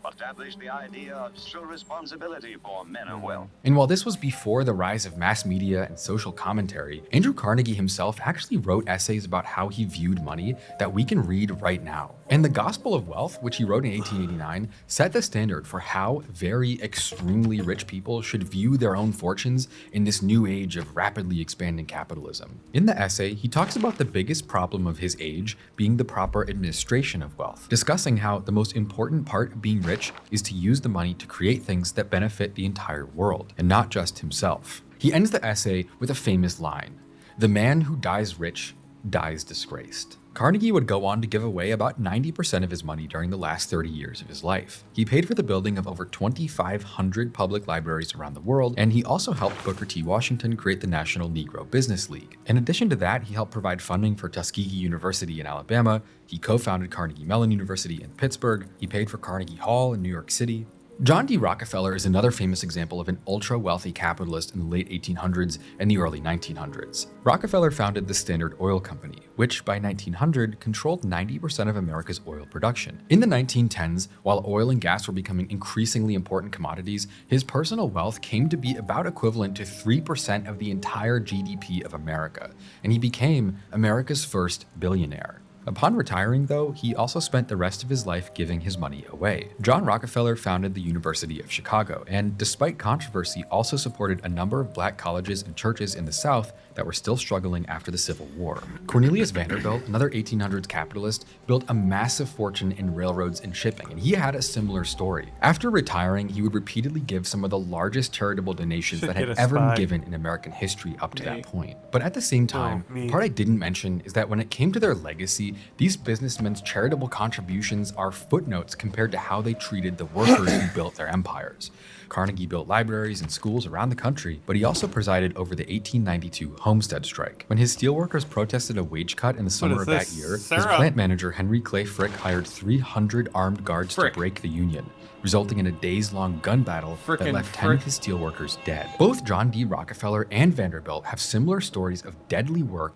but established the idea of social responsibility for men of wealth. And while this was before the rise of mass media and social commentary, Andrew Carnegie himself actually wrote essays about how he viewed money that we can read right now. And The Gospel of Wealth, which he wrote in 1889, set the standard for how very extremely rich people should view their own fortunes in this new age of rapidly expanding capitalism. In the essay, he talks about the biggest problem of his age being the proper administration of wealth, discussing how the most important part of being rich is to use the money to create things that benefit the entire world, and not just himself. He ends the essay with a famous line: "The man who dies rich dies disgraced." Carnegie would go on to give away about 90% of his money during the last 30 years of his life. He paid for the building of over 2,500 public libraries around the world, and he also helped Booker T. Washington create the National Negro Business League. In addition to that, he helped provide funding for Tuskegee University in Alabama, he co-founded Carnegie Mellon University in Pittsburgh, he paid for Carnegie Hall in New York City. John D. Rockefeller is another famous example of an ultra-wealthy capitalist in the late 1800s and the early 1900s. Rockefeller founded the Standard Oil Company, which by 1900 controlled 90% of America's oil production. In the 1910s, while oil and gas were becoming increasingly important commodities, his personal wealth came to be about equivalent to 3% of the entire GDP of America, and he became America's first billionaire. Upon retiring, though, he also spent the rest of his life giving his money away. John Rockefeller founded the University of Chicago, and despite controversy, also supported a number of black colleges and churches in the South that were still struggling after the Civil War. Cornelius Vanderbilt, another 1800s capitalist, built a massive fortune in railroads and shipping, and he had a similar story. After retiring, he would repeatedly give some of the largest charitable donations that had ever been given in American history up to that point. But at the same time, the part I didn't mention is that when it came to their legacy, these businessmen's charitable contributions are footnotes compared to how they treated the workers who built their empires. Carnegie built libraries and schools around the country, but he also presided over the 1892 Homestead Strike. When his steelworkers protested a wage cut in the summer of that year, his plant manager Henry Clay Frick hired 300 armed guards to break the Union, resulting in a days-long gun battle that left 10 of his steelworkers dead. Both John D. Rockefeller and Vanderbilt have similar stories of deadly work,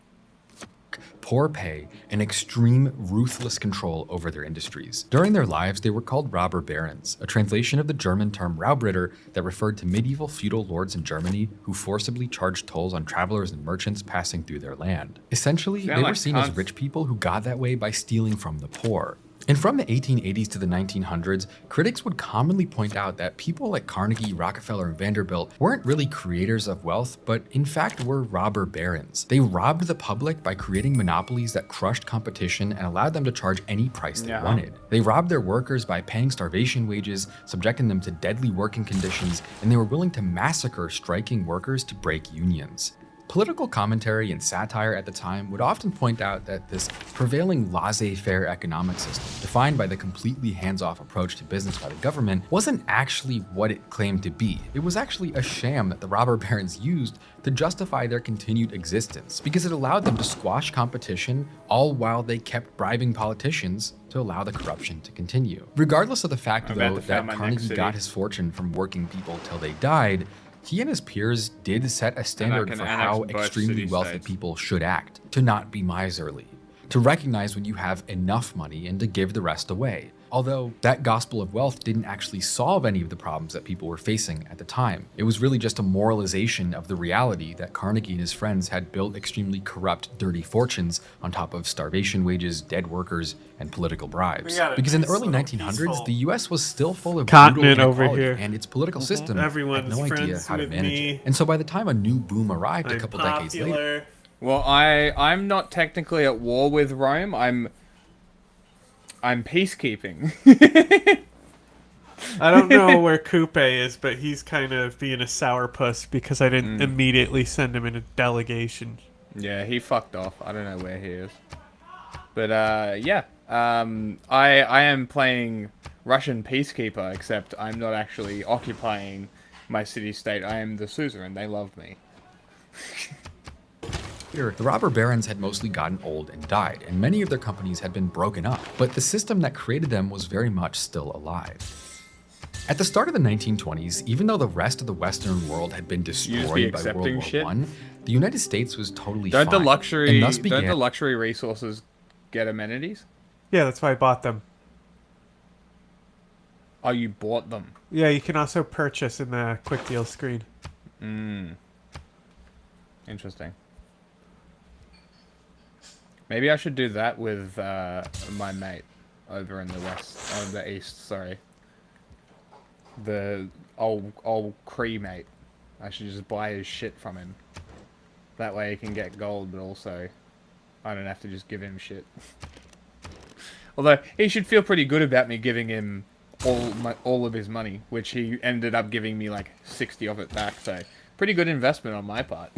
poor pay, and extreme, ruthless control over their industries. During their lives, they were called robber barons, a translation of the German term Raubritter that referred to medieval feudal lords in Germany who forcibly charged tolls on travelers and merchants passing through their land. Essentially, they were seen as rich people who got that way by stealing from the poor. And from the 1880s to the 1900s, critics would commonly point out that people like Carnegie, Rockefeller, and Vanderbilt weren't really creators of wealth, but in fact were robber barons. They robbed the public by creating monopolies that crushed competition and allowed them to charge any price they wanted. They robbed their workers by paying starvation wages, subjecting them to deadly working conditions, and they were willing to massacre striking workers to break unions. Political commentary and satire at the time would often point out that this prevailing laissez-faire economic system, defined by the completely hands-off approach to business by the government, wasn't actually what it claimed to be. It was actually a sham that the robber barons used to justify their continued existence, because it allowed them to squash competition, all while they kept bribing politicians to allow the corruption to continue. Regardless of the fact, though, that Carnegie got his fortune from working people till they died, he and his peers did set a standard for how extremely wealthy people should act, to not be miserly, to recognize when you have enough money and to give the rest away. Although that gospel of wealth didn't actually solve any of the problems that people were facing at the time. It was really just a moralization of the reality that Carnegie and his friends had built extremely corrupt, dirty fortunes on top of starvation wages, dead workers, and political bribes. Because in the early 1900s, the US was still full of brutal inequality, and its political system had no idea how to manage it. And so by the time a new boom arrived a couple decades later... Well, I'm not technically at war with Rome. I'm peacekeeping. I don't know where Coupe is, but he's kind of being a sourpuss because I didn't immediately send him in a delegation. Yeah, he fucked off. I don't know where he is. But yeah, I am playing Russian peacekeeper, except I'm not actually occupying my city-state. I am the suzerain. They love me. The robber barons had mostly gotten old and died, and many of their companies had been broken up, but the system that created them was very much still alive. At the start of the 1920s, even though the rest of the Western world had been destroyed by World War I, the United States was totally fine. Don't the luxury resources get amenities? Yeah, that's why I bought them. Oh, you bought them? Yeah, you can also purchase in the quick deal screen. Interesting. Maybe I should do that with my mate over in the west, or the east. Sorry, the old Cree mate. I should just buy his shit from him. That way he can get gold, but also I don't have to just give him shit. Although he should feel pretty good about me giving him all of his money, which he ended up giving me like 60 of it back. So pretty good investment on my part.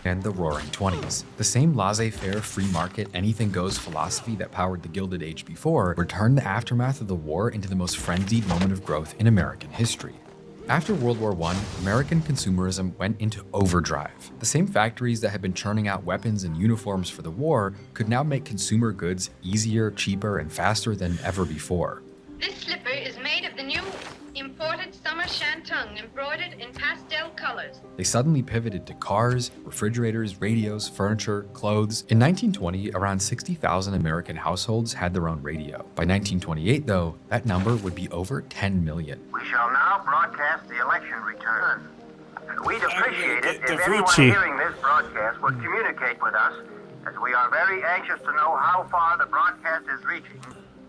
And the Roaring '20s. The same laissez-faire, free market, anything-goes philosophy that powered the Gilded Age before would turn the aftermath of the war into the most frenzied moment of growth in American history. After World War I, American consumerism went into overdrive. The same factories that had been churning out weapons and uniforms for the war could now make consumer goods easier, cheaper, and faster than ever before. This slipper is made of the new imported summer shantung embroidered in pastel colors. They suddenly pivoted to cars, refrigerators, radios, furniture, clothes. In 1920, around 60,000 American households had their own radio. By 1928, though, that number would be over 10 million. We shall now broadcast the election return. We'd appreciate it if anyone Davucci. hearing this broadcast would communicate with us, as we are very anxious to know how far the broadcast is reaching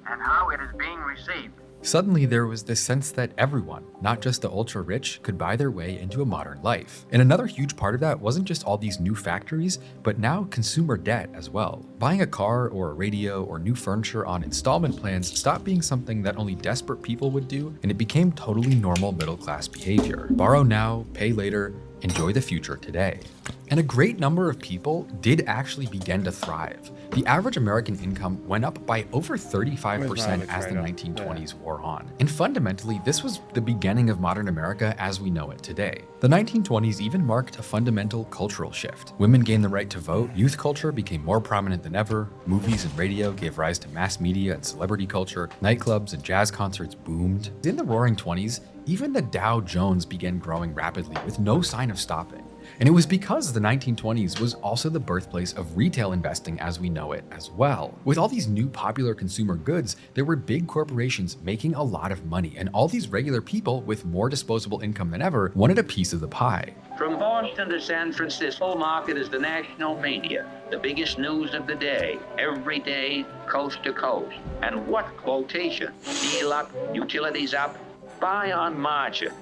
and how it is being received. Suddenly, there was this sense that everyone, not just the ultra-rich, could buy their way into a modern life. And another huge part of that wasn't just all these new factories, but now consumer debt as well. Buying a car or a radio or new furniture on installment plans stopped being something that only desperate people would do, and it became totally normal middle-class behavior. Borrow now, pay later, enjoy the future today. And a great number of people did actually begin to thrive. The average American income went up by over 35% as the 1920s wore on. And fundamentally, this was the beginning of modern America as we know it today. The 1920s even marked a fundamental cultural shift. Women gained the right to vote, youth culture became more prominent than ever, movies and radio gave rise to mass media and celebrity culture, nightclubs and jazz concerts boomed. In the Roaring 20s, even the Dow Jones began growing rapidly with no sign of stopping. And it was because the 1920s was also the birthplace of retail investing as we know it as well. With all these new popular consumer goods, there were big corporations making a lot of money, and all these regular people with more disposable income than ever wanted a piece of the pie. From Boston to San Francisco, market is the national media, the biggest news of the day, every day, coast to coast. And what quotation? Deal up, utilities up, buy on margin.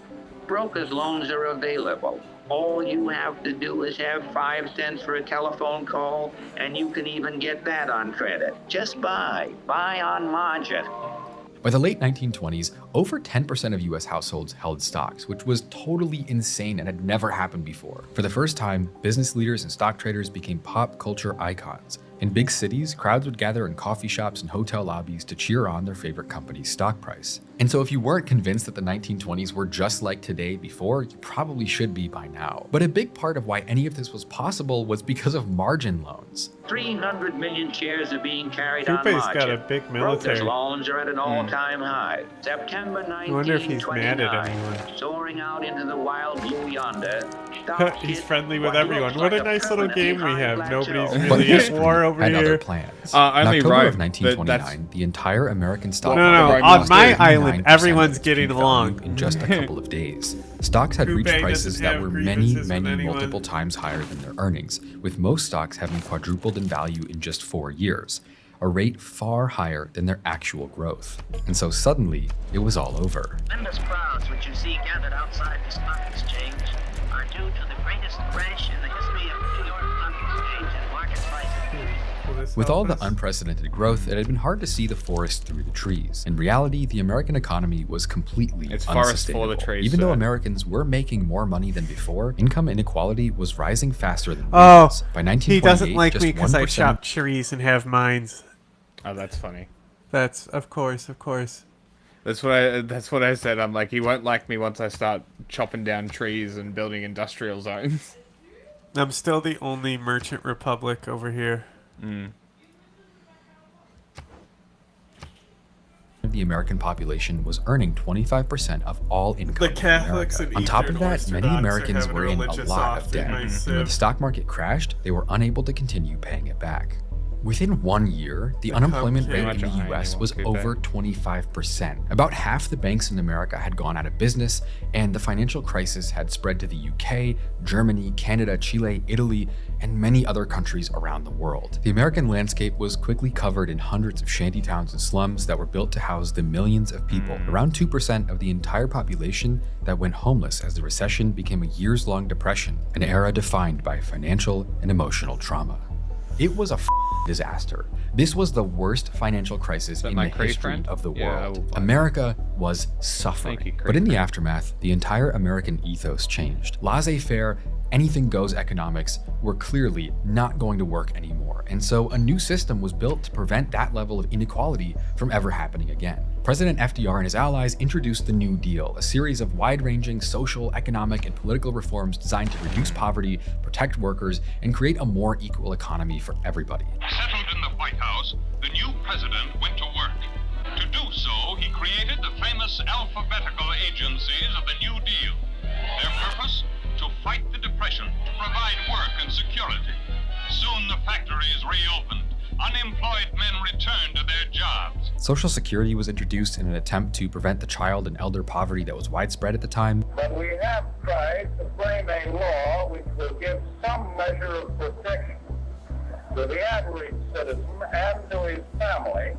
Brokers' loans are available. All you have to do is have 5 cents for a telephone call, and you can even get that on credit. Just buy on margin. By the late 1920s, over 10% of US households held stocks, which was totally insane and had never happened before. For the first time, business leaders and stock traders became pop culture icons. In big cities, crowds would gather in coffee shops and hotel lobbies to cheer on their favorite company's stock price. And so if you weren't convinced that the 1920s were just like today before, you probably should be by now. But a big part of why any of this was possible was because of margin loans. 300 million shares are being carried Coupe's on margin. got a big military. Brokers' loans are at an all-time high. September 1929, I wonder if he's mad at anyone. soaring out into the wild blue yonder. He's friendly with everyone. What a nice little game we have. Nobody's But really at war over had other here. plans. Only in October right, of 1929, the entire American stock No, no, market on lost my 89% island, of everyone's its getting peak value along. in just a couple of days. Stocks had reached Coupe prices doesn't that have were grievances many, with many anyone. multiple times higher than their earnings, with most stocks having quadrupled in value in just 4 years, a rate far higher than their actual growth. And so suddenly, it was all over. Tremendous crowds which you see gathered outside the stock exchange are due to the greatest crash in the history of the New York Stock Exchange and market prices. With all the unprecedented growth, it had been hard to see the forest through the trees. In reality, the American economy was completely It's forest unsustainable. for the trees, Even though sir. Americans were making more money than before, income inequality was rising faster than Oh, wages. By 1928, he doesn't like just me because I 1% chop trees and have mines. Oh, that's funny. That's of course. That's what I said. I'm like, he won't like me once I start chopping down trees and building industrial zones. I'm still the only merchant republic over here. the American population was earning 25% of all income The Catholics in and America. On top of Eastern that, many Orthodox are Americans having were a in a religious lot of off debt. tonight, And too. when the stock market crashed, they were unable to continue paying it back. Within 1 year, the unemployment rate in the US was over 25%. About half the banks in America had gone out of business, and the financial crisis had spread to the UK, Germany, Canada, Chile, Italy, and many other countries around the world. The American landscape was quickly covered in hundreds of shantytowns and slums that were built to house the millions of people, around 2% of the entire population that went homeless as the recession became a years-long depression, an era defined by financial and emotional trauma. It was a disaster. This was the worst financial crisis in the history of the world. America was suffering. But in the aftermath, the entire American ethos changed. Laissez-faire, anything goes economics were clearly not going to work anymore. And so a new system was built to prevent that level of inequality from ever happening again. President FDR and his allies introduced the New Deal, a series of wide-ranging social, economic, and political reforms designed to reduce poverty, protect workers, and create a more equal economy for everybody. Settled in the White House, the new president went to work. To do so, he created the famous alphabetical agencies of the New Deal. Their purpose? To fight the Depression, to provide work and security. Soon the factories reopened. unemployed men returned to their jobs. Social Security was introduced in an attempt to prevent the child and elder poverty that was widespread at the time. But we have tried to frame a law which will give some measure of protection to the average citizen and to his family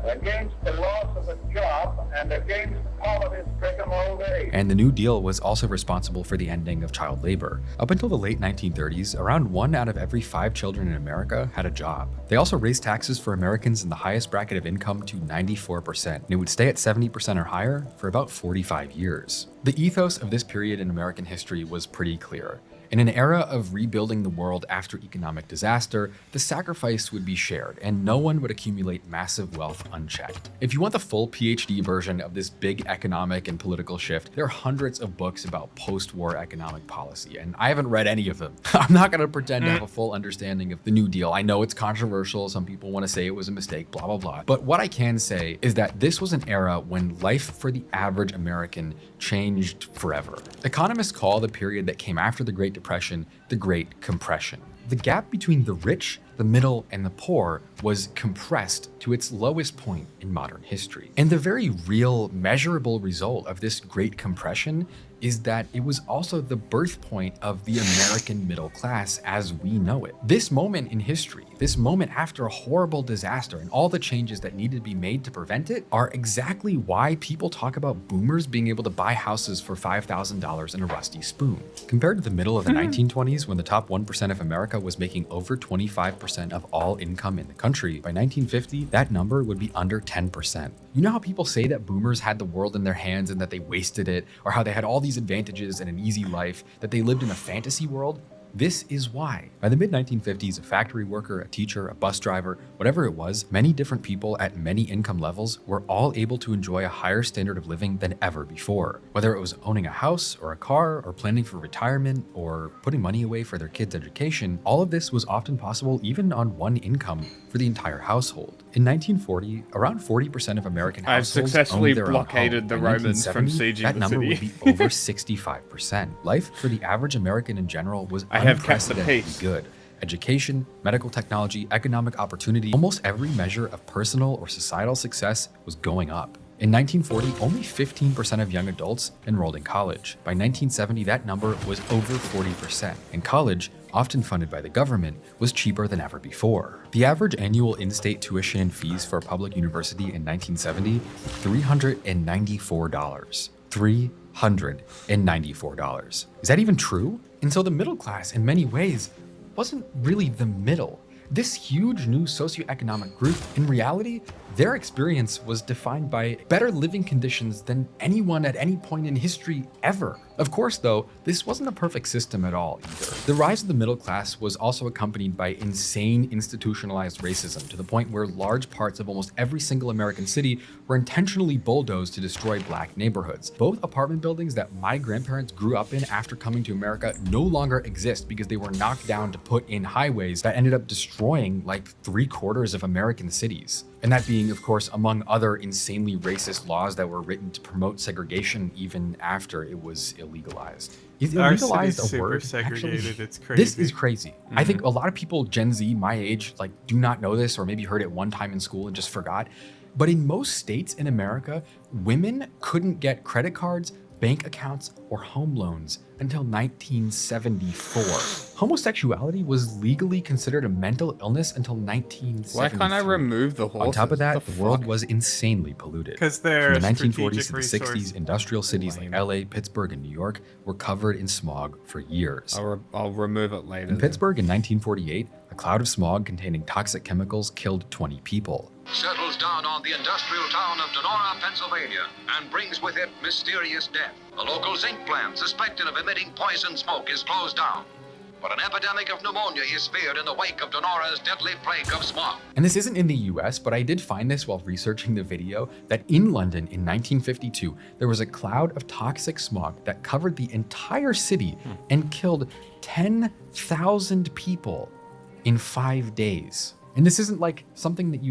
against the loss of a job and against poverty-stricken old age. And the New Deal was also responsible for the ending of child labor. Up until the late 1930s, around 1 out of every 5 children in America had a job. They also raised taxes for Americans in the highest bracket of income to 94%, and it would stay at 70% or higher for about 45 years. The ethos of this period in American history was pretty clear. In an era of rebuilding the world after economic disaster, the sacrifice would be shared, and no one would accumulate massive wealth unchecked. If you want the full PhD version of this big economic and political shift, there are hundreds of books about post-war economic policy, and I haven't read any of them. I'm not going to pretend to have a full understanding of the New Deal. I know it's controversial, some people want to say it was a mistake, blah, blah, blah. But what I can say is that this was an era when life for the average American changed forever. Economists call the period that came after the Great Depression the Great Compression. The gap between the rich, the middle, and the poor was compressed to its lowest point in modern history. And the very real, measurable result of this Great Compression is that it was also the birth point of the American middle class as we know it. This moment in history, this moment after a horrible disaster and all the changes that needed to be made to prevent it, are exactly why people talk about boomers being able to buy houses for $5,000 and a rusty spoon. Compared to the middle of the 1920s, when the top 1% of America was making over 25% of all income in the country, by 1950, that number would be under 10%. You know how people say that boomers had the world in their hands and that they wasted it, or how they had all these advantages and an easy life, that they lived in a fantasy world? This is why. By the mid-1950s, a factory worker, a teacher, a bus driver, whatever it was, many different people at many income levels were all able to enjoy a higher standard of living than ever before. Whether it was owning a house or a car or planning for retirement or putting money away for their kids' education, all of this was often possible even on one income for the entire household. In 1940, around 40% of American I've households successfully owned their blockaded own the home. Romans By from 1970, sieging that the number city. would be over 65%. Life for the average American in general was I have kept the unprecedentedly peace. good. Education, medical technology, economic opportunity, almost every measure of personal or societal success was going up. In 1940, only 15% of young adults enrolled in college. By 1970, that number was over 40%, and college, often funded by the government, was cheaper than ever before. The average annual in-state tuition and fees for a public university in 1970, $394. $394. Is that even true? And so the middle class, in many ways, wasn't really the middle. This huge new socioeconomic group, in reality, their experience was defined by better living conditions than anyone at any point in history ever. Of course, though, this wasn't a perfect system at all either. The rise of the middle class was also accompanied by insane institutionalized racism, to the point where large parts of almost every single American city were intentionally bulldozed to destroy black neighborhoods. Both apartment buildings that my grandparents grew up in after coming to America no longer exist because they were knocked down to put in highways that ended up destroying like 3/4 of American cities. And that being, of course, among other insanely racist laws that were written to promote segregation even after it was illegalized. Is Our illegalized city's a word? super segregated, Actually, it's crazy. This is crazy. I think a lot of people, Gen Z, my age, like do not know this or maybe heard it one time in school and just forgot. But in most states in America, women couldn't get credit cards, bank accounts, or home loans until 1974. Homosexuality was legally considered a mental illness until 1973. Why can't I remove the horses? On top of that, the world fuck? was insanely polluted. 'Cause they're From the a 1940s to the strategic 60s, industrial cities like LA, Pittsburgh, and New York were covered in smog for years. I'll remove it later. In Pittsburgh in 1948, a cloud of smog containing toxic chemicals killed 20 people. Settles down on the industrial town of Donora, Pennsylvania, and brings with it mysterious death. A local zinc plant suspected of emitting poison smoke is closed down. But an epidemic of pneumonia is feared in the wake of Donora's deadly plague of smog. And this isn't in the US, but I did find this while researching the video, that in London in 1952, there was a cloud of toxic smog that covered the entire city and killed 10,000 people in 5 days. And this isn't like something that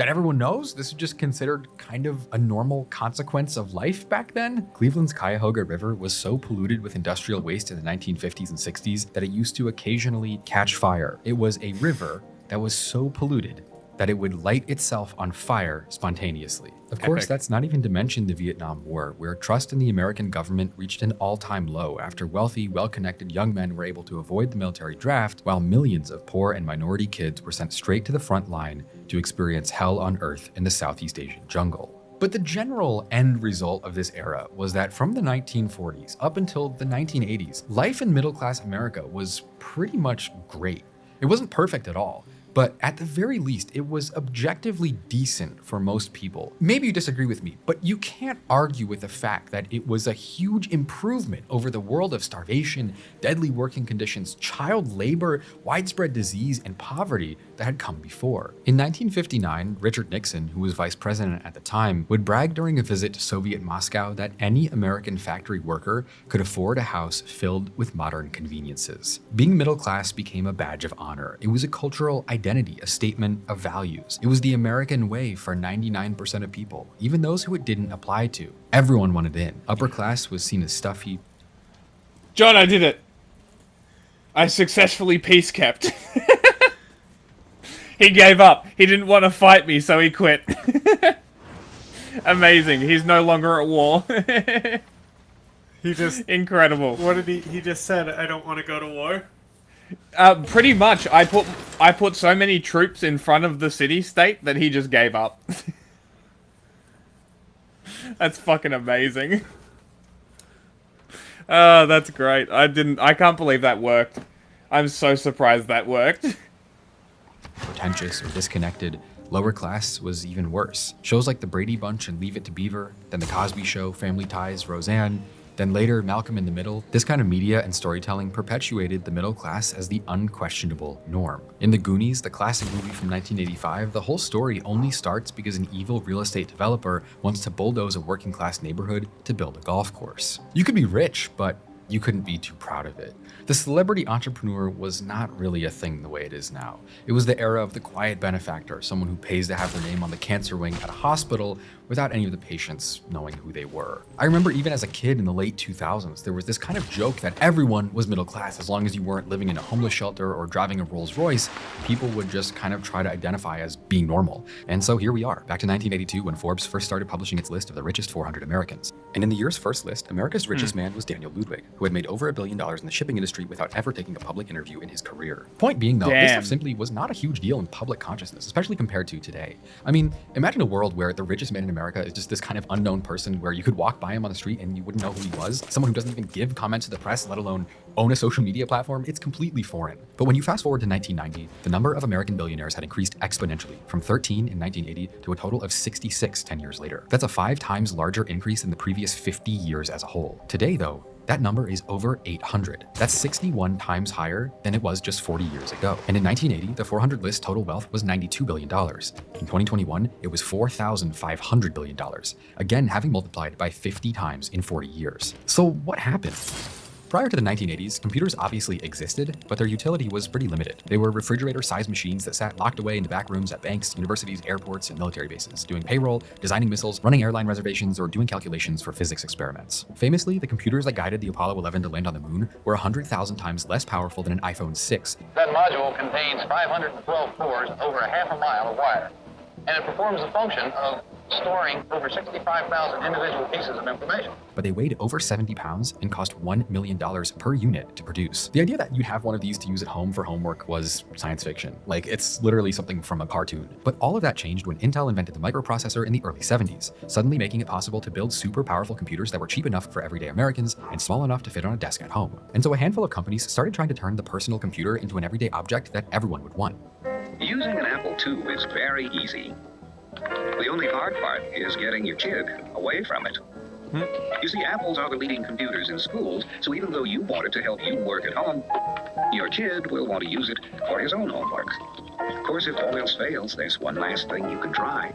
everyone knows. This is just considered kind of a normal consequence of life back then. Cleveland's Cuyahoga River was so polluted with industrial waste in the 1950s and 60s that it used to occasionally catch fire. It was a river that was so polluted that it would light itself on fire spontaneously. Of course, that's not even to mention the Vietnam War, where trust in the American government reached an all-time low after wealthy, well-connected young men were able to avoid the military draft, while millions of poor and minority kids were sent straight to the front line to experience hell on earth in the Southeast Asian jungle. But the general end result of this era was that from the 1940s up until the 1980s, life in middle-class America was pretty much great. It wasn't perfect at all, but at the very least, it was objectively decent for most people. Maybe you disagree with me, but you can't argue with the fact that it was a huge improvement over the world of starvation, deadly working conditions, child labor, widespread disease, and poverty that had come before. In 1959, Richard Nixon, who was vice president at the time, would brag during a visit to Soviet Moscow that any American factory worker could afford a house filled with modern conveniences. Being middle class became a badge of honor. It was a cultural identity, a statement of values. It was the American way for 99% of people, even those who it didn't apply to. Everyone wanted in. Upper class was seen as stuffy. John, I did it. I successfully peace kept. He gave up. He didn't want to fight me, so he quit. Amazing. He's no longer at war. He just... Incredible. What did he just said, I don't want to go to war? Pretty much. I put so many troops in front of the city-state that he just gave up. That's fucking amazing. Oh, that's great. I can't believe that worked. I'm so surprised that worked. Pretentious or disconnected, lower class was even worse. Shows like The Brady Bunch and Leave It to Beaver, then The Cosby Show, Family Ties, Roseanne, then later Malcolm in the Middle. This kind of media and storytelling perpetuated the middle class as the unquestionable norm. In The Goonies, the classic movie from 1985, the whole story only starts because an evil real estate developer wants to bulldoze a working class neighborhood to build a golf course. You could be rich, but you couldn't be too proud of it. The celebrity entrepreneur was not really a thing the way it is now. It was the era of the quiet benefactor, someone who pays to have their name on the cancer wing at a hospital without any of the patients knowing who they were. I remember even as a kid in the late 2000s, there was this kind of joke that everyone was middle class as long as you weren't living in a homeless shelter or driving a Rolls Royce. People would just kind of try to identify as being normal. And so here we are, back to 1982 when Forbes first started publishing its list of the richest 400 Americans. And in the year's first list, America's richest man was Daniel Ludwig, who had made over $1 billion in the shipping industry without ever taking a public interview in his career. Point being though, this stuff simply was not a huge deal in public consciousness, especially compared to today. I mean, imagine a world where the richest man in America is just this kind of unknown person where you could walk by him on the street and you wouldn't know who he was. Someone who doesn't even give comments to the press, let alone own a social media platform. It's completely foreign. But when you fast forward to 1990, the number of American billionaires had increased exponentially from 13 in 1980 to a total of 66 10 years later. That's a 5 times larger increase than the previous 50 years as a whole. Today though, that number is over 800. That's 61 times higher than it was just 40 years ago. And in 1980, the 400 list total wealth was $92 billion. In 2021, it was $4,500 billion. Again, having multiplied by 50 times in 40 years. So what happened? Prior to the 1980s, computers obviously existed, but their utility was pretty limited. They were refrigerator-sized machines that sat locked away in the back rooms at banks, universities, airports, and military bases, doing payroll, designing missiles, running airline reservations, or doing calculations for physics experiments. Famously, the computers that guided the Apollo 11 to land on the moon were 100,000 times less powerful than an iPhone 6. That module contains 512 cores over a half a mile of wire, and it performs the function of storing over 65,000 individual pieces of information. But they weighed over 70 pounds and cost $1 million per unit to produce. The idea that you'd have one of these to use at home for homework was science fiction. Like, it's literally something from a cartoon. But all of that changed when Intel invented the microprocessor in the early 70s, suddenly making it possible to build super powerful computers that were cheap enough for everyday Americans and small enough to fit on a desk at home. And so a handful of companies started trying to turn the personal computer into an everyday object that everyone would want. Using an Apple II is very easy. The only hard part is getting your kid away from it. You see, Apples are the leading computers in schools, so even though you want it to help you work at home, your kid will want to use it for his own homework. Of course, if all else fails, there's one last thing you can try.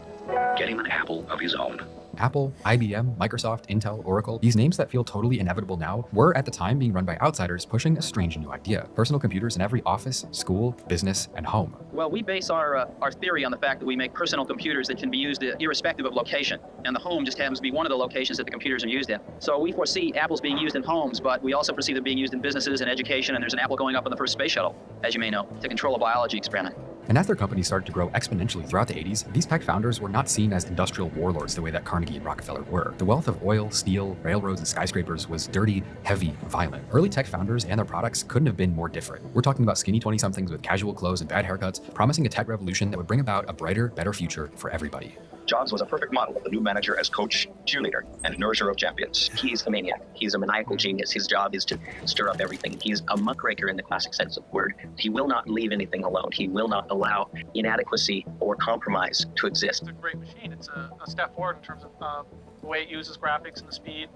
Get him an Apple of his own. Apple, IBM, Microsoft, Intel, Oracle, these names that feel totally inevitable now were at the time being run by outsiders pushing a strange new idea. Personal computers in every office, school, business, and home. Well, we base our theory on the fact that we make personal computers that can be used irrespective of location. And the home just happens to be one of the locations that the computers are used in. So we foresee Apples being used in homes, but we also foresee them being used in businesses and education, and there's an Apple going up on the first space shuttle, as you may know, to control a biology experiment. And as their companies started to grow exponentially throughout the 80s, these tech founders were not seen as industrial warlords the way that Carnegie and Rockefeller were. The wealth of oil, steel, railroads, and skyscrapers was dirty, heavy, violent. Early tech founders and their products couldn't have been more different. We're talking about skinny 20-somethings with casual clothes and bad haircuts, promising a tech revolution that would bring about a brighter, better future for everybody. Jobs was a perfect model of the new manager as coach, cheerleader, and nourisher of champions. He's a maniac. He's a maniacal genius. His job is to stir up everything. He's a muckraker in the classic sense of the word. He will not leave anything alone. He will not allow inadequacy or compromise to exist. It's a great machine. It's a step forward in terms of the way it uses graphics and the speed.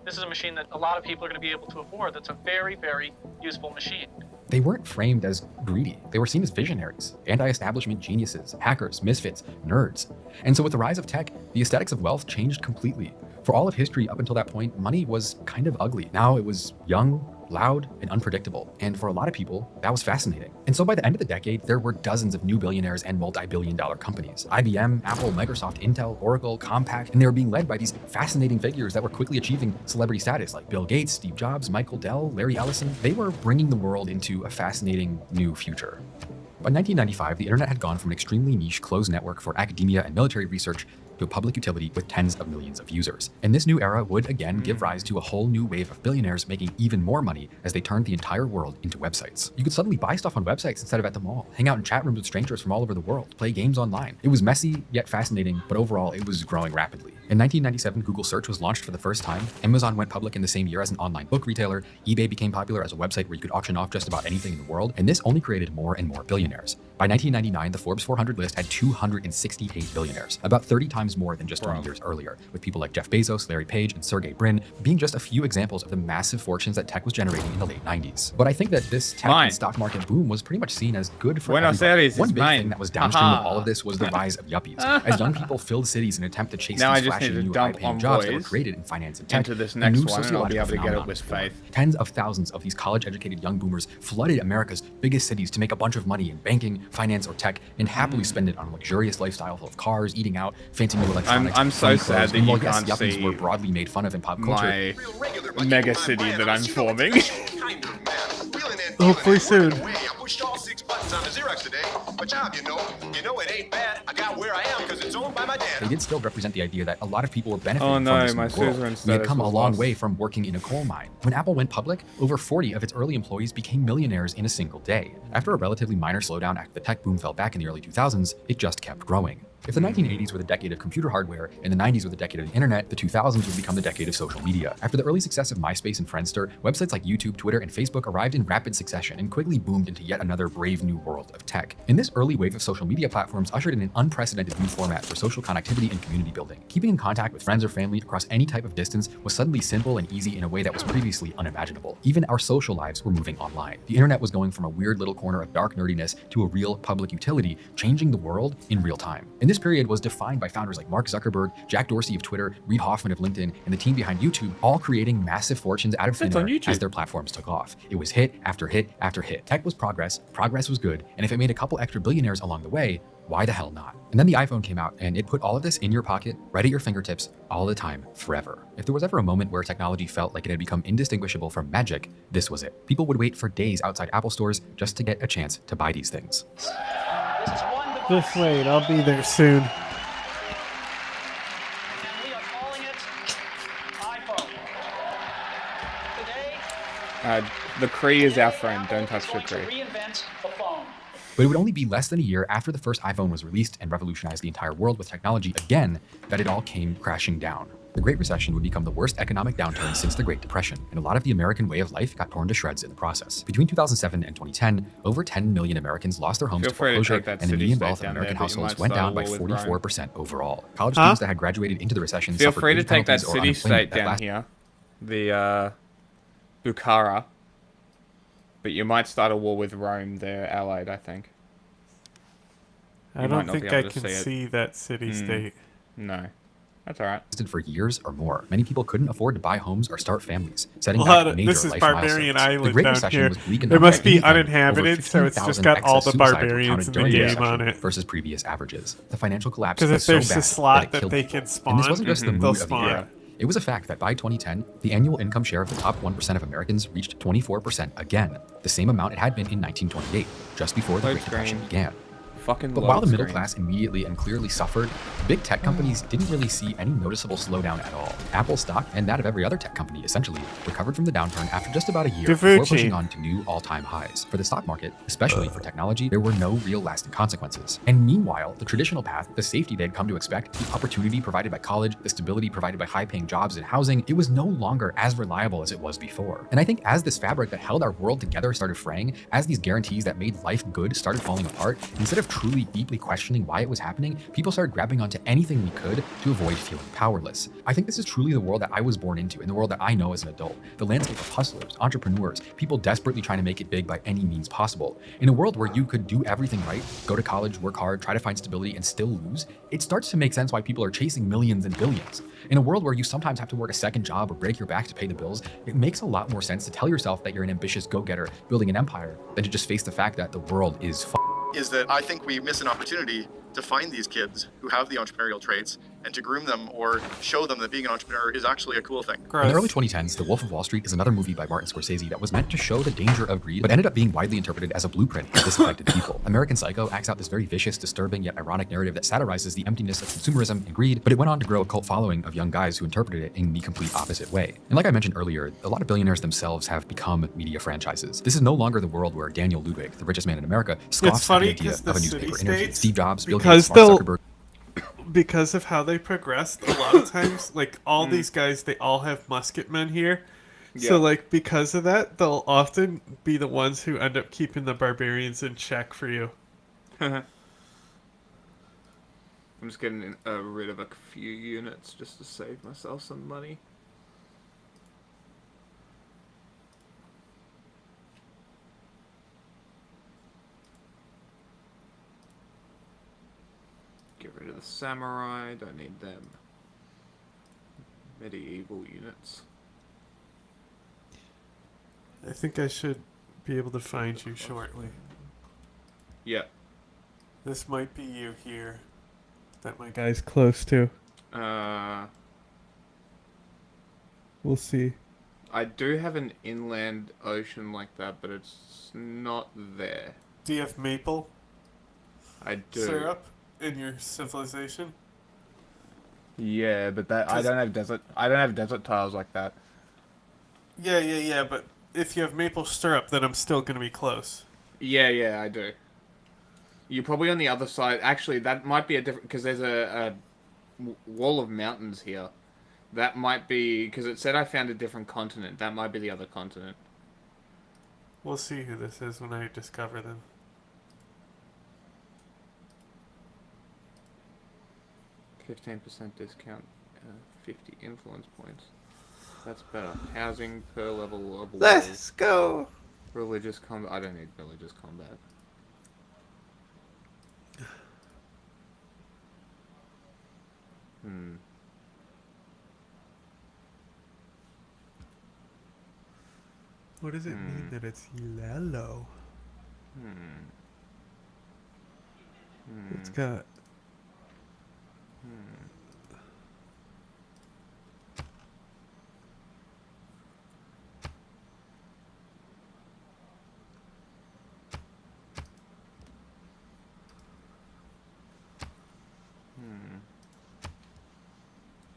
This is a machine that a lot of people are going to be able to afford. That's a very, very useful machine. They weren't framed as greedy. They were seen as visionaries, anti-establishment geniuses, hackers, misfits, nerds. And so with the rise of tech, the aesthetics of wealth changed completely. For all of history up until that point, money was kind of ugly. Now it was young, loud, and unpredictable. And for a lot of people, that was fascinating. And so by the end of the decade, there were dozens of new billionaires and multi-billion-dollar companies. IBM, Apple, Microsoft, Intel, Oracle, Compaq, and they were being led by these fascinating figures that were quickly achieving celebrity status, like Bill Gates, Steve Jobs, Michael Dell, Larry Ellison. They were bringing the world into a fascinating new future. By 1995, the internet had gone from an extremely niche closed network for academia and military research to a public utility with tens of millions of users. And this new era would again give rise to a whole new wave of billionaires making even more money as they turned the entire world into websites. You could suddenly buy stuff on websites instead of at the mall, hang out in chat rooms with strangers from all over the world, play games online. It was messy yet fascinating, but overall it was growing rapidly. In 1997, Google Search was launched for the first time. Amazon went public in the same year as an online book retailer. eBay became popular as a website where you could auction off just about anything in the world. And this only created more and more billionaires. By 1999, the Forbes 400 list had 268 billionaires, about 30 times more than just 20 years earlier, with people like Jeff Bezos, Larry Page, and Sergey Brin being just a few examples of the massive fortunes that tech was generating in the late 90s. But I think that this tech and stock market boom was pretty much seen as good for everybody. One big thing that was downstream of all of this was the rise of yuppies. As young people filled cities in an attempt to chase these flashy new high-paying jobs that were created in finance and tech, into this next new one, and I'll be able to get it phenomenon with was born. faith. Tens of thousands of these college-educated young boomers flooded America's biggest cities to make a bunch of money in banking, finance, or tech, and happily spend it on a luxurious lifestyle full of cars, eating out, fancy new electronics. I'm so sad that you can't yuppies see were broadly made fun of in pop culture. my mega city that I'm forming. Hopefully soon. I pushed all 6 buttons on the Xerox today. My job, you know it ain't bad. I got where I am because it's owned by my dad. They did still represent the idea that a lot of people were benefiting Oh no, from this my new world. Susan We had status come a was long lost. way from working in a coal mine. When Apple went public, over 40 of its early employees became millionaires in a single day. After a relatively minor slowdown after the tech boom fell back in the early 2000s, it just kept growing. If the 1980s were the decade of computer hardware and the 90s were the decade of the internet, the 2000s would become the decade of social media. After the early success of MySpace and Friendster, websites like YouTube, Twitter, and Facebook arrived in rapid succession and quickly boomed into yet another brave new world of tech. And this early wave of social media platforms ushered in an unprecedented new format for social connectivity and community building. Keeping in contact with friends or family across any type of distance was suddenly simple and easy in a way that was previously unimaginable. Even our social lives were moving online. The internet was going from a weird little corner of dark nerdiness to a real public utility, changing the world in real time. And this period was defined by founders like Mark Zuckerberg, Jack Dorsey of Twitter, Reid Hoffman of LinkedIn, and the team behind YouTube, all creating massive fortunes out of thin air as their platforms took off. It was hit after hit after hit. Tech was progress was good, and if it made a couple extra billionaires along the way, why the hell not? And then the iPhone came out, and it put all of this in your pocket, right at your fingertips, all the time, forever. If there was ever a moment where technology felt like it had become indistinguishable from magic, this was it. People would wait for days outside Apple stores just to get a chance to buy these things. Just wait, I'll be there soon. The Cree is our friend. Don't touch the Cree. But it would only be less than a year after the first iPhone was released and revolutionized the entire world with technology again that it all came crashing down. The Great Recession would become the worst economic downturn since the Great Depression, and a lot of the American way of life got torn to shreds in the process. Between 2007 and 2010, over 10 million Americans lost their homes to foreclosure, and the median wealth of American households went down by 44% overall. College students that had graduated into the recession Feel suffered free to wage take that penalties or city-state unemployment that down lasted here. The Bukhara. But you might start a war with Rome. They're allied, I think. I don't think I can see that city-state. No. That's all right. For years or more. Many people couldn't afford to buy homes or start families, setting A back lot of, major this is life Barbarian milestones. The Island Great down Recession here. was bleak It enough must that be even uninhabited, over so it's just 15,000 got all excess the suicides were barbarians counted in the during game recession on it. versus previous averages. The financial collapse Because was if so there's bad a slot that it that killed they people. can spawn, And this wasn't just the they'll mood of the spawn. era. It was a fact that by 2010, the annual income share of the top 1% of Americans reached 24% again, the same amount it had been in 1928, just before the Great Depression began. Fucking But while the load middle screen. class immediately and clearly suffered, big tech companies didn't really see any noticeable slowdown at all. Apple stock, and that of every other tech company essentially, recovered from the downturn after just about a year before Davucci. pushing on to new all-time highs. For the stock market, especially for technology, there were no real lasting consequences. And meanwhile, the traditional path, the safety they'd come to expect, the opportunity provided by college, the stability provided by high-paying jobs and housing, it was no longer as reliable as it was before. And I think as this fabric that held our world together started fraying, as these guarantees that made life good started falling apart, instead of truly deeply questioning why it was happening, people started grabbing onto anything we could to avoid feeling powerless. I think this is truly the world that I was born into, and the world that I know as an adult. The landscape of hustlers, entrepreneurs, people desperately trying to make it big by any means possible. In a world where you could do everything right, go to college, work hard, try to find stability, and still lose, it starts to make sense why people are chasing millions and billions. In a world where you sometimes have to work a second job or break your back to pay the bills, it makes a lot more sense to tell yourself that you're an ambitious go-getter building an empire than to just face the fact that the world is is that I think we miss an opportunity to find these kids who have the entrepreneurial traits and to groom them or show them that being an entrepreneur is actually a cool thing. In the early 2010s, The Wolf of Wall Street is another movie by Martin Scorsese that was meant to show the danger of greed, but ended up being widely interpreted as a blueprint for disaffected people. American Psycho acts out this very vicious, disturbing, yet ironic narrative that satirizes the emptiness of consumerism and greed, but it went on to grow a cult following of young guys who interpreted it in the complete opposite way. And like I mentioned earlier, a lot of billionaires themselves have become media franchises. This is no longer the world where Daniel Ludwig, the richest man in America, scoffs at the idea of a newspaper interview. Steve Jobs, Bill Gates, Mark Zuckerberg. Because of how they progressed, a lot of times, like, all these guys, they all have musket men here. So, Yeah. like, because of that, they'll often be the ones who end up keeping the barbarians in check for you. I'm just getting rid of a few units just to save myself some money. Get rid of the samurai, don't need them. Medieval units. I think I should be able to find you shortly. Yeah. This might be you here. That my guy's close to. We'll see. I do have an inland ocean like that, but it's not there. Do you have maple I do. syrup in your civilization? Yeah, but that I don't have desert tiles like that. Yeah, but if you have maple syrup, then I'm still gonna be close. Yeah, I do. You're probably on the other side. Actually, that might be a different because there's a wall of mountains here. That might be because it said I found a different continent. That might be the other continent. We'll see who this is when I discover them. $15% discount, 50 influence points. That's better. Housing per level of Let's go. Religious combat. I don't need religious combat. What does it mean that it's yellow? It's got.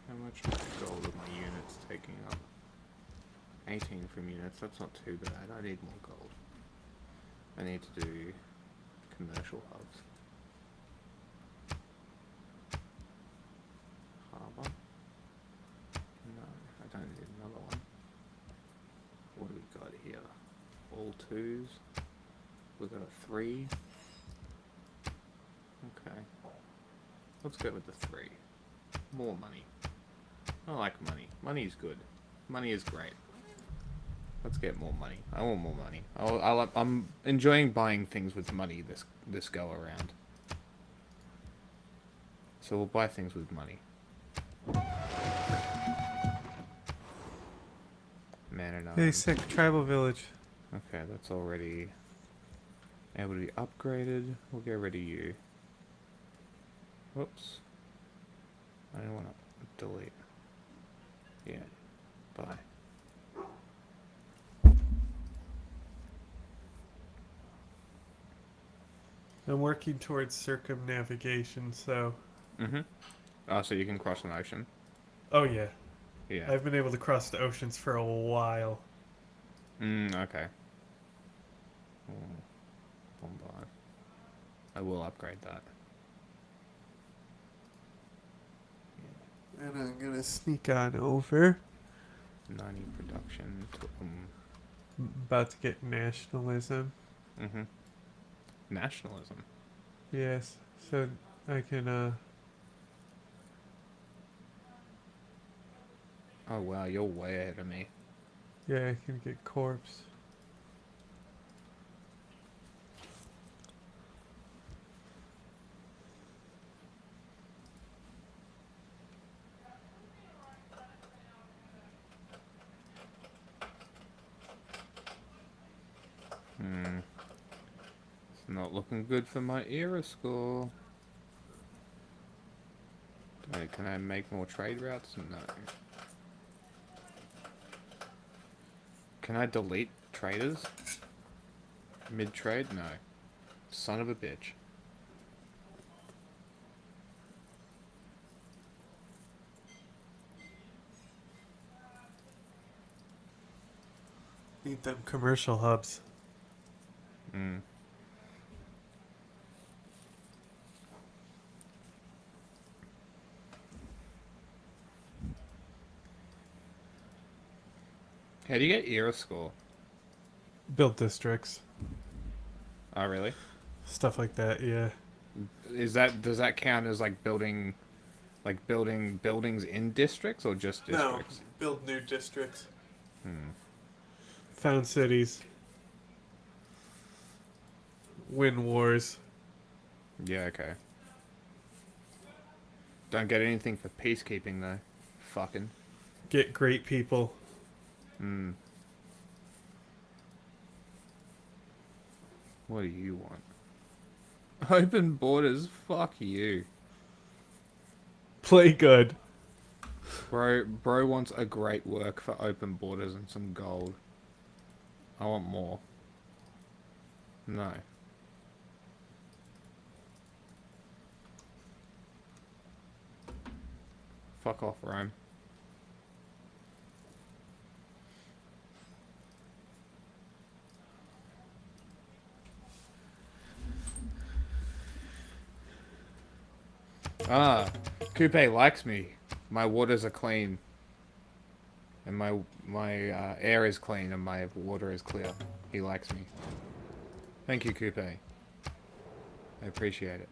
How much gold are my units taking up? 18 from units, that's not too bad. I need more gold. I need to do commercial hubs. Harbour? No, I don't need another one. What do we got here? All 2s. We've got a 3. Okay. Let's go with the 3. More money. I like money. Money is good. Money is great. Let's get more money. I want more money. I'm enjoying buying things with money this go around. So we'll buy things with money. Man and Hey, sick tribal village. Okay, that's already able to be upgraded. We'll get rid of you. Whoops. I don't want to delete. Yeah. Bye. I'm working towards circumnavigation, so... Mm-hmm. Oh, so you can cross an ocean? Oh, yeah. Yeah. I've been able to cross the oceans for a while. Okay. Bombard. I will upgrade that. And I'm gonna sneak on over. 90 production. About to get nationalism. Mm-hmm. Nationalism? Yes, so I can, Oh wow, you're way ahead of me. yeah, I can get corpse. It's not looking good for my era score. Wait, can I make more trade routes? No. Can I delete traders? Mid-trade? No. Son of a bitch. Need them commercial hubs. How do you get era score? Build districts. Oh, really? Stuff like that, yeah. Does that count as like building buildings in districts or just districts? No, build new districts. Found cities. Win wars. Yeah, okay. Don't get anything for peacekeeping though. Fucking. Get great people. What do you want? Open borders? Fuck you. Play good. Bro wants a great work for open borders and some gold. I want more. No. Fuck off, Rome. Ah, Coupe likes me. My waters are clean. And my air is clean and my water is clear. He likes me. Thank you, Coupe. I appreciate it.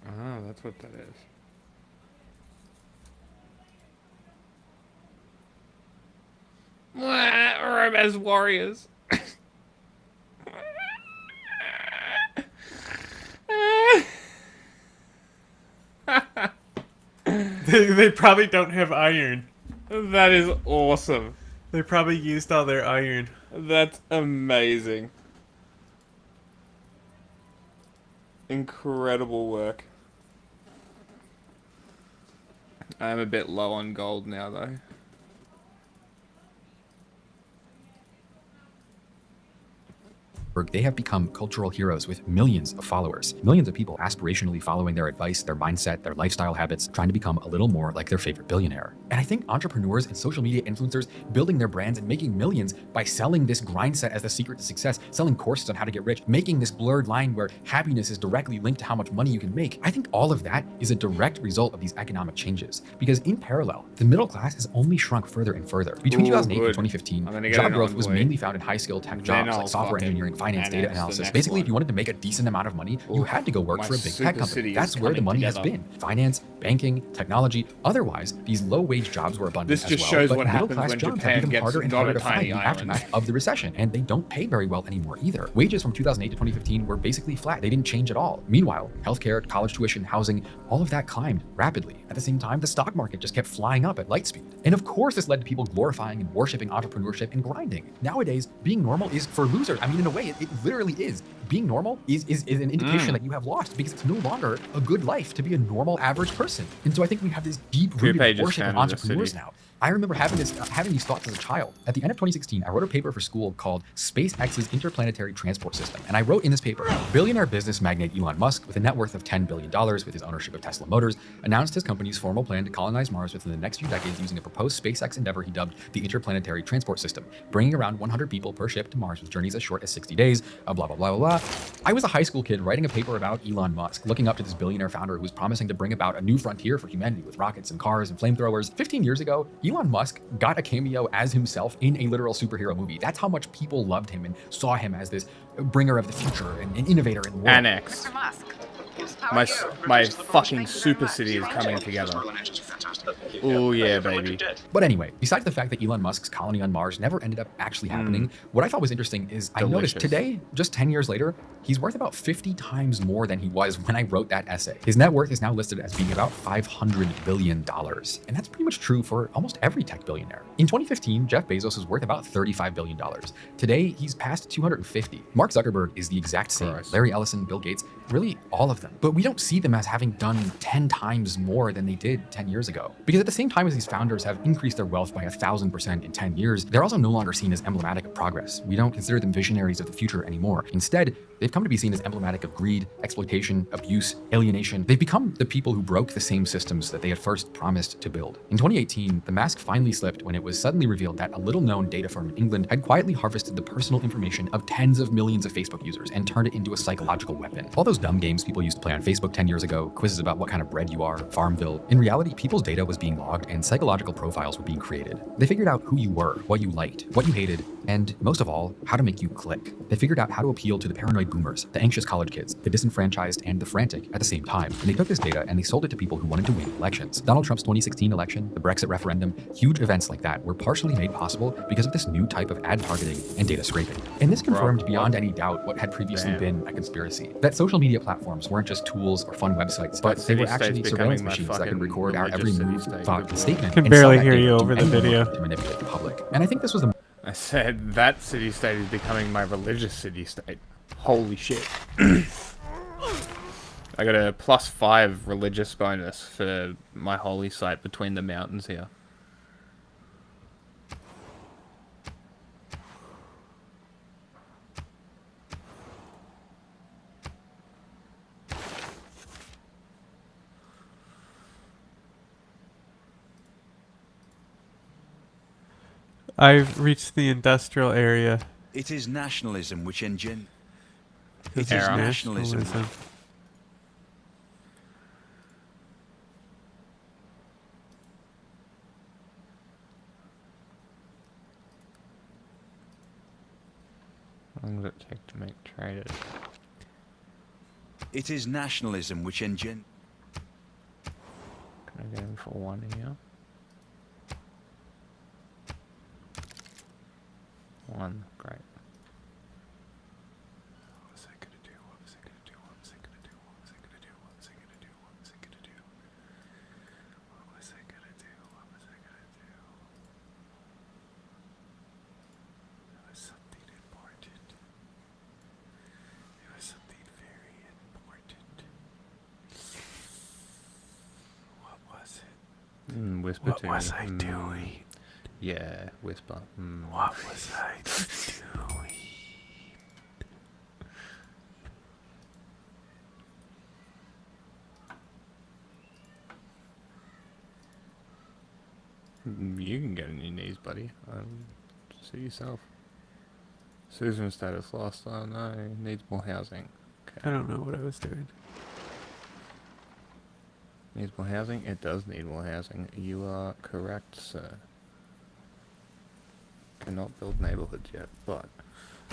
Ah, that's what that is. Romance warriors. They probably don't have iron. That is awesome. They probably used all their iron. That's amazing. Incredible work. I'm a bit low on gold now, though. They have become cultural heroes with millions of followers, millions of people aspirationally following their advice, their mindset, their lifestyle habits, trying to become a little more like their favorite billionaire. And I think entrepreneurs and social media influencers building their brands and making millions by selling this grind set as the secret to success, selling courses on how to get rich, making this blurred line where happiness is directly linked to how much money you can make. I think all of that is a direct result of these economic changes. Because in parallel, the middle class has only shrunk further and further. Between 2008 and 2015, job growth was mainly found in high-skilled tech jobs like software engineering, finance, data And that's the analysis. next Basically, one. if you wanted to make a decent amount of money, you had to go work my for a big super tech company. city is That's where the coming money has together. been. Finance, banking, technology. Otherwise, these low-wage jobs were abundant This as just well. shows but what happens middle-class when jobs Japan have become gets harder and not harder a to find tiny in the island. aftermath of the recession, and they don't pay very well anymore either. Wages from 2008 to 2015 were basically flat. They didn't change at all. Meanwhile, healthcare, college tuition, housing, all of that climbed rapidly. At the same time, the stock market just kept flying up at light speed. And of course, this led to people glorifying and worshiping entrepreneurship and grinding. Nowadays, being normal is for losers. I mean, in a way, it literally is. Being normal is an indication that you have lost because it's no longer a good life to be a normal average person. And so I think we have this deep-rooted worship of entrepreneurs now. I remember having these thoughts as a child. At the end of 2016, I wrote a paper for school called SpaceX's Interplanetary Transport System. And I wrote in this paper, billionaire business magnate Elon Musk, with a net worth of $10 billion with his ownership of Tesla Motors, announced his company's formal plan to colonize Mars within the next few decades using a proposed SpaceX endeavor he dubbed the Interplanetary Transport System, bringing around 100 people per ship to Mars with journeys as short as 60 days, blah, blah, blah, blah, blah. I was a high school kid writing a paper about Elon Musk, looking up to this billionaire founder who was promising to bring about a new frontier for humanity with rockets and cars and flamethrowers. 15 years ago, Elon Musk got a cameo as himself in a literal superhero movie. That's how much people loved him and saw him as this bringer of the future and an innovator in the world. Annex. My fucking super city is coming together. Oh yeah, baby. But anyway, besides the fact that Elon Musk's colony on Mars never ended up actually happening, what I thought was interesting is I noticed today, just 10 years later, he's worth about 50 times more than he was when I wrote that essay. His net worth is now listed as being about $500 billion. And that's pretty much true for almost every tech billionaire. In 2015, Jeff Bezos was worth about $35 billion. Today, he's past 250. Mark Zuckerberg is the exact same. Larry Ellison, Bill Gates, really all of them. But we don't see them as having done 10 times more than they did 10 years ago. Because at the same time as these founders have increased their wealth by 1,000% in 10 years, they're also no longer seen as emblematic of progress. We don't consider them visionaries of the future anymore. Instead, they've come to be seen as emblematic of greed, exploitation, abuse, alienation. They've become the people who broke the same systems that they had first promised to build. In 2018, the mask finally slipped when it was suddenly revealed that a little-known data firm in England had quietly harvested the personal information of tens of millions of Facebook users and turned it into a psychological weapon. All those dumb games people used to play on Facebook 10 years ago, quizzes about what kind of bread you are, Farmville, in reality, people's data was being logged and psychological profiles were being created. They figured out who you were, what you liked, what you hated, and most of all, how to make you click. They figured out how to appeal to the paranoid boomers, the anxious college kids, the disenfranchised, and the frantic at the same time. And they took this data and they sold it to people who wanted to win elections. Donald Trump's 2016 election, the Brexit referendum, huge events like that were partially made possible because of this new type of ad targeting and data scraping. And this confirmed beyond any doubt what had previously been a conspiracy. That social media platforms weren't just tools or fun websites, but they were actually surveillance machines that could record our every move, thought, and statement. Can and barely sell that hear data you to over the anyone video. to manipulate the public. And I think this was the I said that city-state is becoming my religious city-state. Holy shit. I got a +5 religious bonus for my holy site between the mountains here. I've reached the industrial area. It is nationalism which engine. This It is is nationalism. nationalism. How long does it take to make traders? It is nationalism which engine. Can I get him for 1 here? 1, great. What was I gonna do? What was I gonna do? What was I gonna do? What was I gonna do? What was I gonna do? What was I gonna do? What was I gonna do? What was I gonna do? It was something important. It was something very important. What was it? Whisper What to was me. I doing? Yeah, whisper. What was I doing? You can get on your knees, buddy. See yourself. Susan status lost. Oh no, needs more housing. Okay. I don't know what I was doing. Needs more housing? It does need more housing. You are correct, sir. Cannot build neighborhoods yet, but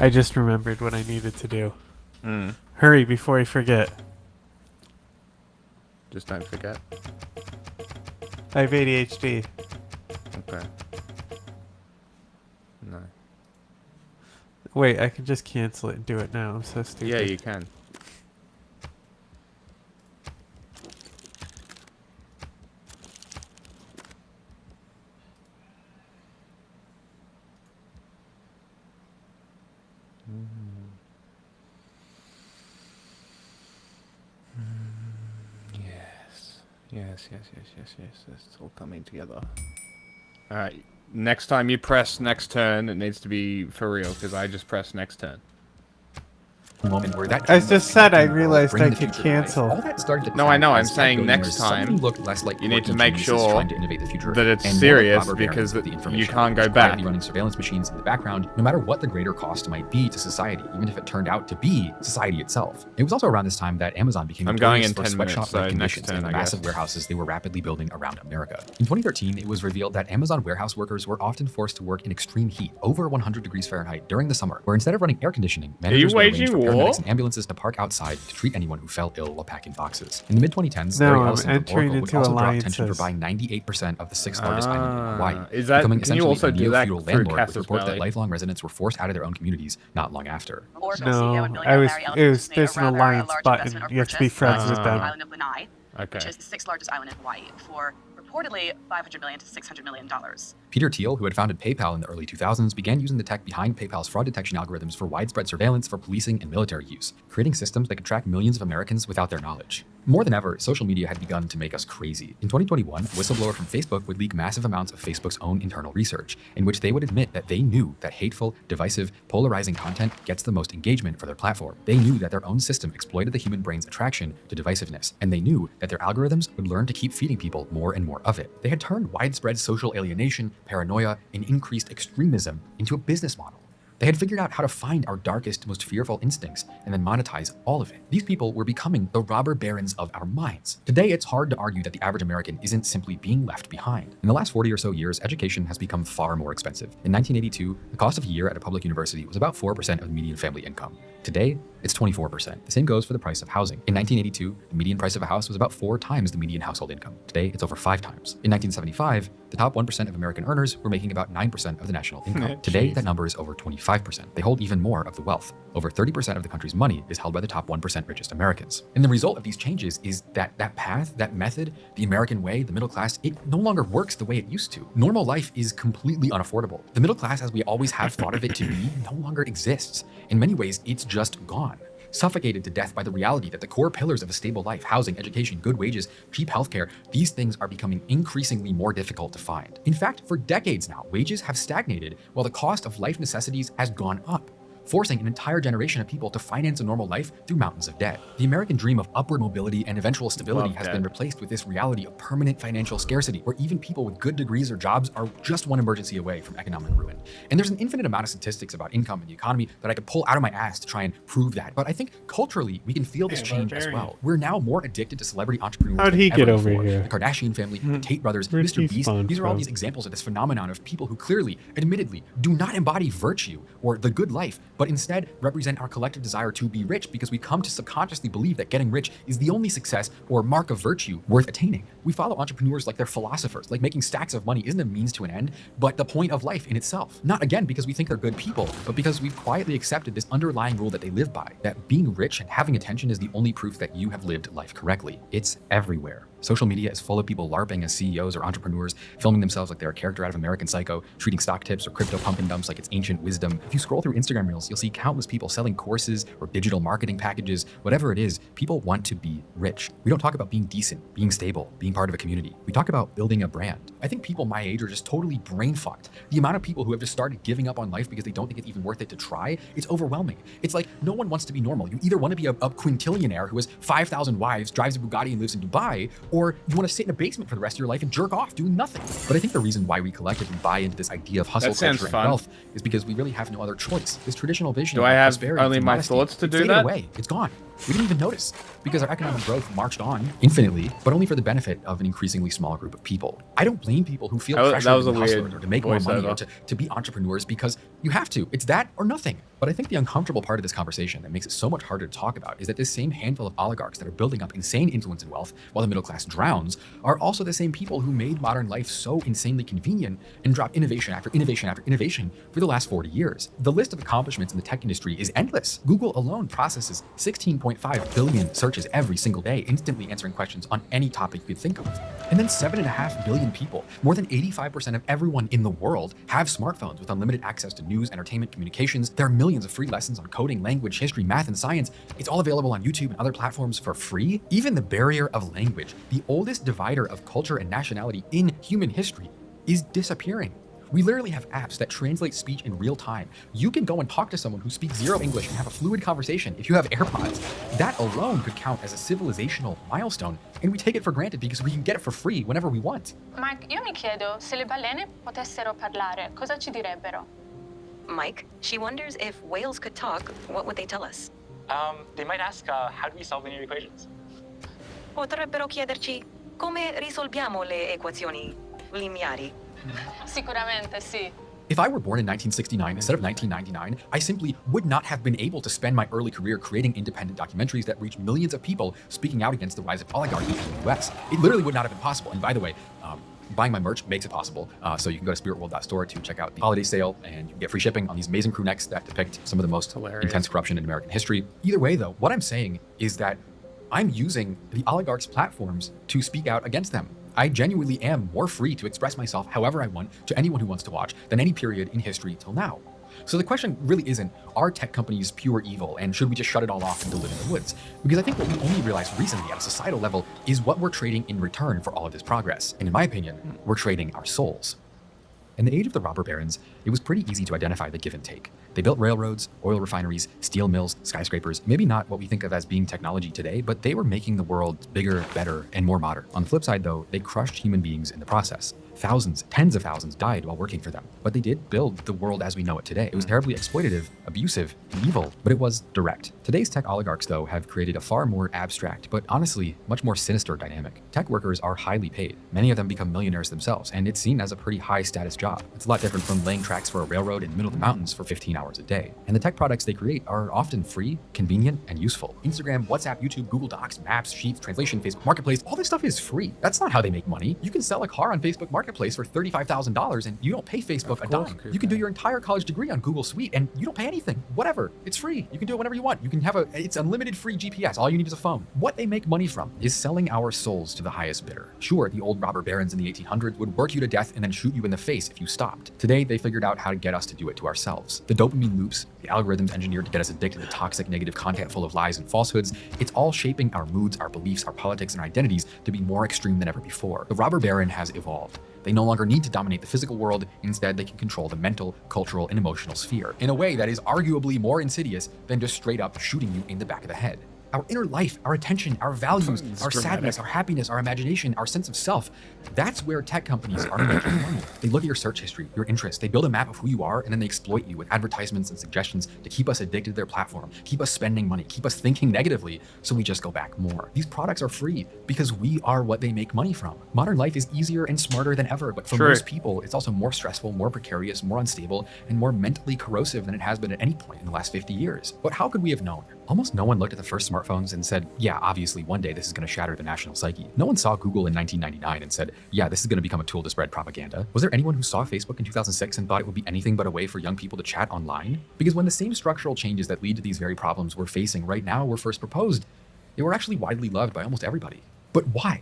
I just remembered what I needed to do. Mm. Hurry before I forget. Just don't forget. I have ADHD. Okay. No. Wait, I can just cancel it and do it now. I'm so stupid. Yeah, you can. Yes. It's all coming together. Alright, next time you press next turn, it needs to be for real, because I just pressed next turn. Moment where that I just said I realized bring I the could future to life. cancel. All that started to No, I know, crack I'm as saying tech next billionaires time, suddenly looked less like you need to quirky make geniuses sure trying to innovate the future that it's and more serious, like robber barons because with the you information can't go that was back. quietly running surveillance machines in the background, no matter what the greater cost might be to society, even if it turned out to be society itself. It was also around this time that Amazon became I'm going in notorious for 10 minutes, sweatshop-like so conditions next turn, in the I massive guess. warehouses they were rapidly building around America. In 2013, it was revealed that Amazon warehouse workers were often forced to work in extreme heat, over 100 degrees Fahrenheit during the summer, where instead of running air conditioning, managers would arrange waging for war? paramedics and ambulances to park outside to treat anyone who fell ill while packing boxes. In the mid-2010s, No, Larry I'm Ellison from entering Oracle would into also draw attention for alliances. buying 98% of the 6th largest island in Hawaii, Is that- becoming can you essentially also a do that neo-feudal through landlord with Casus reports that Belli? lifelong residents were forced out of their own communities not long after. No, there's an alliance button. You have to be friends with them. Island of Lanai, Okay. which is the 6th largest island in Hawaii, for reportedly $500 million to $600 million. Peter Thiel, who had founded PayPal in the early 2000s, began using the tech behind PayPal's fraud detection algorithms for widespread surveillance for policing and military use, creating systems that could track millions of Americans without their knowledge. More than ever, social media had begun to make us crazy. In 2021, a whistleblower from Facebook would leak massive amounts of Facebook's own internal research, in which they would admit that they knew that hateful, divisive, polarizing content gets the most engagement for their platform. They knew that their own system exploited the human brain's attraction to divisiveness, and they knew that their algorithms would learn to keep feeding people more and more of it. They had turned widespread social alienation, paranoia, and increased extremism into a business model. They had figured out how to find our darkest, most fearful instincts and then monetize all of it. These people were becoming the robber barons of our minds. Today, it's hard to argue that the average American isn't simply being left behind. In the last 40 or so years, education has become far more expensive. In 1982, the cost of a year at a public university was about 4% of the median family income. Today, it's 24%. The same goes for the price of housing. In 1982, the median price of a house was about 4 times the median household income. Today, it's over 5 times. In 1975, the top 1% of American earners were making about 9% of the national income. Today, that number is over 25%. They hold even more of the wealth. Over 30% of the country's money is held by the top 1% richest Americans. And the result of these changes is that path, that method, the American way, the middle class, it no longer works the way it used to. Normal life is completely unaffordable. The middle class, as we always have thought of it to be, no longer exists. In many ways, it's just gone. Suffocated to death by the reality that the core pillars of a stable life, housing, education, good wages, cheap healthcare, these things are becoming increasingly more difficult to find. In fact, for decades now, wages have stagnated while the cost of life necessities has gone up, forcing an entire generation of people to finance a normal life through mountains of debt. The American dream of upward mobility and eventual stability has been replaced with this reality of permanent financial scarcity, where even people with good degrees or jobs are just one emergency away from economic ruin. And there's an infinite amount of statistics about income and the economy that I could pull out of my ass to try and prove that. But I think culturally, we can feel this change as well. We're now more addicted to celebrity entrepreneurs How'd than he get ever over before. here? The Kardashian family, the Tate brothers, Where'd Mr. he Beast, spawn these are all from? these examples of this phenomenon of people who clearly, admittedly, do not embody virtue or the good life, but instead represent our collective desire to be rich because we come to subconsciously believe that getting rich is the only success or mark of virtue worth attaining. We follow entrepreneurs like they're philosophers, like making stacks of money isn't a means to an end, but the point of life in itself. Not again because we think they're good people, but because we've quietly accepted this underlying rule that they live by, that being rich and having attention is the only proof that you have lived life correctly. It's everywhere. Social media is full of people LARPing as CEOs or entrepreneurs, filming themselves like they're a character out of American Psycho, treating stock tips or crypto pump and dumps like it's ancient wisdom. If you scroll through Instagram Reels, you'll see countless people selling courses or digital marketing packages. Whatever it is, people want to be rich. We don't talk about being decent, being stable, being part of a community. We talk about building a brand. I think people my age are just totally brain fucked. The amount of people who have just started giving up on life because they don't think it's even worth it to try, it's overwhelming. It's like no one wants to be normal. You either want to be a quintillionaire who has 5,000 wives, drives a Bugatti and lives in Dubai, or you want to sit in a basement for the rest of your life and jerk off doing nothing. But I think the reason why we collectively buy into this idea of hustle culture and wealth is because we really have no other choice. This traditional vision Do of I have prosperity only and my modesty, thoughts to it do faded that? away. It's gone. We didn't even notice because our economic growth marched on infinitely, but only for the benefit of an increasingly small group of people. I don't blame people who feel pressured to be hustlers or to make more money or to be entrepreneurs because you have to. It's that or nothing. But I think the uncomfortable part of this conversation that makes it so much harder to talk about is that this same handful of oligarchs that are building up insane influence and wealth while the middle class drowns are also the same people who made modern life so insanely convenient and dropped innovation after innovation after innovation for the last 40 years. The list of accomplishments in the tech industry is endless. Google alone processes 16.5 billion searches every single day, instantly answering questions on any topic you could think of. And then 7.5 billion people, more than 85% of everyone in the world, have smartphones with unlimited access to news, entertainment, communications. There are millions of free lessons on coding, language, history, math, and science. It's all available on YouTube and other platforms for free. Even the barrier of language, the oldest divider of culture and nationality in human history, is disappearing. We literally have apps that translate speech in real time. You can go and talk to someone who speaks zero English and have a fluid conversation if you have AirPods. That alone could count as a civilizational milestone, and we take it for granted because we can get it for free whenever we want. Mike, io mi chiedo, se le balene potessero parlare, cosa ci direbbero? Mike, she wonders if whales could talk, what would they tell us? They might ask, how do we solve linear equations? Potrebbero chiederci come risolviamo le equazioni lineari. Sicuramente sì. If I were born in 1969 instead of 1999, I simply would not have been able to spend my early career creating independent documentaries that reach millions of people speaking out against the rise of oligarchy in the US. It literally would not have been possible. And by the way, buying my merch makes it possible. So you can go to spiritworld.store to check out the holiday sale, and you can get free shipping on these amazing crew necks that depict some of the most intense corruption in American history. Either way, though, what I'm saying is that I'm using the oligarchs' platforms to speak out against them. I genuinely am more free to express myself however I want to anyone who wants to watch than any period in history till now. So the question really isn't, are tech companies pure evil and should we just shut it all off and go live in the woods? Because I think what we only realized recently at a societal level is what we're trading in return for all of this progress. And in my opinion, we're trading our souls. In the age of the robber barons, it was pretty easy to identify the give and take. They built railroads, oil refineries, steel mills, skyscrapers, maybe not what we think of as being technology today, but they were making the world bigger, better, and more modern. On the flip side, though, they crushed human beings in the process. Thousands, tens of thousands died while working for them. But they did build the world as we know it today. It was terribly exploitative, abusive, and evil, but it was direct. Today's tech oligarchs, though, have created a far more abstract, but honestly, much more sinister dynamic. Tech workers are highly paid. Many of them become millionaires themselves, and it's seen as a pretty high status job. It's a lot different from laying tracks for a railroad in the middle of the mountains for 15 hours a day. And the tech products they create are often free, convenient, and useful. Instagram, WhatsApp, YouTube, Google Docs, Maps, Sheets, Translation, Facebook Marketplace, all this stuff is free. That's not how they make money. You can sell a car on Facebook Marketplace for $35,000 and you don't pay Facebook a dime. You can do your entire college degree on Google Suite and you don't pay anything. Whatever. It's free. You can do it whenever you want. You can have it's unlimited free GPS. All you need is a phone. What they make money from is selling our souls to the highest bidder. Sure, the old robber barons in the 1800s would work you to death and then shoot you in the face if you stopped. Today, they figured out how to get us to do it to ourselves. The dopamine loops, the algorithms engineered to get us addicted to toxic negative content full of lies and falsehoods, it's all shaping our moods, our beliefs, our politics, and our identities to be more extreme than ever before. The robber baron has evolved. They no longer need to dominate the physical world. Instead, they can control the mental, cultural, and emotional sphere in a way that is arguably more insidious than just straight up shooting you in the back of the head. Our inner life, our attention, our values, our sadness, our happiness, our imagination, our sense of self. That's where tech companies are making money. They look at your search history, your interests, they build a map of who you are, and then they exploit you with advertisements and suggestions to keep us addicted to their platform, keep us spending money, keep us thinking negatively, so we just go back more. These products are free because we are what they make money from. Modern life is easier and smarter than ever, but for most people, it's also more stressful, more precarious, more unstable, and more mentally corrosive than it has been at any point in the last 50 years. But how could we have known? Almost no one looked at the first smartphones and said, yeah, obviously one day this is going to shatter the national psyche. No one saw Google in 1999 and said, yeah, this is going to become a tool to spread propaganda. Was there anyone who saw Facebook in 2006 and thought it would be anything but a way for young people to chat online? Because when the same structural changes that lead to these very problems we're facing right now were first proposed, they were actually widely loved by almost everybody. But why?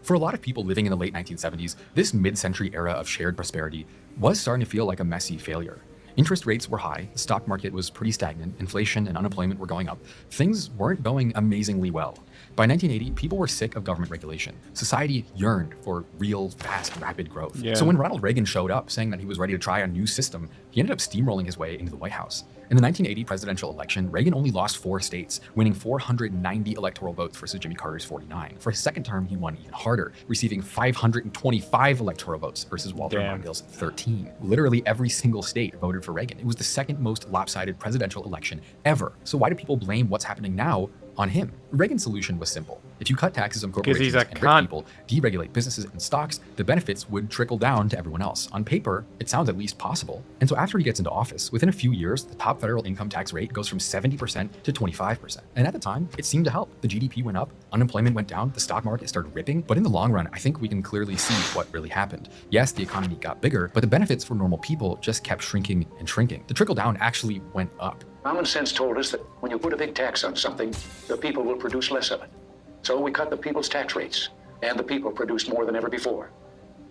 For a lot of people living in the late 1970s, this mid-century era of shared prosperity was starting to feel like a messy failure. Interest rates were high, the stock market was pretty stagnant, inflation and unemployment were going up. Things weren't going amazingly well. By 1980, people were sick of government regulation. Society yearned for real, fast, rapid growth. So when Ronald Reagan showed up saying that he was ready to try a new system, he ended up steamrolling his way into the White House. In the 1980 presidential election, Reagan only lost 4 states, winning 490 electoral votes versus Jimmy Carter's 49. For his second term, he won even harder, receiving 525 electoral votes versus Walter Mondale's 13. Literally every single state voted for Reagan. It was the second most lopsided presidential election ever. So why do people blame what's happening now on him. Reagan's solution was simple. If you cut taxes on corporations he's a and rich cunt. people, deregulate businesses and stocks, the benefits would trickle down to everyone else. On paper, it sounds at least possible. And so after he gets into office, within a few years, the top federal income tax rate goes from 70% to 25%. And at the time, it seemed to help. The GDP went up, unemployment went down, the stock market started ripping. But in the long run, I think we can clearly see what really happened. Yes, the economy got bigger, but the benefits for normal people just kept shrinking and shrinking. The trickle down actually went up. Common sense told us that when you put a big tax on something, the people will produce less of it. So we cut the people's tax rates, and the people produced more than ever before.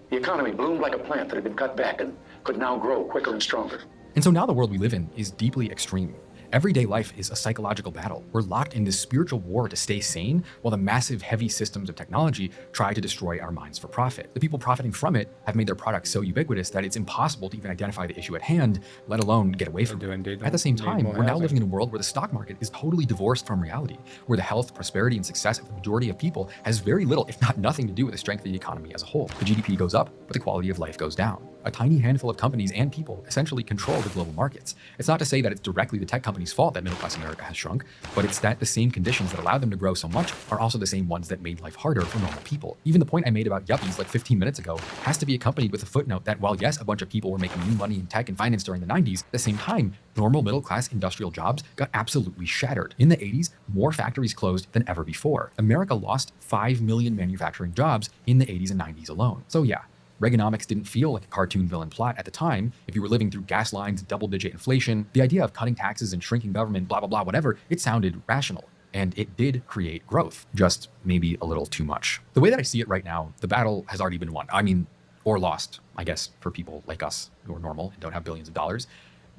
The economy bloomed like a plant that had been cut back and could now grow quicker and stronger. And so now the world we live in is deeply extreme. Everyday life is a psychological battle. We're locked in this spiritual war to stay sane while the massive, heavy systems of technology try to destroy our minds for profit. The people profiting from it have made their products so ubiquitous that it's impossible to even identify the issue at hand, let alone get away from it. At the same time, we're now living in a world where the stock market is totally divorced from reality, where the health, prosperity, and success of the majority of people has very little, if not nothing, to do with the strength of the economy as a whole. The GDP goes up, but the quality of life goes down. A tiny handful of companies and people essentially control the global markets. It's not to say that it's directly the tech companies' fault that middle-class America has shrunk, but it's that the same conditions that allowed them to grow so much are also the same ones that made life harder for normal people. Even the point I made about yuppies like 15 minutes ago has to be accompanied with a footnote that while yes, a bunch of people were making new money in tech and finance during the 90s, at the same time, normal middle-class industrial jobs got absolutely shattered. In the 80s, more factories closed than ever before. America lost 5 million manufacturing jobs in the 80s and 90s alone. So yeah, Reaganomics didn't feel like a cartoon villain plot at the time. If you were living through gas lines, double-digit inflation, the idea of cutting taxes and shrinking government, blah, blah, blah, whatever, it sounded rational. And it did create growth, just maybe a little too much. The way that I see it right now, the battle has already been won. I mean, or lost, I guess, for people like us who are normal and don't have billions of dollars.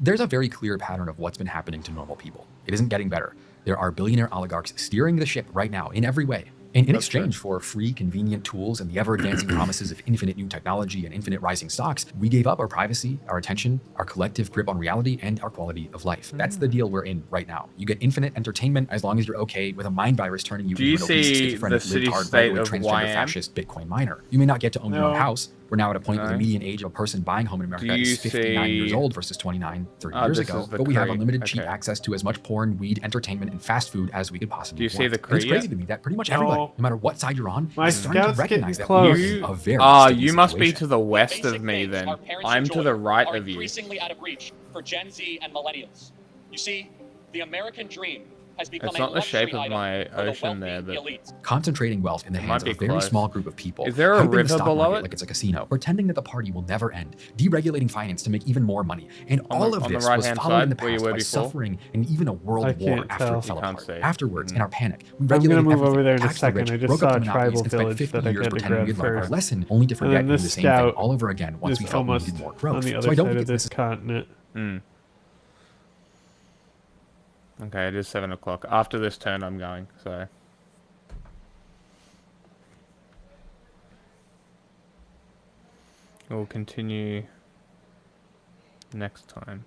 There's a very clear pattern of what's been happening to normal people. It isn't getting better. There are billionaire oligarchs steering the ship right now in every way. And in exchange for free, convenient tools and the ever-advancing promises of infinite new technology and infinite rising stocks, we gave up our privacy, our attention, our collective grip on reality, and our quality of life. That's the deal we're in right now. You get infinite entertainment as long as you're okay with a mind virus turning you into an obese, schizophrenic, libtard, transgender, fascist Bitcoin miner. You may not get to own your own house. We're now at a point where the median age of a person buying a home in America is 59 years old versus 29, 30 years ago. But we have unlimited cheap access to as much porn, weed, entertainment, and fast food as we could possibly want. Do you see the And it's crazy to me that pretty much everybody, no matter what side you're on, My is starting to scout's recognize getting that we're close. in a very sticky you must be situation. to the west of me then. I'm to the right are of you. increasingly out of reach for Gen Z and millennials. You see, the American dream has become It's a not the shape luxury of item my for the ocean wealthy there, but elites. Concentrating wealth in the It hands might of a be very close. small group of people. Is there a hyping the river stock below market it? like it's a casino, pretending that the party will never end, deregulating finance to make even more money. And all of on the this was right-hand followed in the side, where you past were by before? suffering and even a world I war can't after tell. it fell You can't apart. say. Afterwards, in our panic, we I'm regulated gonna move everything, over there in a taxed the second. rich, I just broke saw up a the monopolies, tribal and spent village 50 that I years had to pretending grab we'd learned our first. lesson, only to And forget then and do this the same thing scout all over again once we is felt we almost needed more on growth. the So other I don't side think of it's this continent. Okay, it is 7 o'clock. After this turn, I'm going, so... We'll continue next time.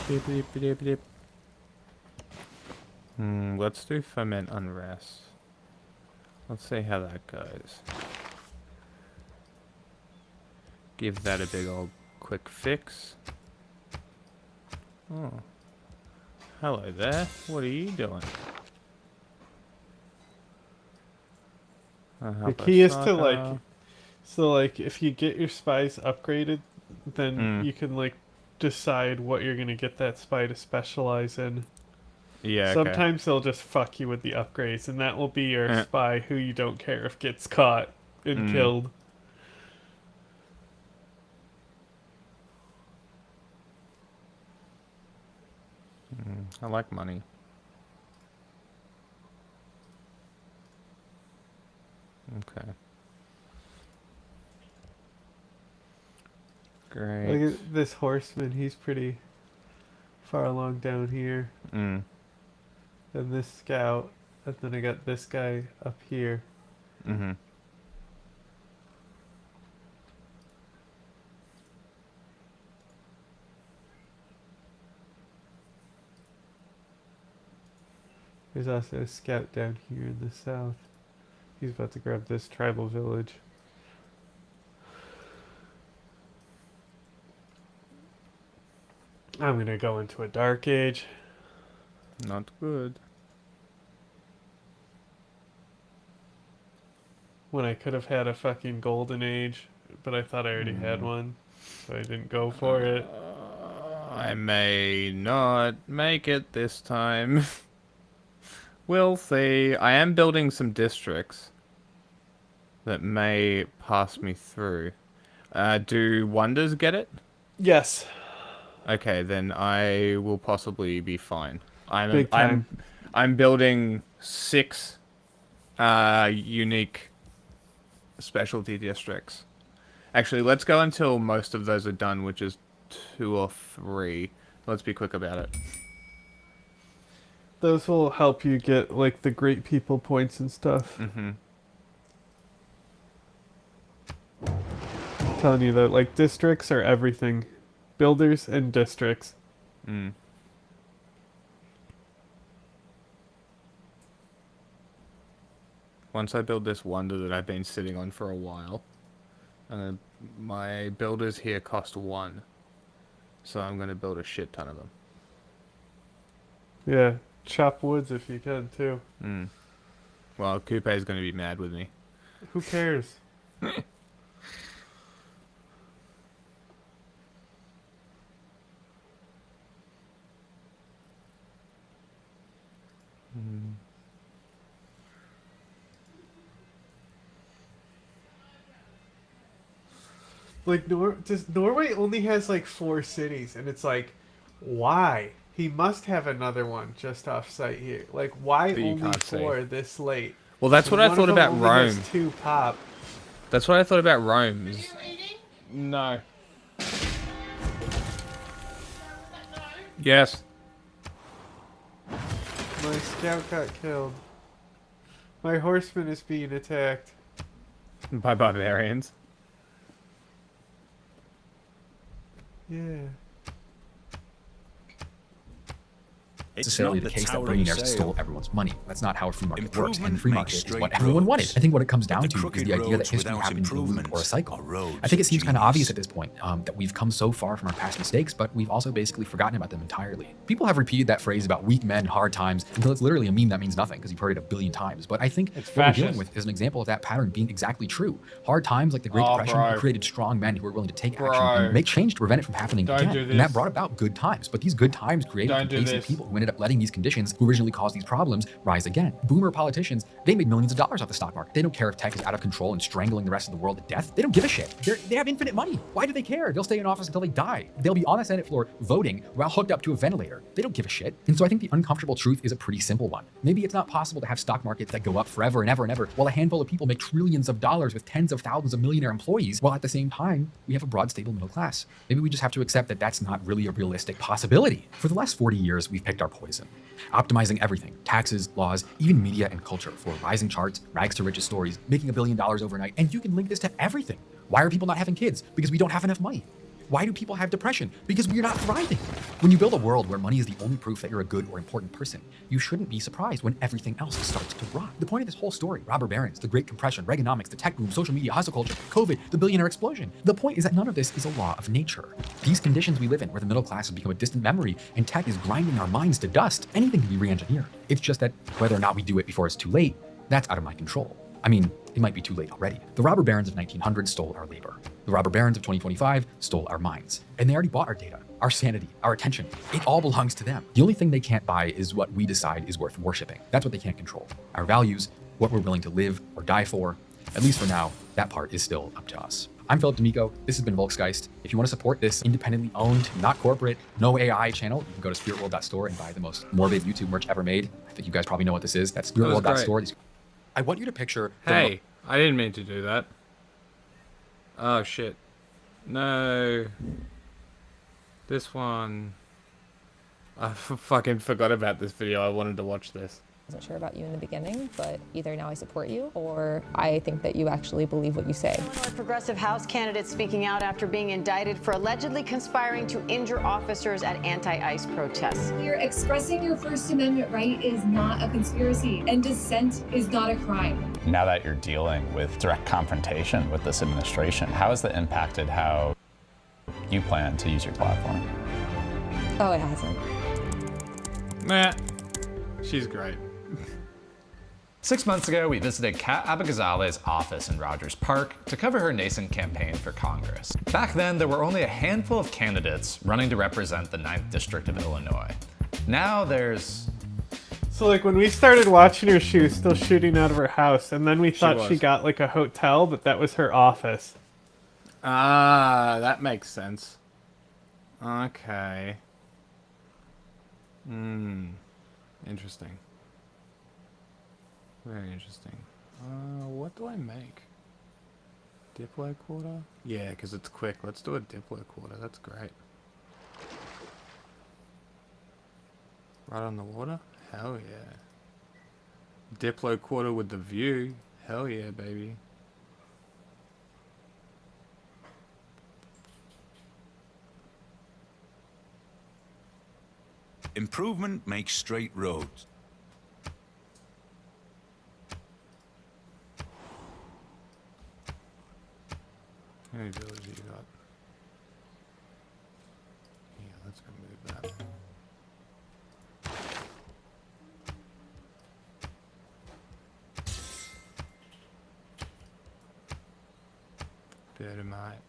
Beep, beep, beep, beep. Let's do Foment Unrest. Let's see how that goes. Give that a big old quick fix. Oh. Hello there. What are you doing? The key is to like, so like if you get your spies upgraded, then you can like decide what you're gonna get that spy to specialize in. Yeah. Sometimes they'll just fuck you with the upgrades, and that will be your spy who you don't care if gets caught and killed. I like money. Okay. Great. Look at this horseman, he's pretty far along down here. And this scout and then I got this guy up here. Mm-hmm. There's also a scout down here in the south. He's about to grab this tribal village. I'm gonna go into a dark age. Not good. When I could have had a fucking golden age, but I thought I already had one, so I didn't go for it. I may not make it this time. We'll see. I am building some districts that may pass me through. Do wonders get it? Yes. Okay, then I will possibly be fine. Big time. I'm building 6 unique specialty districts. Actually, let's go until most of those are done, which is 2 or 3. Let's be quick about it. Those will help you get like the great people points and stuff. Mm-hmm. I'm telling you that like districts are everything. Builders and districts. Mm. Once I build this wonder that I've been sitting on for a while, and my builders here cost 1, so I'm gonna build a shit ton of them. Yeah, chop woods if you can too. Mm. Well, Coupe is gonna be mad with me. Who cares? Like Norway only has like 4 cities, and it's like, why? He must have another one just off site here. Like, why That you only can't see. 4 this late? Well, that's what And I one thought of them about only has Rome. 2 pop. That's what I thought about Rome. No. Yes. My scout got killed. My horseman is being attacked. By barbarians. Yeah. Necessarily the case that billionaires stole everyone's money. That's not how a free market works, and the free market is what everyone wanted. I think what it comes down to is the idea that history happens in a loop or a cycle. I think it seems kind of obvious at this point that we've come so far from our past mistakes, but we've also basically forgotten about them entirely. People have repeated that phrase about weak men, hard times, until it's literally a meme that means nothing because you've heard it a billion times. But I think what we're dealing with is an example of that pattern being exactly true. Hard times like the Great Depression created strong men who were willing to take action and make change to prevent it from happening again. And that brought about good times. But these good times created complacent people who ended up letting these conditions who originally caused these problems rise again. Boomer politicians, they made millions of dollars off the stock market. They don't care if tech is out of control and strangling the rest of the world to death. They don't give a shit. They have infinite money. Why do they care? They'll stay in office until they die. They'll be on the Senate floor voting while hooked up to a ventilator. They don't give a shit. And so I think the uncomfortable truth is a pretty simple one. Maybe it's not possible to have stock markets that go up forever and ever and ever while a handful of people make trillions of dollars with tens of thousands of millionaire employees, while at the same time, we have a broad, stable middle class. Maybe we just have to accept that that's not really a realistic possibility. For the last 40 years, we've picked our poison. Optimizing everything, taxes, laws, even media and culture for rising charts, rags to riches stories, making $1 billion overnight, and you can link this to everything. Why are people not having kids? Because we don't have enough money. Why do people have depression? Because we're not thriving. When you build a world where money is the only proof that you're a good or important person, you shouldn't be surprised when everything else starts to rot. The point of this whole story, robber barons, the Great Compression, Reaganomics, the tech boom, social media, hustle culture, COVID, the billionaire explosion. The point is that none of this is a law of nature. These conditions we live in, where the middle class has become a distant memory and tech is grinding our minds to dust, anything can be re-engineered. It's just that whether or not we do it before it's too late, that's out of my control. I mean, it might be too late already. The robber barons of 1900 stole our labor. The robber barons of 2025 stole our minds. And they already bought our data, our sanity, our attention. It all belongs to them. The only thing they can't buy is what we decide is worth worshiping. That's what they can't control. Our values, what we're willing to live or die for. At least for now, that part is still up to us. I'm Philip D'Amico. This has been Volksgeist. If you want to support this independently owned, not corporate, no AI channel, you can go to spiritworld.store and buy the most morbid YouTube merch ever made. I think you guys probably know what this is. That's spiritworld.store. I want you to picture... Hey, I didn't mean to do that. Oh, shit. No. This one... I fucking forgot about this video. I wanted to watch this. wasn't sure about you in the beginning, but either now I support you or I think that you actually believe what you say. Illinois Progressive House candidate speaking out after being indicted for allegedly conspiring to injure officers at anti-ICE protests. You're expressing your First Amendment right is not a conspiracy, and dissent is not a crime. Now that you're dealing with direct confrontation with this administration, how has that impacted how you plan to use your platform? Oh, it hasn't. Meh. She's great. 6 months ago, we visited Kat Abou-Ghazaleh's office in Rogers Park to cover her nascent campaign for Congress. Back then, there were only a handful of candidates running to represent the 9th District of Illinois. Now there's... So like when we started watching her, she was still shooting out of her house, and then we thought she got like a hotel, but that was her office. Ah, that makes sense. Okay. Interesting. Very interesting. What do I make? Diplo quarter? Yeah, because it's quick. Let's do a Diplo quarter. That's great. Right on the water? Hell yeah. Diplo quarter with the view. Hell yeah, baby. Improvement makes straight roads. How many villas you got? Yeah, let's go move that. Dirty mate.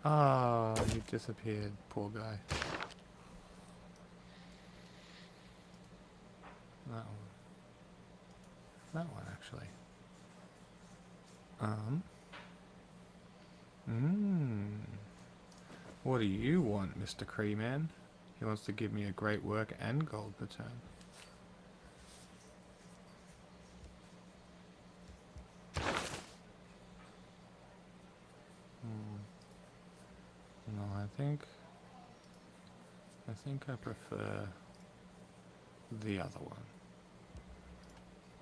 Oh, you disappeared, poor guy. That one. That one, actually. What do you want, Mr. Creeman? He wants to give me a great work and gold per turn. No, I think I prefer the other one.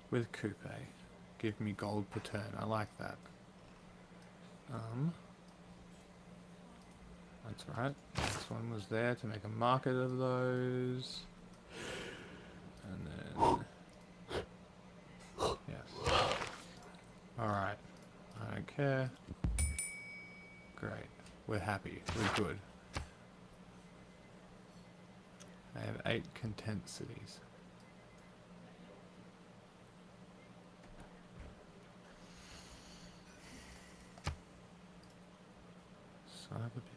With coupe. Give me gold per turn. I like that. That's right. This one was there to make a market of those. And then... Yes. Alright. I don't care. Great. We're happy. We're good. I have 8 content cities. Son of a bitch.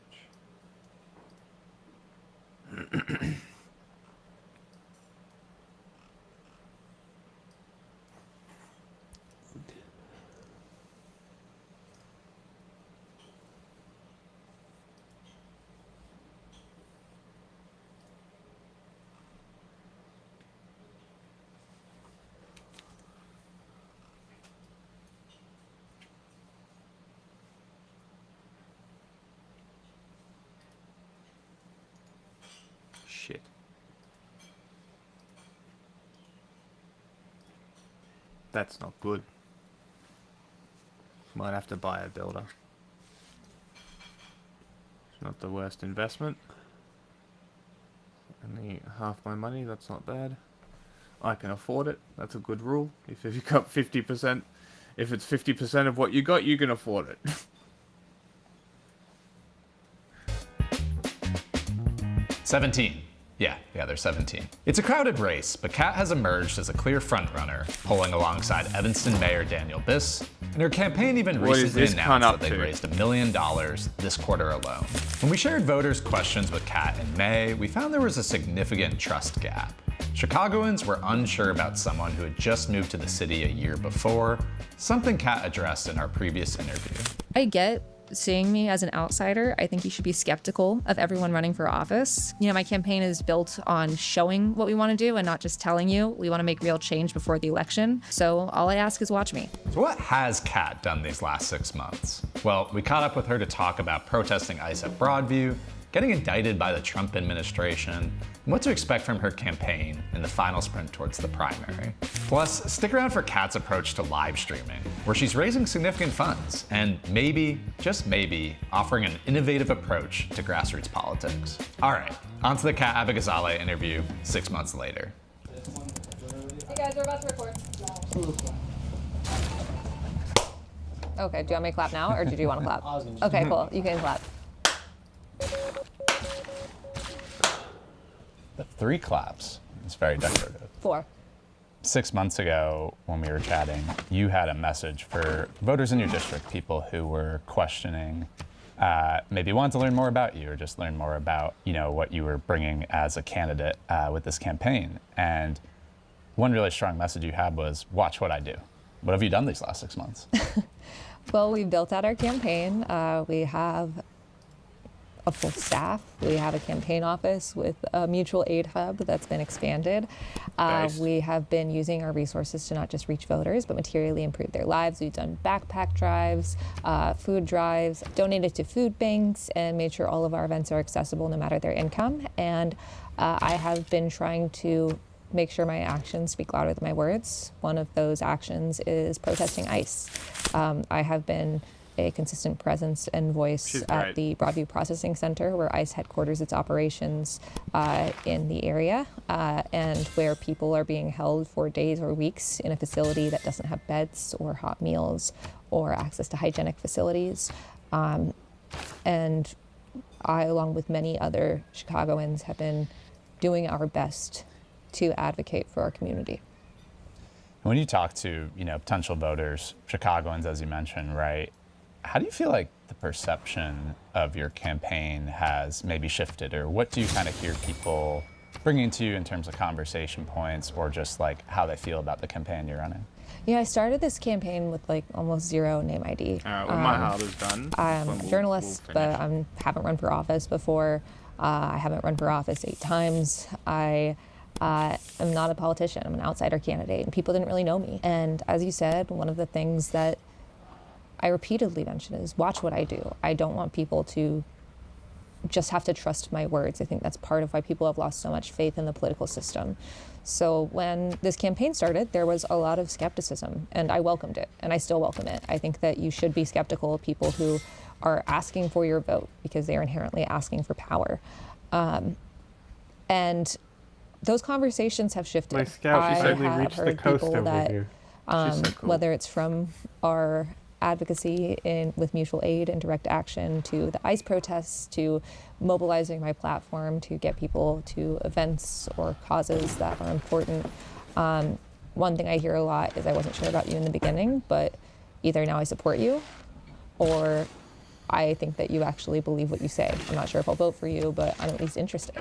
Shit. That's not good. Might have to buy a builder. It's not the worst investment. Only half my money, that's not bad. I can afford it, that's a good rule. If you've got 50%, if it's 50% of what you got, you can afford it. "17. Yeah, they're 17. It's a crowded race, but Kat has emerged as a clear frontrunner, polling alongside Evanston Mayor Daniel Biss, and her campaign even What is recently this announced cunt up that they've to? raised $1 million this quarter alone. When we shared voters' questions with Kat in May, we found there was a significant trust gap. Chicagoans were unsure about someone who had just moved to the city a year before, something Kat addressed in our previous interview. I get seeing me as an outsider. I think you should be skeptical of everyone running for office. You know, my campaign is built on showing what we want to do and not just telling you. We want to make real change before the election. So all I ask is watch me. So what has Kat done these last 6 months? Well, we caught up with her to talk about protesting ICE at Broadview, getting indicted by the Trump administration, and what to expect from her campaign in the final sprint towards the primary. Plus, stick around for Kat's approach to live streaming, where she's raising significant funds and maybe, just maybe, offering an innovative approach to grassroots politics. All right, on to the Kat Abigazale interview 6 months later. Hey guys, we're about to record. Okay, do you want me to clap now, or did you want to clap? Okay, cool. You can clap. The 3 claps. It's very decorative. 4. 6 months ago, when we were chatting, you had a message for voters in your district, people who were questioning, maybe wanted to learn more about you, or just learn more about, what you were bringing as a candidate with this campaign. And one really strong message you had was, watch what I do. What have you done these last 6 months? Well, we built out our campaign. We have a full staff. We have a campaign office with a mutual aid hub that's been expanded. Nice. We have been using our resources to not just reach voters, but materially improve their lives. We've done backpack drives, food drives, donated to food banks, and made sure all of our events are accessible no matter their income. And I have been trying to make sure my actions speak louder than my words. One of those actions is protesting ICE. I have been a consistent presence and voice at the Broadview Processing Center, where ICE headquarters its operations in the area, and where people are being held for days or weeks in a facility that doesn't have beds or hot meals or access to hygienic facilities. And I, along with many other Chicagoans, have been doing our best to advocate for our community. When you talk to, potential voters, Chicagoans, as you mentioned, right? How do you feel like the perception of your campaign has maybe shifted, or what do you kind of hear people bringing to you in terms of conversation points, or just like how they feel about the campaign you're running? Yeah, I started this campaign with like almost 0 name ID. My heart is done. I'm a journalist, but I haven't run for office before. I haven't run for office 8 times. I am not a politician. I'm an outsider candidate, and people didn't really know me. And as you said, one of the things that I repeatedly mention is watch what I do. I don't want people to just have to trust my words. I think that's part of why people have lost so much faith in the political system. So when this campaign started, there was a lot of skepticism, and I welcomed it, and I still welcome it. I think that you should be skeptical of people who are asking for your vote, because they are inherently asking for power. And those conversations have shifted. My scout, she suddenly have reached the heard coast people over that, here. She's so cool. whether it's from our advocacy with mutual aid and direct action, to the ICE protests, to mobilizing my platform to get people to events or causes that are important. One thing I hear a lot is, I wasn't sure about you in the beginning, but either now I support you, or I think that you actually believe what you say. I'm not sure if I'll vote for you, but I'm at least interested.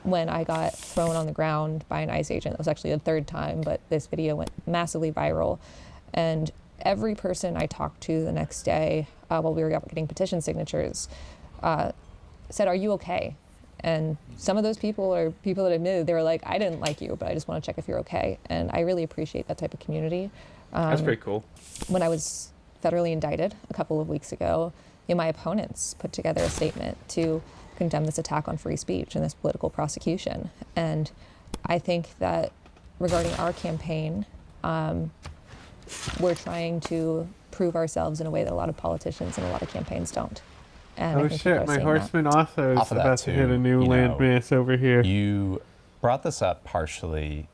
When I got thrown on the ground by an ICE agent, it was actually the 3rd time, but this video went massively viral. And every person I talked to the next day while we were getting petition signatures said, "Are you okay?" And some of those people are people that admitted they were like, "I didn't like you, but I just want to check if you're okay." And I really appreciate that type of community. That's pretty cool. When I was federally indicted a couple of weeks ago, my opponents put together a statement to condemn this attack on free speech and this political prosecution. And I think that regarding our campaign, we're trying to prove ourselves in a way that a lot of politicians and a lot of campaigns don't. And I Oh think shit, people are my seeing horseman also is Off of that about to too, hit a new landmass over here. You brought this up partially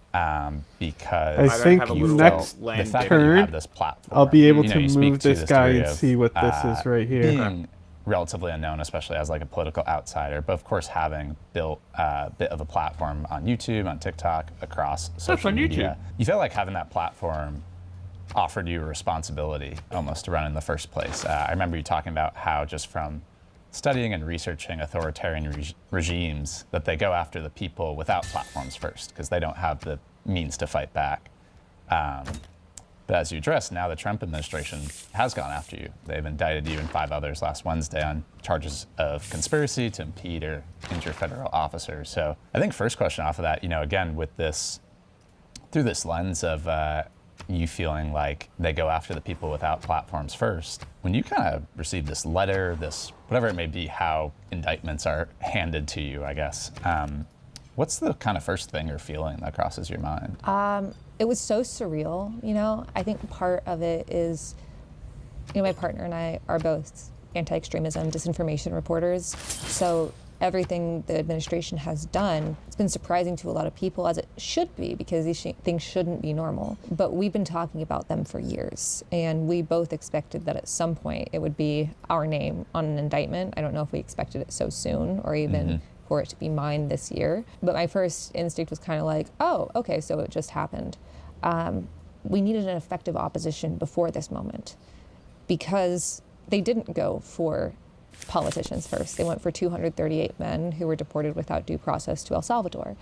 because I think next the fact that you turn, have this platform, I'll be able you to speak move to this the guy theory and of, see what this is right here. Being relatively unknown, especially as like a political outsider, but of course having built a bit of a platform on YouTube, on TikTok, across social on media. YouTube. You felt like having that platform offered you a responsibility almost to run in the first place. I remember you talking about how just from studying and researching authoritarian regimes that they go after the people without platforms first because they don't have the means to fight back. But as you addressed, now the Trump administration has gone after you. They've indicted you and 5 others last Wednesday on charges of conspiracy to impede or injure federal officers. So I think first question off of that, again, with this, through this lens of you feeling like they go after the people without platforms first, When you kind of receive this letter, this whatever it may be, how indictments are handed to you, I guess, what's the kind of first thing or feeling that crosses your mind? It was so surreal, you know. I think part of it is, you know, my partner and I are both anti-extremism, disinformation reporters. So everything the administration has done, it's been surprising to a lot of people, as it should be, because these things shouldn't be normal. But we've been talking about them for years, and we both expected that at some point it would be our name on an indictment. I don't know if we expected it so soon, or even for it to be mine this year. But my first instinct was kind of like, oh, okay, so it just happened. We needed an effective opposition before this moment, because they didn't go for politicians first. They went for 238 men who were deported without due process to El Salvador.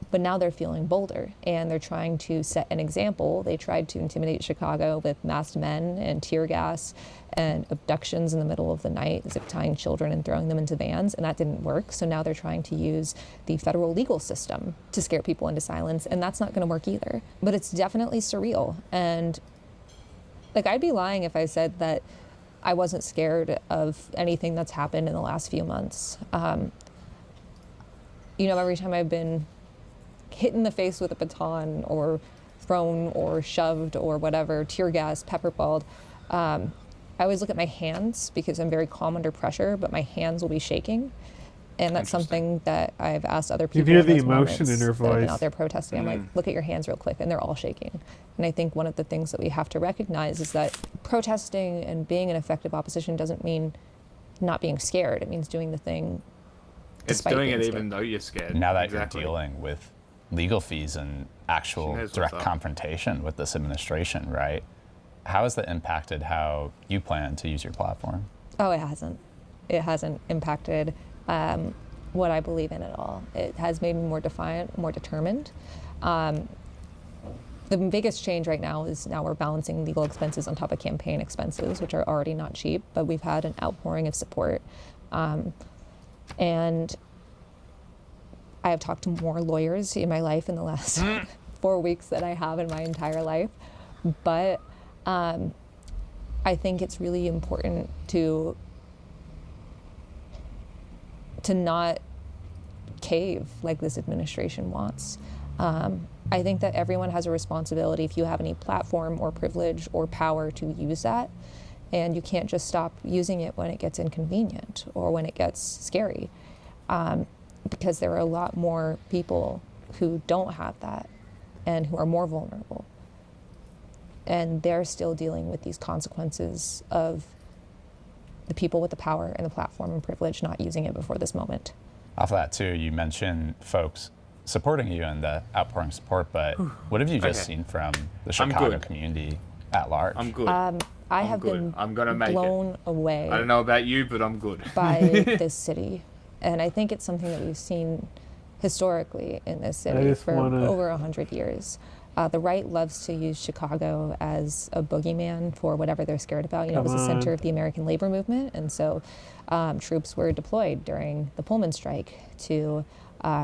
But now they're feeling bolder, and they're trying to set an example. They tried to intimidate Chicago with masked men and tear gas and abductions in the middle of the night, zip tying children and throwing them into vans, and that didn't work. So now they're trying to use the federal legal system to scare people into silence, and that's not going to work either. But it's definitely surreal. And like, I'd be lying if I said that I wasn't scared of anything that's happened in the last few months. You know, every time I've been hit in the face with a baton or thrown or shoved or whatever, tear gas, pepperballed, I always look at my hands because I'm very calm under pressure, but my hands will be shaking. And that's something that I've asked other people. You hear the in those emotion in moments her that have been voice. out there protesting. I'm like, look at your hands real quick, and they're all shaking. And I think one of the things that we have to recognize is that protesting and being an effective opposition doesn't mean not being scared. It means doing the thing. It's doing it even though you're scared. Now that you're dealing with legal fees and actual direct confrontation with this administration, right? How has that impacted how you plan to use your platform? Oh, it hasn't. It hasn't impacted what I believe in at all. It has made me more defiant, more determined. The biggest change right now is now we're balancing legal expenses on top of campaign expenses, which are already not cheap, but we've had an outpouring of support. And I have talked to more lawyers in my life in the last 4 weeks than I have in my entire life. But I think it's really important to not cave like this administration wants. I think that everyone has a responsibility, if you have any platform or privilege or power, to use that. And you can't just stop using it when it gets inconvenient or when it gets scary. Because there are a lot more people who don't have that and who are more vulnerable. And they're still dealing with these consequences of the people with the power and the platform and privilege not using it before this moment. Off of that too, you mentioned folks supporting you and the outpouring support, but what have you just seen from the Chicago community at large? I'm good. I have been blown away. I don't know about you, but I'm good. by this city. And I think it's something that we've seen historically in this city for over 100 years. The right loves to use Chicago as a boogeyman for whatever they're scared about. You know, it was the center of the American labor movement, and so troops were deployed during the Pullman strike to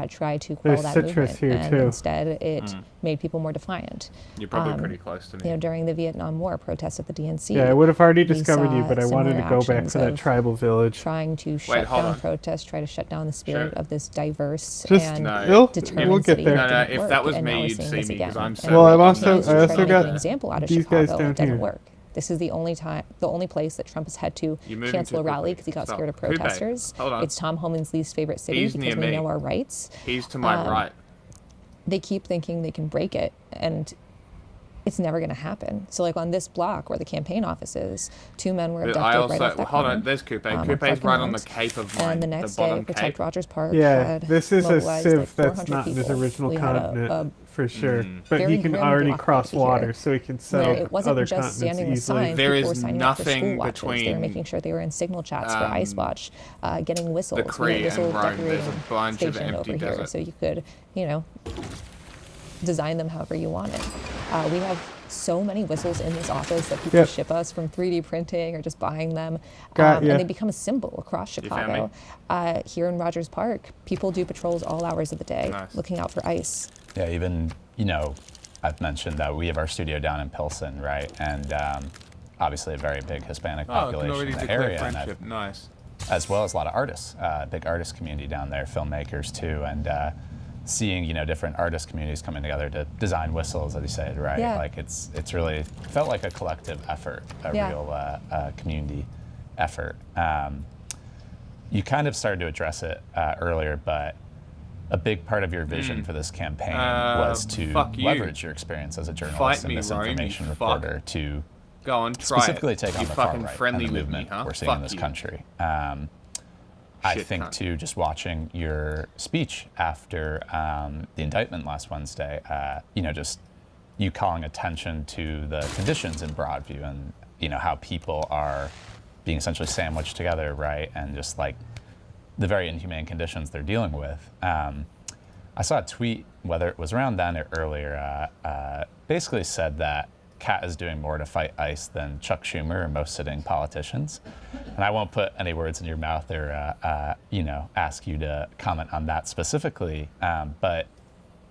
try to quell that movement. And instead, it made people more defiant. You're probably pretty close to me. You know, during the Vietnam War protests at the DNC. Yeah, I would have already discovered you, but I wanted to go back to that tribal village. Trying to shut down protests, try to shut down the spirit of this diverse Just and we'll get there. No, if that was me, you'd see me because I'm so. Well, I also got an example out of these Chicago, guys down it doesn't here. work. This is the only place that Trump has had to cancel a rally because he got scared of protesters. Hold It's Tom Homan's least favorite city because we know our rights. He's to my right. They keep thinking they can break it, and it's never going to happen. So, like on this block where the campaign office is, 2 men were abducted right off that hold corner. on, there's Coupe. Coupe's right on the cape of mine. And the next the bottom day, Protect cape. Rogers Park. Yeah, had this is a mobilized, civ like, that's 400 not in his people. original We had continent, for sure. But very he can grim already block cross party here, water, so he can where settle it wasn't other just standing continents with easily. signs. There People were is signing up for school nothing watches. They were between, making sure they were in signal chats for Ice Watch, getting whistles. the Cree We had whistle and Rome. decorating There's a bunch of station empty over here, desert. so you could, you know, design them however you wanted. We have so many whistles in this office that people ship us from 3D printing or just buying them, and they become a symbol across Chicago. Here in Rogers Park, people do patrols all hours of the day, looking out for ice. Yeah, even, you know, I've mentioned that we have our studio down in Pilsen, right? And obviously a very big Hispanic Oh, I can population already in the declare area, and friendship. Nice. as well as a lot of artists, big artist community down there, filmmakers too, and seeing different artist communities coming together to design whistles, as you said, right? Yeah. Like it's really felt like a collective effort, a Yeah. real community effort. You kind of started to address it earlier, but a big part of your vision for this campaign was to fuck you. leverage your experience as a journalist Fight and me, Rome, misinformation you reporter to Go on, try specifically it. take on You the far fucking right friendly and the with me, movement huh? we're seeing in Fuck this you. country. I Shit think cunt. too, just watching your speech after the indictment last Wednesday, just you calling attention to the conditions in Broadview and how people are being essentially sandwiched together, right? And just like the very inhumane conditions they're dealing with. I saw a tweet, whether it was around then or earlier, basically said that Kat is doing more to fight ICE than Chuck Schumer or most sitting politicians. And I won't put any words in your mouth or, ask you to comment on that specifically. But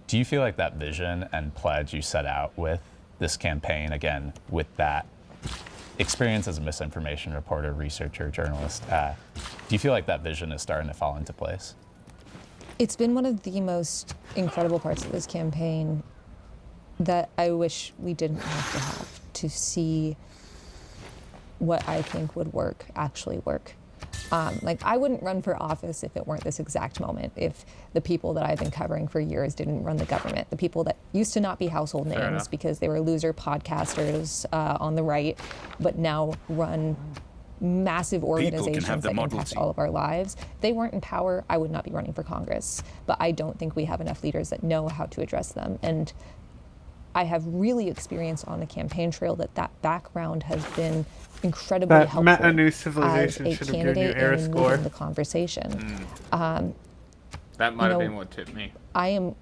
do you feel like that vision and pledge you set out with this campaign, again, with that experience as a misinformation reporter, researcher, journalist, do you feel like that vision is starting to fall into place? It's been one of the most incredible parts of this campaign that I wish we didn't have to see what I think would work actually work. I wouldn't run for office if it weren't this exact moment, if the people that I've been covering for years didn't run the government, the people that used to not be household Fair names enough. because they were loser podcasters on the right, but now run massive organizations have the that Model impact T. all of our lives. If they weren't in power, I would not be running for Congress. But I don't think we have enough leaders that know how to address them. And I have really experienced on the campaign trail that background has been incredibly That helpful Meta New Civilization as a should have given you candidate air in score. moving the conversation. That might have know, been what tipped me. I am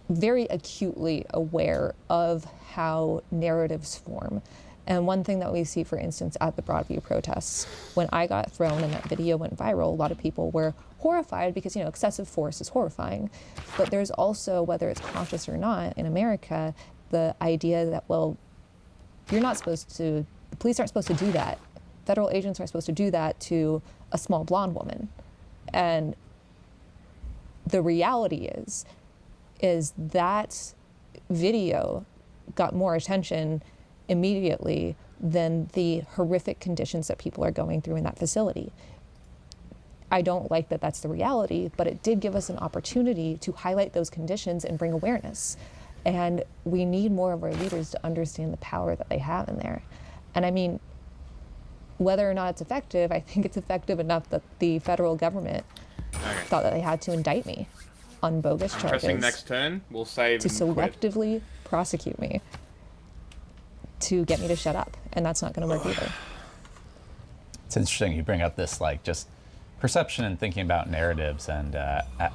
very acutely aware of how narratives form. And one thing that we see, for instance, at the Broadview protests, when I got thrown and that video went viral, a lot of people were horrified because, excessive force is horrifying. But there's also, whether it's conscious or not, in America, the idea that, well, you're not supposed to, the police aren't supposed to do that. Federal agents aren't supposed to do that to a small blonde woman. And the reality is that video got more attention immediately than the horrific conditions that people are going through in that facility. I don't like that that's the reality, but it did give us an opportunity to highlight those conditions and bring awareness. And we need more of our leaders to understand the power that they have in there. And I mean, whether or not it's effective, I think it's effective enough that the federal government thought that they had to indict me on bogus charges. Pressing next turn, we'll save to and quit. selectively prosecute me to get me to shut up, and that's not going to work either. It's interesting you bring up this just perception and thinking about narratives, and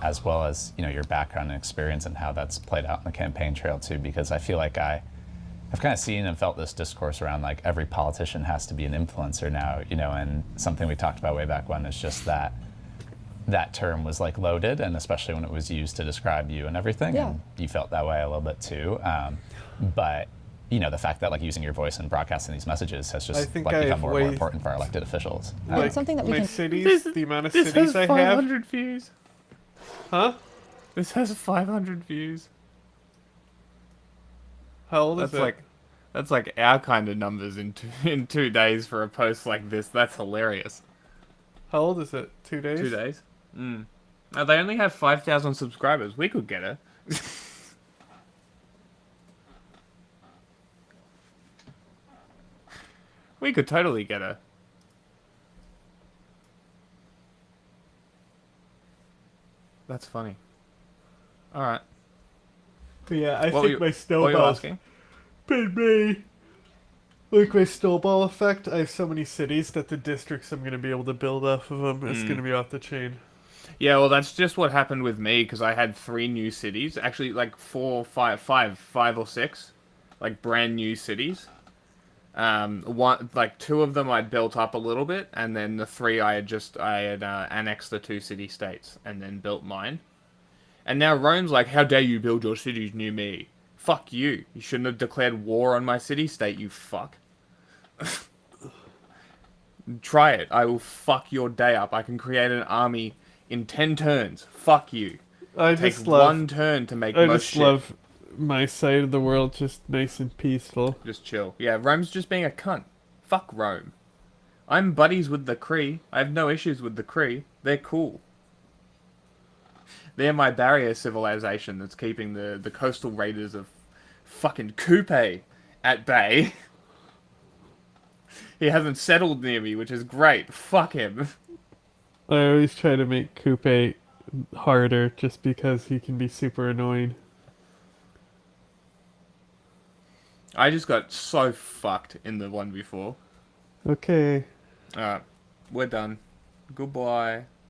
as well as your background and experience and how that's played out in the campaign trail too. Because I feel like I've kind of seen and felt this discourse around every politician has to be an influencer now, and something we talked about way back when is just that term was loaded, and especially when it was used to describe you and everything. Yeah. And you felt that way a little bit too, but. The fact that using your voice and broadcasting these messages has just become more and more important for our elected officials. It's something that we my can. cities, the amount of This cities has I 500 have. views. Huh? This has 500 views. How old That's is it? that's like our kind of numbers in 2 days for a post like this. That's hilarious. How old is it? 2 days? 2 days. They only have 5,000 subscribers. We could get her. We could totally get her. That's funny. All right. But yeah, I What think were my you snowball asking? been me. Like my snowball effect, I have so many cities that the districts I'm going to be able to build off of them is going to be off the chain. Yeah, well, that's just what happened with me because I had 3 new cities. Actually, five or six, brand new cities. 2 of them I'd built up a little bit, and then the 3 I had annexed the 2 city states and then built mine. And now Rome's like, how dare you build your cities near me? Fuck you. You shouldn't have declared war on my city state, you fuck. Try it. I will fuck your day up. I can create an army in 10 turns. Fuck you. I Take just love, one turn to make I most just shit. love my side of the world just nice and peaceful. Just chill. Yeah, Rome's just being a cunt. Fuck Rome. I'm buddies with the Kree. I have no issues with the Kree. They're cool. They're my barrier civilization that's keeping the coastal raiders of fucking Coupe at bay. He hasn't settled near me, which is great. Fuck him. I always try to make Coupe harder just because he can be super annoying. I just got so fucked in the one before. Okay. Alright, we're done. Goodbye.